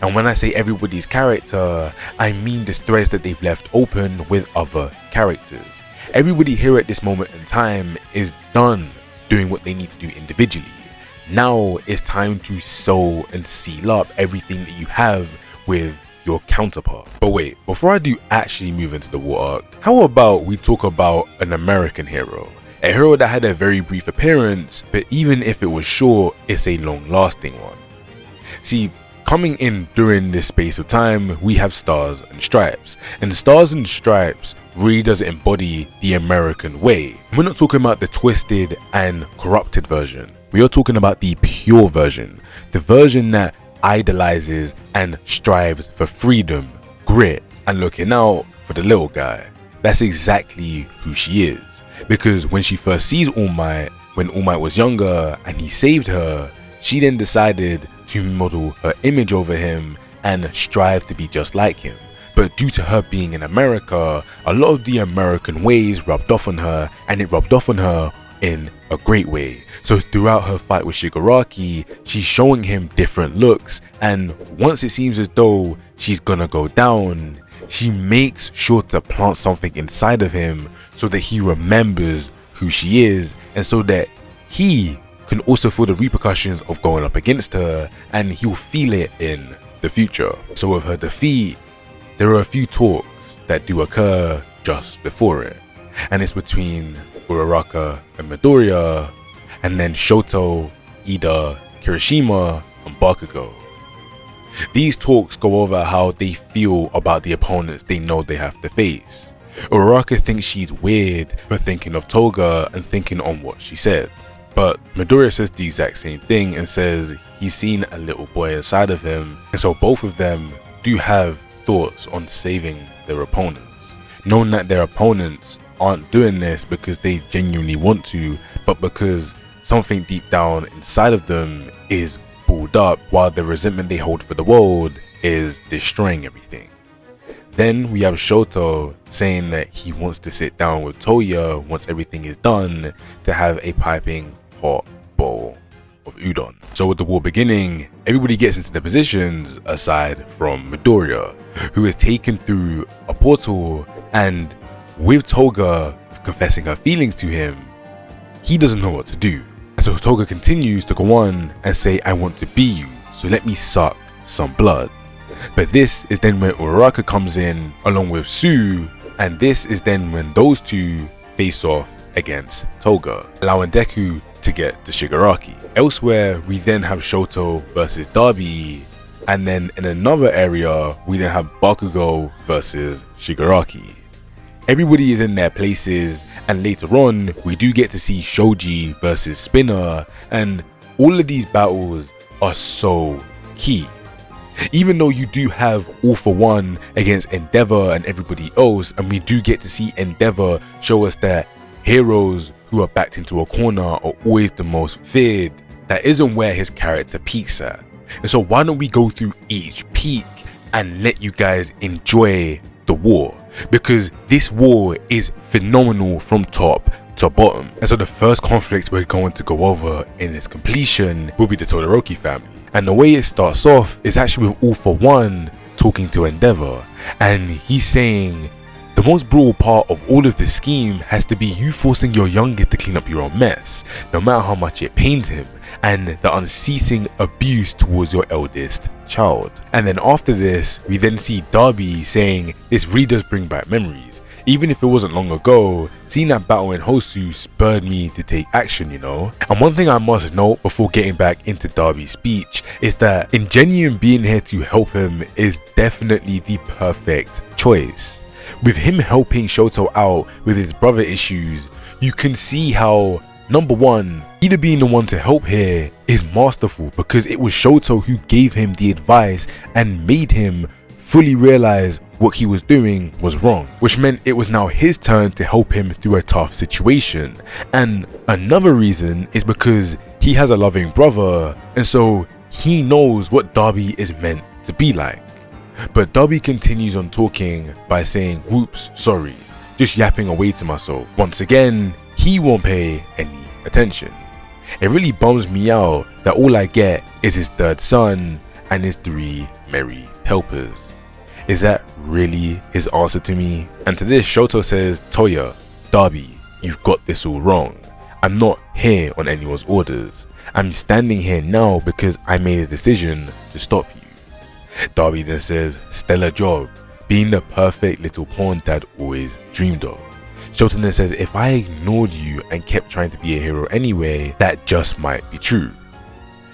And when I say everybody's character, I mean the threads that they've left open with other characters. Everybody here at this moment in time is done doing what they need to do individually. Now it's time to sew and seal up everything that you have with your counterpart. But wait, before I do actually move into the war arc, how about we talk about an American hero? A hero that had a very brief appearance, but even if it was short, it's a long-lasting one. See, coming in during this space of time, we have Stars and Stripes. And Stars and Stripes really does embody the American way. We're not talking about the twisted and corrupted version. We are talking about the pure version. The version that idolizes and strives for freedom, grit, and looking out for the little guy. That's exactly who she is. Because when she first sees All Might, when All Might was younger and he saved her, she then decided to model her image over him and strive to be just like him. But due to her being in America, a lot of the American ways rubbed off on her, and it rubbed off on her in a great way. So throughout her fight with Shigaraki, she's showing him different looks, and once it seems as though she's gonna go down, she makes sure to plant something inside of him so that he remembers who she is, and so that he can also feel the repercussions of going up against her, and he'll feel it in the future. So with her defeat, there are a few talks that do occur just before it, and it's between Uraraka and Midoriya, and then Shoto, Ida, Kirishima, and Bakugo. These talks go over how they feel about the opponents they know they have to face. Uraraka thinks she's weird for thinking of Toga and thinking on what she said, but Midoriya says the exact same thing and says he's seen a little boy inside of him, and so both of them do have thoughts on saving their opponents, knowing that their opponents aren't doing this because they genuinely want to, but because something deep down inside of them is pulled up, while the resentment they hold for the world is destroying everything. Then we have Shoto saying that he wants to sit down with Toya once everything is done to have a piping hot bowl of udon. So with the war beginning, everybody gets into their positions aside from Midoriya, who is taken through a portal, and with Toga confessing her feelings to him, he doesn't know what to do. So Toga continues to go on and say, I want to be you, so let me suck some blood. But this is then when Uraraka comes in along with Sue, and this is then when those two face off against Toga, allowing Deku to get to Shigaraki. Elsewhere, we then have Shoto versus Darby, And then in another area, we then have Bakugo versus Shigaraki. Everybody is in their places, and later on, we do get to see Shoji versus Spinner, and all of these battles are so key. Even though you do have All For One against Endeavour and everybody else, and we do get to see Endeavour show us that heroes who are backed into a corner are always the most feared, that isn't where his character peaks at. And so why don't we go through each peak and let you guys enjoy the war, because this war is phenomenal from top to bottom. And so the first conflict we're going to go over in its completion will be the Todoroki family. And the way it starts off is actually with All For One talking to Endeavour, and he's saying the most brutal part of all of this scheme has to be you forcing your youngest to clean up your own mess, no matter how much it pains him, and the unceasing abuse towards your eldest child. And then after this, we then see Darby saying this really does bring back memories. Even if it wasn't long ago, seeing that battle in Hosu spurred me to take action, you know? And one thing I must note before getting back into Darby's speech is that Ingenuine being here to help him is definitely the perfect choice. With him helping Shoto out with his brother issues, you can see how, number one, Ida being the one to help here is masterful, because it was Shoto who gave him the advice and made him fully realize what he was doing was wrong, which meant it was now his turn to help him through a tough situation. And another reason is because he has a loving brother, and so he knows what Darby is meant to be like. But Darby continues on talking by saying, "Whoops, sorry," just yapping away to myself. Once again, he won't pay any attention. It really bums me out that all I get is his third son and his 3 merry helpers. Is that really his answer to me? And to this, Shoto says, "Toya, Darby, you've got this all wrong. I'm not here on anyone's orders. I'm standing here now because I made a decision to stop you." Darby then says, "Stellar job, being the perfect little pawn Dad always dreamed of." Shoto then says, "If I ignored you and kept trying to be a hero anyway, that just might be true."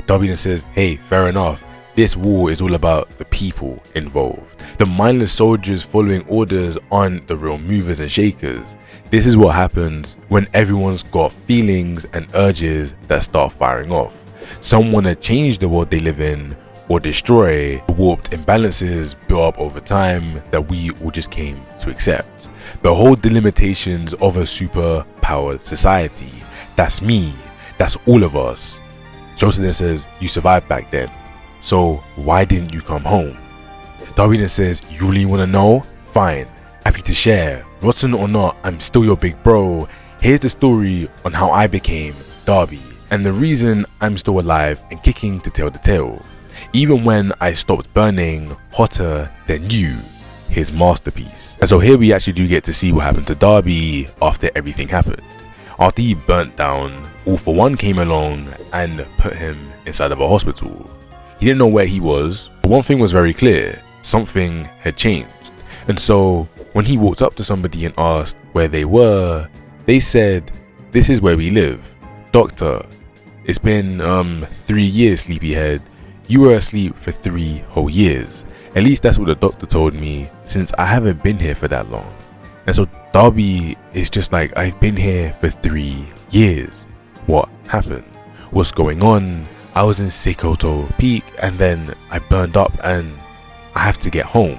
Darby then says, "Hey, fair enough. This war is all about the people involved. The mindless soldiers following orders aren't the real movers and shakers. This is what happens when everyone's got feelings and urges that start firing off. Some want to change the world they live in, or destroy the warped imbalances built up over time that we all just came to accept. Behold the limitations of a super-powered society. That's me. That's all of us." Shoto then says, "You survived back then. So why didn't you come home?" Darby then says, "You really want to know? Fine. Happy to share. Rotten or not, I'm still your big bro. Here's the story on how I became Darby, and the reason I'm still alive and kicking to tell the tale. Even when I stopped burning hotter than you, his masterpiece." And so here we actually do get to see what happened to Darby after everything happened. After he burnt down, All For One came along and put him inside of a hospital. He didn't know where he was, but one thing was very clear: something had changed. And so when he walked up to somebody and asked where they were, they said, "This is where we live. Doctor, it's been 3 years, sleepyhead. You were asleep for 3 whole years. At least that's what the doctor told me, since I haven't been here for that long." And so Darby is just like, "I've been here for 3 years. What happened? What's going on? I was in Seikoto Peak and then I burned up and I have to get home."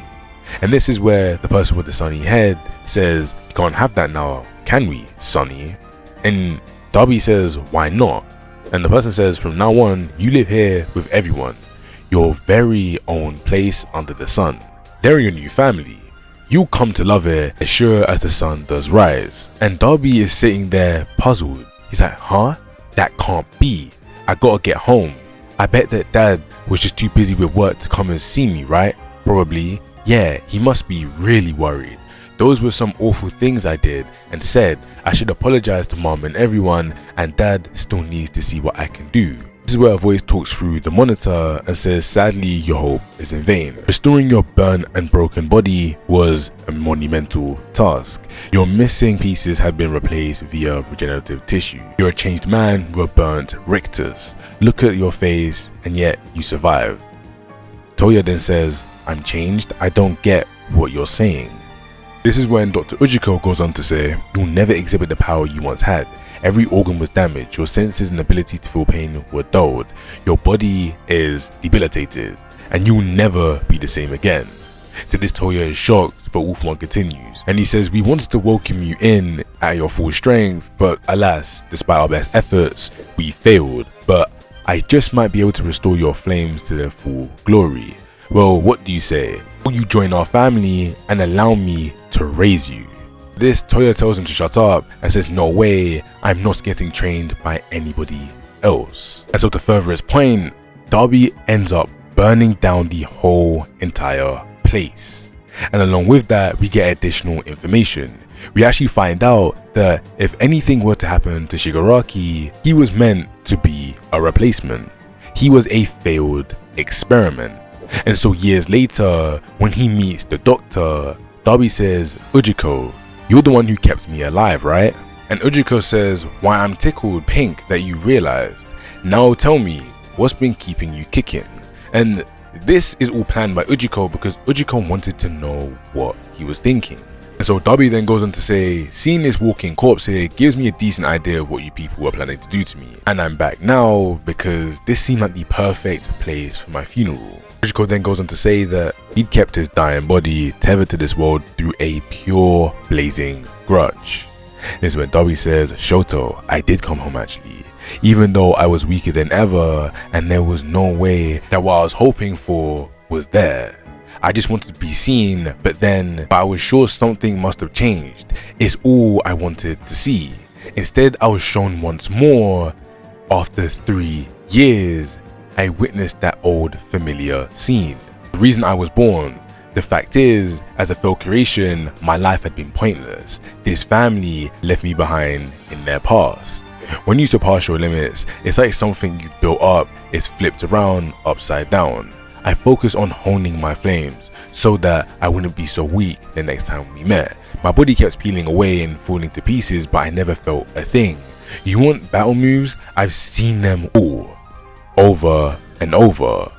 And this is where the person with the sunny head says, "You can't have that now, can we, Sonny?" And Darby says, "Why not?" And the person says, "From now on, you live here with everyone. Your very own place under the sun. They're your new family. You'll come to love it as sure as the sun does rise." And Darby is sitting there puzzled. He's like, "Huh? That can't be. I gotta get home. I bet that Dad was just too busy with work to come and see me, right? Probably. Yeah, he must be really worried. Those were some awful things I did and said. I should apologize to Mom and everyone, and Dad still needs to see what I can do." This is where a voice talks through the monitor and says, "Sadly, your hope is in vain. Restoring your burnt and broken body was a monumental task. Your missing pieces have been replaced via regenerative tissue. You're a changed man with a burnt rictus. Look at your face, and yet you survived." Toya then says, "I'm changed, I don't get what you're saying." This is when Dr. Ujiko goes on to say, "You'll never exhibit the power you once had. Every organ was damaged, your senses and ability to feel pain were dulled, your body is debilitated, and you'll never be the same again." To this, Toya is shocked, but Wolfman continues, and he says, "We wanted to welcome you in at your full strength, but alas, despite our best efforts, we failed. But I just might be able to restore your flames to their full glory. Well, what do you say? Will you join our family and allow me to raise you?" This, Toya tells him to shut up and says, "No way, I'm not getting trained by anybody else." And so to further his point, Darby ends up burning down the whole entire place. And along with that, we get additional information. We actually find out that if anything were to happen to Shigaraki, he was meant to be a replacement. He was a failed experiment. And so years later, when he meets the doctor, Darby says, "Ujiko, you're the one who kept me alive, right?" And Ujiko says, "Why, I'm tickled pink that you realized. Now tell me, what's been keeping you kicking?" And this is all planned by Ujiko because Ujiko wanted to know what he was thinking. And so Darby then goes on to say, "Seeing this walking corpse here gives me a decent idea of what you people were planning to do to me. And I'm back now because this seemed like the perfect place for my funeral." Ujiko then goes on to say that he'd kept his dying body tethered to this world through a pure blazing grudge. This is when Darby says, "Shoto, I did come home actually, even though I was weaker than ever and there was no way that what I was hoping for was there. I just wanted to be seen, but I was sure something must have changed. It's all I wanted to see. Instead, I was shown once more. After 3 years, I witnessed that old familiar scene. The reason I was born. The fact is, as a failed creation, my life had been pointless. This family left me behind in their past. When you surpass your limits, it's like something you built up is flipped around upside down. I focused on honing my flames so that I wouldn't be so weak the next time we met. My body kept peeling away and falling to pieces, but I never felt a thing. You want battle moves? I've seen them all. Over and over.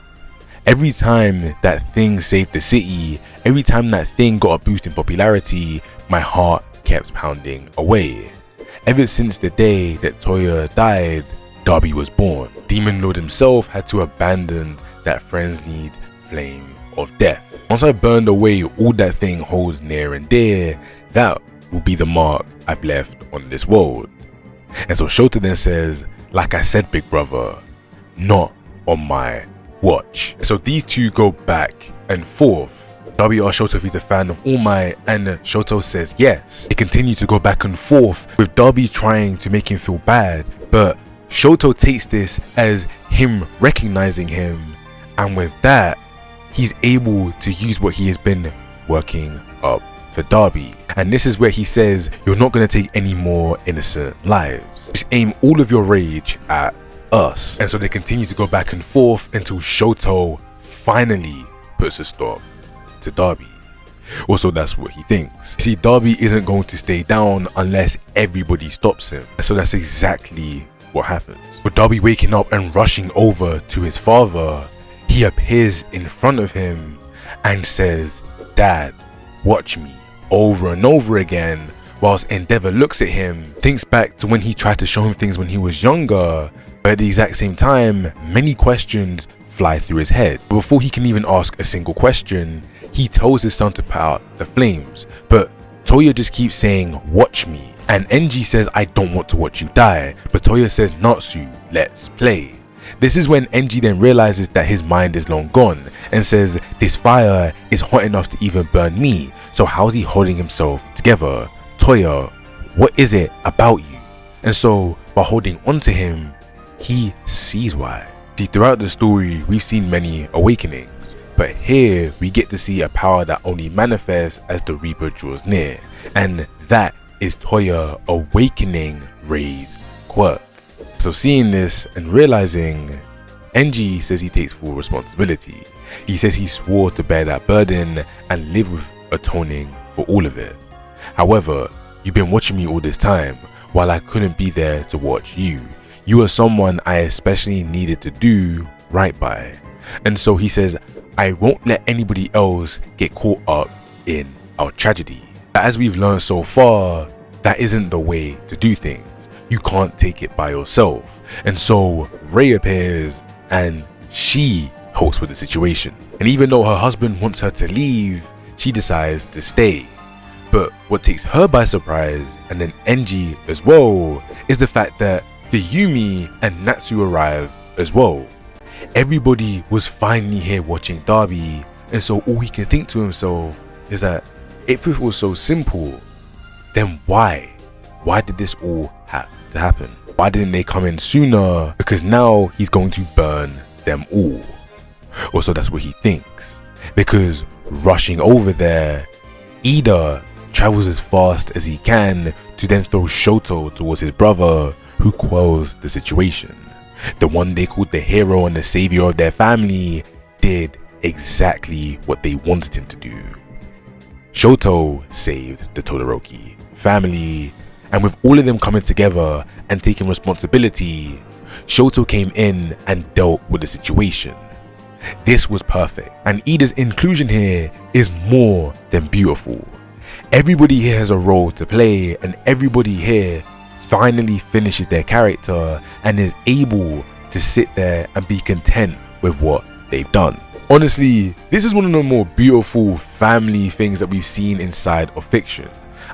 Every time that thing saved the city, every time that thing got a boost in popularity, my heart kept pounding away. Ever since the day that Toya died, Darby was born. Demon Lord himself had to abandon that frenzied flame of death. Once I burned away all that thing holds near and dear, that will be the mark I've left on this world." And so Shota then says, "Like I said, big brother, not on my watch." So these two go back and forth. Darby asks Shoto if he's a fan of All Might, and Shoto says yes. They continue to go back and forth, with Darby trying to make him feel bad, but Shoto takes this as him recognizing him, and with that, he's able to use what he has been working up for Darby. And this is where he says, "You're not going to take any more innocent lives. Just aim all of your rage at us." And so they continue to go back and forth until Shoto finally puts a stop to Darby. Also, that's what he thinks. See, Darby isn't going to stay down unless everybody stops him. So that's exactly what happens. With Darby waking up and rushing over to his father, he appears in front of him and says, "Dad, watch me," over and over again, whilst Endeavour looks at him, thinks back to when he tried to show him things when he was younger, but at the exact same time, many questions fly through his head. Before he can even ask a single question, he tells his son to put out the flames, but Toya just keeps saying, "Watch me." And Enji says, "I don't want to watch you die," but Toya says, "Natsu, let's play." This is when Enji then realizes that his mind is long gone and says, "This fire is hot enough to even burn me, so how's he holding himself together? Toya, what is it about you?" And so by holding on to him, he sees why. See, throughout the story, we've seen many awakenings, but here we get to see a power that only manifests as the Reaper draws near, and that is Toya awakening Rei's quirk. So seeing this and realizing, Enji says he takes full responsibility. He says he swore to bear that burden and live with atoning for all of it. However, you've been watching me all this time, while I couldn't be there to watch you. You are someone I especially needed to do right by. And so he says, I won't let anybody else get caught up in our tragedy. But as we've learned so far, that isn't the way to do things. You can't take it by yourself. And so Rei appears and she helps with the situation. And even though her husband wants her to leave, she decides to stay. But what takes her by surprise, and then Enji as well, is the fact that Fuyumi and Natsu arrive as well. Everybody was finally here watching Derby, and so all he can think to himself is that if it was so simple, then why? Why did this all have to happen? Why didn't they come in sooner? Because now he's going to burn them all. Or so that's what he thinks. Because rushing over there, Ida travels as fast as he can to then throw Shoto towards his brother, who quells the situation. The one they called the hero and the savior of their family did exactly what they wanted him to do. Shoto saved the Todoroki family, and with all of them coming together and taking responsibility, Shoto came in and dealt with the situation. This was perfect, and Ida's inclusion here is more than beautiful. Everybody here has a role to play, and everybody here finally finishes their character and is able to sit there and be content with what they've done. Honestly, this is one of the more beautiful family things that we've seen inside of fiction.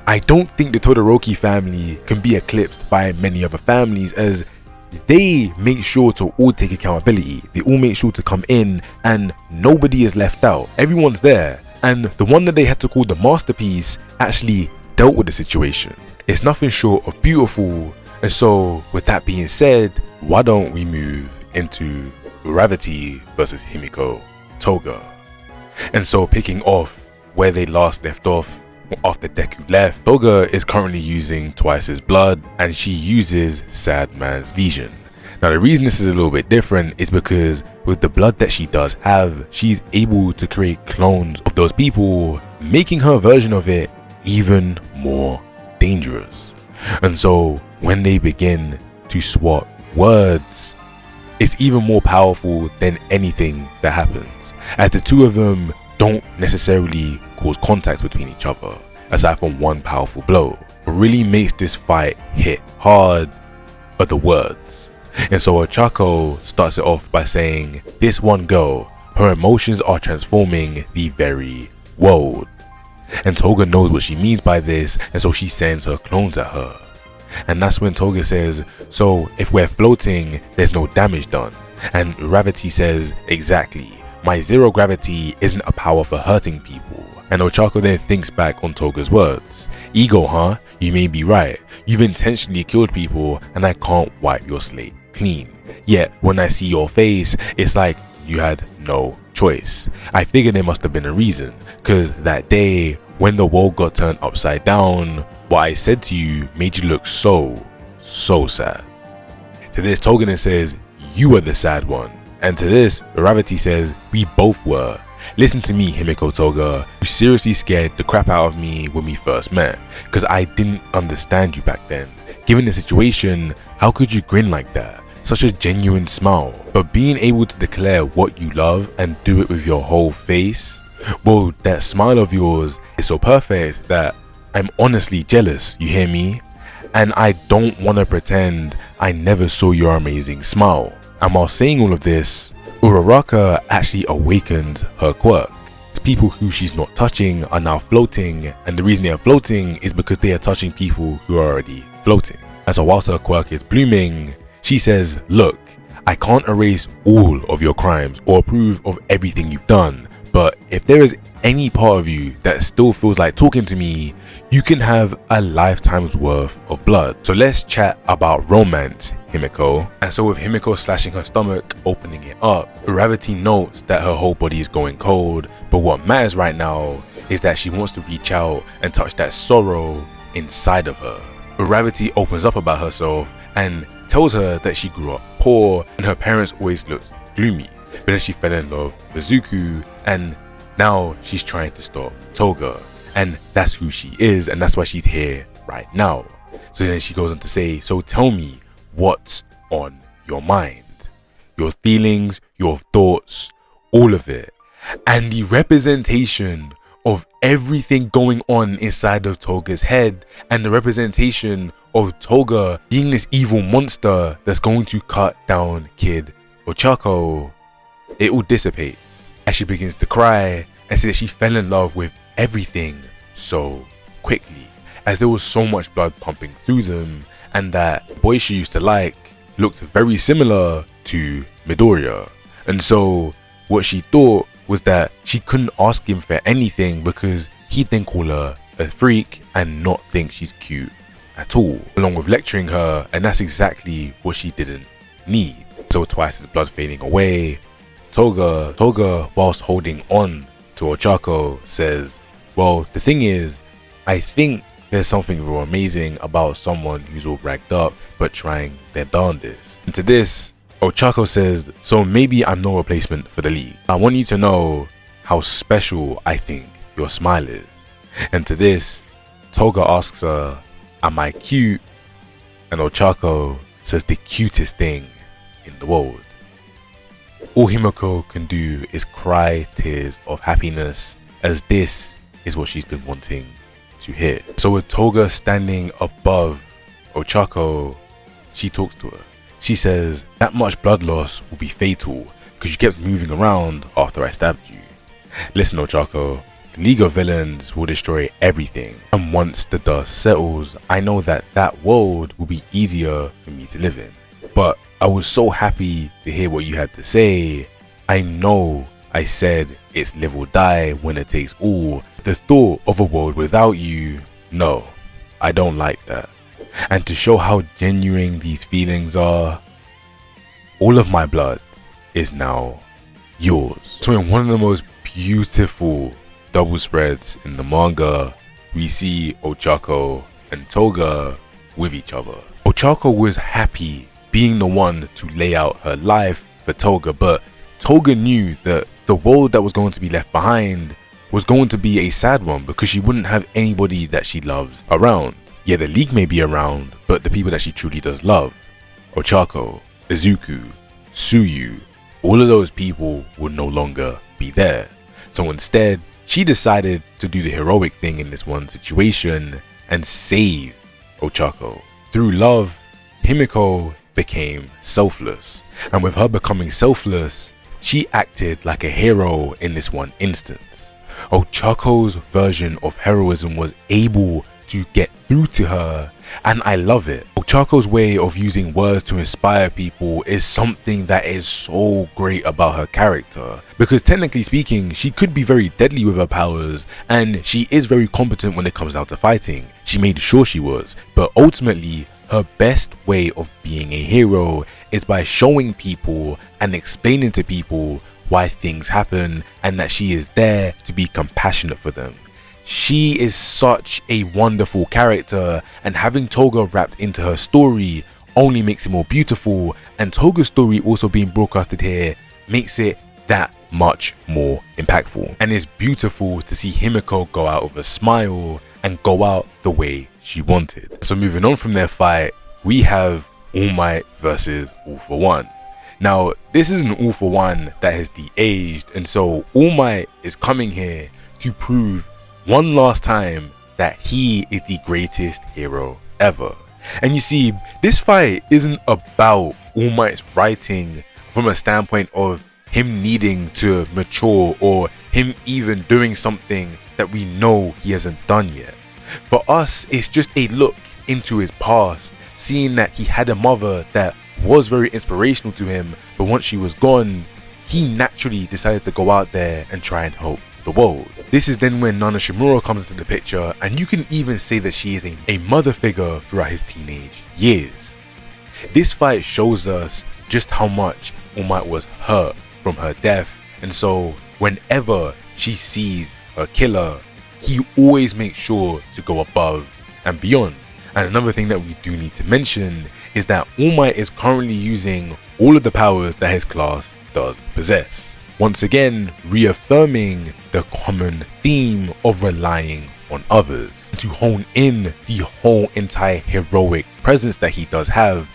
I don't think the Todoroki family can be eclipsed by many other families, as they make sure to all take accountability. They all make sure to come in and nobody is left out. Everyone's there. And the one that they had to call the masterpiece actually dealt with the situation. It's nothing short of beautiful. And so with that being said, why don't we move into Gravity versus Himiko Toga? And so picking off where they last left off after Deku left, Toga is currently using twice his blood, and she uses Sad Man's Legion. Now the reason this is a little bit different is because with the blood that she does have, she's able to create clones of those people, making her version of it even more dangerous. And so when they begin to swap words, it's even more powerful than anything that happens, as the two of them don't necessarily cause contact between each other, aside from one powerful blow. What really makes this fight hit hard are the words. And so Ochako starts it off by saying, this one girl, her emotions are transforming the very world. And Toga knows what she means by this, and so she sends her clones at her. And that's when Toga says, so if we're floating, there's no damage done. And Gravity says, exactly, my zero gravity isn't a power for hurting people. And Ochako then thinks back on Toga's words. Ego, huh? You may be right. You've intentionally killed people and I can't wipe your slate clean. Yet when I see your face, it's like you had no choice. I figured there must have been a reason, cause that day when the world got turned upside down, what I said to you made you look so sad. To this, Toga says, you were the sad one. And to this, Gravity says, we both were. Listen to me, Himiko Toga, you seriously scared the crap out of me when we first met, cause I didn't understand you back then. Given the situation, how could you grin like that? Such a genuine smile. But being able to declare what you love and do it with your whole face, well, that smile of yours is so perfect that I'm honestly jealous, you hear me? And I don't want to pretend I never saw your amazing smile. And while saying all of this, Uraraka actually awakened her quirk. People who she's not touching are now floating, and the reason they are floating is because they are touching people who are already floating. And so whilst her quirk is blooming, she says, look, I can't erase all of your crimes or approve of everything you've done, but if there is any part of you that still feels like talking to me, you can have a lifetime's worth of blood. So let's chat about romance, Himiko. And so with Himiko slashing her stomach, opening it up, Gravity notes that her whole body is going cold, but what matters right now is that she wants to reach out and touch that sorrow inside of her. Gravity opens up about herself and tells her that she grew up poor and her parents always looked gloomy, but then she fell in love with Izuku, and now she's trying to stop Toga, and that's who she is, and that's why she's here right now. So then she goes on to say, so tell me what's on your mind, your feelings, your thoughts, all of it. And the representation of everything going on inside of Toga's head, and the representation of Toga being this evil monster that's going to cut down Kid Ochako, it all dissipates as she begins to cry and say that she fell in love with everything so quickly, as there was so much blood pumping through them, and that boy she used to like looked very similar to Midoriya. And so what she thought was that she couldn't ask him for anything because he'd then call her a freak and not think she's cute at all, along with lecturing her, and that's exactly what she didn't need. So twice as blood fading away, Toga, whilst holding on to Ochako, says, well, the thing is, I think there's something real amazing about someone who's all ragged up but trying their darndest. And to this, Ochako says, so maybe I'm no replacement for the league. I want you to know how special I think your smile is. And to this, Toga asks her, am I cute? And Ochako says the cutest thing in the world. All Himiko can do is cry tears of happiness, as this is what she's been wanting to hear. So with Toga standing above Ochako, she talks to her. She says, that much blood loss will be fatal because you kept moving around after I stabbed you. Listen, Ochako, the League of Villains will destroy everything, and once the dust settles, I know that that world will be easier for me to live in. But I was so happy to hear what you had to say. I know I said it's live or die, winner takes all. The thought of a world without you, no, I don't like that. And to show how genuine these feelings are, all of my blood is now yours. So in one of the most beautiful double spreads in the manga, we see Ochako and Toga with each other. Ochako was happy being the one to lay out her life for Toga, but Toga knew that the world that was going to be left behind was going to be a sad one because she wouldn't have anybody that she loves around. Yeah, the League may be around, but the people that she truly does love, Ochako, Izuku, Tsuyu, all of those people will no longer be there. So instead, she decided to do the heroic thing in this one situation and save Ochako. Through love, Himiko became selfless, and with her becoming selfless, she acted like a hero in this one instance. Ochako's version of heroism was able to get through to her, and I love it. Ochako's way of using words to inspire people is something that is so great about her character, because technically speaking, she could be very deadly with her powers, and she is very competent when it comes down to fighting. She made sure she was, but ultimately her best way of being a hero is by showing people and explaining to people why things happen and that she is there to be compassionate for them. She is such a wonderful character, and having Toga wrapped into her story only makes it more beautiful, and Toga's story also being broadcasted here makes it that much more impactful. And it's beautiful to see Himiko go out with a smile and go out the way she wanted. So moving on from their fight, we have All Might versus All For One. Now this is an All For One that has de-aged, and so All Might is coming here to prove one last time that he is the greatest hero ever. And you see, this fight isn't about All Might's writing from a standpoint of him needing to mature or him even doing something that we know he hasn't done yet. For us, it's just a look into his past, seeing that he had a mother that was very inspirational to him, but once she was gone, he naturally decided to go out there and try and help the world. This is then when Nana Shimura comes into the picture, and you can even say that she is a mother figure throughout his teenage years. This fight shows us just how much All Might was hurt from her death, and so whenever she sees her killer, he always makes sure to go above and beyond. And another thing that we do need to mention is that All Might is currently using all of the powers that his class does possess, once again reaffirming the common theme of relying on others. To hone in the whole entire heroic presence that he does have,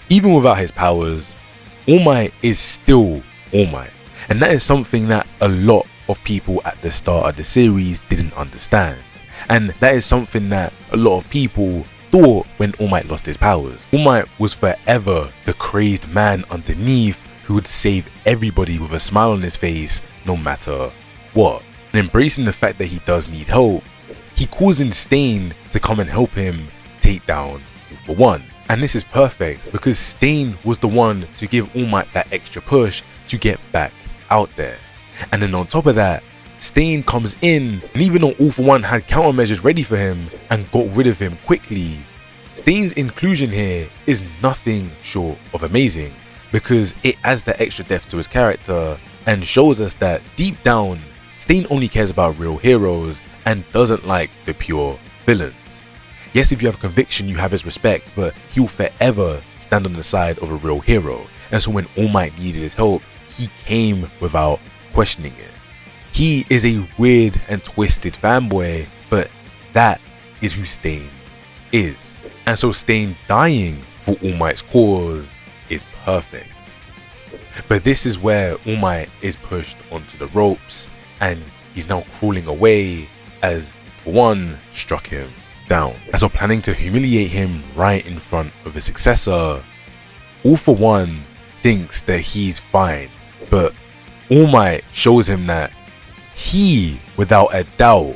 even without his powers, All Might is still All Might. And that is something that a lot of people at the start of the series didn't understand. And that is something that a lot of people thought when All Might lost his powers. All Might was forever the crazed man underneath who would save everybody with a smile on his face no matter what. And embracing the fact that he does need help, he calls in Stain to come and help him take down All For One. And this is perfect because Stain was the one to give All Might that extra push to get back out there. And then on top of that, Stain comes in, and even though All For One had countermeasures ready for him and got rid of him quickly, Stain's inclusion here is nothing short of amazing because it adds that extra depth to his character and shows us that deep down, Stain only cares about real heroes and doesn't like the pure villains. Yes, if you have conviction, you have his respect, but he will forever stand on the side of a real hero. And so when All Might needed his help, he came without questioning it. He is a weird and twisted fanboy, but that is who Stain is. And so Stain dying for All Might's cause is perfect. But this is where All Might is pushed onto the ropes and he's now crawling away as For One struck him down. And so planning to humiliate him right in front of his successor, All For One thinks that he's fine, but All Might shows him that he, without a doubt,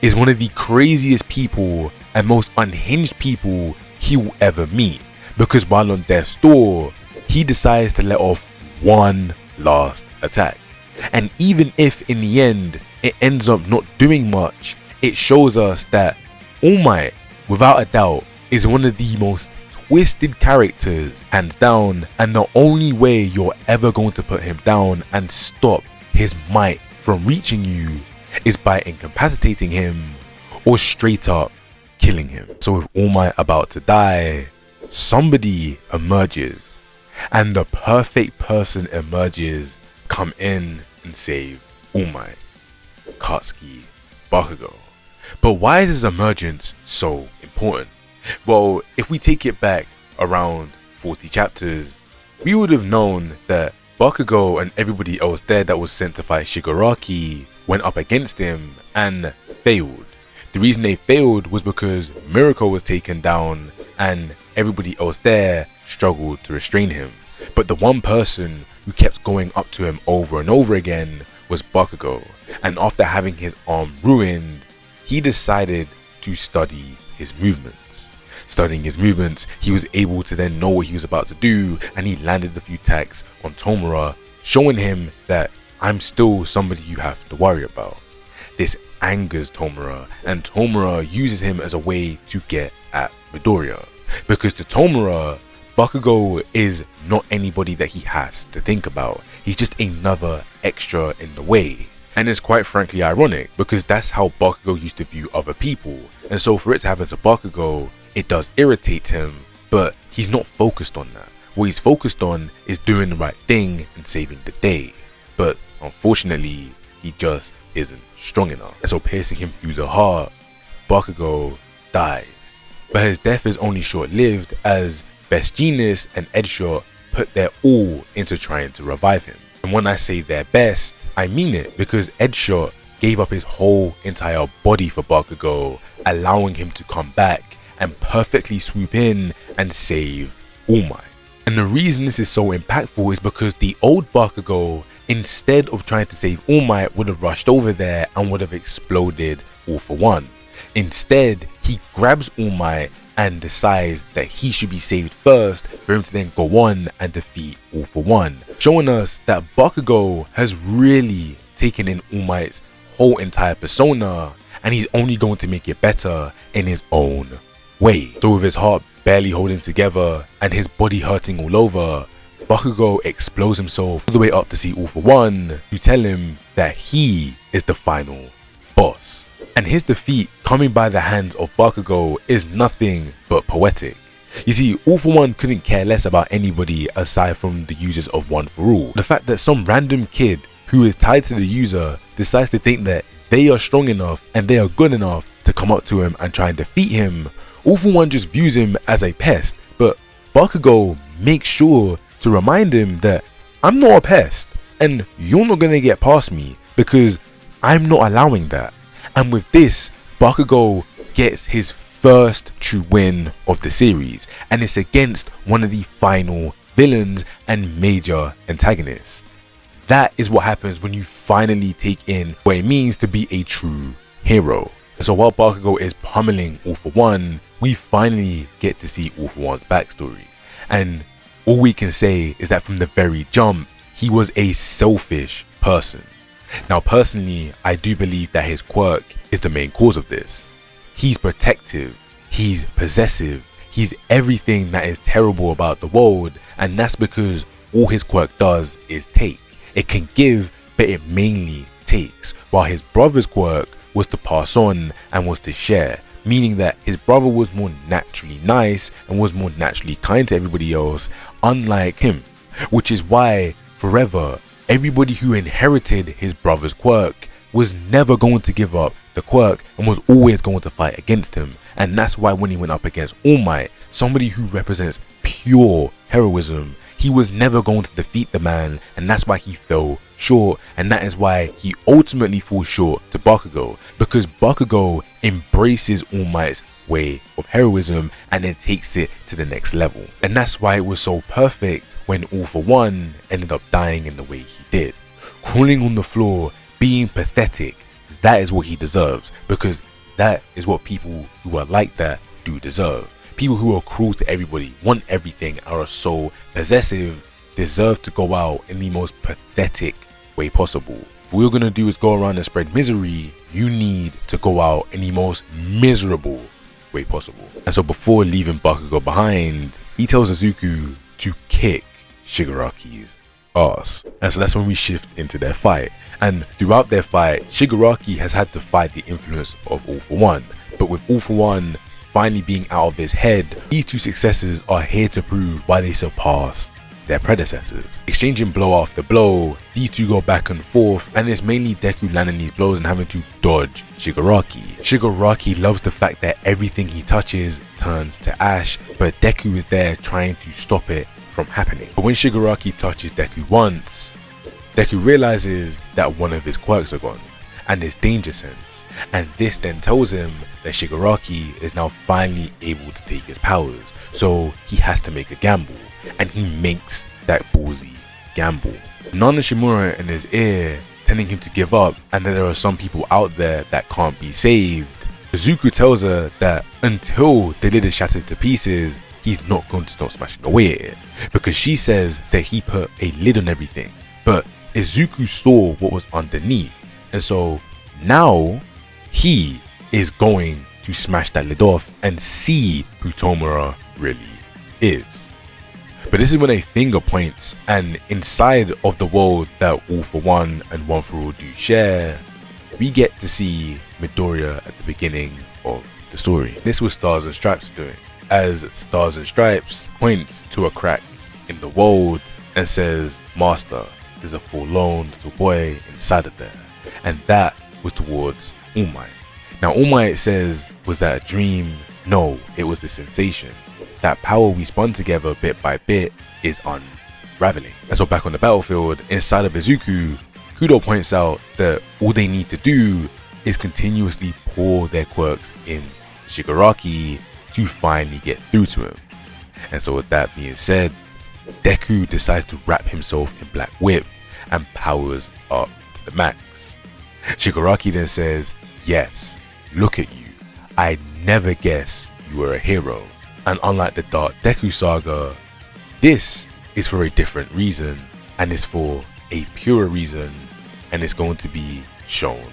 is one of the craziest people and most unhinged people he will ever meet. Because while on death's door, he decides to let off one last attack. And even if in the end it ends up not doing much, it shows us that All Might, without a doubt, is one of the most twisted characters, hands down, and the only way you're ever going to put him down and stop his might from reaching you is by incapacitating him or straight up killing him. So with All Might about to die, somebody emerges, and the perfect person emerges, come in and save All Might, Katsuki Bakugo. But why is his emergence so important? Well, if we take it back around 40 chapters, we would have known that Bakugo and everybody else there that was sent to fight Shigaraki went up against him and failed. The reason they failed was because Mirako was taken down and everybody else there struggled to restrain him. But the one person who kept going up to him over and over again was Bakugo, and after having his arm ruined, he decided to study his movements. Studying his movements, he was able to then know what he was about to do, and he landed a few attacks on Tomura, showing him that I'm still somebody you have to worry about. This angers Tomura, and Tomura uses him as a way to get at Midoriya. Because to Tomura, Bakugo is not anybody that he has to think about. He's just another extra in the way. And it's quite frankly ironic, because that's how Bakugo used to view other people. And so for it to happen to Bakugo, it does irritate him, but he's not focused on that. What he's focused on is doing the right thing and saving the day. But unfortunately, he just isn't strong enough. And so piercing him through the heart, Bakugo dies. But his death is only short-lived, as Best Genius and Edshot put their all into trying to revive him. And when I say their best, I mean it, because Edshot gave up his whole entire body for Bakugo, allowing him to come back and perfectly swoop in and save All Might. And the reason this is so impactful is because the old Bakugo, instead of trying to save All Might, would have rushed over there and would have exploded All For One. Instead, he grabs All Might and decides that he should be saved first for him to then go on and defeat All For One, showing us that Bakugo has really taken in All Might's whole entire persona, and he's only going to make it better in his own way. So with his heart barely holding together and his body hurting all over, Bakugo explodes himself all the way up to see All For One to tell him that he is the final boss. And his defeat coming by the hands of Bakugo is nothing but poetic. You see, All For One couldn't care less about anybody aside from the users of One For All. The fact that some random kid who is tied to the user decides to think that they are strong enough and they are good enough to come up to him and try and defeat him, All For One just views him as a pest. But Bakugo makes sure to remind him that I'm not a pest. and you're not gonna get past me because I'm not allowing that. And with this, Bakugo gets his first true win of the series, and it's against one of the final villains and major antagonists. That is what happens when you finally take in what it means to be a true hero. So while Bakugo is pummeling All For One, we finally get to see All For One's backstory. And all we can say is that from the very jump, he was a selfish person. Now personally, I do believe that his quirk is the main cause of this. He's protective, he's possessive, he's everything that is terrible about the world, and that's because all his quirk does is take. It can give, but it mainly takes, while his brother's quirk was to pass on and was to share, meaning that his brother was more naturally nice and was more naturally kind to everybody else, unlike him, which is why forever everybody who inherited his brother's quirk was never going to give up the quirk and was always going to fight against him. And that's why when he went up against All Might, somebody who represents pure heroism, he was never going to defeat the man, and that's why he fell short, and that is why he ultimately falls short to Bakugo, because Bakugo embraces All Might's way of heroism and then takes it to the next level. And that's why it was so perfect when All For One ended up dying in the way he did. Crawling on the floor, being pathetic, that is what he deserves, because that is what people who are like that do deserve. People who are cruel to everybody, want everything, are so possessive, deserve to go out in the most pathetic way possible. If all you're gonna do is go around and spread misery, you need to go out in the most miserable way possible. And so before leaving Bakugo behind, he tells Izuku to kick Shigaraki's ass. And so that's when we shift into their fight. And throughout their fight, Shigaraki has had to fight the influence of All For One. But with All For One finally being out of his head, these two successors are here to prove why they surpassed their predecessors. Exchanging blow after blow, these two go back and forth, and it's mainly Deku landing these blows and having to dodge Shigaraki. Shigaraki loves the fact that everything he touches turns to ash, but Deku is there trying to stop it from happening. But when Shigaraki touches Deku once, Deku realizes that one of his quirks are gone, and his danger sense, and this then tells him that Shigaraki is now finally able to take his powers, so he has to make a gamble, and he makes that ballsy gamble. Nana Shimura in his ear telling him to give up and that there are some people out there that can't be saved. Izuku tells her that until the lid is shattered to pieces, he's not going to stop smashing away at it, because she says that he put a lid on everything, but Izuku saw what was underneath, and so now he is going to smash that lid off and see who Tomura really is. But this is when a finger points, and inside of the world that All For One and One For All do share, we get to see Midoriya at the beginning of the story. This was Stars and Stripes doing, as Stars and Stripes points to a crack in the world and says, "Master, there's a forlorn little boy inside of there," and that was towards All Might. Now All Might says, "Was that a dream?" No, it was the sensation. That power we spun together bit by bit is unraveling. And so back on the battlefield, inside of Izuku, Kudo points out that all they need to do is continuously pour their quirks in Shigaraki to finally get through to him. And so with that being said, Deku decides to wrap himself in Black Whip and powers up to the max. Shigaraki then says, "Yes, look at you. I never guessed you were a hero." And unlike the Dark Deku saga, this is for a different reason, and it's for a purer reason, and it's going to be shown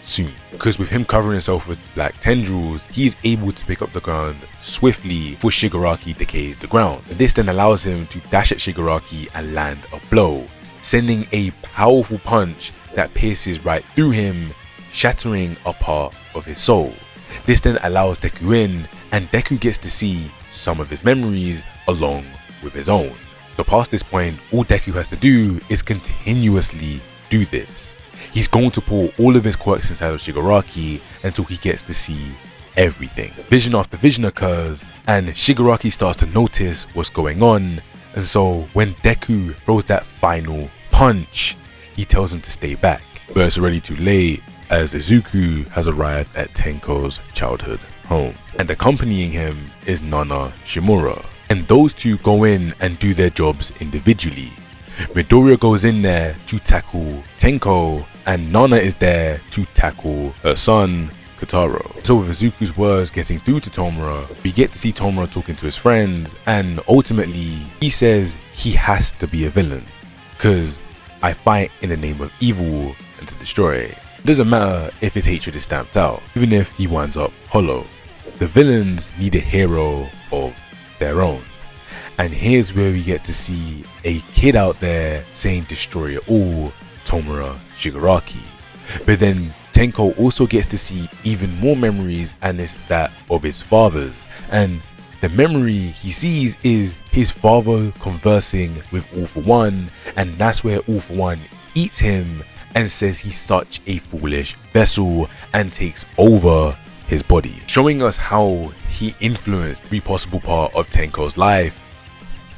soon. Because with him covering himself with black tendrils, he's able to pick up the ground swiftly before Shigaraki decays the ground. And this then allows him to dash at Shigaraki and land a blow, sending a powerful punch that pierces right through him, shattering a part of his soul. This then allows Deku in, and Deku gets to see some of his memories along with his own. So past this point, all Deku has to do is continuously do this. He's going to pour all of his quirks inside of Shigaraki until he gets to see everything. Vision after vision occurs, and Shigaraki starts to notice what's going on, and so when Deku throws that final punch, he tells him to stay back, but it's already too late as Izuku has arrived at Tenko's childhood home, and accompanying him is Nana Shimura, and those two go in and do their jobs individually. Midoriya goes in there to tackle Tenko, and Nana is there to tackle her son Kotaro. So with Izuku's words getting through to Tomura, we get to see Tomura talking to his friends, and ultimately he says he has to be a villain, cause I fight in the name of evil and to destroy. It doesn't matter if his hatred is stamped out, even if he winds up hollow. The villains need a hero of their own. And here's where we get to see a kid out there saying destroy it all, Tomura Shigaraki. But then Tenko also gets to see even more memories, and it's that of his father's. And the memory he sees is his father conversing with All For One, and that's where All For One eats him and says he's such a foolish vessel and takes over his body, showing us how he influenced every possible part of Tenko's life.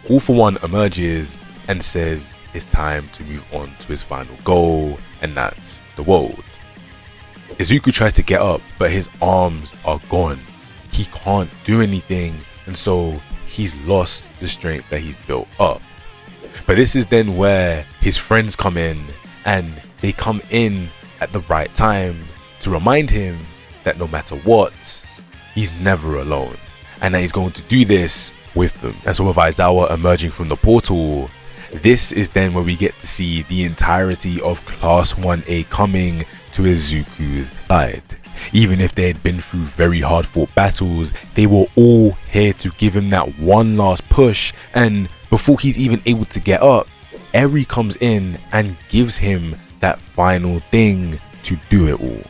All For One emerges and says it's time to move on to his final goal, and that's the world. Izuku tries to get up, but his arms are gone. He can't do anything, and so he's lost the strength that he's built up. But this is then where his friends come in, and they come in at the right time to remind him that no matter what, he's never alone, and that he's going to do this with them. And so with Aizawa emerging from the portal, this is then where we get to see the entirety of Class 1A coming to Izuku's side. Even if they had been through very hard fought battles, they were all here to give him that one last push, and before he's even able to get up, Eri comes in and gives him that final thing to do it all.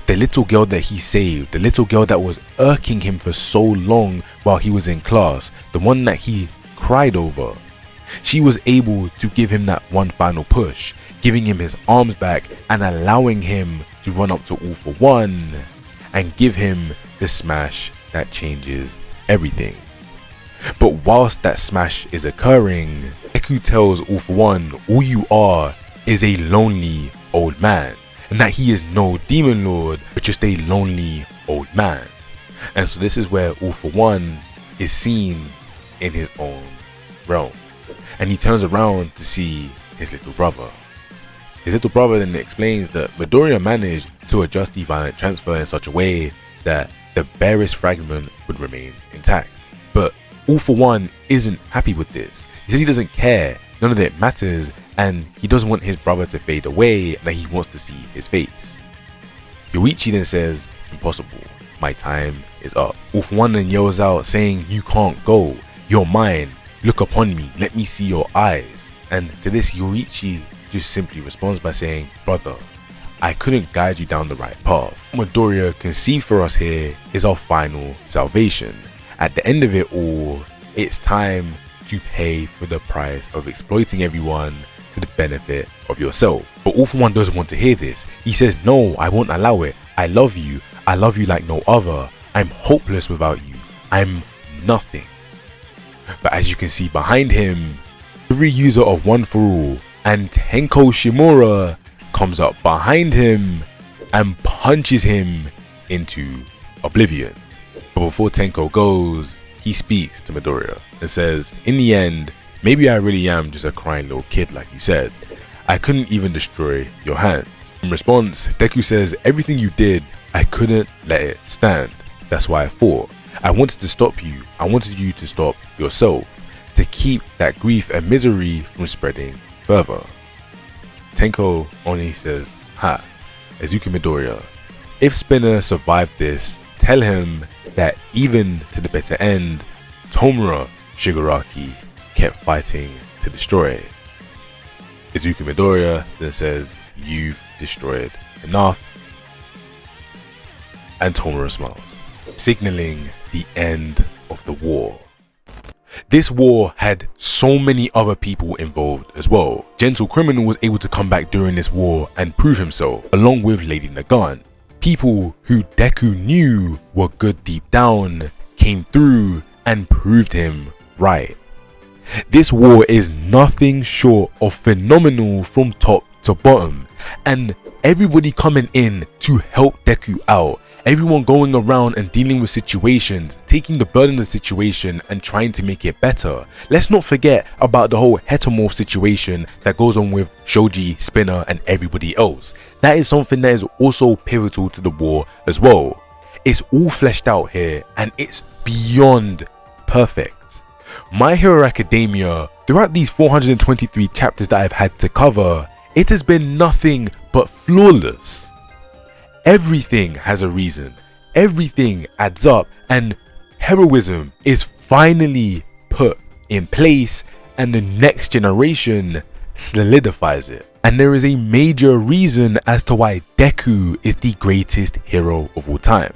The little girl that he saved, the little girl that was irking him for so long while he was in class, the one that he cried over, she was able to give him that one final push, giving him his arms back and allowing him to run up to All For One and give him the smash that changes everything. But whilst that smash is occurring, Deku tells All For One all you are is a lonely old man, and that he is no demon lord but just a lonely old man. And so this is where All For One is seen in his own realm, and he turns around to see his little brother. His little brother then explains that Midoriya managed to adjust the violent transfer in such a way that the barest fragment would remain intact. But All For One isn't happy with this. He says he doesn't care, none of it matters, and he doesn't want his brother to fade away, and that he wants to see his face. Yoichi then says, impossible, my time is up. All For One then yells out saying, you can't go, you're mine, look upon me, let me see your eyes. And to this, Yoichi just simply responds by saying, brother, I couldn't guide you down the right path. What Midoriya can see for us here is our final salvation. At the end of it all, it's time to pay for the price of exploiting everyone to the benefit of yourself. But All For One doesn't want to hear this. He says, no, I won't allow it. I love you like no other. I'm hopeless without you. I'm nothing. But as you can see behind him, every user of One For All and Tenko Shimura comes up behind him and punches him into oblivion. But before Tenko goes, he speaks to Midoriya and says, in the end, maybe I really am just a crying little kid like you said. I couldn't even destroy your hands. In response, Deku says, everything you did, I couldn't let it stand. That's why I fought. I wanted to stop you. I wanted you to stop yourself, to keep that grief and misery from spreading further. Tenko only says, ha, Izuku Midoriya, if Spinner survived this, tell him that even to the bitter end, Tomura Shigaraki kept fighting to destroy. Izuku Midoriya then says, you've destroyed enough, and Tomura smiles, signaling the end of the war. This war had so many other people involved as well. Gentle Criminal was able to come back during this war and prove himself, along with Lady Nagant. People who Deku knew were good deep down came through and proved him right. This war is nothing short of phenomenal from top to bottom, and everybody coming in to help Deku out. Everyone going around and dealing with situations, taking the burden of the situation and trying to make it better. Let's not forget about the whole heteromorph situation that goes on with Shoji, Spinner and everybody else. That is something that is also pivotal to the war as well. It's all fleshed out here and it's beyond perfect. My Hero Academia, throughout these 423 chapters that I've had to cover, it has been nothing but flawless. Everything has a reason, everything adds up, and heroism is finally put in place and the next generation solidifies it. And there is a major reason as to why Deku is the greatest hero of all time.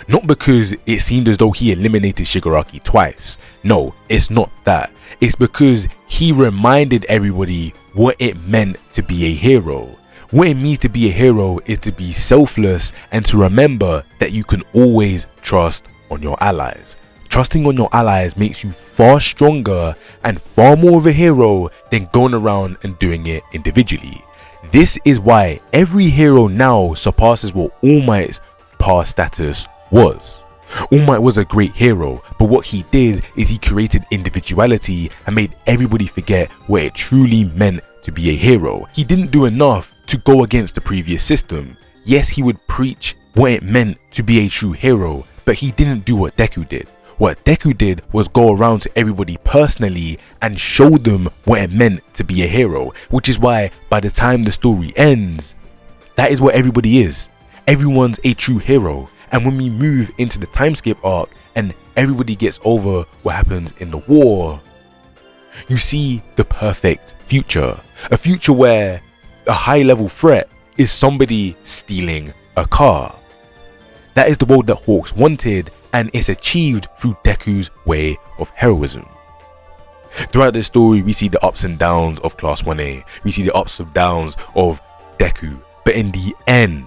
Not because it seemed as though he eliminated Shigaraki twice. No, it's not that. It's because he reminded everybody what it meant to be a hero. What it means to be a hero is to be selfless and to remember that you can always trust on your allies. Trusting on your allies makes you far stronger and far more of a hero than going around and doing it individually. This is why every hero now surpasses what All Might's past status was. All Might was a great hero, but what he did is he created individuality and made everybody forget what it truly meant to be a hero. He didn't do enough to go against the previous system. Yes, he would preach what it meant to be a true hero, but he didn't do what Deku did. What Deku did was go around to everybody personally and show them what it meant to be a hero, which is why by the time the story ends, that is what everybody is. Everyone's a true hero. And when we move into the timeskip arc and everybody gets over what happens in the war, you see the perfect future. A future where a high level threat is somebody stealing a car. That is the world that Hawks wanted, and it's achieved through Deku's way of heroism. Throughout this story, we see the ups and downs of Class 1A. We see the ups and downs of Deku. But in the end,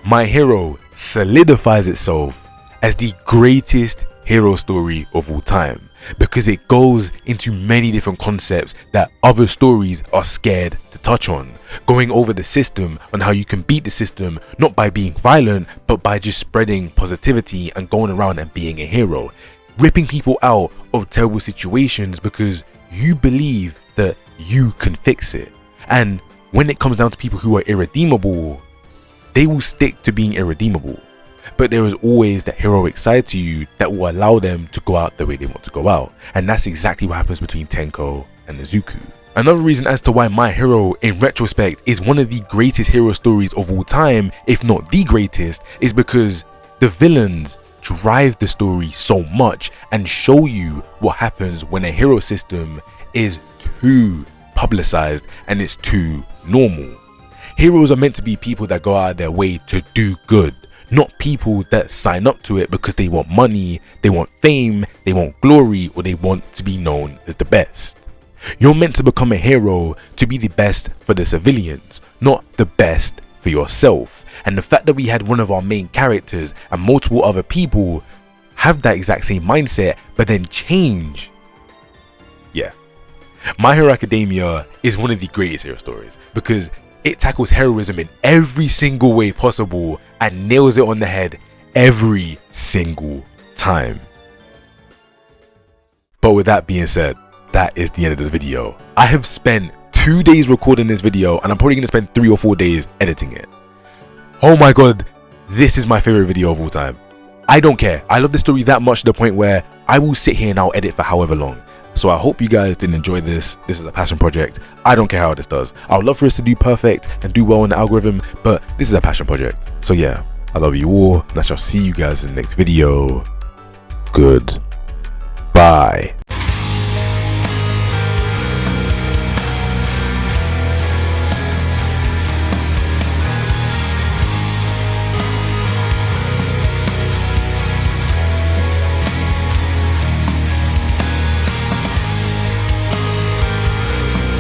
My Hero solidifies itself as the greatest hero story of all time, because it goes into many different concepts that other stories are scared to touch on, going over the system, on how you can beat the system, not by being violent, but by just spreading positivity and going around and being a hero, ripping people out of terrible situations because you believe that you can fix it. And when it comes down to people who are irredeemable, they will stick to being irredeemable. But there is always that heroic side to you that will allow them to go out the way they want to go out. And that's exactly what happens between Tenko and Izuku. Another reason as to why My Hero in retrospect is one of the greatest hero stories of all time, if not the greatest, is because the villains drive the story so much and show you what happens when a hero system is too publicized and it's too normal. Heroes are meant to be people that go out of their way to do good, not people that sign up to it because they want money, they want fame, they want glory, or they want to be known as the best. You're meant to become a hero to be the best for the civilians, not the best for yourself. And the fact that we had one of our main characters and multiple other people have that exact same mindset but then change. Yeah. My Hero Academia is one of the greatest hero stories because it tackles heroism in every single way possible and nails it on the head every single time. But with that being said, that is the end of the video. I have spent 2 days recording this video and I'm probably going to spend 3 or 4 days editing it. Oh my god, this is my favorite video of all time. I don't care. I love the story that much to the point where I will sit here and I'll edit for however long. So I hope you guys did enjoy this. This is a passion project. I don't care how this does. I would love for us to do perfect and do well in the algorithm, but this is a passion project. So yeah, I love you all and I shall see you guys in the next video. Goodbye.